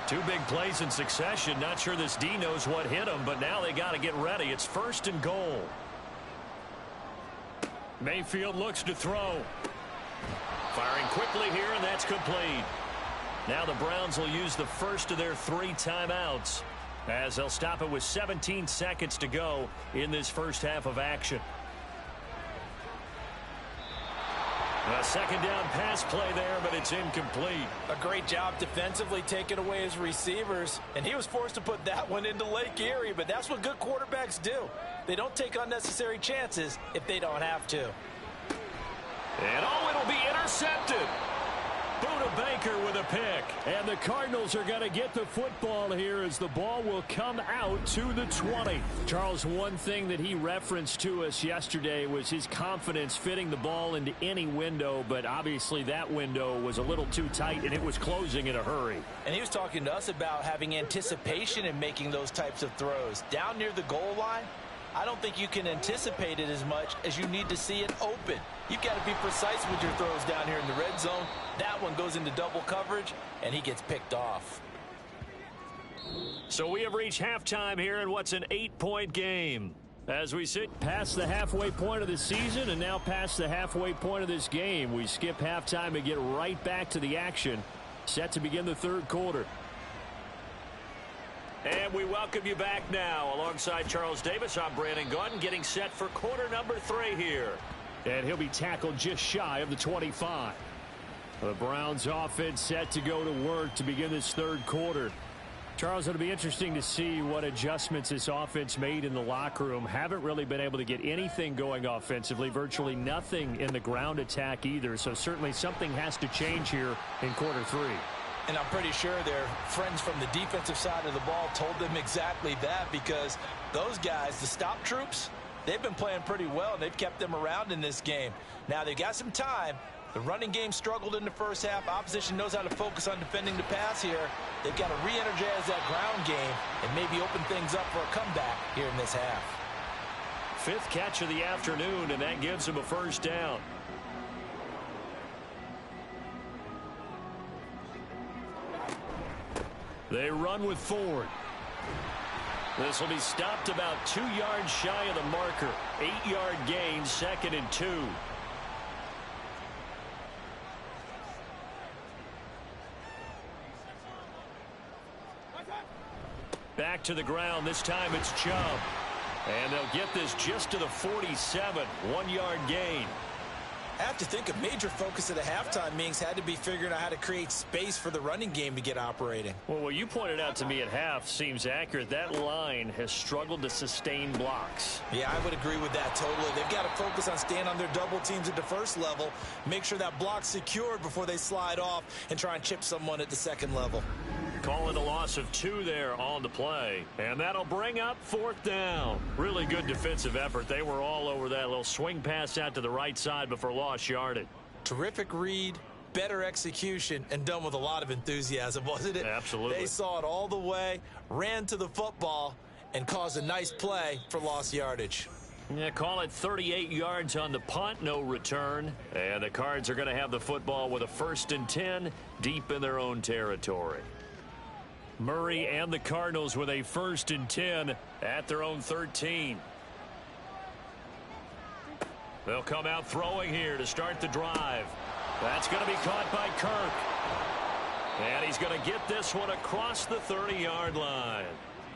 2 big plays in succession. Not sure this D knows what hit him, but now they got to get ready. It's 1st and goal. Mayfield looks to throw. Firing quickly here, and that's complete. Now the Browns will use the first of their 3 timeouts, as they'll stop it with 17 seconds to go in this first half of action. A 2nd down pass play there, but it's incomplete. A great job defensively taking away his receivers, and he was forced to put that one into Lake Erie, but that's what good quarterbacks do. They don't take unnecessary chances if they don't have to. And it'll be intercepted. Buda Baker with a pick. And the Cardinals are going to get the football here as the ball will come out to the 20. Charles, one thing that he referenced to us yesterday was his confidence fitting the ball into any window, but obviously that window was a little too tight and it was closing in a hurry. And he was talking to us about having anticipation in making those types of throws. Down near the goal line, I don't think you can anticipate it as much as you need to see it open. You've got to be precise with your throws down here in the red zone. That one goes into double coverage, and he gets picked off. So we have reached halftime here in what's an 8-point game. As we sit past the halfway point of the season and now past the halfway point of this game, we skip halftime and get right back to the action. Set to begin the 3rd quarter. And we welcome you back now. Alongside Charles Davis, I'm Brandon Gaudin, getting set for quarter number 3 here. And he'll be tackled just shy of the 25. The Browns offense set to go to work to begin this third quarter. Charles, it'll be interesting to see what adjustments this offense made in the locker room. Haven't really been able to get anything going offensively, virtually nothing in the ground attack either. So certainly something has to change here in quarter three. And I'm pretty sure their friends from the defensive side of the ball told them exactly that, because those guys, the stop troops, they've been playing pretty well, and they've kept them around in this game. Now, they've got some time. The running game struggled in the first half. Opposition knows how to focus on defending the pass here. They've got to re-energize that ground game and maybe open things up for a comeback here in this half. Fifth catch of the afternoon, and that gives him a first down. They run with Ford. This will be stopped about 2 yards shy of the marker. 8-yard gain, 2nd and 2. Back to the ground. This time it's Chubb. And they'll get this just to the 47. 1-yard gain. I have to think a major focus of the halftime meetings had to be figuring out how to create space for the running game to get operating. Well, what you pointed out to me at half seems accurate. That line has struggled to sustain blocks. Yeah, I would agree with that totally. They've got to focus on staying on their double teams at the first level, make sure that block's secured before they slide off and try and chip someone at the second level. Call it a loss of 2 there on the play. And that'll bring up 4th down. Really good defensive effort. They were all over that little swing pass out to the right side before lost yardage. Terrific read, better execution, and done with a lot of enthusiasm, wasn't it? Absolutely. They saw it all the way, ran to the football, and caused a nice play for lost yardage. Yeah, call it 38 yards on the punt, no return. And the Cards are going to have the football with a 1st and 10 deep in their own territory. Murray and the Cardinals with a 1st and 10 at their own 13. They'll come out throwing here to start the drive. That's going to be caught by Kirk. And he's going to get this one across the 30-yard line.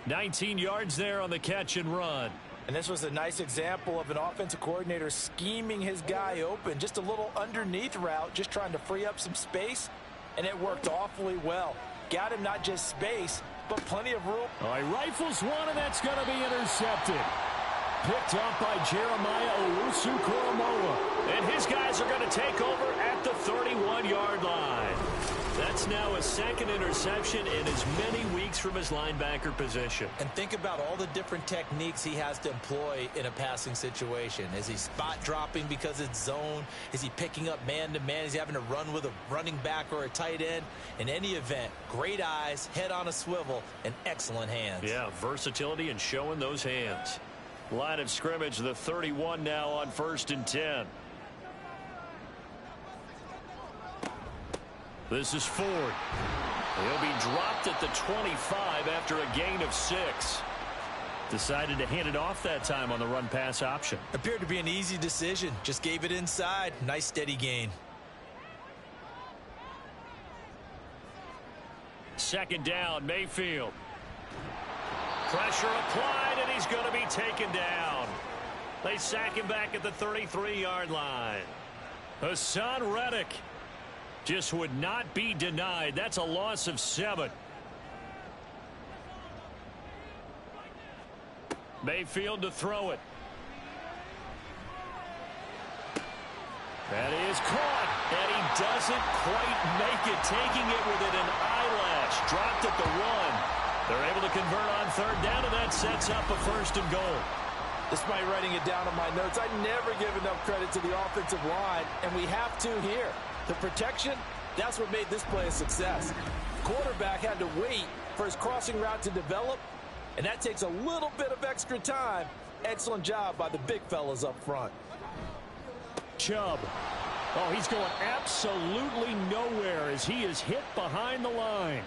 19 yards there on the catch and run. And this was a nice example of an offensive coordinator scheming his guy open. Just a little underneath route, just trying to free up some space, and it worked awfully well. Got him not just space, but plenty of room. All right, rifles one, and that's going to be intercepted. Picked up by Jeremiah Owusu-Koramoah. And his guys are going to take over at the 31-yard line. That's now a 2nd interception in as many weeks from his linebacker position. And think about all the different techniques he has to employ in a passing situation. Is he spot dropping because it's zone? Is he picking up man-to-man? Is he having to run with a running back or a tight end? In any event, great eyes, head on a swivel, and excellent hands. Yeah, versatility and showing those hands. Line of scrimmage, the 31 now on 1st and 10. This is Ford. He'll be dropped at the 25 after a gain of 6. Decided to hand it off that time on the run-pass option. Appeared to be an easy decision. Just gave it inside. Nice steady gain. 2nd down, Mayfield. Pressure applied, and he's going to be taken down. They sack him back at the 33-yard line. Hassan Reddick just would not be denied. That's a loss of 7. Mayfield to throw it. That is caught, and he doesn't quite make it, taking it within an eyelash. Dropped at the 1. They're able to convert on 3rd down, and that sets up a 1st and goal. Despite writing it down on my notes, I never give enough credit to the offensive line, and we have to here. The protection, that's what made this play a success. Quarterback had to wait for his crossing route to develop, and that takes a little bit of extra time. Excellent job by the big fellas up front. Chubb. Oh, he's going absolutely nowhere as he is hit behind the line.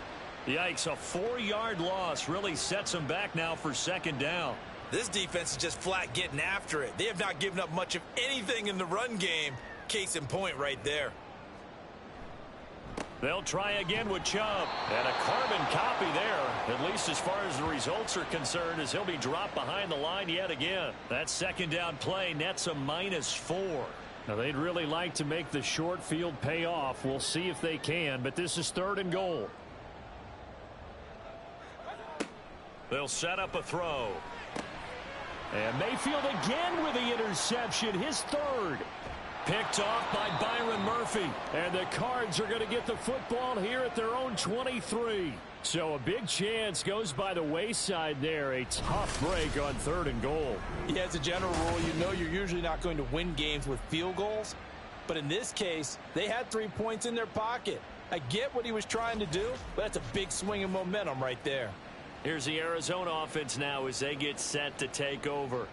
Yikes, a 4-yard loss really sets him back now for 2nd down. This defense is just flat getting after it. They have not given up much of anything in the run game. Case in point right there. They'll try again with Chubb. And a carbon copy there, at least as far as the results are concerned, as he'll be dropped behind the line yet again. That 2nd down play nets a -4. Now, they'd really like to make the short field pay off. We'll see if they can, but this is 3rd and goal. They'll set up a throw. And Mayfield again with the interception, his 3rd. Picked off by Byron Murphy. And the Cards are going to get the football here at their own 23. So a big chance goes by the wayside there. A tough break on 3rd and goal. Yeah, as a general rule, you know you're usually not going to win games with field goals. But in this case, they had 3 points in their pocket. I get what he was trying to do, but that's a big swing of momentum right there. Here's the Arizona offense now as they get set to take over.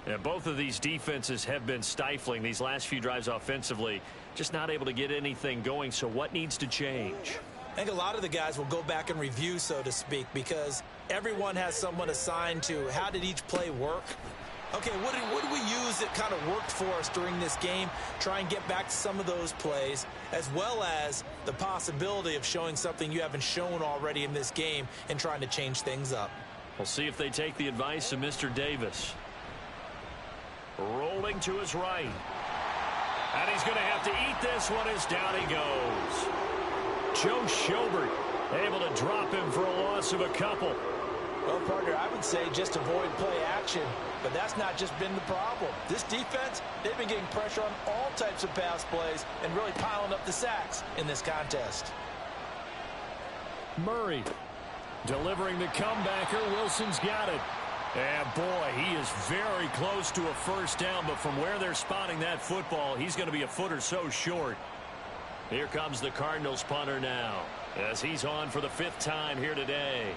And both of these defenses have been stifling these last few drives offensively. Just not able to get anything going. So what needs to change? I think a lot of the guys will go back and review, so to speak, because everyone has someone assigned to how did each play work. Okay, what did we use that kind of worked for us during this game? Try and get back to some of those plays, as well as the possibility of showing something you haven't shown already in this game and trying to change things up. We'll see if they take the advice of Mr. Davis. Rolling to his right. And he's going to have to eat this one as down he goes. Joe Schobert able to drop him for a loss of a couple. Well, partner, I would say just avoid play action, but that's not just been the problem. This defense, they've been getting pressure on all types of pass plays and really piling up the sacks in this contest. Murray delivering the comebacker. Wilson's got it. And boy, he is very close to a first down, but from where they're spotting that football, he's going to be a foot or so short. Here comes the Cardinals punter now as he's on for the 5th time here today.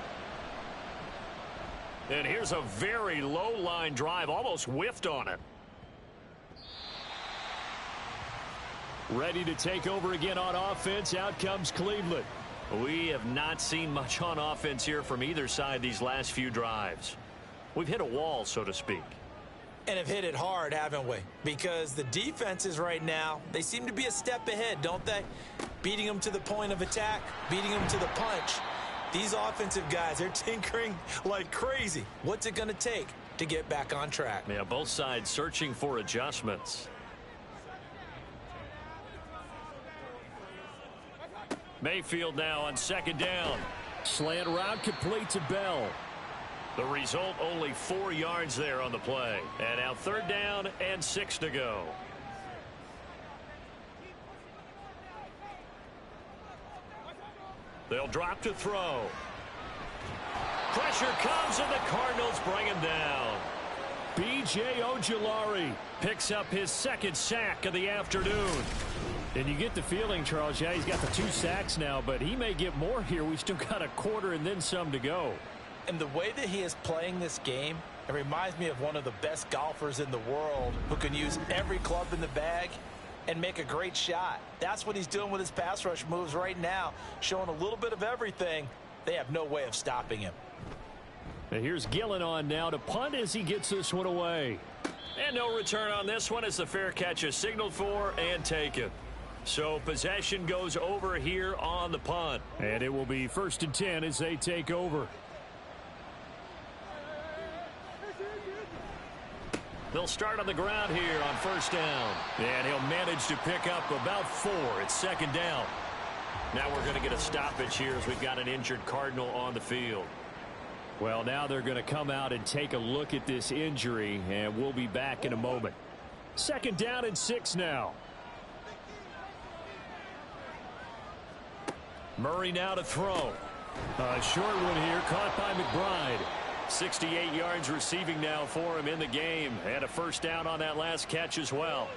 And here's a very low line drive, almost whiffed on it. Ready to take over again on offense. Out comes Cleveland. We have not seen much on offense here from either side these last few drives. We've hit a wall, so to speak. And have hit it hard, haven't we? Because the defenses right now, they seem to be a step ahead, don't they? Beating them to the point of attack, beating them to the punch. These offensive guys, they're tinkering like crazy. What's it going to take to get back on track? Yeah, both sides searching for adjustments. Mayfield now on 2nd down. Slant route complete to Bell. The result, only 4 yards there on the play. And now 3rd down and 6 to go. They'll drop to throw. Pressure comes and the Cardinals bring him down. B.J. Ojulari picks up his 2nd sack of the afternoon. And you get the feeling, Charles, yeah, he's got the 2 sacks now, but he may get more here. We still got a quarter and then some to go. And the way that he is playing this game, it reminds me of one of the best golfers in the world who can use every club in the bag and make a great shot. That's what he's doing with his pass rush moves right now, showing a little bit of everything. They have no way of stopping him. And here's Gillen on now to punt as he gets this one away. And no return on this one as the fair catch is signaled for and taken. So possession goes over here on the punt. And it will be 1st and 10 as they take over. They'll start on the ground here on 1st down. And he'll manage to pick up about 4. It's 2nd down. Now we're going to get a stoppage here as we've got an injured Cardinal on the field. Well, now they're going to come out and take a look at this injury, and we'll be back in a moment. 2nd down and 6 now. Murray now to throw. A short one here, caught by McBride. 68 yards receiving now for him in the game, and a 1st down on that last catch as well.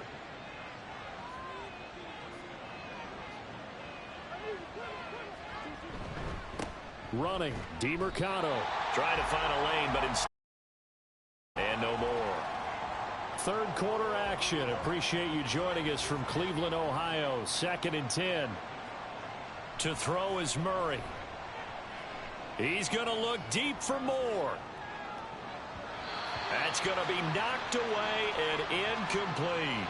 Running, DeMercado. Trying to find a lane, but instead, and no more. 3rd quarter action. Appreciate you joining us from Cleveland, Ohio. 2nd and 10. To throw is Murray. He's going to look deep for more. That's going to be knocked away and incomplete.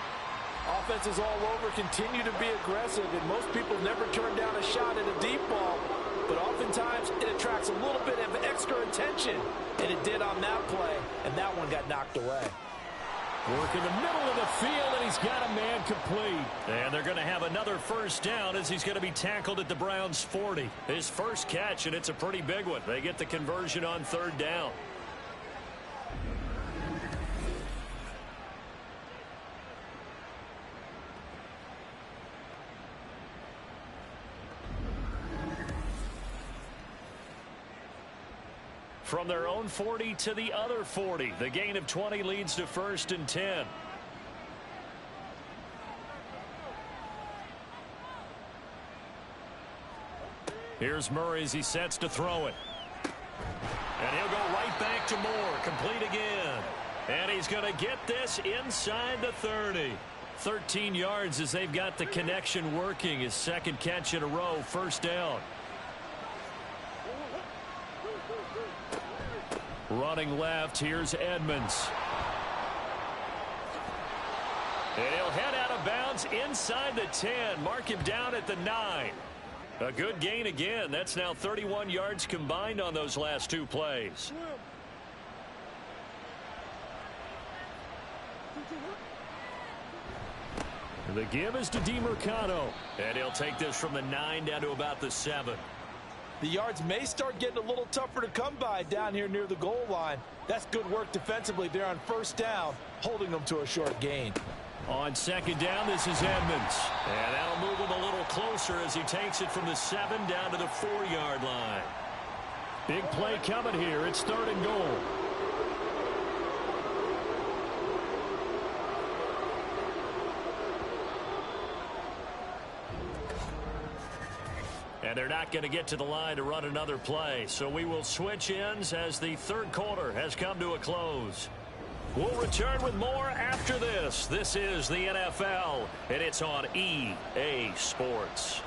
Offenses all over continue to be aggressive, and most people never turn down a shot at a deep ball. But oftentimes it attracts a little bit of extra attention, and it did on that play, and that one got knocked away. Work in the middle of the field, and he's got a man complete. And they're going to have another first down as he's going to be tackled at the Browns' 40. His first catch, and it's a pretty big one. They get the conversion on third down. From their own 40 to the other 40. The gain of 20 leads to 1st and 10. Here's Murray as he sets to throw it. And he'll go right back to Moore. Complete again. And he's going to get this inside the 30. 13 yards as they've got the connection working. His second catch in a row. First down. Running left, here's Edmonds. And he'll head out of bounds inside the 10. Mark him down at the 9. A good gain again. That's now 31 yards combined on those last two plays. The give is to DeMercado. And he'll take this from the 9 down to about the 7. The yards may start getting a little tougher to come by down here near the goal line. That's good work defensively there on first down, holding them to a short gain. On second down, this is Edmonds. And that'll move him a little closer as he takes it from the 7 down to the 4-yard line. Big play coming here. It's 3rd and goal. And they're not going to get to the line to run another play. So we will switch ends as the third quarter has come to a close. We'll return with more after this. This is the NFL, and it's on EA Sports.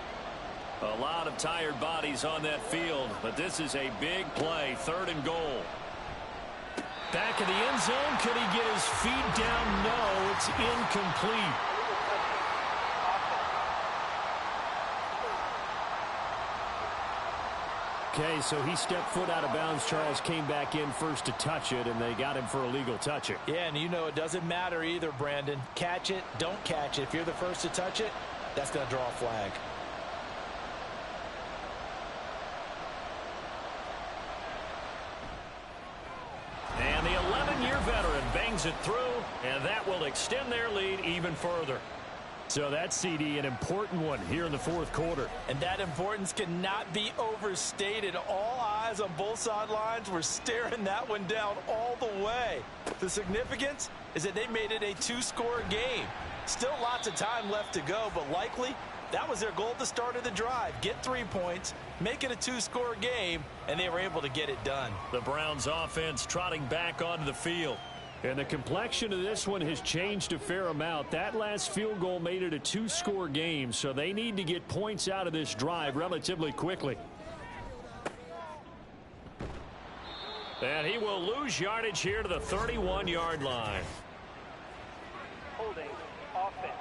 A lot of tired bodies on that field, but this is a big play. 3rd and goal. Back in the end zone. Could he get his feet down? No, it's incomplete. Okay, so he stepped foot out of bounds. Charles came back in first to touch it, and they got him for a legal touching. Yeah, and you know it doesn't matter either, Brandon. Catch it, don't catch it. If you're the first to touch it, that's going to draw a flag. And the 11-year veteran bangs it through, and that will extend their lead even further. So that's, CD, an important one here in the 4th quarter. And that importance cannot be overstated. All eyes on both sidelines were staring that one down all the way. The significance is that they made it a 2-score game. Still lots of time left to go, but likely that was their goal at the start of the drive. Get 3 points, make it a 2-score game, and they were able to get it done. The Browns offense trotting back onto the field. And the complexion of this one has changed a fair amount. That last field goal made it a 2-score game, so they need to get points out of this drive relatively quickly. And he will lose yardage here to the 31-yard line. Holding offense.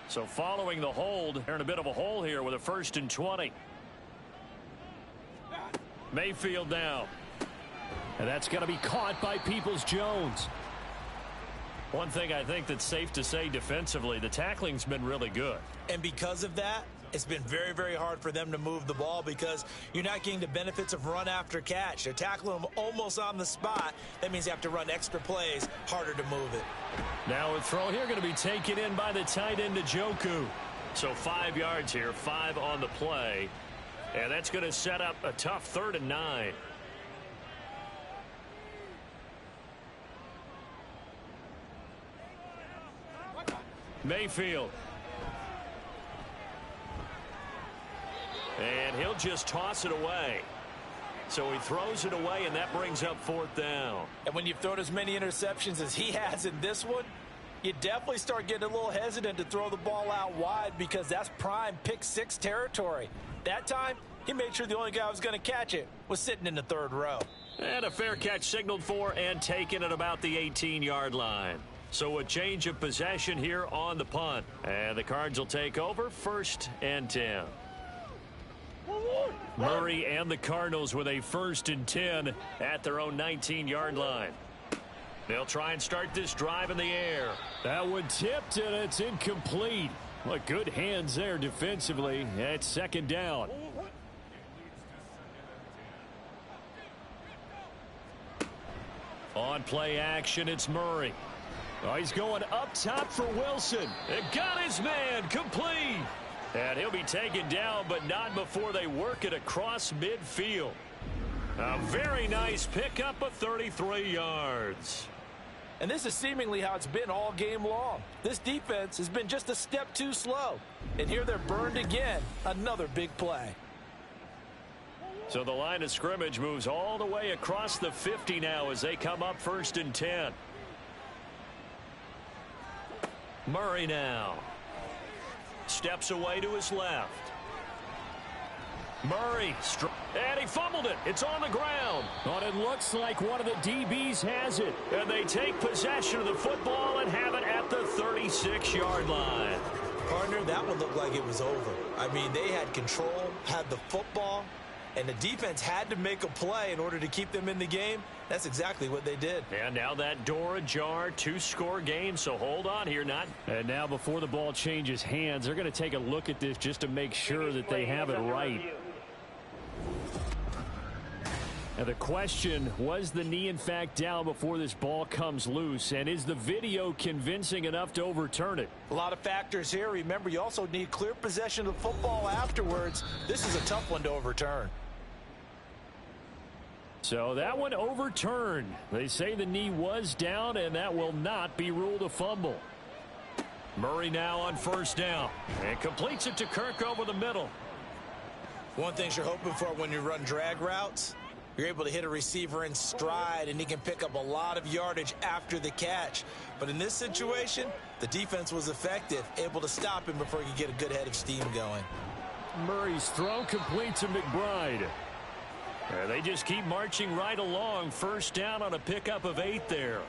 So following the hold, they're in a bit of a hole here with a 1st and 20. Mayfield now. And that's going to be caught by Peoples-Jones. One thing I think that's safe to say defensively, the tackling's been really good. And because of that, it's been very, very hard for them to move the ball because you're not getting the benefits of run after catch. They're tackling them almost on the spot. That means you have to run extra plays, harder to move it. Now a throw here going to be taken in by the tight end Njoku. So 5 yards here, 5 on the play. And that's going to set up a tough 3rd and 9. Mayfield. And he'll just toss it away. So he throws it away, and that brings up 4th down. And when you've thrown as many interceptions as he has in this one, you definitely start getting a little hesitant to throw the ball out wide because that's prime pick 6 territory. That time, he made sure the only guy who was going to catch it was sitting in the 3rd row. And a fair catch signaled for and taken at about the 18-yard line. So a change of possession here on the punt. And the Cards will take over 1st and 10. Murray and the Cardinals with a 1st and 10 at their own 19-yard line. They'll try and start this drive in the air. That one tipped, and it's incomplete. Well, good hands there defensively. It's 2nd down. On play action, it's Murray. Oh, he's going up top for Wilson. It got his man complete. And he'll be taken down, but not before they work it across midfield. A very nice pickup of 33 yards. And this is seemingly how it's been all game long. This defense has been just a step too slow. And here they're burned again. Another big play. So the line of scrimmage moves all the way across the 50 now as they come up 1st and 10. Murray now. Steps away to his left. Murray, and he fumbled it. It's on the ground. But it looks like one of the DBs has it. And they take possession of the football and have it at the 36-yard line. Partner, that one looked like it was over. I mean, they had control, had the football, and the defense had to make a play in order to keep them in the game. That's exactly what they did. And now that door ajar, 2-score game, so hold on here, not. And now before the ball changes hands, they're going to take a look at this just to make sure that they have it right. And the question, was the knee in fact down before this ball comes loose? And is the video convincing enough to overturn it? A lot of factors here. Remember, you also need clear possession of the football afterwards. This is a tough one to overturn. So that one overturned. They say the knee was down, and that will not be ruled a fumble. Murray now on 1st down. And completes it to Kirk over the middle. One thing you're hoping for when you run drag routes, you're able to hit a receiver in stride, and he can pick up a lot of yardage after the catch. But in this situation, the defense was effective, able to stop him before he could get a good head of steam going. Murray's throw complete to McBride. They just keep marching right along. 1st down on a pickup of 8 there.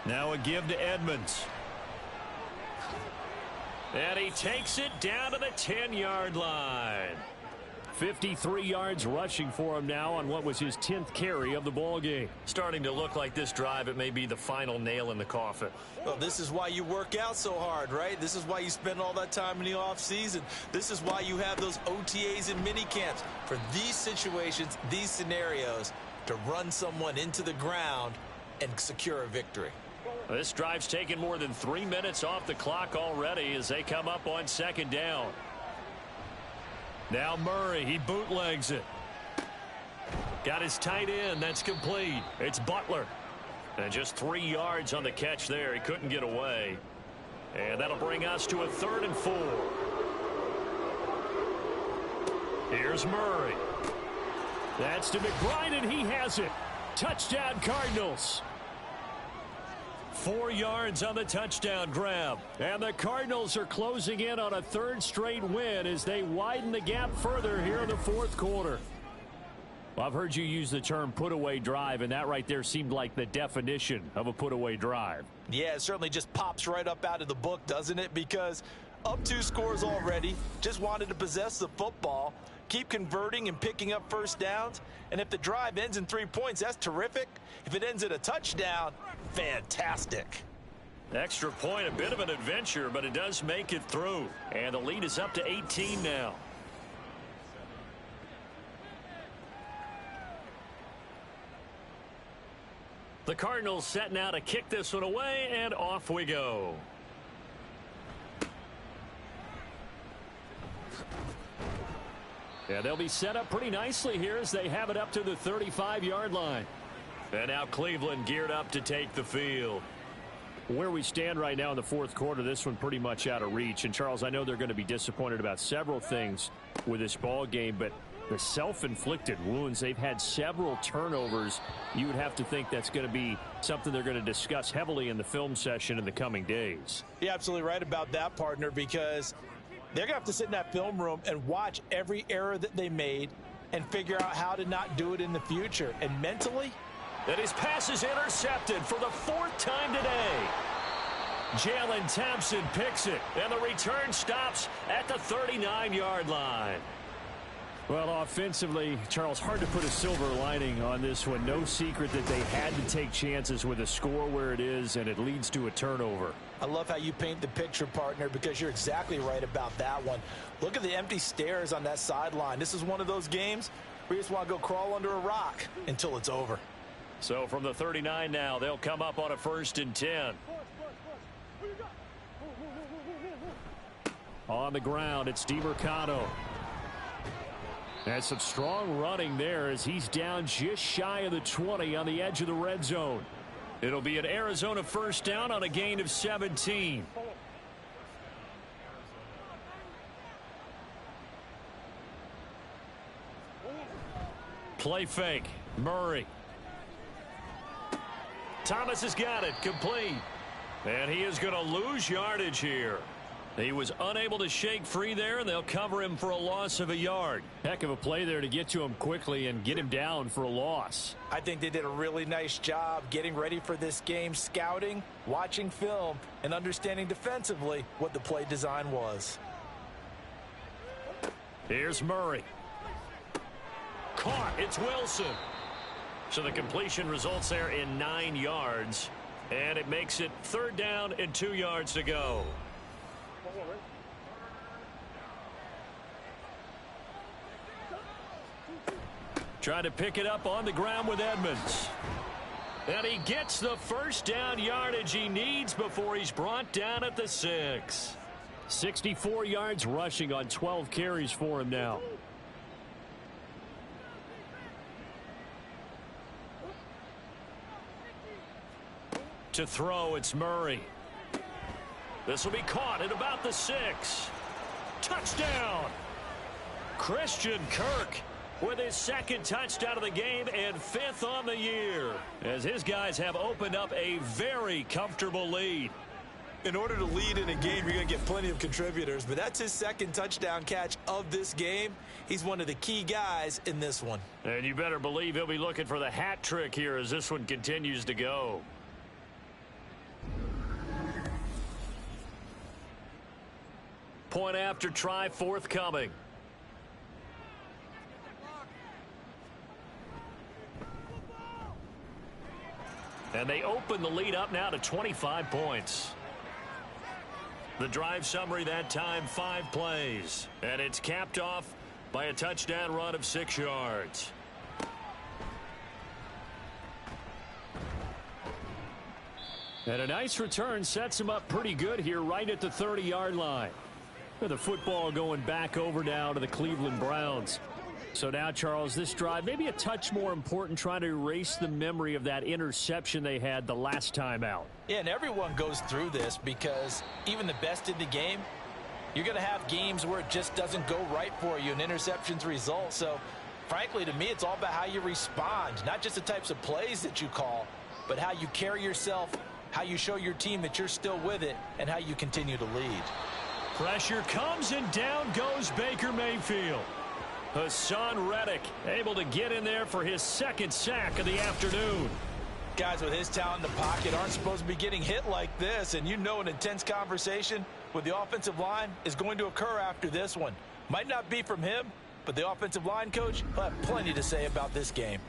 Now a give to Edmonds. And he takes it down to the 10-yard line. 53 yards rushing for him now on what was his 10th carry of the ball game. Starting to look like this drive, it may be the final nail in the coffin. Well, this is why you work out so hard, right? This is why you spend all that time in the offseason. This is why you have those OTAs and mini camps. For these situations, these scenarios, to run someone into the ground and secure a victory. This drive's taken more than 3 minutes off the clock already as they come up on 2nd down. Now Murray, he bootlegs it. Got his tight end, that's complete. It's Butler. And just 3 yards on the catch there. He couldn't get away. And that'll bring us to a 3rd and 4. Here's Murray. That's to McBride, and he has it. Touchdown, Cardinals. 4 yards on the touchdown grab. And the Cardinals are closing in on a 3rd straight win as they widen the gap further here in the 4th quarter. Well, I've heard you use the term put-away drive, and that right there seemed like the definition of a put-away drive. Yeah, it certainly just pops right up out of the book, doesn't it? Because up 2 scores already, just wanted to possess the football, keep converting and picking up 1st downs. And if the drive ends in 3 points, that's terrific. If it ends in a touchdown, fantastic. Extra point, a bit of an adventure, but it does make it through. And the lead is up to 18 now. The Cardinals set now to kick this one away, and off we go. Yeah, they'll be set up pretty nicely here as they have it up to the 35-yard line. And now Cleveland geared up to take the field. Where we stand right now in the 4th quarter, this one pretty much out of reach. And, Charles, I know they're going to be disappointed about several things with this ball game, but the self-inflicted wounds, they've had several turnovers. You would have to think that's going to be something they're going to discuss heavily in the film session in the coming days. You're absolutely right about that, partner, because they're going to have to sit in that film room and watch every error that they made and figure out how to not do it in the future. And mentally, and his pass is intercepted for the 4th time today. Jalen Thompson picks it, and the return stops at the 39-yard line. Well, offensively, Charles, hard to put a silver lining on this one. No secret that they had to take chances with a score where it is, and it leads to a turnover. I love how you paint the picture, partner, because you're exactly right about that one. Look at the empty stares on that sideline. This is one of those games where you just want to go crawl under a rock until it's over. So from the 39 now, they'll come up on a 1st and 10. On the ground, it's DiMercado. And some strong running there as he's down just shy of the 20 on the edge of the red zone. It'll be an Arizona 1st down on a gain of 17. Play fake. Murray. Thomas has got it. Complete. And he is going to lose yardage here. He was unable to shake free there, and they'll cover him for a loss of a yard. Heck of a play there to get to him quickly and get him down for a loss. I think they did a really nice job getting ready for this game, scouting, watching film, and understanding defensively what the play design was. Here's Murray. Caught. It's Wilson. So the completion results there in 9 yards, and it makes it 3rd down and 2 yards to go. Trying to pick it up on the ground with Edmonds. And he gets the 1st down yardage he needs before he's brought down at the 6. 64 yards rushing on 12 carries for him now. To throw, it's Murray. This will be caught at about the 6. Touchdown! Christian Kirk with his 2nd touchdown of the game and 5th on the year, as his guys have opened up a very comfortable lead. In order to lead in a game, you're going to get plenty of contributors, but that's his 2nd touchdown catch of this game. He's one of the key guys in this one. And you better believe he'll be looking for the hat trick here as this one continues to go. Point after try forthcoming. And they open the lead up now to 25 points. The drive summary that time, 5 plays. And it's capped off by a touchdown run of 6 yards. And a nice return sets him up pretty good here right at the 30-yard line. The football going back over now to the Cleveland Browns. So now, Charles, this drive maybe a touch more important, trying to erase the memory of that interception they had the last time out. Yeah, and everyone goes through this because even the best in the game, you're going to have games where it just doesn't go right for you and interceptions result. So, frankly, to me, it's all about how you respond, not just the types of plays that you call, but how you carry yourself, how you show your team that you're still with it, and how you continue to lead. Pressure comes, and down goes Baker Mayfield. Hassan Reddick able to get in there for his 2nd sack of the afternoon. Guys with his talent in the pocket aren't supposed to be getting hit like this, and you know an intense conversation with the offensive line is going to occur after this one. Might not be from him, but the offensive line coach will have plenty to say about this game.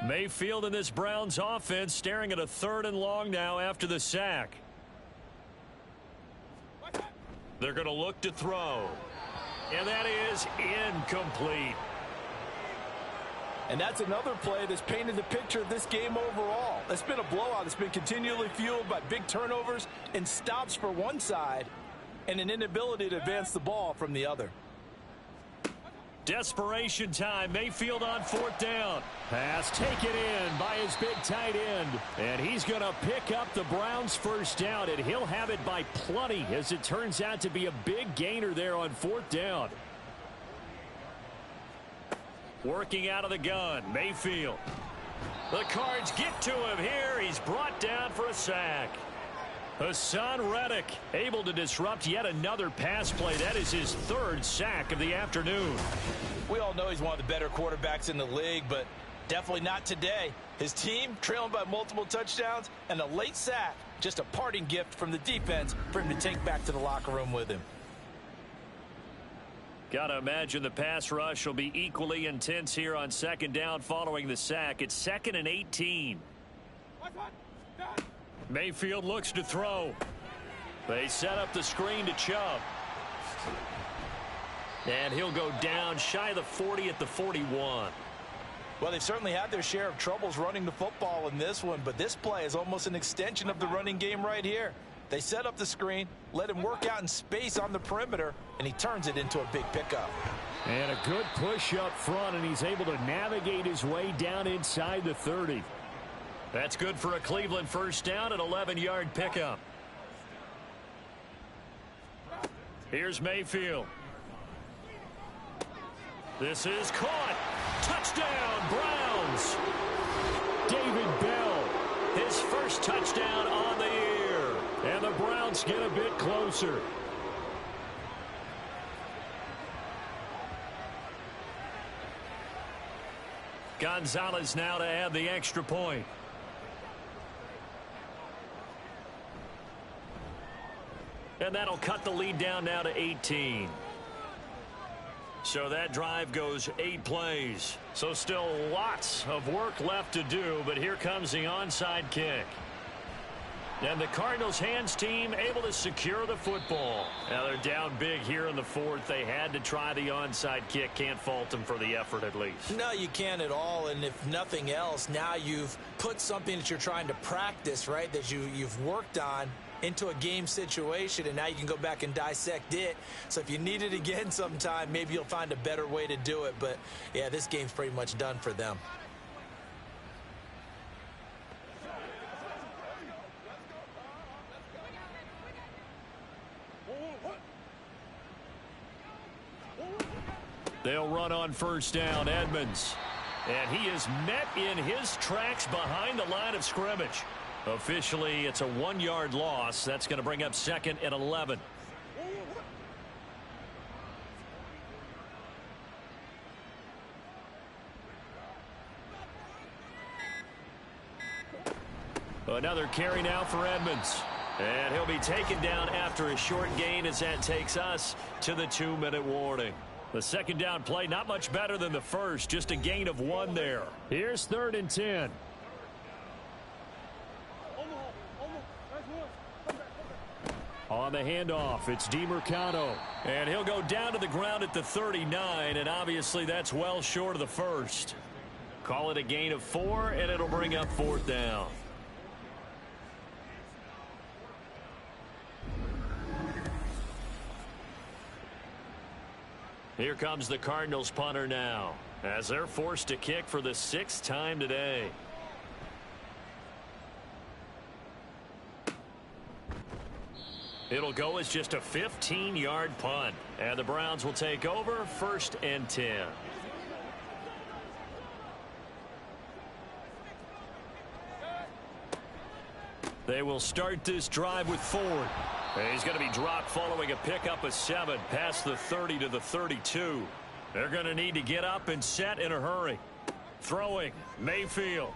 Mayfield and this Browns offense staring at a 3rd and long now after the sack. They're going to look to throw. And that is incomplete. And that's another play that's painted the picture of this game overall. It's been a blowout. It's been continually fueled by big turnovers and stops for one side and an inability to advance the ball from the other. Desperation time. Mayfield on 4th down. Pass taken in by his big tight end. And he's going to pick up the Browns' 1st down, and he'll have it by plenty as it turns out to be a big gainer there on 4th down. Working out of the gun, Mayfield. The Cards get to him here. He's brought down for a sack. Hassan Reddick able to disrupt yet another pass play. That is his 3rd sack of the afternoon. We all know he's one of the better quarterbacks in the league, but Definitely not today. His team trailing by multiple touchdowns and a late sack. Just a parting gift from the defense for him to take back to the locker room with him. Got to imagine the pass rush will be equally intense here on second down following the sack. It's 2nd and 18. Mayfield looks to throw. They set up the screen to Chubb. And he'll go down shy of the 40 at the 41. Well, they've certainly had their share of troubles running the football in this one, but this play is almost an extension of the running game right here. They set up the screen, let him work out in space on the perimeter, and he turns it into a big pickup. And a good push up front, and he's able to navigate his way down inside the 30. That's good for a Cleveland first down, an 11-yard pickup. Here's Mayfield. This is caught. Touchdown, Browns. David Bell, his first touchdown on the year. And the Browns get a bit closer. Gonzalez now to add the extra point. And that'll cut the lead down now to 18. So that drive goes 8 plays. So still lots of work left to do, but here comes the onside kick. And the Cardinals hands team able to secure the football. Now they're down big here in the 4th. They had to try the onside kick. Can't fault them for the effort at least. No, you can't at all. And if nothing else, now you've put something that you're trying to practice, right, that you've worked on into a game situation, and now you can go back and dissect it. So if you need it again sometime, maybe you'll find a better way to do it. But, yeah, this game's pretty much done for them. They'll run on first down, Edmonds. And he is met in his tracks behind the line of scrimmage. Officially, it's a 1-yard loss. That's going to bring up 2nd and 11. Another carry now for Edmonds. And he'll be taken down after a short gain as that takes us to the 2-minute warning. The second down play not much better than the first, just a gain of 1 there. Here's 3rd and 10. On the handoff, it's DiMercado. And he'll go down to the ground at the 39, and obviously that's well short of the first. Call it a gain of 4, and it'll bring up 4th down. Here comes the Cardinals punter now, as they're forced to kick for the 6th time today. It'll go as just a 15-yard punt, and the Browns will take over 1st and 10. They will start this drive with Ford. He's going to be dropped following a pickup of 7 past the 30 to the 32. They're going to need to get up and set in a hurry. Throwing, Mayfield.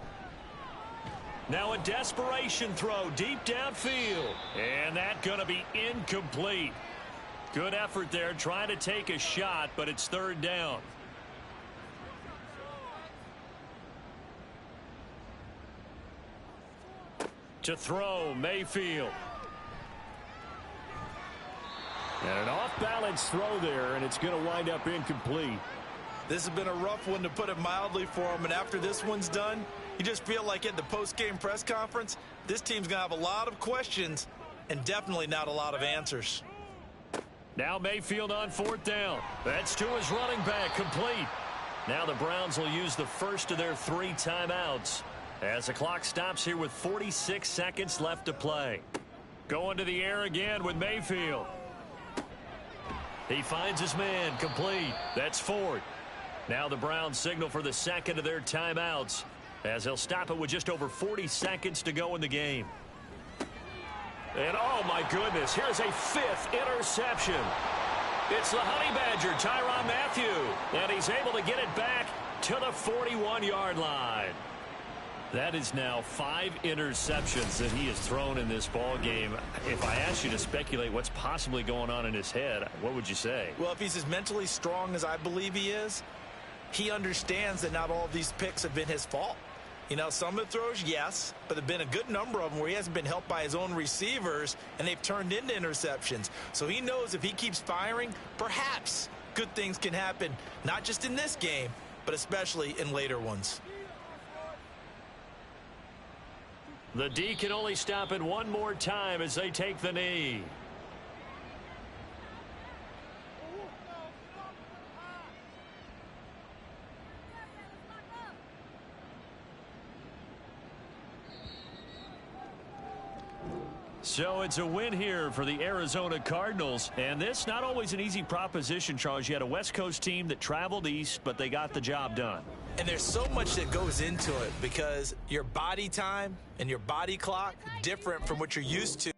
Now a desperation throw deep downfield. And that's going to be incomplete. Good effort there trying to take a shot, but it's 3rd down. To throw, Mayfield. And an off-balance throw there, and it's going to wind up incomplete. This has been a rough one, to put it mildly, for him. And after this one's done, you just feel like at the post-game press conference, this team's going to have a lot of questions and definitely not a lot of answers. Now Mayfield on 4th down. That's to his running back, complete. Now the Browns will use the first of their 3 timeouts as the clock stops here with 46 seconds left to play. Going to the air again with Mayfield. He finds his man, complete. That's Ford. Now the Browns signal for the 2nd of their timeouts as they'll stop it with just over 40 seconds to go in the game. And oh my goodness, here's a 5th interception. It's the Honey Badger, Tyrann Mathieu, and he's able to get it back to the 41-yard line. That is now 5 interceptions that he has thrown in this ball game. If I asked you to speculate what's possibly going on in his head, what would you say? Well, if he's as mentally strong as I believe he is, he understands that not all of these picks have been his fault. You know, some of the throws, yes, but there have been a good number of them where he hasn't been helped by his own receivers, and they've turned into interceptions. So he knows if he keeps firing, perhaps good things can happen, not just in this game, but especially in later ones. The D can only stop it one more time as they take the knee. So it's a win here for the Arizona Cardinals. And this not always an easy proposition, Charles. You had a West Coast team that traveled east, but they got the job done. And there's so much that goes into it because your body time and your body clock different from what you're used to.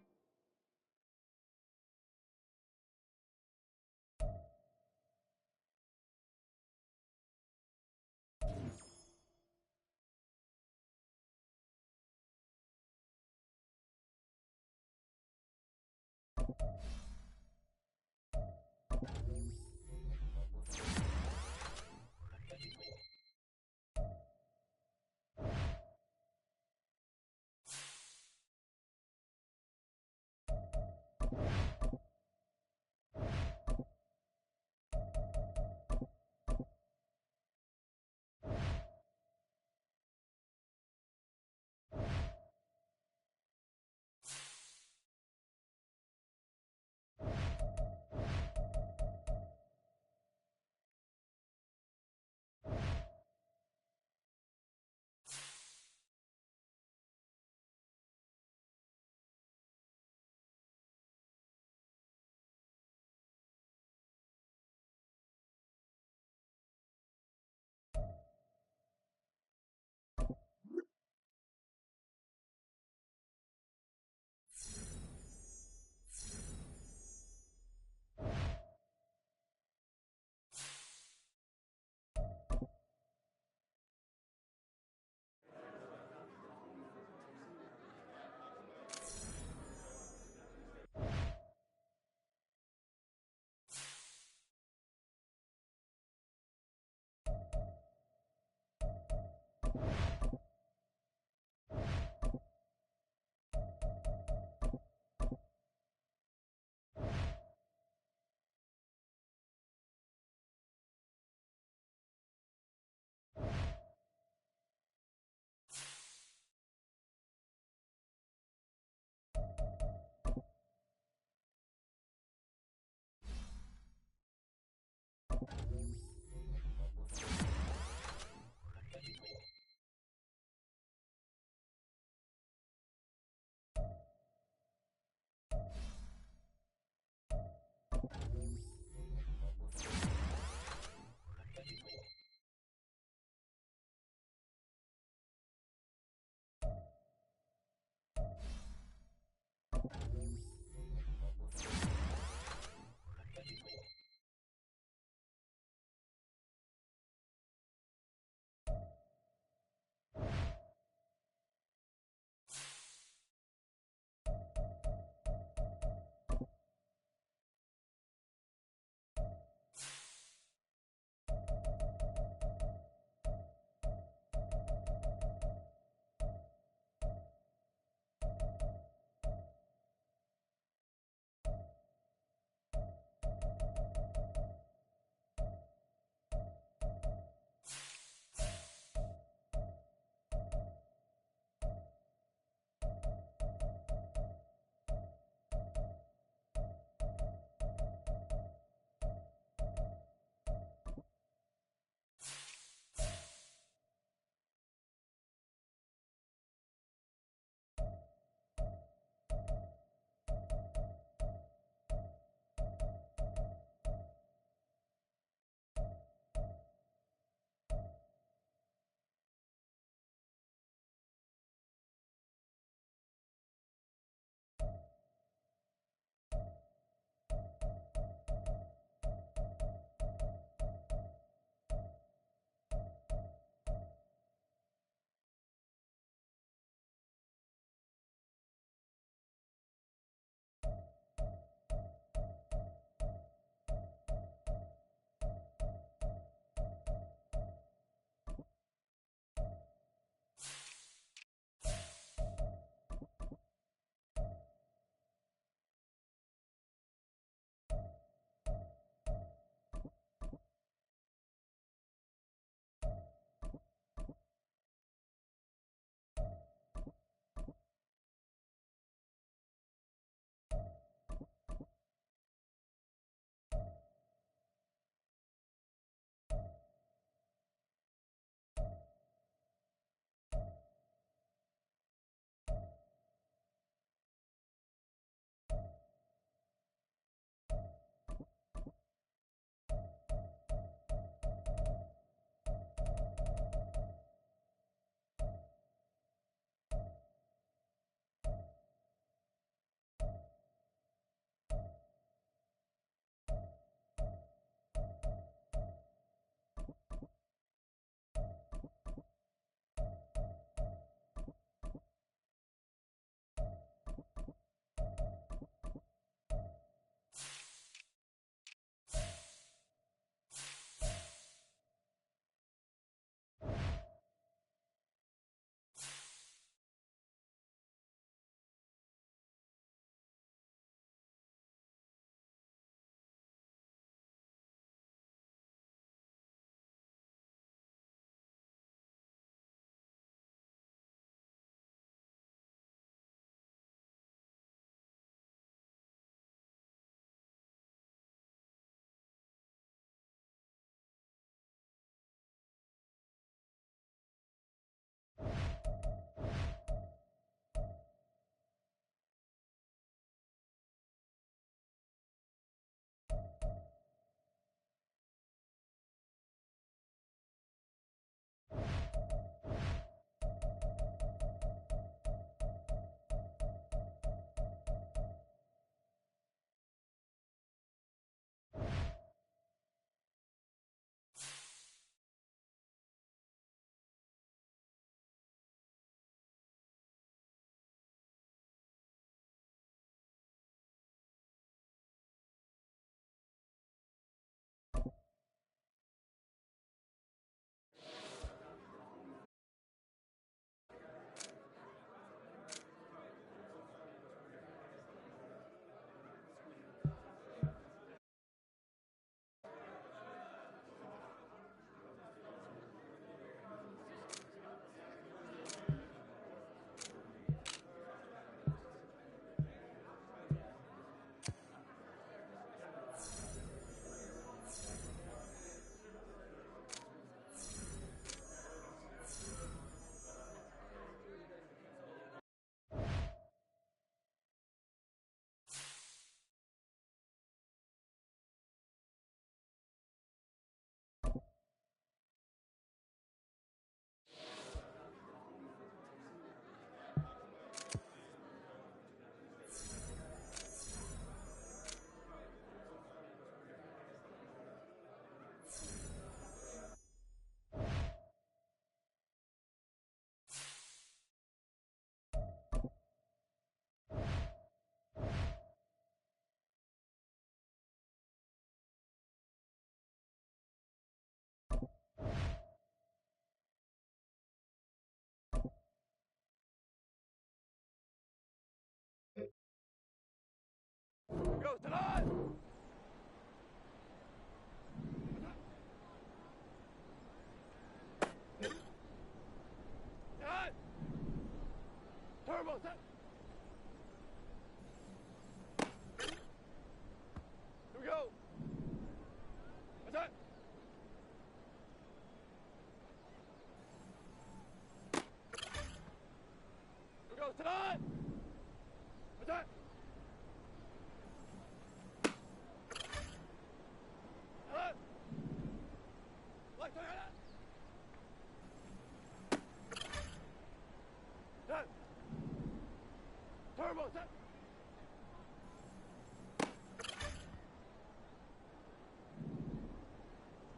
set.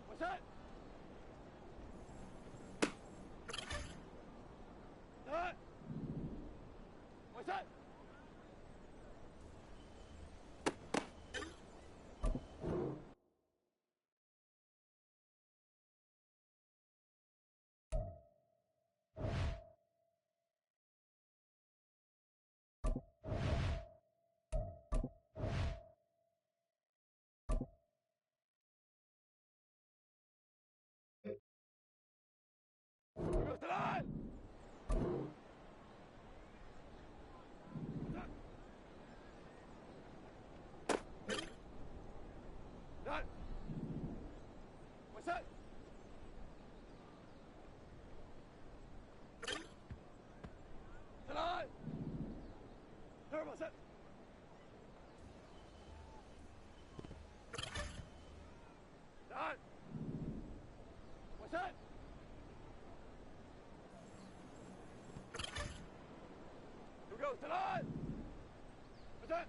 What's that? That. What's that? Goes to line. That. What's that? To line. Turbo set. Done. What's that? Who goes to line? What's that?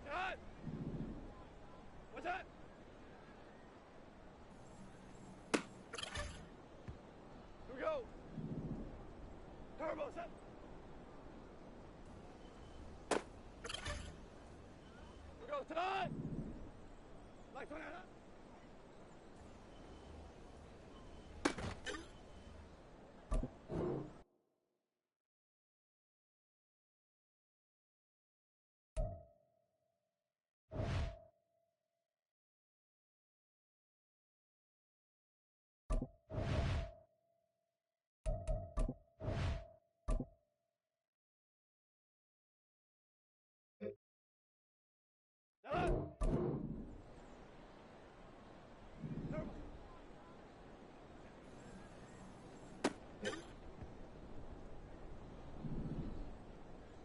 Done. What's that? Who goes? Turbo set. Who goes to line? Lights on out. Done. Turbo.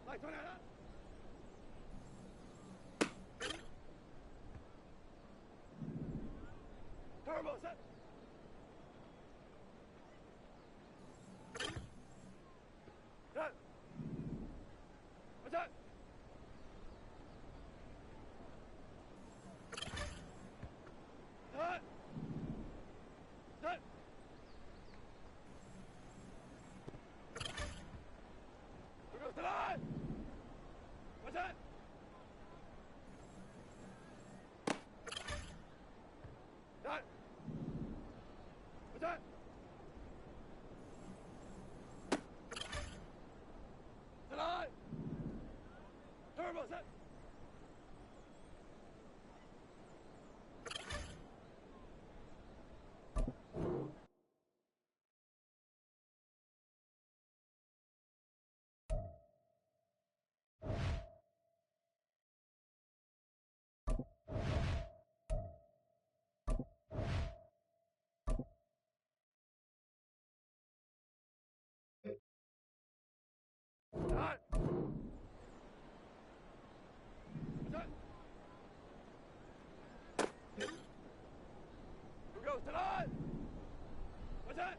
Lights on out. Turbo set. Done. What's that? Done. Done. Who goes to line? What's that? Done. What's that? To line. Turbo set. Done. What's that? Who goes to line? What's that?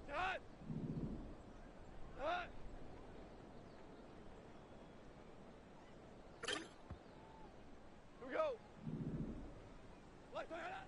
Done. Done. Who goes? Lights on out.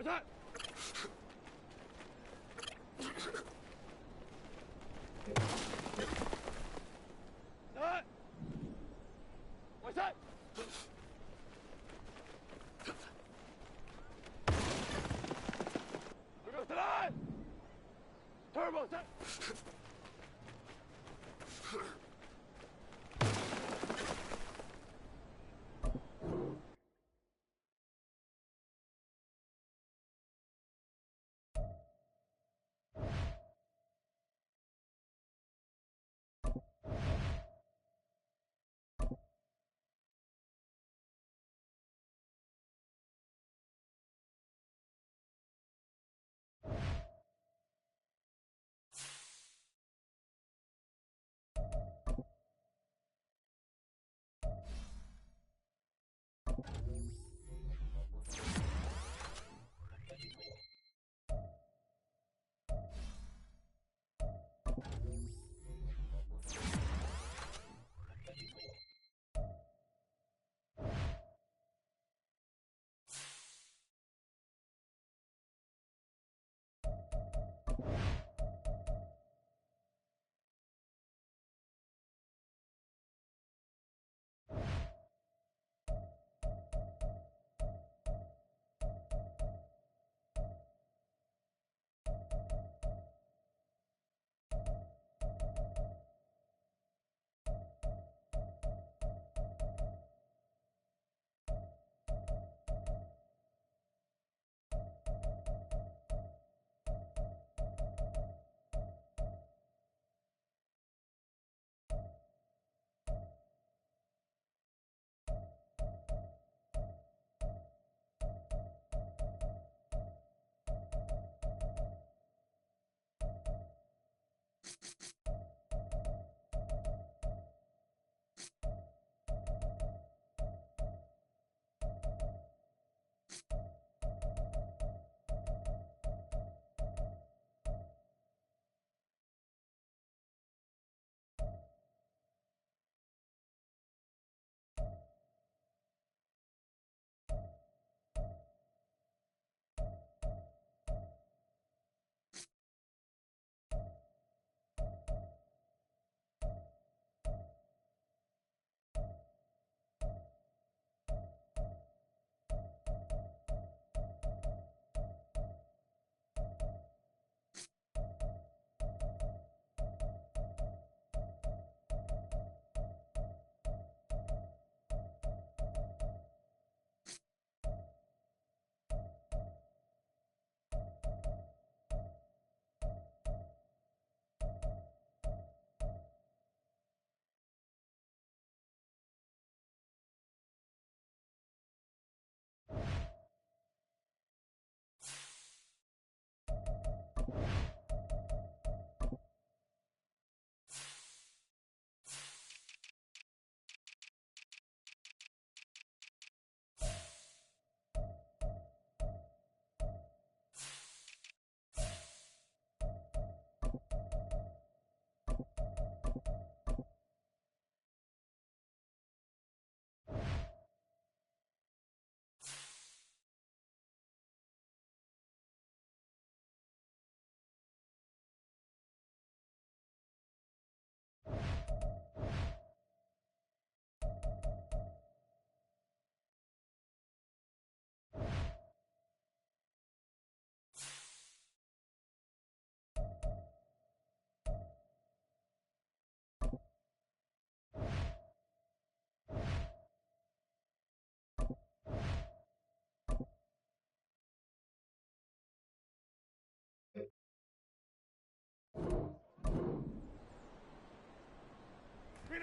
What's that? That. What's that? Look up to that. Turbo set.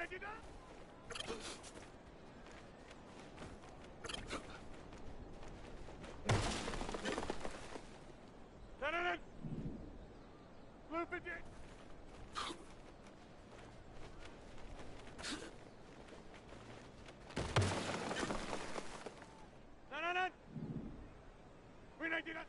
Did you that? No. Blue 58. No. We don't do that.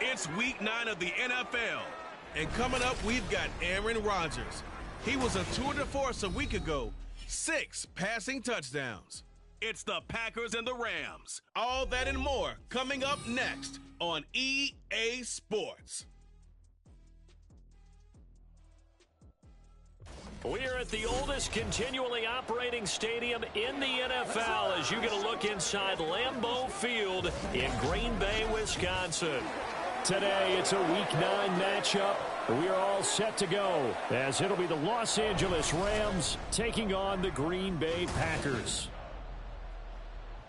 It's week 9 of the NFL. And coming up, we've got Aaron Rodgers. He was a tour de force a week ago. 6 passing touchdowns. It's the Packers and the Rams. All that and more coming up next on EA Sports. We are at the oldest continually operating stadium in the NFL as you get a look inside Lambeau Field in Green Bay, Wisconsin. Today, it's a Week 9 matchup. We are all set to go as it'll be the Los Angeles Rams taking on the Green Bay Packers.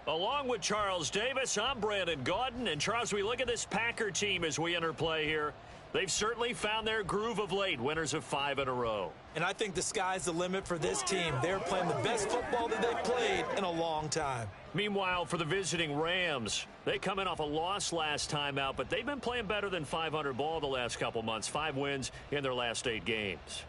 Along with Charles Davis, I'm Brandon Gaudin. And, Charles, we look at this Packer team as we enter play here. They've certainly found their groove of late, winners of 5 in a row. And I think the sky's the limit for this team. They're playing the best football that they've played in a long time. Meanwhile, for the visiting Rams, they come in off a loss last time out, but they've been playing better than 500 ball the last couple months. 5 wins in their last 8 games.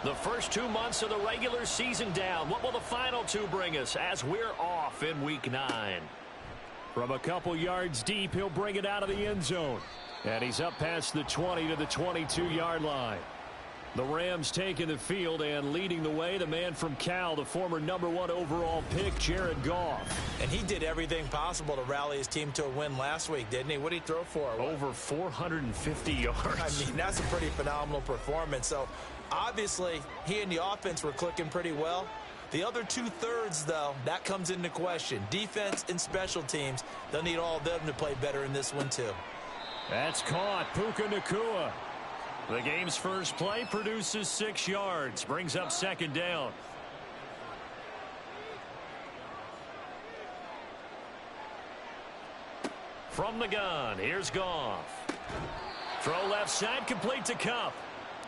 The first 2 months of the regular season down. What will the final 2 bring us as we're off in Week 9? From a couple yards deep, he'll bring it out of the end zone. And he's up past the 20 to the 22-yard line. The Rams taking the field and leading the way, the man from Cal, the former #1 overall pick, Jared Goff. And he did everything possible to rally his team to a win last week, didn't he? What did he throw for? Over 450 yards. I mean, that's a pretty phenomenal performance. So, obviously, he and the offense were clicking pretty well. The other 2/3, though, that comes into question. Defense and special teams, they'll need all of them to play better in this one, too. That's caught. Puka Nacua. The game's first play produces 6 yards. Brings up 2nd down. From the gun, here's Goff. Throw left side, complete to Kupp.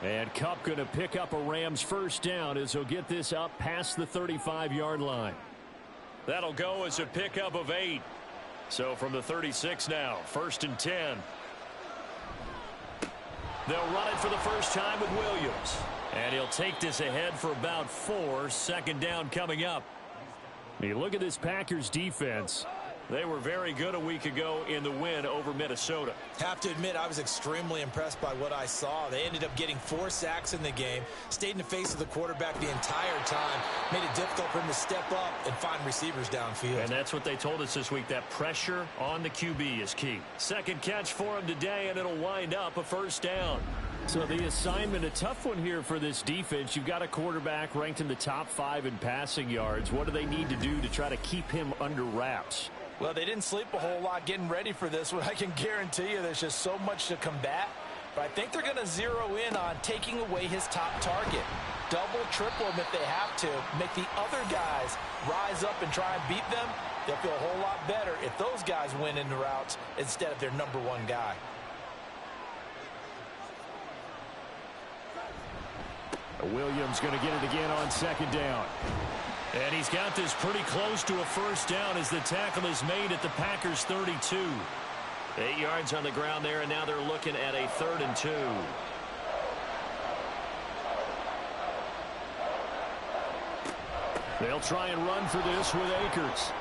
And Kupp going to pick up a Rams first down as he'll get this up past the 35-yard line. That'll go as a pickup of 8. So from the 36 now, 1st and 10. They'll run it for the first time with Williams. And he'll take this ahead for about 4. 2nd down coming up. You look at this Packers defense. They were very good a week ago in the win over Minnesota. Have to admit, I was extremely impressed by what I saw. They ended up getting 4 sacks in the game, stayed in the face of the quarterback the entire time, made it difficult for him to step up and find receivers downfield. And that's what they told us this week, that pressure on the QB is key. 2nd catch for him today, and it'll wind up a first down. So the assignment, a tough one here for this defense. You've got a quarterback ranked in the top 5 in passing yards. What do they need to do to try to keep him under wraps? Well, they didn't sleep a whole lot getting ready for this one. I can guarantee you there's just so much to combat. But I think they're going to zero in on taking away his top target. Double, triple him if they have to. Make the other guys rise up and try and beat them. They'll feel a whole lot better if those guys win in the routes instead of their number 1 guy. Williams going to get it again on 2nd down. And he's got this pretty close to a first down as the tackle is made at the Packers 32. 8 yards on the ground there, and now they're looking at a 3rd and 2. They'll try and run for this with Akers.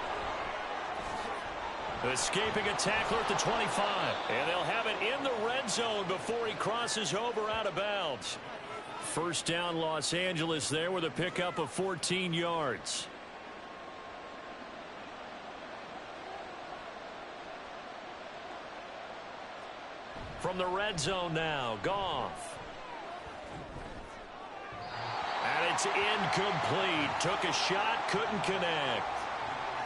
Escaping a tackler at the 25. And they'll have it in the red zone before he crosses over out of bounds. First down Los Angeles there with a pickup of 14 yards. From the red zone now, Goff. And it's incomplete. Took a shot, couldn't connect.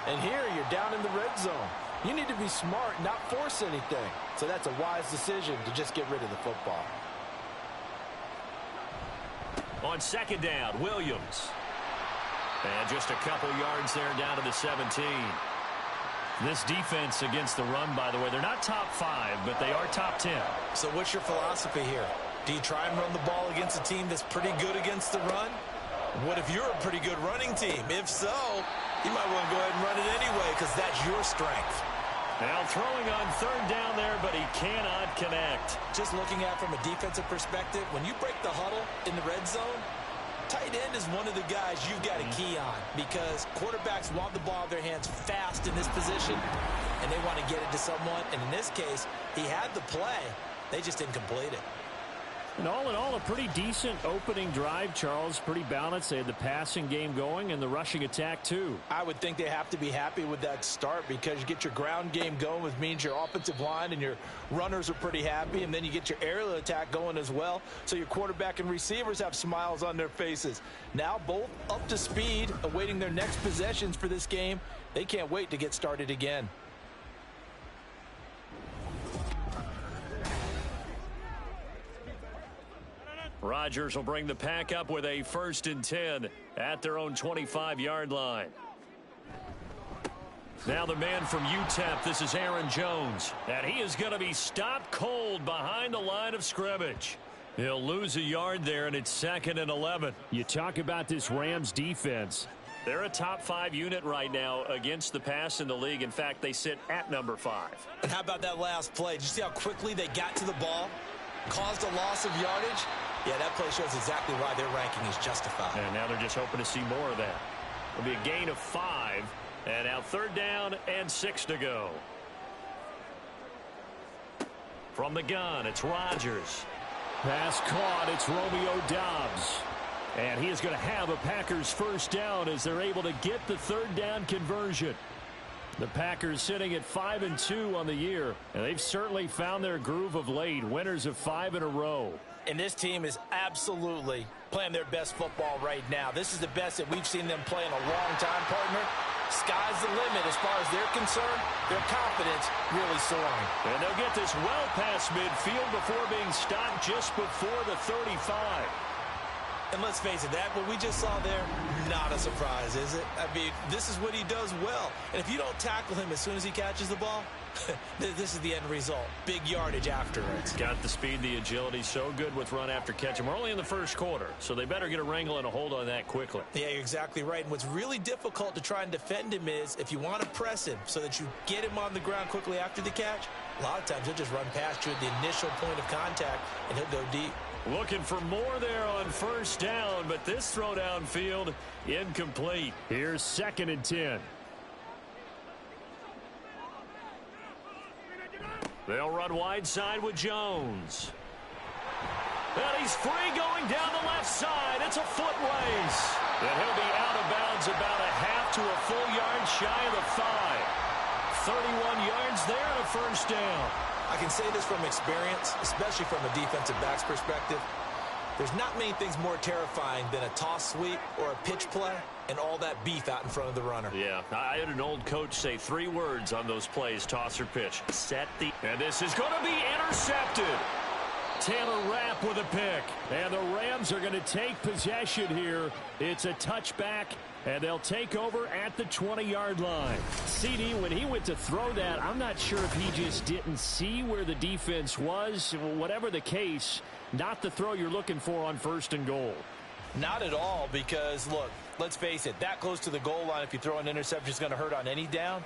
And here you're down in the red zone. You need to be smart, not force anything. So that's a wise decision to just get rid of the football. On 2nd down, Williams. And just a couple yards there down to the 17. This defense against the run, by the way, they're not top 5, but they are top 10. So what's your philosophy here? Do you try and run the ball against a team that's pretty good against the run? What if you're a pretty good running team? If so, you might want to go ahead and run it anyway because that's your strength. Now throwing on 3rd down there, but he cannot connect. Just looking at it from a defensive perspective, when you break the huddle in the red zone, tight end is one of the guys you've got a key on because quarterbacks want the ball in their hands fast in this position, and they want to get it to someone. And in this case, he had the play. They just didn't complete it. And all in all, a pretty decent opening drive, Charles. Pretty balanced. They had the passing game going and the rushing attack, too. I would think they have to be happy with that start because you get your ground game going, which means your offensive line and your runners are pretty happy, and then you get your aerial attack going as well, so your quarterback and receivers have smiles on their faces. Now both up to speed, awaiting their next possessions for this game. They can't wait to get started again. Rodgers will bring the pack up with a 1st and 10 at their own 25-yard line. Now the man from UTEP, this is Aaron Jones. And he is going to be stopped cold behind the line of scrimmage. He'll lose a yard there, and it's 2nd and 11. You talk about this Rams defense. They're a top 5 unit right now against the pass in the league. In fact, they sit at number 5. And how about that last play? Did you see how quickly they got to the ball? Caused a loss of yardage? Yeah, that play shows exactly why their ranking is justified. And now they're just hoping to see more of that. It'll be a gain of 5. And now 3rd down and 6 to go. From the gun, it's Rodgers. Pass caught. It's Romeo Doubs. And he is going to have a Packers first down as they're able to get the 3rd down conversion. The Packers sitting at 5-2 on the year, and they've certainly found their groove of late. Winners of 5 in a row. And this team is absolutely playing their best football right now. This is the best that we've seen them play in a long time, partner. Sky's the limit as far as they're concerned. Their confidence really soaring. And they'll get this well past midfield before being stopped just before the 35. And let's face it, what we just saw there, not a surprise, is it? I mean, this is what he does well. And if you don't tackle him as soon as he catches the ball, this is the end result. Big yardage afterwards. Got the speed, the agility, so good with run after catch. And we're only in the first quarter, so they better get a wrangle and a hold on that quickly. Yeah, you're exactly right. And what's really difficult to try and defend him is if you want to press him so that you get him on the ground quickly after the catch, a lot of times he'll just run past you at the initial point of contact, and he'll go deep. Looking for more there on first down, but this throw downfield incomplete. Here's 2nd and 10. They'll run wide side with Jones. And he's free going down the left side. It's a foot race. And he'll be out of bounds about a half to a full yard shy of the 5. 31 yards there and a first down. I can say this from experience, especially from a defensive back's perspective. There's not many things more terrifying than a toss sweep or a pitch play and all that beef out in front of the runner. Yeah, I had an old coach say 3 words on those plays, toss or pitch. Set the... And this is going to be intercepted. Taylor Rapp with a pick. And the Rams are going to take possession here. It's a touchback, and they'll take over at the 20-yard line. CD, when he went to throw that, I'm not sure if he just didn't see where the defense was. Whatever the case, not the throw you're looking for on 1st and goal. Not at all, because, look, let's face it, that close to the goal line, if you throw an interception, is going to hurt on any down.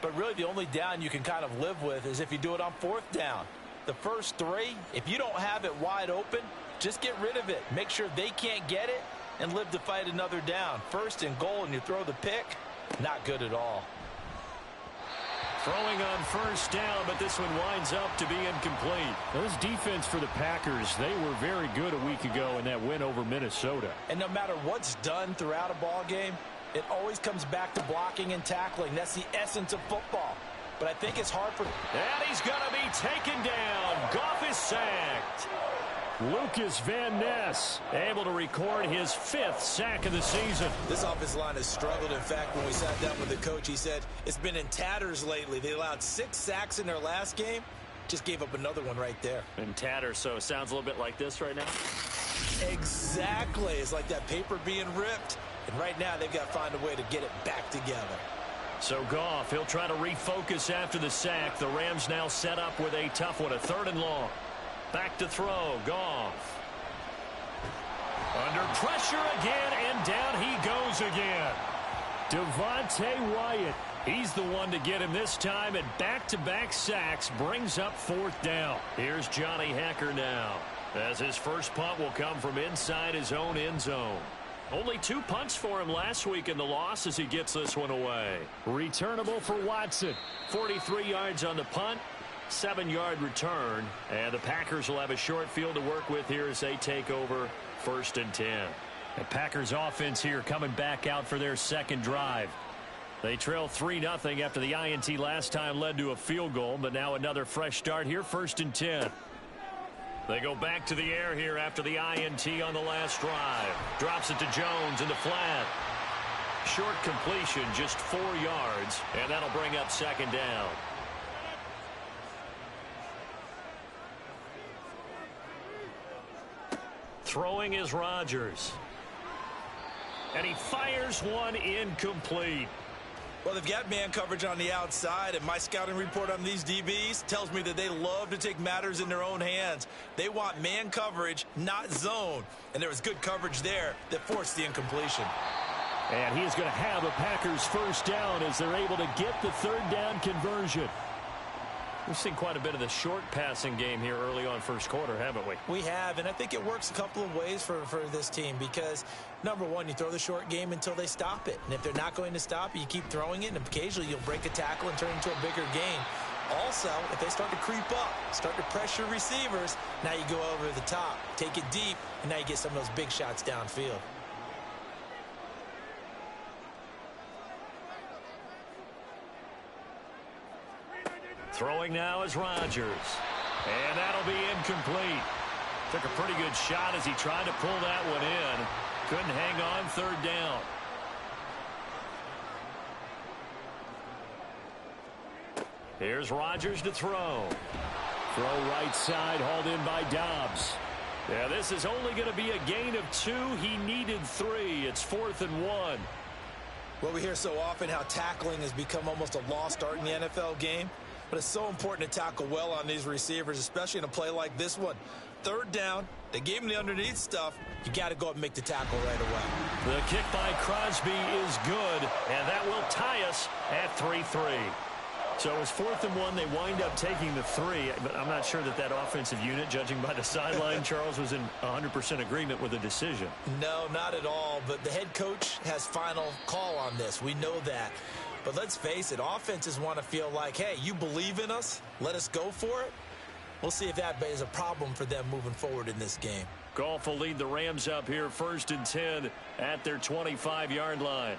But really the only down you can kind of live with is if you do it on 4th down. The first 3, if you don't have it wide open, just get rid of it. Make sure they can't get it and live to fight another down. 1st and goal and you throw the pick, not good at all. Throwing on first down, but this one winds up to be incomplete. Those defense for the Packers, they were very good a week ago in that win over Minnesota. And no matter what's done throughout a ball game, it always comes back to blocking and tackling. That's the essence of football. But I think it's hard for... And he's going to be taken down. Goff is sacked. Lucas Van Ness able to record his 5th sack of the season. This offensive line has struggled. In fact, when we sat down with the coach, he said it's been in tatters lately. They allowed 6 sacks in their last game. Just gave up another one right there. In tatters, so it sounds a little bit like this right now. Exactly. It's like that paper being ripped. And right now, they've got to find a way to get it back together. So Goff, he'll try to refocus after the sack. The Rams now set up with a tough one, a 3rd and long. Back to throw, Goff. Under pressure again, and down he goes again. Devontae Wyatt, he's the one to get him this time, and back-to-back sacks brings up 4th down. Here's Johnny Hecker now, as his first punt will come from inside his own end zone. Only 2 punts for him last week in the loss as he gets this one away. Returnable for Watson. 43 yards on the punt, 7-yard return, and the Packers will have a short field to work with here as they take over 1st and 10. The Packers offense here coming back out for their 2nd drive. They trail 3-0 after the INT last time led to a field goal, but now another fresh start here, 1st and 10. They go back to the air here after the INT on the last drive. Drops it to Jones in the flat. Short completion, just 4 yards, and that'll bring up 2nd down. Throwing is Rodgers. And he fires one incomplete. Well, they've got man coverage on the outside, and my scouting report on these DBs tells me that they love to take matters in their own hands. They want man coverage, not zone. And there was good coverage there that forced the incompletion. And he's going to have a Packers 1st down as they're able to get the 3rd down conversion. We've seen quite a bit of the short passing game here early on 1st quarter, haven't we? We have, and I think it works a couple of ways for this team because, number one, you throw the short game until they stop it. And if they're not going to stop it, you keep throwing it, and occasionally you'll break a tackle and turn it into a bigger gain. Also, if they start to creep up, start to pressure receivers, now you go over the top, take it deep, and now you get some of those big shots downfield. Throwing now is Rodgers. And that'll be incomplete. Took a pretty good shot as he tried to pull that one in. Couldn't hang on 3rd down. Here's Rodgers to throw. Throw right side, hauled in by Dobbs. Yeah, this is only going to be a gain of 2. He needed 3. It's 4th and 1. Well, we hear so often how tackling has become almost a lost art in the NFL game. But it's so important to tackle well on these receivers, especially in a play like this one. 3rd down, they gave him the underneath stuff. You got to go up and make the tackle right away. The kick by Crosby is good, and that will tie us at 3-3. So it was 4th and 1. They wind up taking the 3, but I'm not sure that offensive unit, judging by the sideline, Charles, was in 100% agreement with the decision. No, not at all, but the head coach has final call on this. We know that. But let's face it, offenses want to feel like, hey, you believe in us, let us go for it. We'll see if that is a problem for them moving forward in this game. Goff will lead the Rams up here 1st and 10 at their 25-yard line.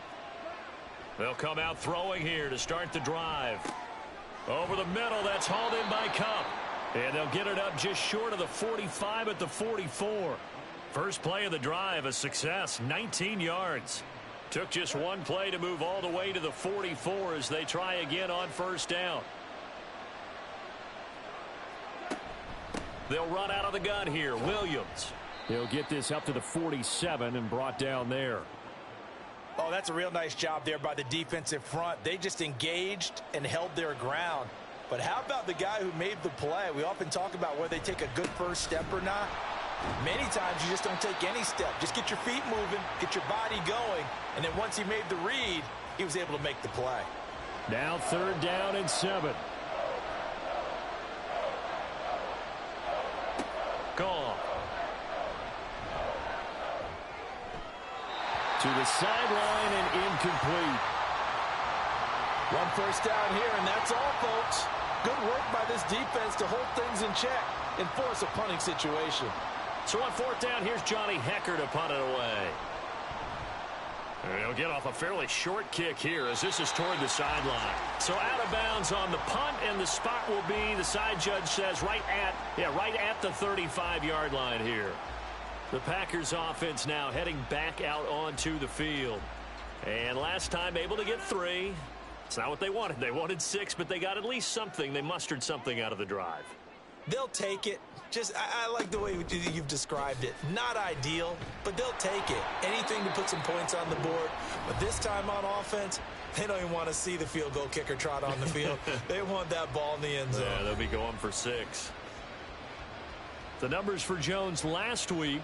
They'll come out throwing here to start the drive. Over the middle, that's hauled in by Kupp. And they'll get it up just short of the 45 at the 44. First play of the drive, a success, 19 yards. Took just one play to move all the way to the 44 as they try again on 1st down. They'll run out of the gun here. Williams. He'll get this up to the 47 and brought down there. Oh, that's a real nice job there by the defensive front. They just engaged and held their ground. But how about the guy who made the play? We often talk about whether they take a good first step or not. Many times you just don't take any step. Just get your feet moving, get your body going, and then once he made the read, he was able to make the play. Now 3rd down and 7. Gone. To the sideline and incomplete. 1 first down here, and that's all, folks. Good work by this defense to hold things in check and force a punting situation. So on 4th down, here's Johnny Hecker to punt it away. And he'll get off a fairly short kick here as this is toward the sideline. So out of bounds on the punt, and the spot will be, the side judge says, right at the 35-yard line here. The Packers offense now heading back out onto the field. And last time able to get 3. It's not what they wanted. They wanted 6, but they got at least something. They mustered something out of the drive. They'll take it. I like the way you've described it. Not ideal, but they'll take it. Anything to put some points on the board. But this time on offense, they don't even want to see the field goal kicker trot on the field. They want that ball in the end zone. Yeah, they'll be going for 6. The numbers for Jones last week,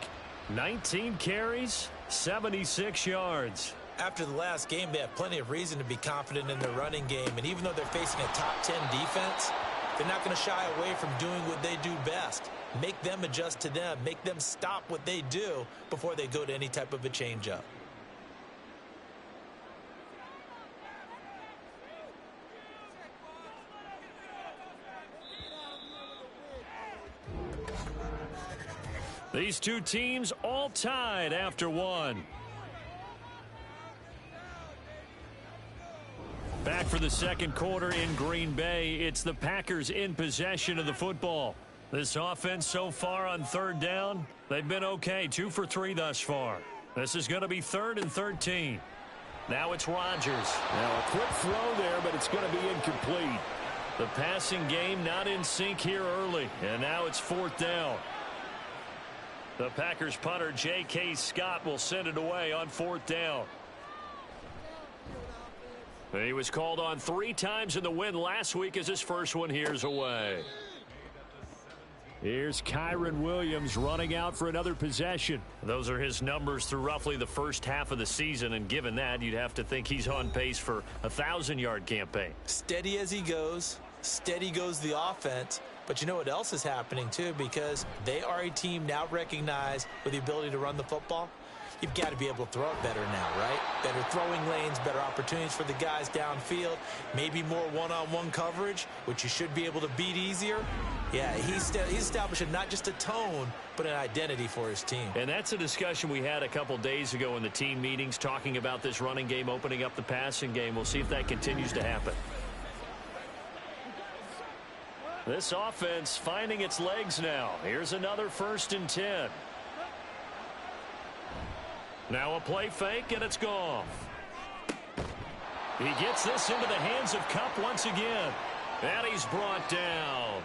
19 carries, 76 yards. After the last game, they have plenty of reason to be confident in their running game. And even though they're facing a top 10 defense, they're not going to shy away from doing what they do best. Make them adjust to them. Make them stop what they do before they go to any type of a changeup. These two teams all tied after 1. Back for the second quarter in Green Bay. It's the Packers in possession of the football. This offense so far on 3rd down, they've been okay. 2 for 3 thus far. This is going to be 3rd and 13. Now it's Rodgers. Now a quick throw there, but it's going to be incomplete. The passing game not in sync here early, and now it's 4th down. The Packers punter J.K. Scott will send it away on 4th down. He was called on 3 times in the win last week as his first one here's away. Here's Kyron Williams running out for another possession. Those are his numbers through roughly the first half of the season, and given that, you'd have to think he's on pace for a 1,000-yard campaign. Steady as he goes. Steady goes the offense. But you know what else is happening, too, because they are a team now recognized with the ability to run the football. You've got to be able to throw it better now, right? Better throwing lanes, better opportunities for the guys downfield, maybe more one-on-one coverage, which you should be able to beat easier. Yeah, he's establishing not just a tone, but an identity for his team. And that's a discussion we had a couple days ago in the team meetings, talking about this running game, opening up the passing game. We'll see if that continues to happen. This offense finding its legs now. Here's another 1st and 10. Now a play fake, and it's gone. He gets this into the hands of Kupp once again. And he's brought down.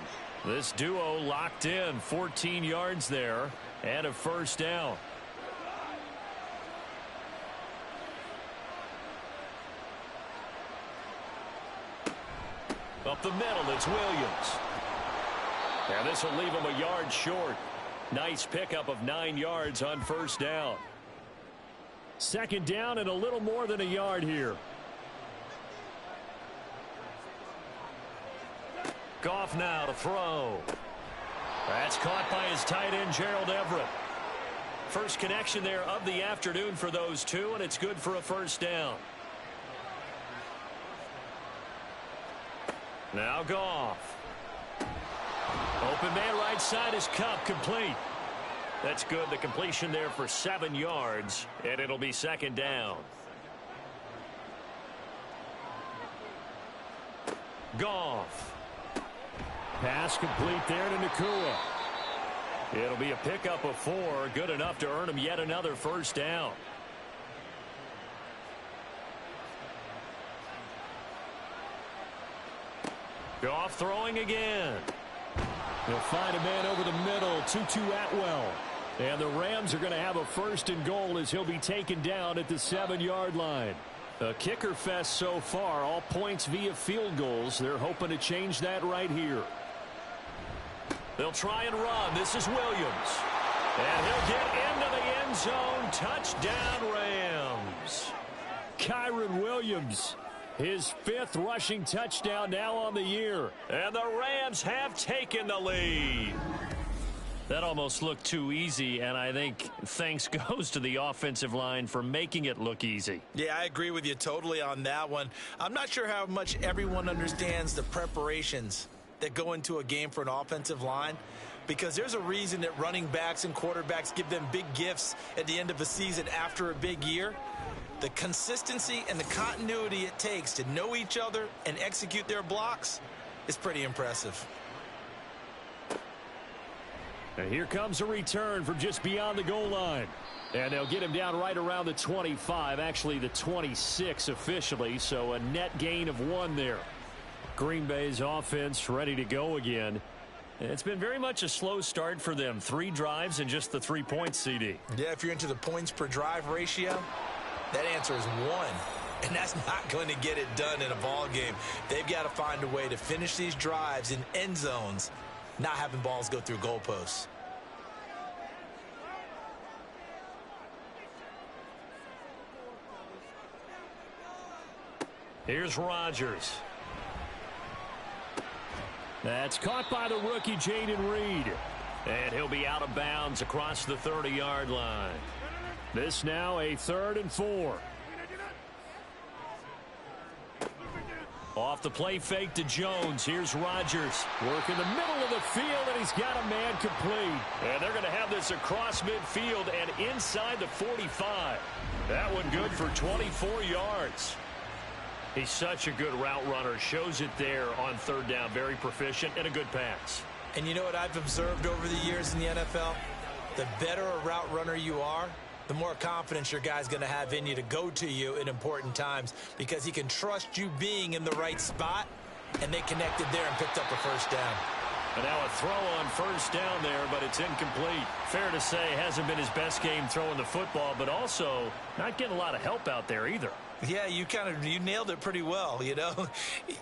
This duo locked in, 14 yards there and a first down. Up the middle, it's Williams. And this will leave him a yard short. Nice pickup of 9 yards on first down. Second down and a little more than a yard here. Goff now to throw. That's caught by his tight end, Gerald Everett. First connection there of the afternoon for those two, and it's good for a first down. Now Goff. Open man right side is Kupp, complete. That's good. The completion there for 7 yards, and it'll be second down. Goff. Pass complete there to Nakua. It'll be a pickup of 4, good enough to earn him yet another first down. Goff throwing again. He'll find a man over the middle, Tutu Atwell. And the Rams are going to have a first and goal as he'll be taken down at the 7-yard line. A kicker fest so far, all points via field goals. They're hoping to change that right here. They'll try and run. This is Williams. And he'll get into the end zone. Touchdown, Rams. Kyron Williams. His 5th rushing touchdown now on the year. And the Rams have taken the lead. That almost looked too easy, and I think thanks goes to the offensive line for making it look easy. Yeah, I agree with you totally on that one. I'm not sure how much everyone understands the preparations that go into a game for an offensive line, because there's a reason that running backs and quarterbacks give them big gifts at the end of a season after a big year. The consistency and the continuity it takes to know each other and execute their blocks is pretty impressive. And here comes a return from just beyond the goal line. And they'll get him down right around the 25, actually the 26 officially, so a net gain of 1 there. Green Bay's offense ready to go again. It's been very much a slow start for them. 3 drives and just the 3 points, CD. Yeah, if you're into the points per drive ratio, that answer is 1. And that's not going to get it done in a ball game. They've got to find a way to finish these drives in end zones, not having balls go through goalposts. Here's Rodgers. That's caught by the rookie, Jaden Reed. And he'll be out of bounds across the 30-yard line. This now a 3rd and 4. Off the play fake to Jones. Here's Rodgers. Work in the middle of the field, and he's got a man complete. And they're going to have this across midfield and inside the 45. That one good for 24 yards. He's such a good route runner. Shows it there on 3rd down. Very proficient and a good pass. And you know what I've observed over the years in the NFL? The better a route runner you are, the more confidence your guy's going to have in you to go to you in important times, because he can trust you being in the right spot, and they connected there and picked up a first down. And now a throw on first down there, but it's incomplete. Fair to say, hasn't been his best game throwing the football, but also not getting a lot of help out there either. Yeah, you nailed it pretty well, you know.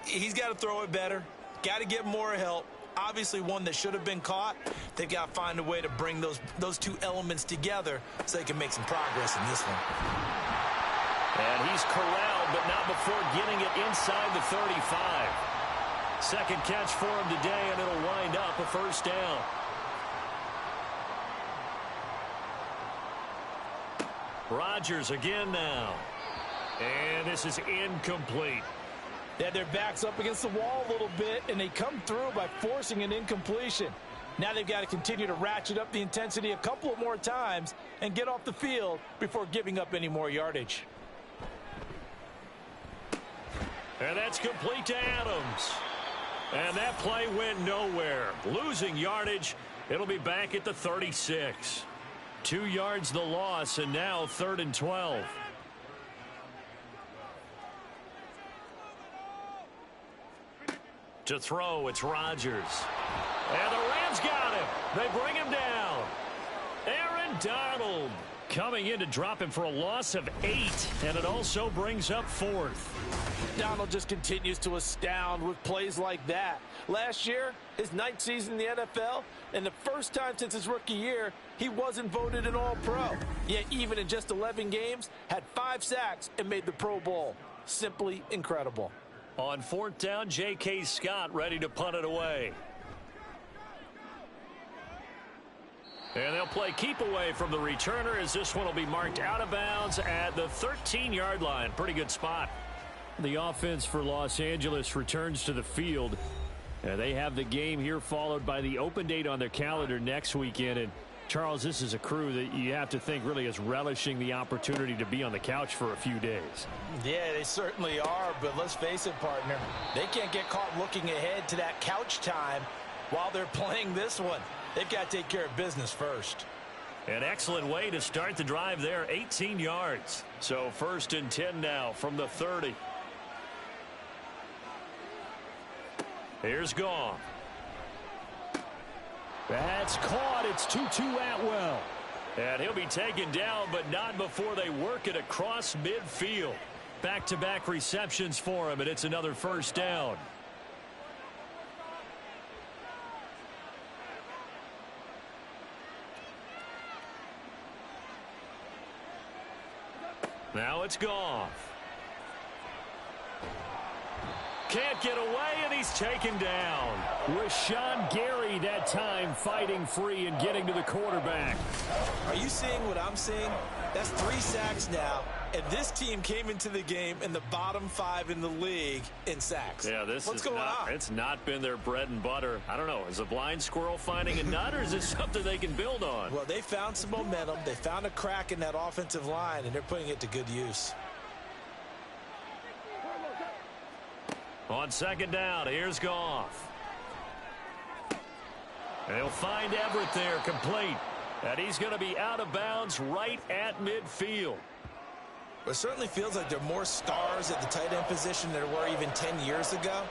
He's got to throw it better, got to get more help. Obviously one that should have been caught. They've got to find a way to bring those 2 elements together so they can make some progress in this one. And he's corralled, but not before getting it inside the 35. Second catch for him today, and it'll wind up a first down. Rodgers again now. And this is incomplete. They had their backs up against the wall a little bit, and they come through by forcing an incompletion. Now they've got to continue to ratchet up the intensity a couple of more times and get off the field before giving up any more yardage. And that's complete to Adams. And that play went nowhere. Losing yardage. It'll be back at the 36. 2 yards the loss, and now 3rd and 12. To throw, it's Rodgers. And the Rams got him. They bring him down. Aaron Donald coming in to drop him for a loss of 8, and it also brings up 4th. Donald just continues to astound with plays like that. Last year, his 9th season in the NFL, and the first time since his rookie year, he wasn't voted an All-Pro. Yet even in just 11 games, had 5 sacks and made the Pro Bowl. Simply incredible. On 4th down, J.K. Scott ready to punt it away. And they'll play keep away from the returner as this one will be marked out of bounds at the 13-yard line. Pretty good spot. The offense for Los Angeles returns to the field. They have the game here followed by the open date on their calendar next weekend. And Charles, this is a crew that you have to think really is relishing the opportunity to be on the couch for a few days. Yeah, they certainly are, but let's face it, partner. They can't get caught looking ahead to that couch time while they're playing this one. They've got to take care of business first. An excellent way to start the drive there, 18 yards. So 1st and 10 now from the 30. Here's Goff. That's caught. It's Tutu Atwell. And he'll be taken down, but not before they work it across midfield. Back-to-back receptions for him, and it's another 1st down. Now it's Goff. Can't get away, and he's taken down. Rashawn Gary that time fighting free and getting to the quarterback. Are you seeing what I'm seeing? That's 3 sacks now, and this team came into the game in the bottom 5 in the league in sacks. Yeah, What's going on? It's not been their bread and butter. I don't know. Is a blind squirrel finding a nut, or is this something they can build on? Well, they found some momentum. They found a crack in that offensive line, and they're putting it to good use. On 2nd down, here's Goff. They'll find Everett there, complete. And he's going to be out of bounds right at midfield. It certainly feels like there are more stars at the tight end position than there were even 10 years ago.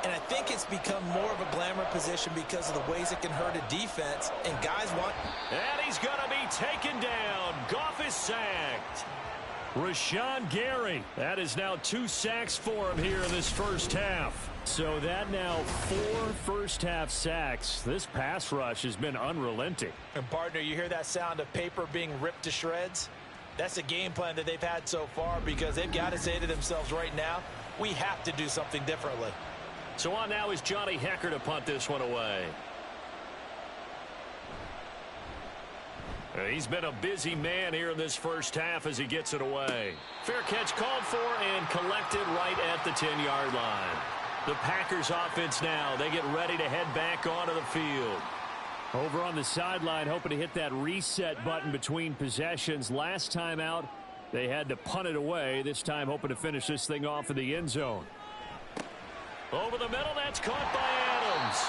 And I think it's become more of a glamour position because of the ways it can hurt a defense. And guys want... And he's going to be taken down. Goff is sacked. Rashawn Gary. That is now 2 sacks for him here in this 1st half. So that now 4 first-half sacks. This pass rush has been unrelenting. And, partner, you hear that sound of paper being ripped to shreds? That's a game plan that they've had so far because they've got to say to themselves right now, we have to do something differently. So on now is Johnny Hekker to punt this one away. He's been a busy man here in this 1st half as he gets it away. Fair catch called for and collected right at the 10-yard line. The Packers offense now, they get ready to head back onto the field. Over on the sideline, hoping to hit that reset button between possessions. Last time out, they had to punt it away. This time hoping to finish this thing off in the end zone. Over the middle, that's caught by Adams.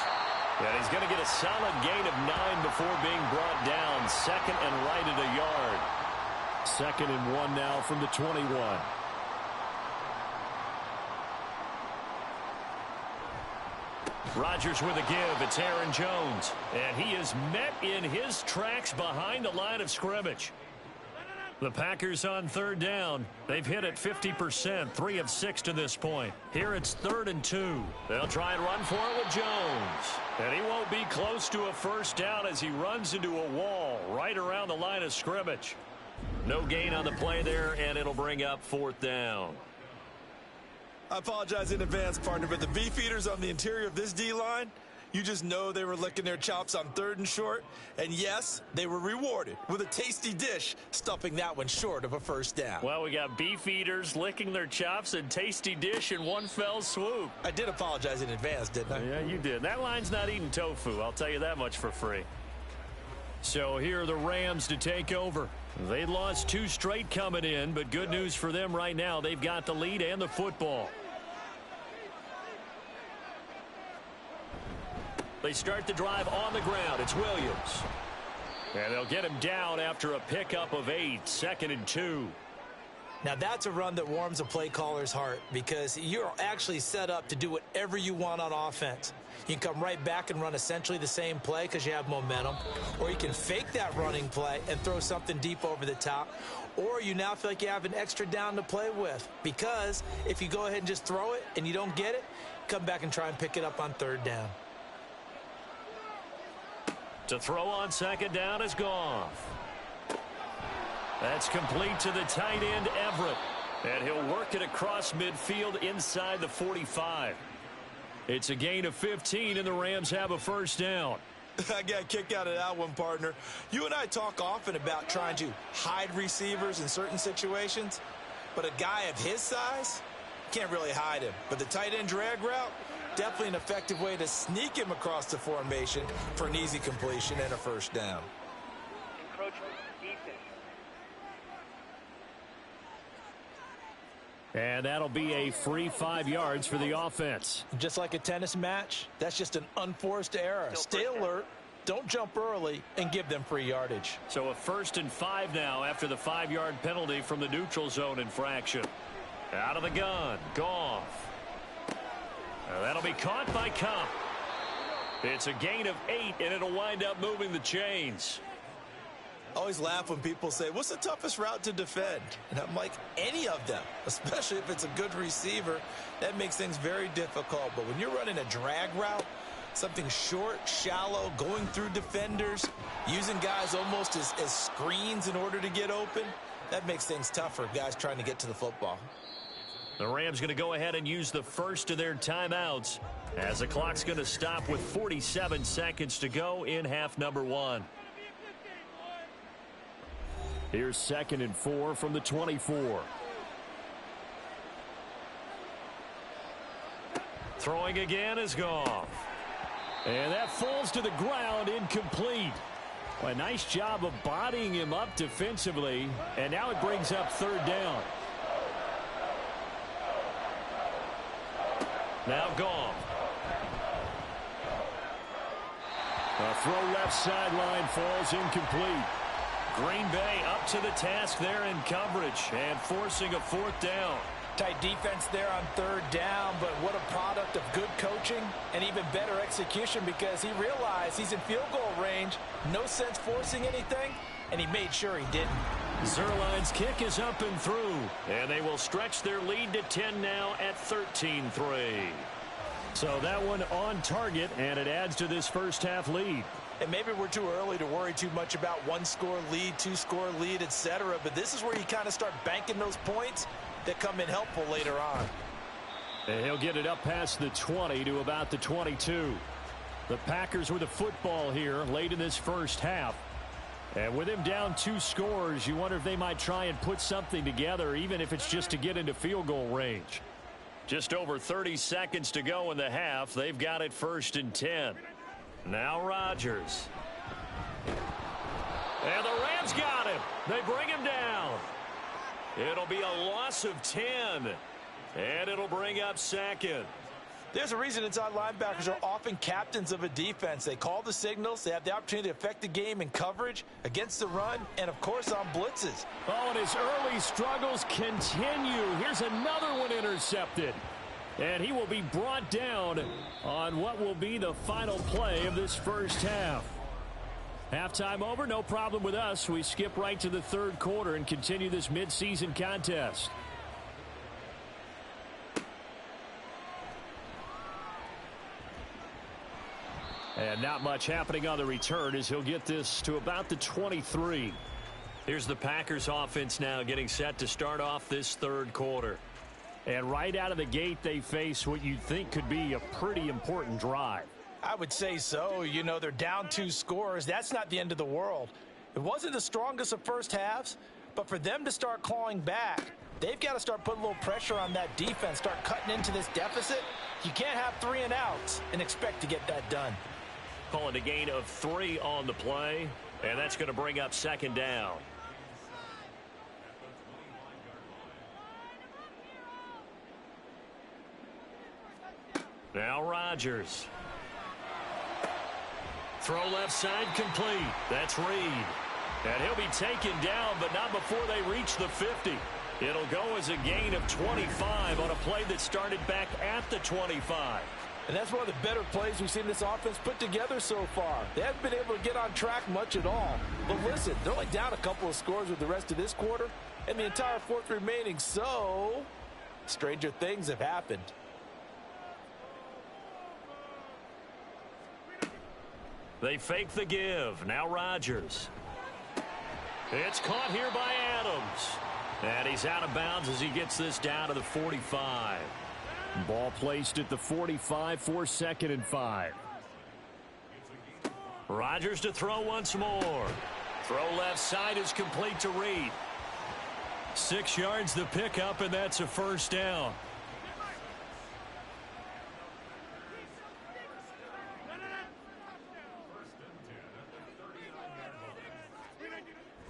And he's going to get a solid gain of 9 before being brought down. 2nd and right at a yard. 2nd and 1 now from the 21. Rodgers with a give. It's Aaron Jones. And he is met in his tracks behind the line of scrimmage. The Packers on 3rd down. They've hit it 50%, 3 of 6 to this point. Here it's 3rd and 2. They'll try and run for it with Jones. And he won't be close to a 1st down as he runs into a wall right around the line of scrimmage. No gain on the play there, and it'll bring up 4th down. I apologize in advance, partner, but the beefeaters on the interior of this D-line, you just know they were licking their chops on 3rd and short. And yes, they were rewarded with a tasty dish, stuffing that one short of a 1st down. Well, we got beef eaters licking their chops and tasty dish in one fell swoop. I did apologize in advance, didn't I? Yeah, you did. That line's not eating tofu. I'll tell you that much for free. So here are the Rams to take over. They lost 2 straight coming in, but good news for them right now. They've got the lead and the football. They start the drive on the ground. It's Williams. And they'll get him down after a pickup of 8. 2nd and 2. Now, that's a run that warms a play caller's heart because you're actually set up to do whatever you want on offense. You can come right back and run essentially the same play because you have momentum, or you can fake that running play and throw something deep over the top, or you now feel like you have an extra down to play with because if you go ahead and just throw it and you don't get it, come back and try and pick it up on third down. To throw on second down is Goff. That's complete to the tight end, Everett. And he'll work it across midfield inside the 45. It's a gain of 15, and the Rams have a first down. I got a kick out of that one, partner. You and I talk often about trying to hide receivers in certain situations, but a guy of his size, can't really hide him. But the tight end drag route, definitely an effective way to sneak him across the formation for an easy completion and a first down. Encroachment defense. And that'll be a free 5 yards for the offense. Just like a tennis match, that's just an unforced error. Stay alert, don't jump early, and give them free yardage. So a 1st and 5 now after the 5-yard penalty from the neutral zone infraction. Out of the gun, Goff. That'll be caught by Cup. It's a gain of 8, and it'll wind up moving the chains. I always laugh when people say, what's the toughest route to defend? And I'm like, any of them, especially if it's a good receiver. That makes things very difficult. But when you're running a drag route, something short, shallow, going through defenders, using guys almost as screens in order to get open, that makes things tougher, guys trying to get to the football. The Rams going to go ahead and use the first of their timeouts as the clock's going to stop with 47 seconds to go in half number 1. Here's 2nd and 4 from the 24. Throwing again is Goff. And that falls to the ground, incomplete. Well, a nice job of bodying him up defensively, and now it brings up third down. Now Goff. A throw left sideline falls incomplete. Green Bay up to the task there in coverage and forcing a 4th down. Tight defense there on third down, but what a product of good coaching and even better execution because he realized he's in field goal range. No sense forcing anything, and he made sure he didn't. Zerline's kick is up and through, and they will stretch their lead to 10 now at 13-3. So that one on target, and it adds to this first half lead. And maybe we're too early to worry too much about 1-score lead, 2-score lead, etc. But this is where you kind of start banking those points that come in helpful later on. And he'll get it up past the 20 to about the 22. The Packers with a football here late in this first half. And with him down 2 scores, you wonder if they might try and put something together, even if it's just to get into field goal range. Just over 30 seconds to go in the half. They've got it 1st and 10. Now Rodgers. And the Rams got him. They bring him down. It'll be a loss of 10. And it'll bring up 2nd. There's a reason inside linebackers are often captains of a defense. They call the signals. They have the opportunity to affect the game in coverage, against the run, and, of course, on blitzes. Oh, and his early struggles continue. Here's another one intercepted. And he will be brought down on what will be the final play of this first half. Halftime over, no problem with us. We skip right to the third quarter and continue this midseason contest. And not much happening on the return as he'll get this to about the 23. Here's the Packers offense now getting set to start off this third quarter. And right out of the gate, they face what you'd think could be a pretty important drive. I would say so. You know, they're down 2 scores. That's not the end of the world. It wasn't the strongest of first halves, but for them to start clawing back, they've got to start putting a little pressure on that defense, start cutting into this deficit. You can't have 3 and outs and expect to get that done. Calling a gain of 3 on the play, and that's going to bring up 2nd down. Now Rodgers. Throw left side complete. That's Reed. And he'll be taken down, but not before they reach the 50. It'll go as a gain of 25 on a play that started back at the 25. And that's one of the better plays we've seen this offense put together so far. They haven't been able to get on track much at all. But listen, they're only down a couple of scores with the rest of this quarter and the entire fourth remaining. So, stranger things have happened. They fake the give. Now Rodgers. It's caught here by Adams. And he's out of bounds as he gets this down to the 45. Ball placed at the 45 for 2nd and 5. Rodgers to throw once more. Throw left side is complete to Reed. 6 yards the pickup, and that's a first down.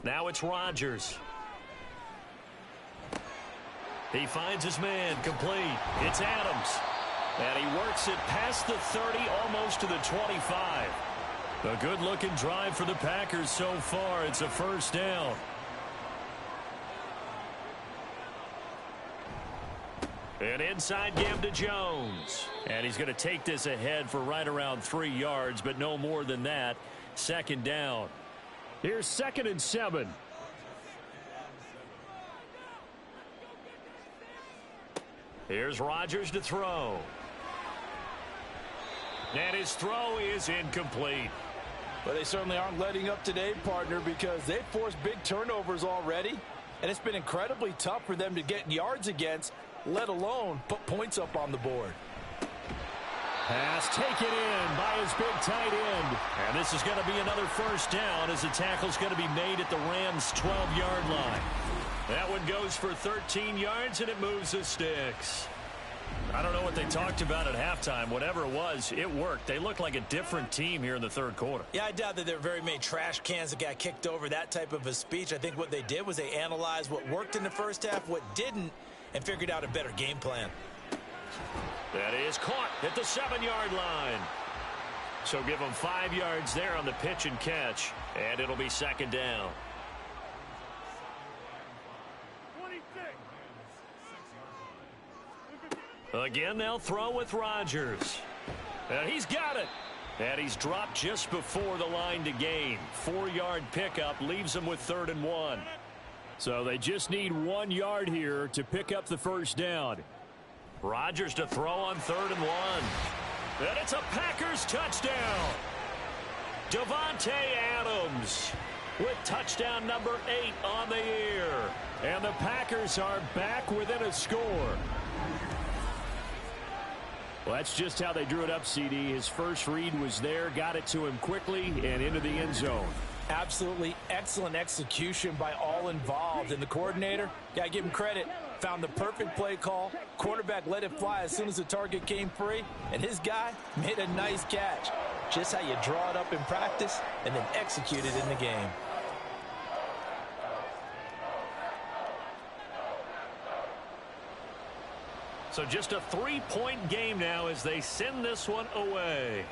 Now it's Rodgers. He finds his man, complete. It's Adams. And he works it past the 30, almost to the 25. A good-looking drive for the Packers so far. It's a first down. An inside give to Jones. And he's going to take this ahead for right around 3 yards, but no more than that. 2nd down. Here's 2nd and 7. Here's Rodgers to throw. And his throw is incomplete. But they certainly aren't letting up today, partner, because they've forced big turnovers already. And it's been incredibly tough for them to get yards against, let alone put points up on the board. Pass taken in by his big tight end. And this is going to be another first down as the tackle's going to be made at the Rams' 12-yard line. That one goes for 13 yards, and it moves the sticks. I don't know what they talked about at halftime. Whatever it was, it worked. They look like a different team here in the third quarter. Yeah, I doubt that there were very many trash cans that got kicked over, that type of a speech. I think what they did was they analyzed what worked in the first half, what didn't, and figured out a better game plan. That is caught at the 7-yard line. So give them 5 yards there on the pitch and catch, and it'll be 2nd down. Again, they'll throw with Rodgers. And he's got it. And he's dropped just before the line to gain. 4-yard pickup leaves him with 3rd and 1. So they just need 1 yard here to pick up the first down. Rodgers to throw on 3rd and 1. And it's a Packers touchdown. Davante Adams with touchdown number 8 on the year. And the Packers are back within a score. Well, that's just how they drew it up, CD. His first read was there, got it to him quickly, and into the end zone. Absolutely excellent execution by all involved. And the coordinator, gotta give him credit, found the perfect play call. Quarterback let it fly as soon as the target came free, and his guy made a nice catch. Just how you draw it up in practice and then execute it in the game. So just a 3-point game now as they send this one away.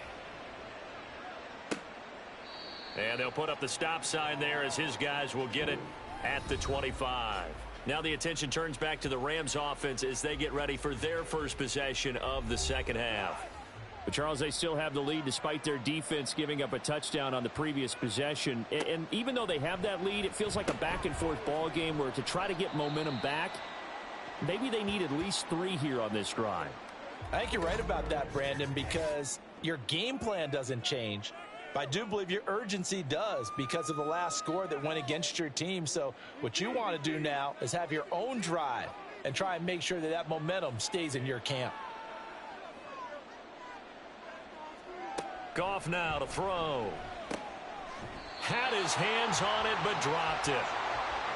And they'll put up the stop sign there as his guys will get it at the 25. Now the attention turns back to the Rams offense as they get ready for their first possession of the second half. But Charles, they still have the lead despite their defense giving up a touchdown on the previous possession. And even though they have that lead, it feels like a back-and-forth ball game where to try to get momentum back, maybe they need at least 3 here on this drive. I think you're right about that, Brandon, because your game plan doesn't change. But I do believe your urgency does because of the last score that went against your team. So what you want to do now is have your own drive and try and make sure that that momentum stays in your camp. Goff now to throw. Had his hands on it, but dropped it.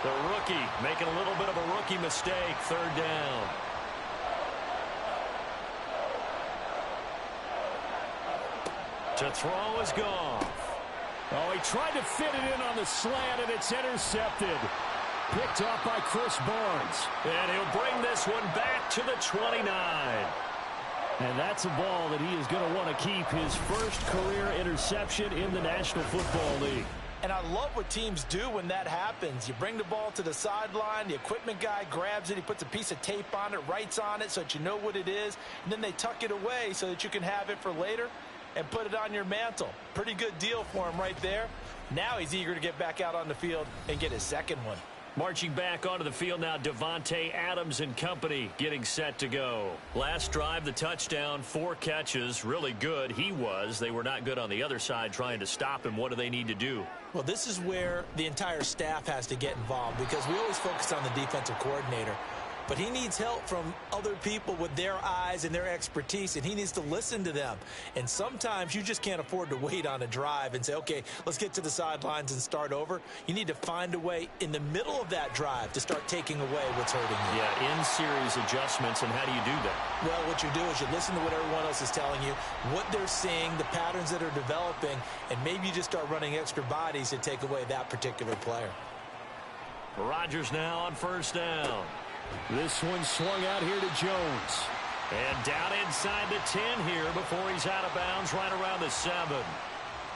The rookie making a little bit of a rookie mistake. 3rd down. To throw is Goff. Oh, he tried to fit it in on the slant, and it's intercepted. Picked off by Chris Barnes. And he'll bring this one back to the 29. And that's a ball that he is going to want to keep, his first career interception in the National Football League. And I love what teams do when that happens. You bring the ball to the sideline, the equipment guy grabs it, he puts a piece of tape on it, writes on it so that you know what it is, and then they tuck it away so that you can have it for later and put it on your mantle. Pretty good deal for him right there. Now he's eager to get back out on the field and get his second one. Marching back onto the field now, Devontae Adams and company getting set to go. Last drive, the touchdown, 4 catches, really good. He was. They were not good on the other side trying to stop him. What do they need to do? Well, this is where the entire staff has to get involved because we always focus on the defensive coordinator. But he needs help from other people with their eyes and their expertise, and he needs to listen to them. And sometimes you just can't afford to wait on a drive and say, okay, let's get to the sidelines and start over. You need to find a way in the middle of that drive to start taking away what's hurting you. Yeah, in-series adjustments, and how do you do that? Well, what you do is you listen to what everyone else is telling you, what they're seeing, the patterns that are developing, and maybe you just start running extra bodies to take away that particular player. Rodgers now on first down. This one swung out here to Jones. And down inside the 10 here before he's out of bounds right around the 7.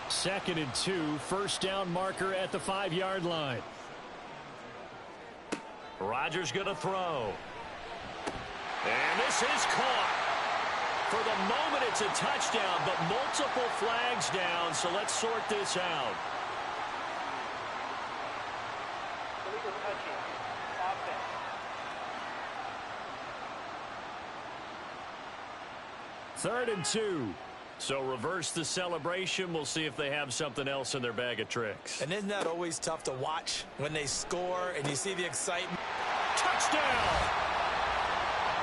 2nd and 2, first down marker at the 5-yard line. Rodgers going to throw. And this is caught. For the moment, it's a touchdown, but multiple flags down, so let's sort this out. Illegal touching. Offense. Third and 2. So reverse the celebration. We'll see if they have something else in their bag of tricks. And isn't that always tough to watch when they score and you see the excitement? Touchdown!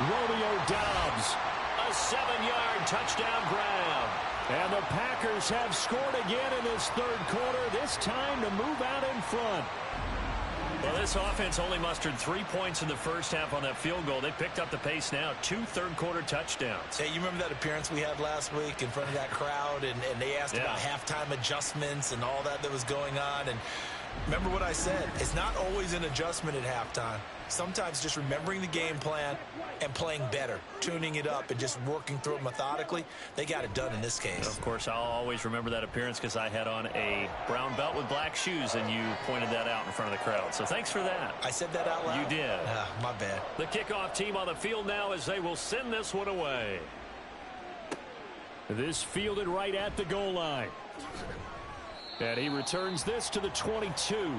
Romeo Doubs. A 7-yard touchdown grab. And the Packers have scored again in this third quarter, this time to move out in front. Well, this offense only mustered 3 points in the first half on that field goal. They picked up the pace now. 2 third-quarter touchdowns. Hey, you remember that appearance we had last week in front of that crowd, and they asked about halftime adjustments and all that was going on. And remember what I said. It's not always an adjustment at halftime. Sometimes just remembering the game plan and playing better, tuning it up and just working through it methodically. They got it done in this case. And of course, I'll always remember that appearance because I had on a brown belt with black shoes, and you pointed that out in front of the crowd. So thanks for that. I said that out loud? You did. My bad. The kickoff team on the field now as they will send this one away. This fielded right at the goal line. And he returns this to the 22.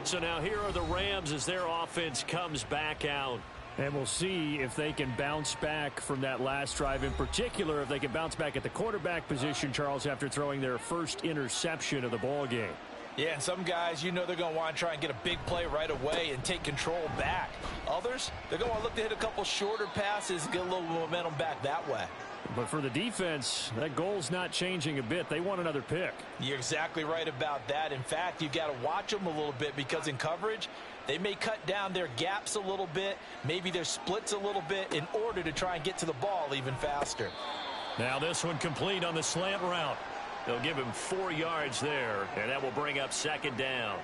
So now here are the Rams as their offense comes back out. And we'll see if they can bounce back from that last drive. In particular, if they can bounce back at the quarterback position, Charles, after throwing their first interception of the ball game. Yeah, and some guys, you know they're going to want to try and get a big play right away and take control back. Others, they're going to want to look to hit a couple shorter passes and get a little momentum back that way. But for the defense, that goal's not changing a bit. They want another pick. You're exactly right about that. In fact, you've got to watch them a little bit because in coverage, they may cut down their gaps a little bit, maybe their splits a little bit in order to try and get to the ball even faster. Now this one complete on the slant route. They'll give him 4 yards there, and that will bring up 2nd down.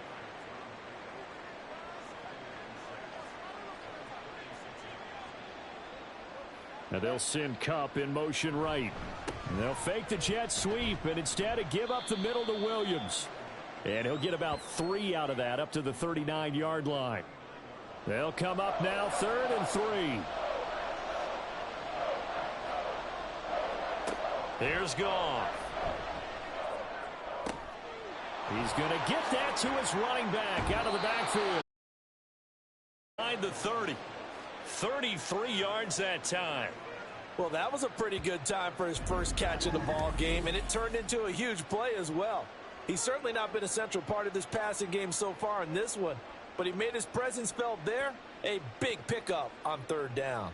Now they'll send Kupp in motion right. And they'll fake the jet sweep and instead give up the middle to Williams. And he'll get about 3 out of that up to the 39-yard line. They'll come up now 3rd and 3. Here's Goff. He's going to get that to his running back out of the backfield. Behind the 30. 33 yards that time. Well, that was a pretty good time for his first catch of the ball game, and it turned into a huge play as well. He's certainly not been a central part of this passing game so far in this one, but he made his presence felt there. A big pickup on 3rd down.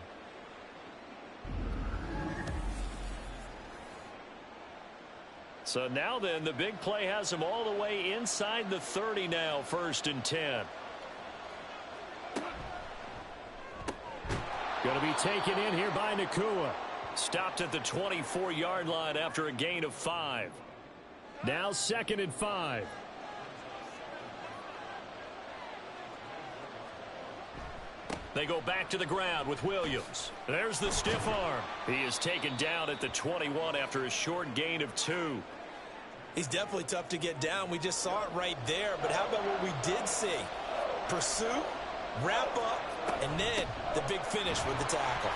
So now then, the big play has him all the way inside the 30 now, 1st and 10. Going to be taken in here by Nakua. Stopped at the 24-yard line after a gain of 5. Now 2nd and 5. They go back to the ground with Williams. There's the stiff arm. He is taken down at the 21 after a short gain of 2. He's definitely tough to get down. We just saw it right there. But how about what we did see? Pursuit, wrap up, and then the big finish with the tackle.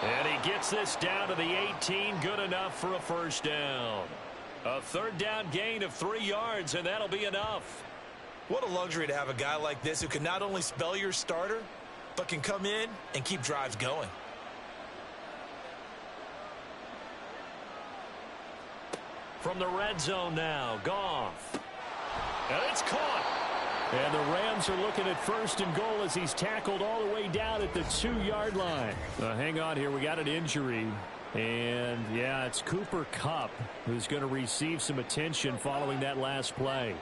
And he gets this down to the 18, good enough for a first down. A third down gain of 3 yards, and that'll be enough. What a luxury to have a guy like this who can not only spell your starter, but can come in and keep drives going. From the red zone now, Goff. And it's caught. And the Rams are looking at first and goal as he's tackled all the way down at the 2-yard line. Hang on here. We got an injury. And, yeah, it's Cooper Kupp who's going to receive some attention following that last play.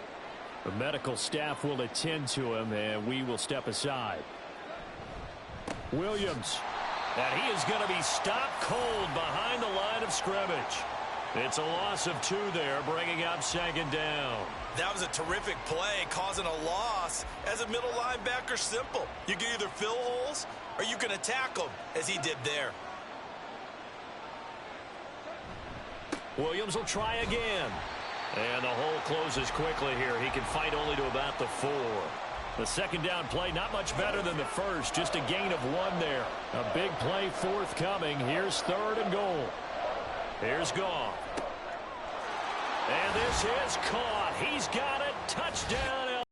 The medical staff will attend to him, and we will step aside. Williams. And he is going to be stopped cold behind the line of scrimmage. It's a loss of 2 there, bringing up second down. That was a terrific play, causing a loss. As a middle linebacker, simple. You can either fill holes or you can attack them, as he did there. Williams will try again. And the hole closes quickly here. He can fight only to about the 4. The second down play not much better than the first. Just a gain of 1 there. A big play forthcoming. Here's third and goal. Here's Goff. And this is caught. He's got it. Touchdown.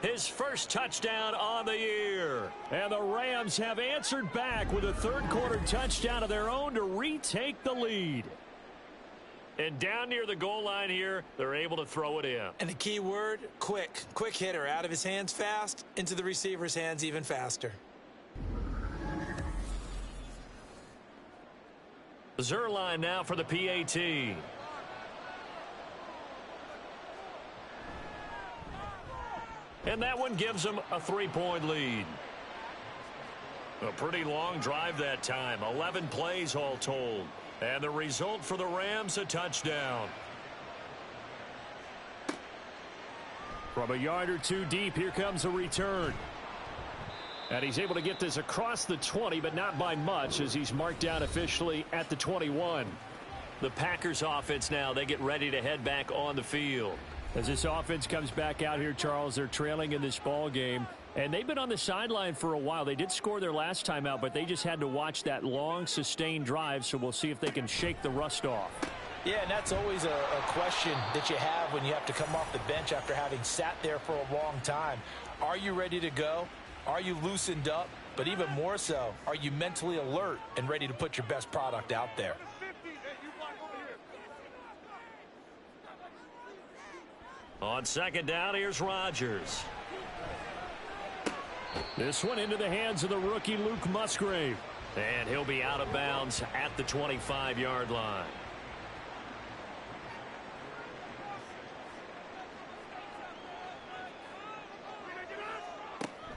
His first touchdown on the year. And the Rams have answered back with a third-quarter touchdown of their own to retake the lead. And down near the goal line here, they're able to throw it in. And the key word, quick. Quick hitter. Out of his hands fast, into the receiver's hands even faster. Zerline now for the PAT. And that one gives them a 3-point lead. A pretty long drive that time. 11 plays all told. And the result for the Rams, a touchdown. From a yard or 2 deep, here comes a return. And he's able to get this across the 20, but not by much, as he's marked down officially at the 21. The Packers offense now, they get ready to head back on the field. As this offense comes back out here, Charles, they're trailing in this ball game. And they've been on the sideline for a while. They did score their last time out, but they just had to watch that long, sustained drive, so we'll see if they can shake the rust off. Yeah, and that's always a question that you have when you have to come off the bench after having sat there for a long time. Are you ready to go? Are you loosened up? But even more so, are you mentally alert and ready to put your best product out there? On second down, here's Rodgers. This one into the hands of the rookie Luke Musgrave. And he'll be out of bounds at the 25-yard line.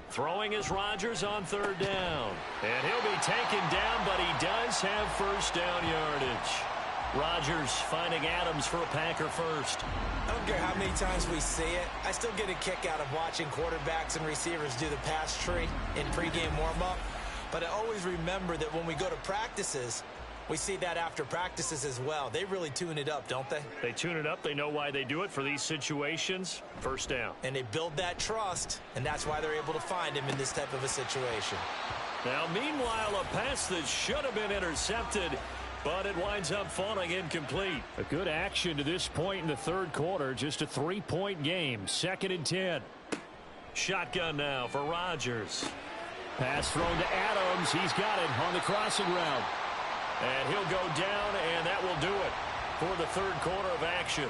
Throwing is Rodgers on third down. And he'll be taken down, but he does have first down yardage. Rodgers finding Adams for a Packer first. I don't care how many times we see it. I still get a kick out of watching quarterbacks and receivers do the pass tree in pregame warm-up. But I always remember that when we go to practices, we see that after practices as well. They really tune it up, don't they? They tune it up. They know why they do it for these situations. First down. And they build that trust, and that's why they're able to find him in this type of a situation. Now, meanwhile, a pass that should have been intercepted, but it winds up falling incomplete. A good action to this point in the third quarter. Just a 3-point game. 2nd and 10. Shotgun now for Rodgers. Pass thrown to Adams. He's got it on the crossing route. And he'll go down, and that will do it for the third quarter of action.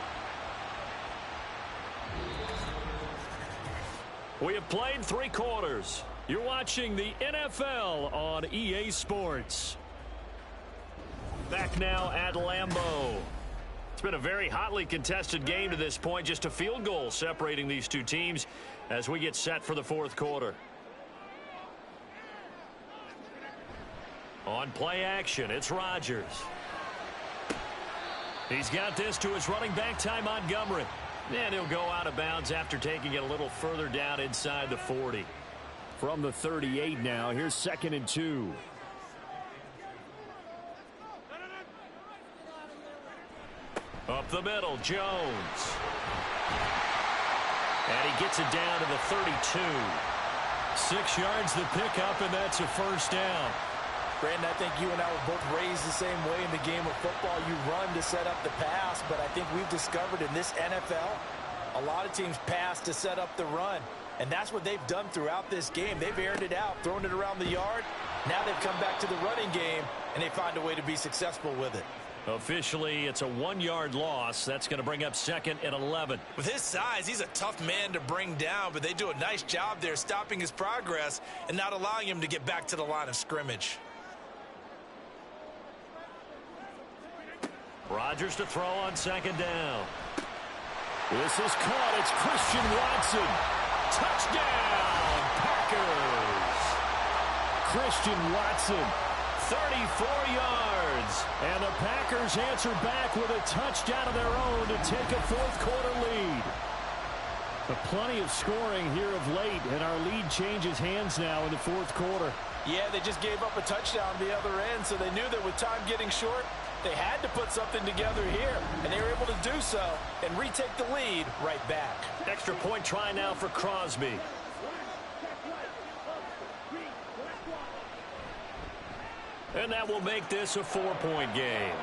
We have played 3 quarters. You're watching the NFL on EA Sports. Back now at Lambeau. It's been a very hotly contested game to this point. Just a field goal separating these two teams as we get set for the fourth quarter. On play action, it's Rodgers. He's got this to his running back, Ty Montgomery. And he'll go out of bounds after taking it a little further down inside the 40. From the 38 now, here's 2nd and 2. Up the middle, Jones. And he gets it down to the 32. 6 yards the pickup, and that's a first down. Brandon, I think you and I were both raised the same way in the game of football. You run to set up the pass, but I think we've discovered in this NFL, a lot of teams pass to set up the run. And that's what they've done throughout this game. They've aired it out, thrown it around the yard. Now they've come back to the running game, and they find a way to be successful with it. Officially, it's a 1-yard loss. That's going to bring up 2nd and 11. With his size, he's a tough man to bring down, but they do a nice job there stopping his progress and not allowing him to get back to the line of scrimmage. Rodgers to throw on 2nd down. This is caught. It's Christian Watson. Touchdown, Packers. Christian Watson, 34 yards. And the Packers answer back with a touchdown of their own to take a 4th-quarter lead. But plenty of scoring here of late, and our lead changes hands now in the 4th quarter. Yeah, they just gave up a touchdown the other end, so they knew that with time getting short, they had to put something together here, and they were able to do so and retake the lead right back. Extra point try now for Crosby. And that will make this a 4-point game.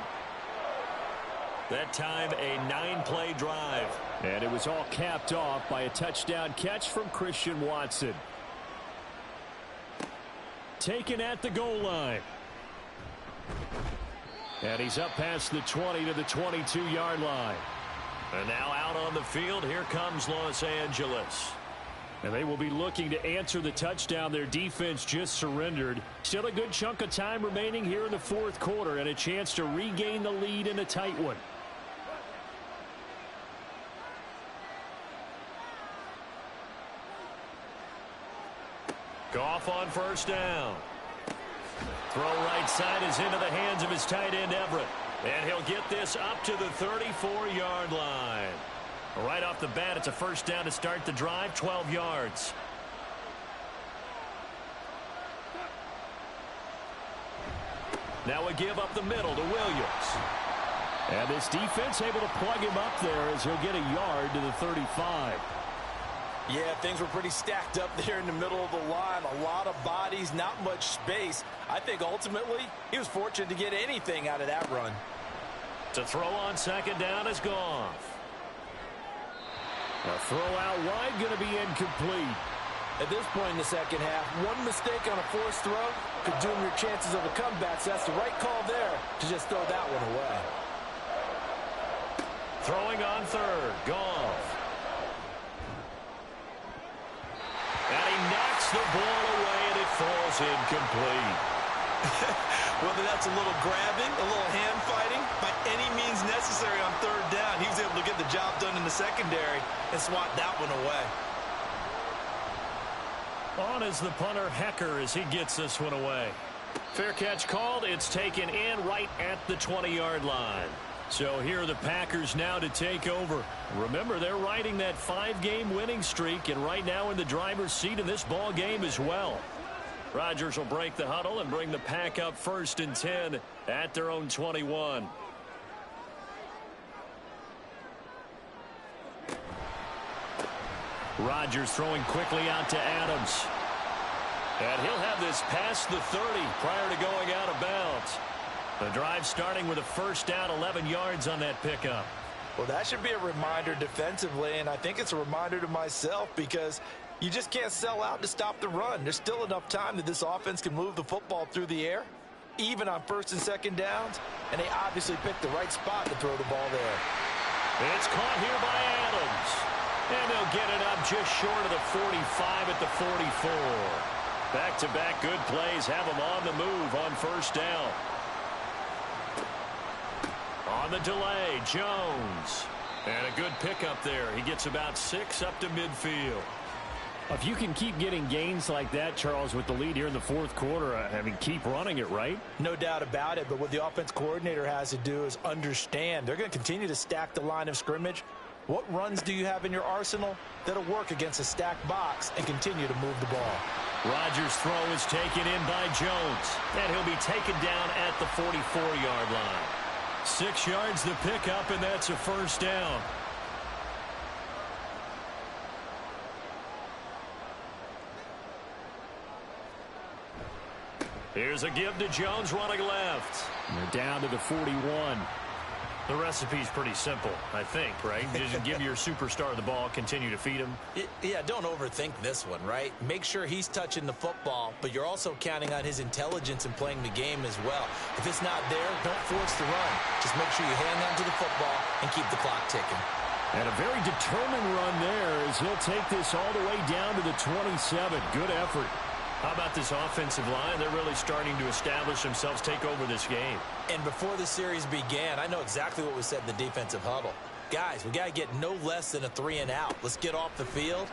That time a 9-play drive. And it was all capped off by a touchdown catch from Christian Watson. Taken at the goal line. And he's up past the 20 to the 22-yard line. And now out on the field, here comes Los Angeles. And they will be looking to answer the touchdown their defense just surrendered. Still a good chunk of time remaining here in the 4th quarter and a chance to regain the lead in a tight one. Goff on 1st down. Throw right side is into the hands of his tight end, Everett. And he'll get this up to the 34-yard line. Right off the bat, it's a 1st down to start the drive, 12 yards. Now a give up the middle to Williams. And this defense able to plug him up there as he'll get a yard to the 35. Yeah, things were pretty stacked up there in the middle of the line. A lot of bodies, not much space. I think ultimately he was fortunate to get anything out of that run. To throw on 2nd down is Goff. A throw out wide going to be incomplete. At this point in the 2nd half, one mistake on a forced throw could doom your chances of a comeback. So that's the right call there to just throw that one away. Throwing on 3rd, Goff. And he knocks the ball away, and it falls incomplete. Whether that's a little grabbing, a little hand fighting, by any means necessary on 3rd down, he was able to get the job done in the secondary and swat that one away. On is the punter, Hecker, as he gets this one away. Fair catch called. It's taken in right at the 20-yard line. So here are the Packers now to take over. Remember, they're riding that 5-game winning streak, and right now in the driver's seat in this ball game as well. Rodgers will break the huddle and bring the Pack up 1st and 10 at their own 21. Rodgers throwing quickly out to Adams. And he'll have this past the 30 prior to going out of bounds. The drive starting with a 1st down, 11 yards on that pickup. Well, that should be a reminder defensively, and I think it's a reminder to myself because you just can't sell out to stop the run. There's still enough time that this offense can move the football through the air, even on 1st and 2nd downs, and they obviously picked the right spot to throw the ball there. It's caught here by Adams. And they'll get it up just short of the 45 at the 44. Back-to-back good plays have them on the move on 1st down. On the delay, Jones. And a good pickup there. He gets about 6 up to midfield. If you can keep getting gains like that, Charles, with the lead here in the 4th quarter, I mean, keep running it, right? No doubt about it, but what the offense coordinator has to do is understand. They're going to continue to stack the line of scrimmage. What runs do you have in your arsenal that'll work against a stacked box and continue to move the ball? Rodgers' throw is taken in by Jones, and he'll be taken down at the 44-yard line. 6 yards the pickup, and that's a first down. Here's a give to Jones running left. And they're down to the 41. The recipe's pretty simple, I think, right? Just give your superstar the ball, continue to feed him. Yeah, don't overthink this one, right? Make sure he's touching the football, but you're also counting on his intelligence in playing the game as well. If it's not there, don't force the run. Just make sure you hang on to the football and keep the clock ticking. And a very determined run there as he'll take this all the way down to the 27. Good effort. How about this offensive line? They're really starting to establish themselves, take over this game. And before the series began, I know exactly what was said in the defensive huddle. Guys, we got to get no less than a 3 and out. Let's get off the field.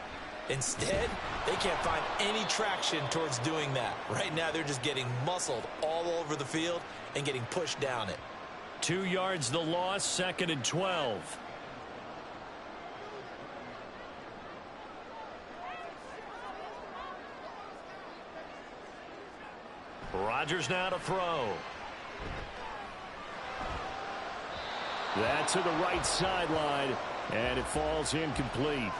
Instead, they can't find any traction towards doing that. Right now, they're just getting muscled all over the field and getting pushed down it. 2 yards the loss, 2nd and 12. Rodgers now to throw. That's to the right sideline, and it falls incomplete.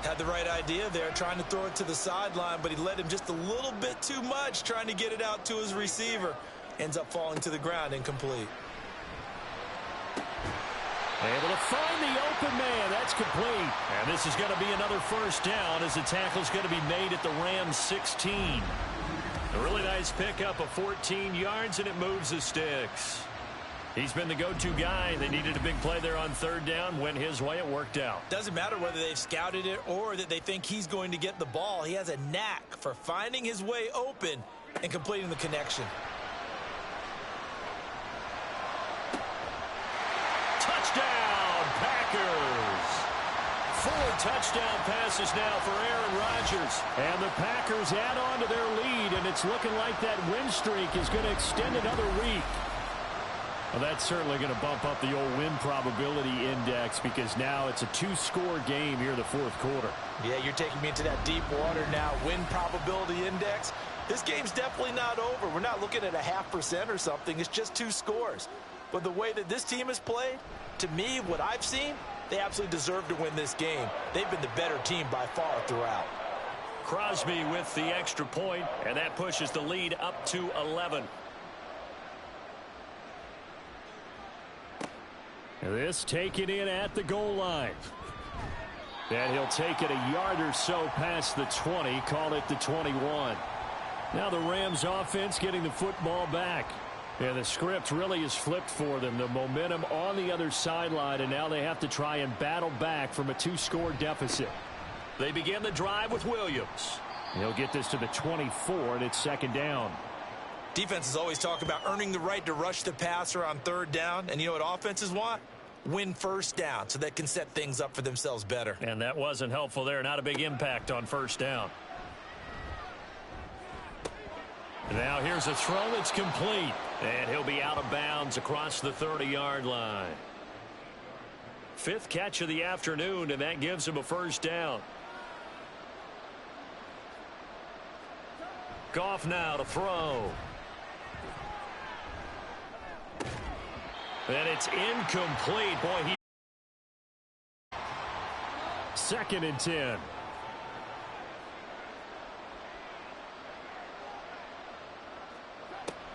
Had the right idea there, trying to throw it to the sideline, but he led him just a little bit too much, trying to get it out to his receiver. Ends up falling to the ground, incomplete. Able to find the open man. That's complete. And this is going to be another first down as the tackle's going to be made at the Rams 16. A really nice pickup of 14 yards, and it moves the sticks. He's been the go-to guy. They needed a big play there on 3rd down. Went his way. It worked out. Doesn't matter whether they've scouted it or that they think he's going to get the ball. He has a knack for finding his way open and completing the connection. Touchdown, Packers. 4 touchdown passes now for Aaron Rodgers. And the Packers add on to their lead, and it's looking like that win streak is going to extend another week. Well, that's certainly going to bump up the old win probability index because now it's a 2-score game here in the 4th quarter. Yeah, you're taking me into that deep water now. Win probability index. This game's definitely not over. We're not looking at a 0.5% or something. It's just 2 scores. But the way that this team has played, to me, what I've seen, they absolutely deserve to win this game. They've been the better team by far throughout. Crosby with the extra point, and that pushes the lead up to 11. This taken in at the goal line. And he'll take it a yard or so past the 20, call it the 21. Now the Rams offense getting the football back. And the script really is flipped for them. The momentum on the other sideline, and now they have to try and battle back from a 2-score deficit. They begin the drive with Williams. He'll get this to the 24, and it's 2nd down. Defenses always talk about earning the right to rush the passer on 3rd down. And you know what offenses want? Win 1st down so they can set things up for themselves better. And that wasn't helpful there. Not a big impact on 1st down. Now here's a throw that's complete. And he'll be out of bounds across the 30-yard line. 5th catch of the afternoon, and that gives him a 1st down. Goff now to throw. And it's incomplete. Boy, 2nd and 10.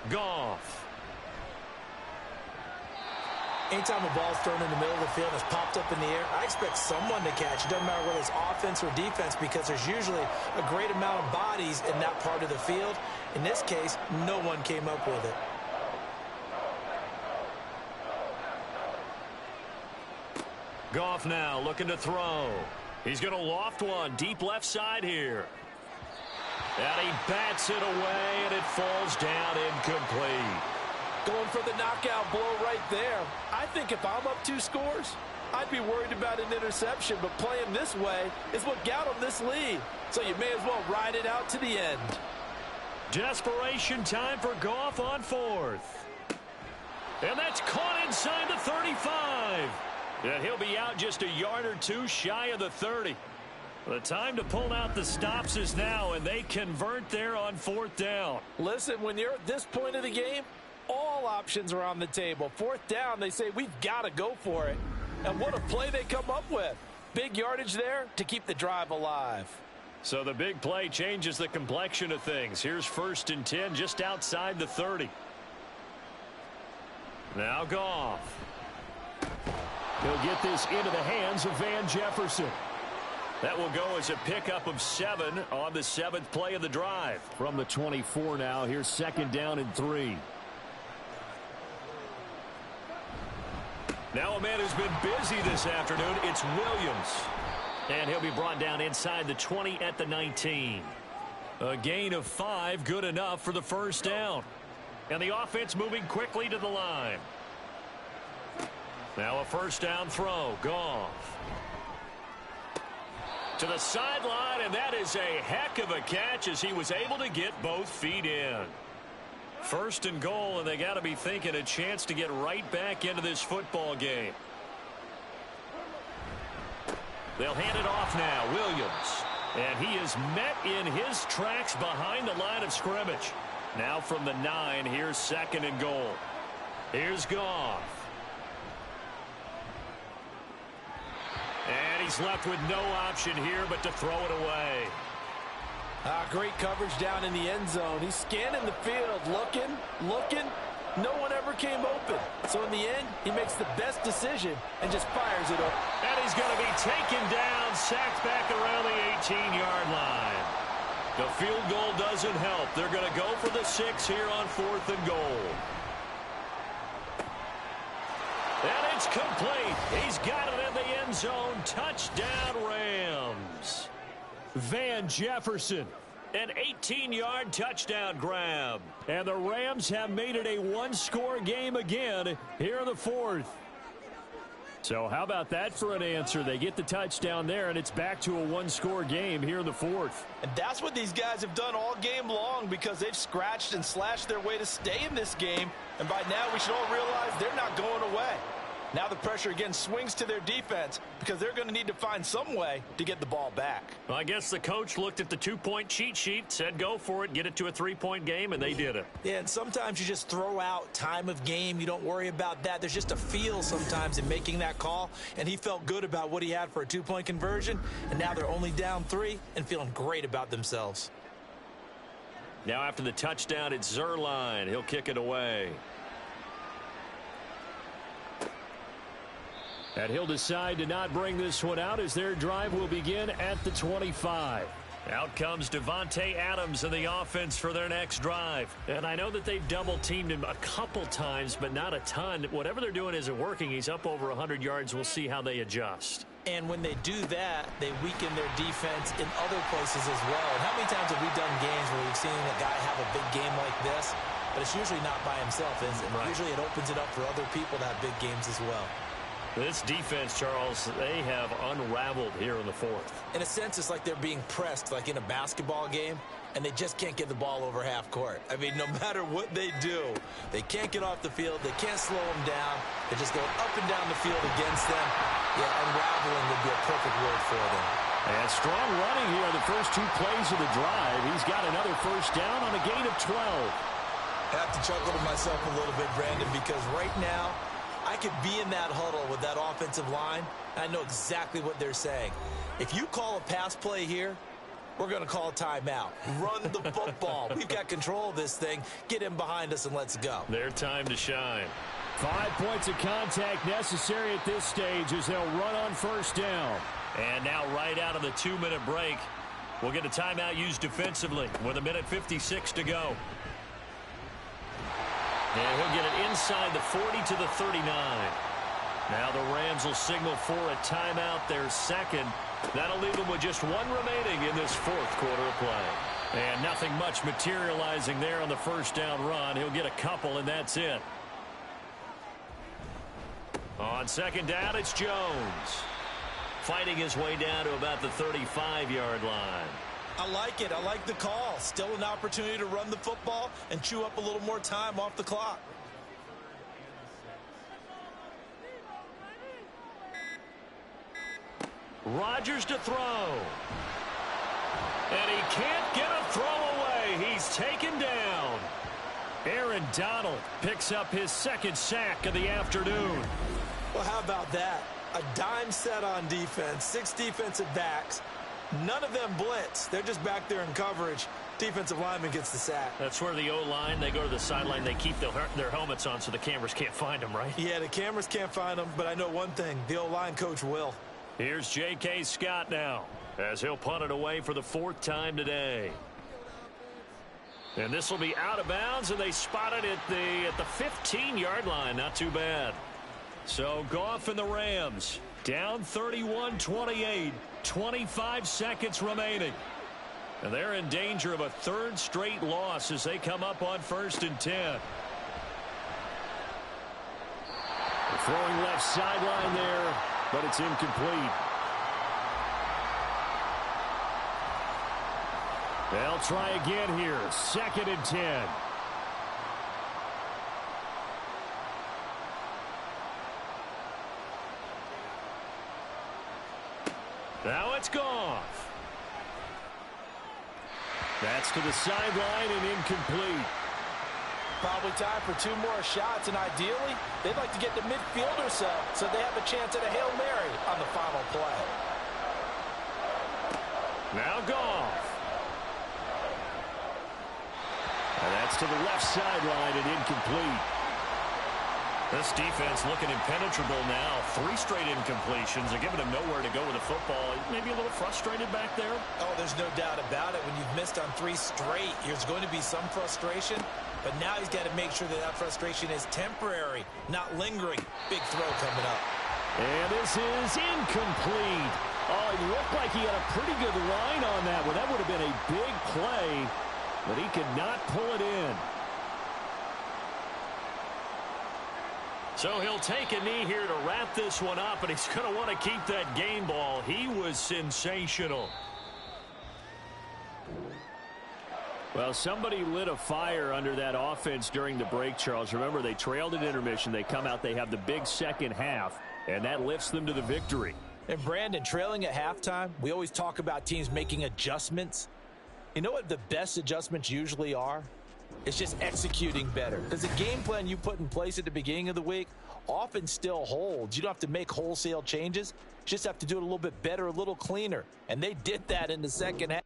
Goff. Anytime a ball's thrown in the middle of the field and it's popped up in the air, I expect someone to catch. It doesn't matter whether it's offense or defense because there's usually a great amount of bodies in that part of the field. In this case, no one came up with it. Goff now looking to throw. He's going to loft one deep left side here. And he bats it away, and it falls down incomplete. Going for the knockout blow right there. I think if I'm up 2 scores, I'd be worried about an interception, but playing this way is what got them this lead. So you may as well ride it out to the end. Desperation time for Goff on 4th. And that's caught inside the 35. And he'll be out just a yard or 2 shy of the 30. The time to pull out the stops is now, and they convert there on 4th down. Listen, when you're at this point of the game, All options are on the table. Fourth down, they say, we've got to go for it. And what a play they come up with. Big yardage there to keep the drive alive. So the big play changes the complexion of things. Here's 1st and 10 just outside the 30. Now Goff. He'll get this into the hands of Van Jefferson. That will go as a pickup of 7 on the 7th play of the drive. From the 24 now, here's 2nd down and 3. Now a man who's been busy this afternoon, it's Williams. And he'll be brought down inside the 20 at the 19. A gain of 5, good enough for the 1st down. And the offense moving quickly to the line. Now a 1st down throw, Goff. To the sideline, and that is a heck of a catch as he was able to get both feet in. 1st and goal, and they got to be thinking a chance to get right back into this football game. They'll hand it off now, Williams. And he is met in his tracks behind the line of scrimmage. Now from the 9, here's 2nd and goal. Here's Goff. And he's left with no option here but to throw it away. Great coverage down in the end zone. He's scanning the field, looking. No one ever came open. So in the end, he makes the best decision and just fires it up. And he's going to be taken down, sacked back around the 18-yard line. The field goal doesn't help. They're going to go for the 6 here on 4th and goal. And it's complete. He's got it in the end zone. Touchdown, Rams. Van Jefferson. An 18-yard touchdown grab. And the Rams have made it a one-score game again here in the 4th. So how about that for an answer? They get the touchdown there, and it's back to a one-score game here in the 4th. And that's what these guys have done all game long because they've scratched and slashed their way to stay in this game. And by now we should all realize they're not going away. Now the pressure again swings to their defense because they're going to need to find some way to get the ball back. Well, I guess the coach looked at the 2-point cheat sheet, said go for it, get it to a 3-point game, and they did it. Yeah, and sometimes you just throw out time of game. You don't worry about that. There's just a feel sometimes in making that call, and he felt good about what he had for a 2-point conversion, and now they're only down 3 and feeling great about themselves. Now after the touchdown, it's Zerline. He'll kick it away. And he'll decide to not bring this one out as their drive will begin at the 25. Out comes Devontae Adams in the offense for their next drive. And I know that they've double-teamed him a couple times, but not a ton. Whatever they're doing isn't working. He's up over 100 yards. We'll see how they adjust. And when they do that, they weaken their defense in other places as well. And how many times have we done games where we've seen a guy have a big game like this? But it's usually not by himself, is it? Right. Usually it opens it up for other people to have big games as well. This defense, Charles, they have unraveled here in the 4th. In a sense, it's like they're being pressed like in a basketball game, and they just can't get the ball over half court. I mean, no matter what they do, they can't get off the field. They can't slow them down. They're just going up and down the field against them. Yeah, unraveling would be a perfect word for them. And strong running here on the first 2 plays of the drive. He's got another 1st down on a gain of 12. I have to chuckle to myself a little bit, Brandon, because right now, I could be in that huddle with that offensive line, and I know exactly what they're saying. If you call a pass play here, we're going to call a timeout. Run the football. We've got control of this thing. Get in behind us and let's go. Their time to shine. 5 points of contact necessary at this stage as they'll run on 1st down. And now right out of the 2-minute break, we'll get a timeout used defensively with 1:56 to go. And he'll get it inside the 40 to the 39. Now the Rams will signal for a timeout, their second. That'll leave them with just 1 remaining in this 4th quarter of play. And nothing much materializing there on the 1st down run. He'll get a couple, and that's it. On 2nd down, it's Jones. Fighting his way down to about the 35-yard line. I like it. I like the call. Still an opportunity to run the football and chew up a little more time off the clock. Rodgers to throw. And he can't get a throw away. He's taken down. Aaron Donald picks up his second sack of the afternoon. Well, how about that? A dime set on defense, 6 defensive backs. None of them blitz. They're just back there in coverage. Defensive lineman gets the sack. That's where the O-line, they go to the sideline, they keep their helmets on so the cameras can't find them, right? Yeah, the cameras can't find them, but I know one thing. The O-line coach will. Here's J.K. Scott now, as he'll punt it away for the 4th time today. And this will be out of bounds, and they spot it at the 15-yard line. Not too bad. So Goff and the Rams down 31-28, 25 seconds remaining. And they're in danger of a 3rd straight loss as they come up on 1st and 10. Throwing left sideline there, but it's incomplete. They'll try again here. 2nd and 10. Now it's Goff. That's to the sideline and incomplete. Probably time for 2 more shots, and ideally, they'd like to get the midfielder so they have a chance at a Hail Mary on the final play. Now Goff. And that's to the left sideline and incomplete. This defense looking impenetrable now. 3 straight incompletions. They're giving him nowhere to go with the football. Maybe a little frustrated back there. Oh, there's no doubt about it. When you've missed on 3 straight, there's going to be some frustration. But now he's got to make sure that that frustration is temporary, not lingering. Big throw coming up. And this is incomplete. Oh, it looked like he had a pretty good line on that one. That would have been a big play, but he could not pull it in. So he'll take a knee here to wrap this one up, and he's going to want to keep that game ball. He was sensational. Well, somebody lit a fire under that offense during the break, Charles. Remember, they trailed at intermission. They come out, they have the big second half, and that lifts them to the victory. And Brandon, trailing at halftime, we always talk about teams making adjustments. You know what the best adjustments usually are? It's just executing better. Because the game plan you put in place at the beginning of the week often still holds. You don't have to make wholesale changes. You just have to do it a little bit better, a little cleaner. And they did that in the second half.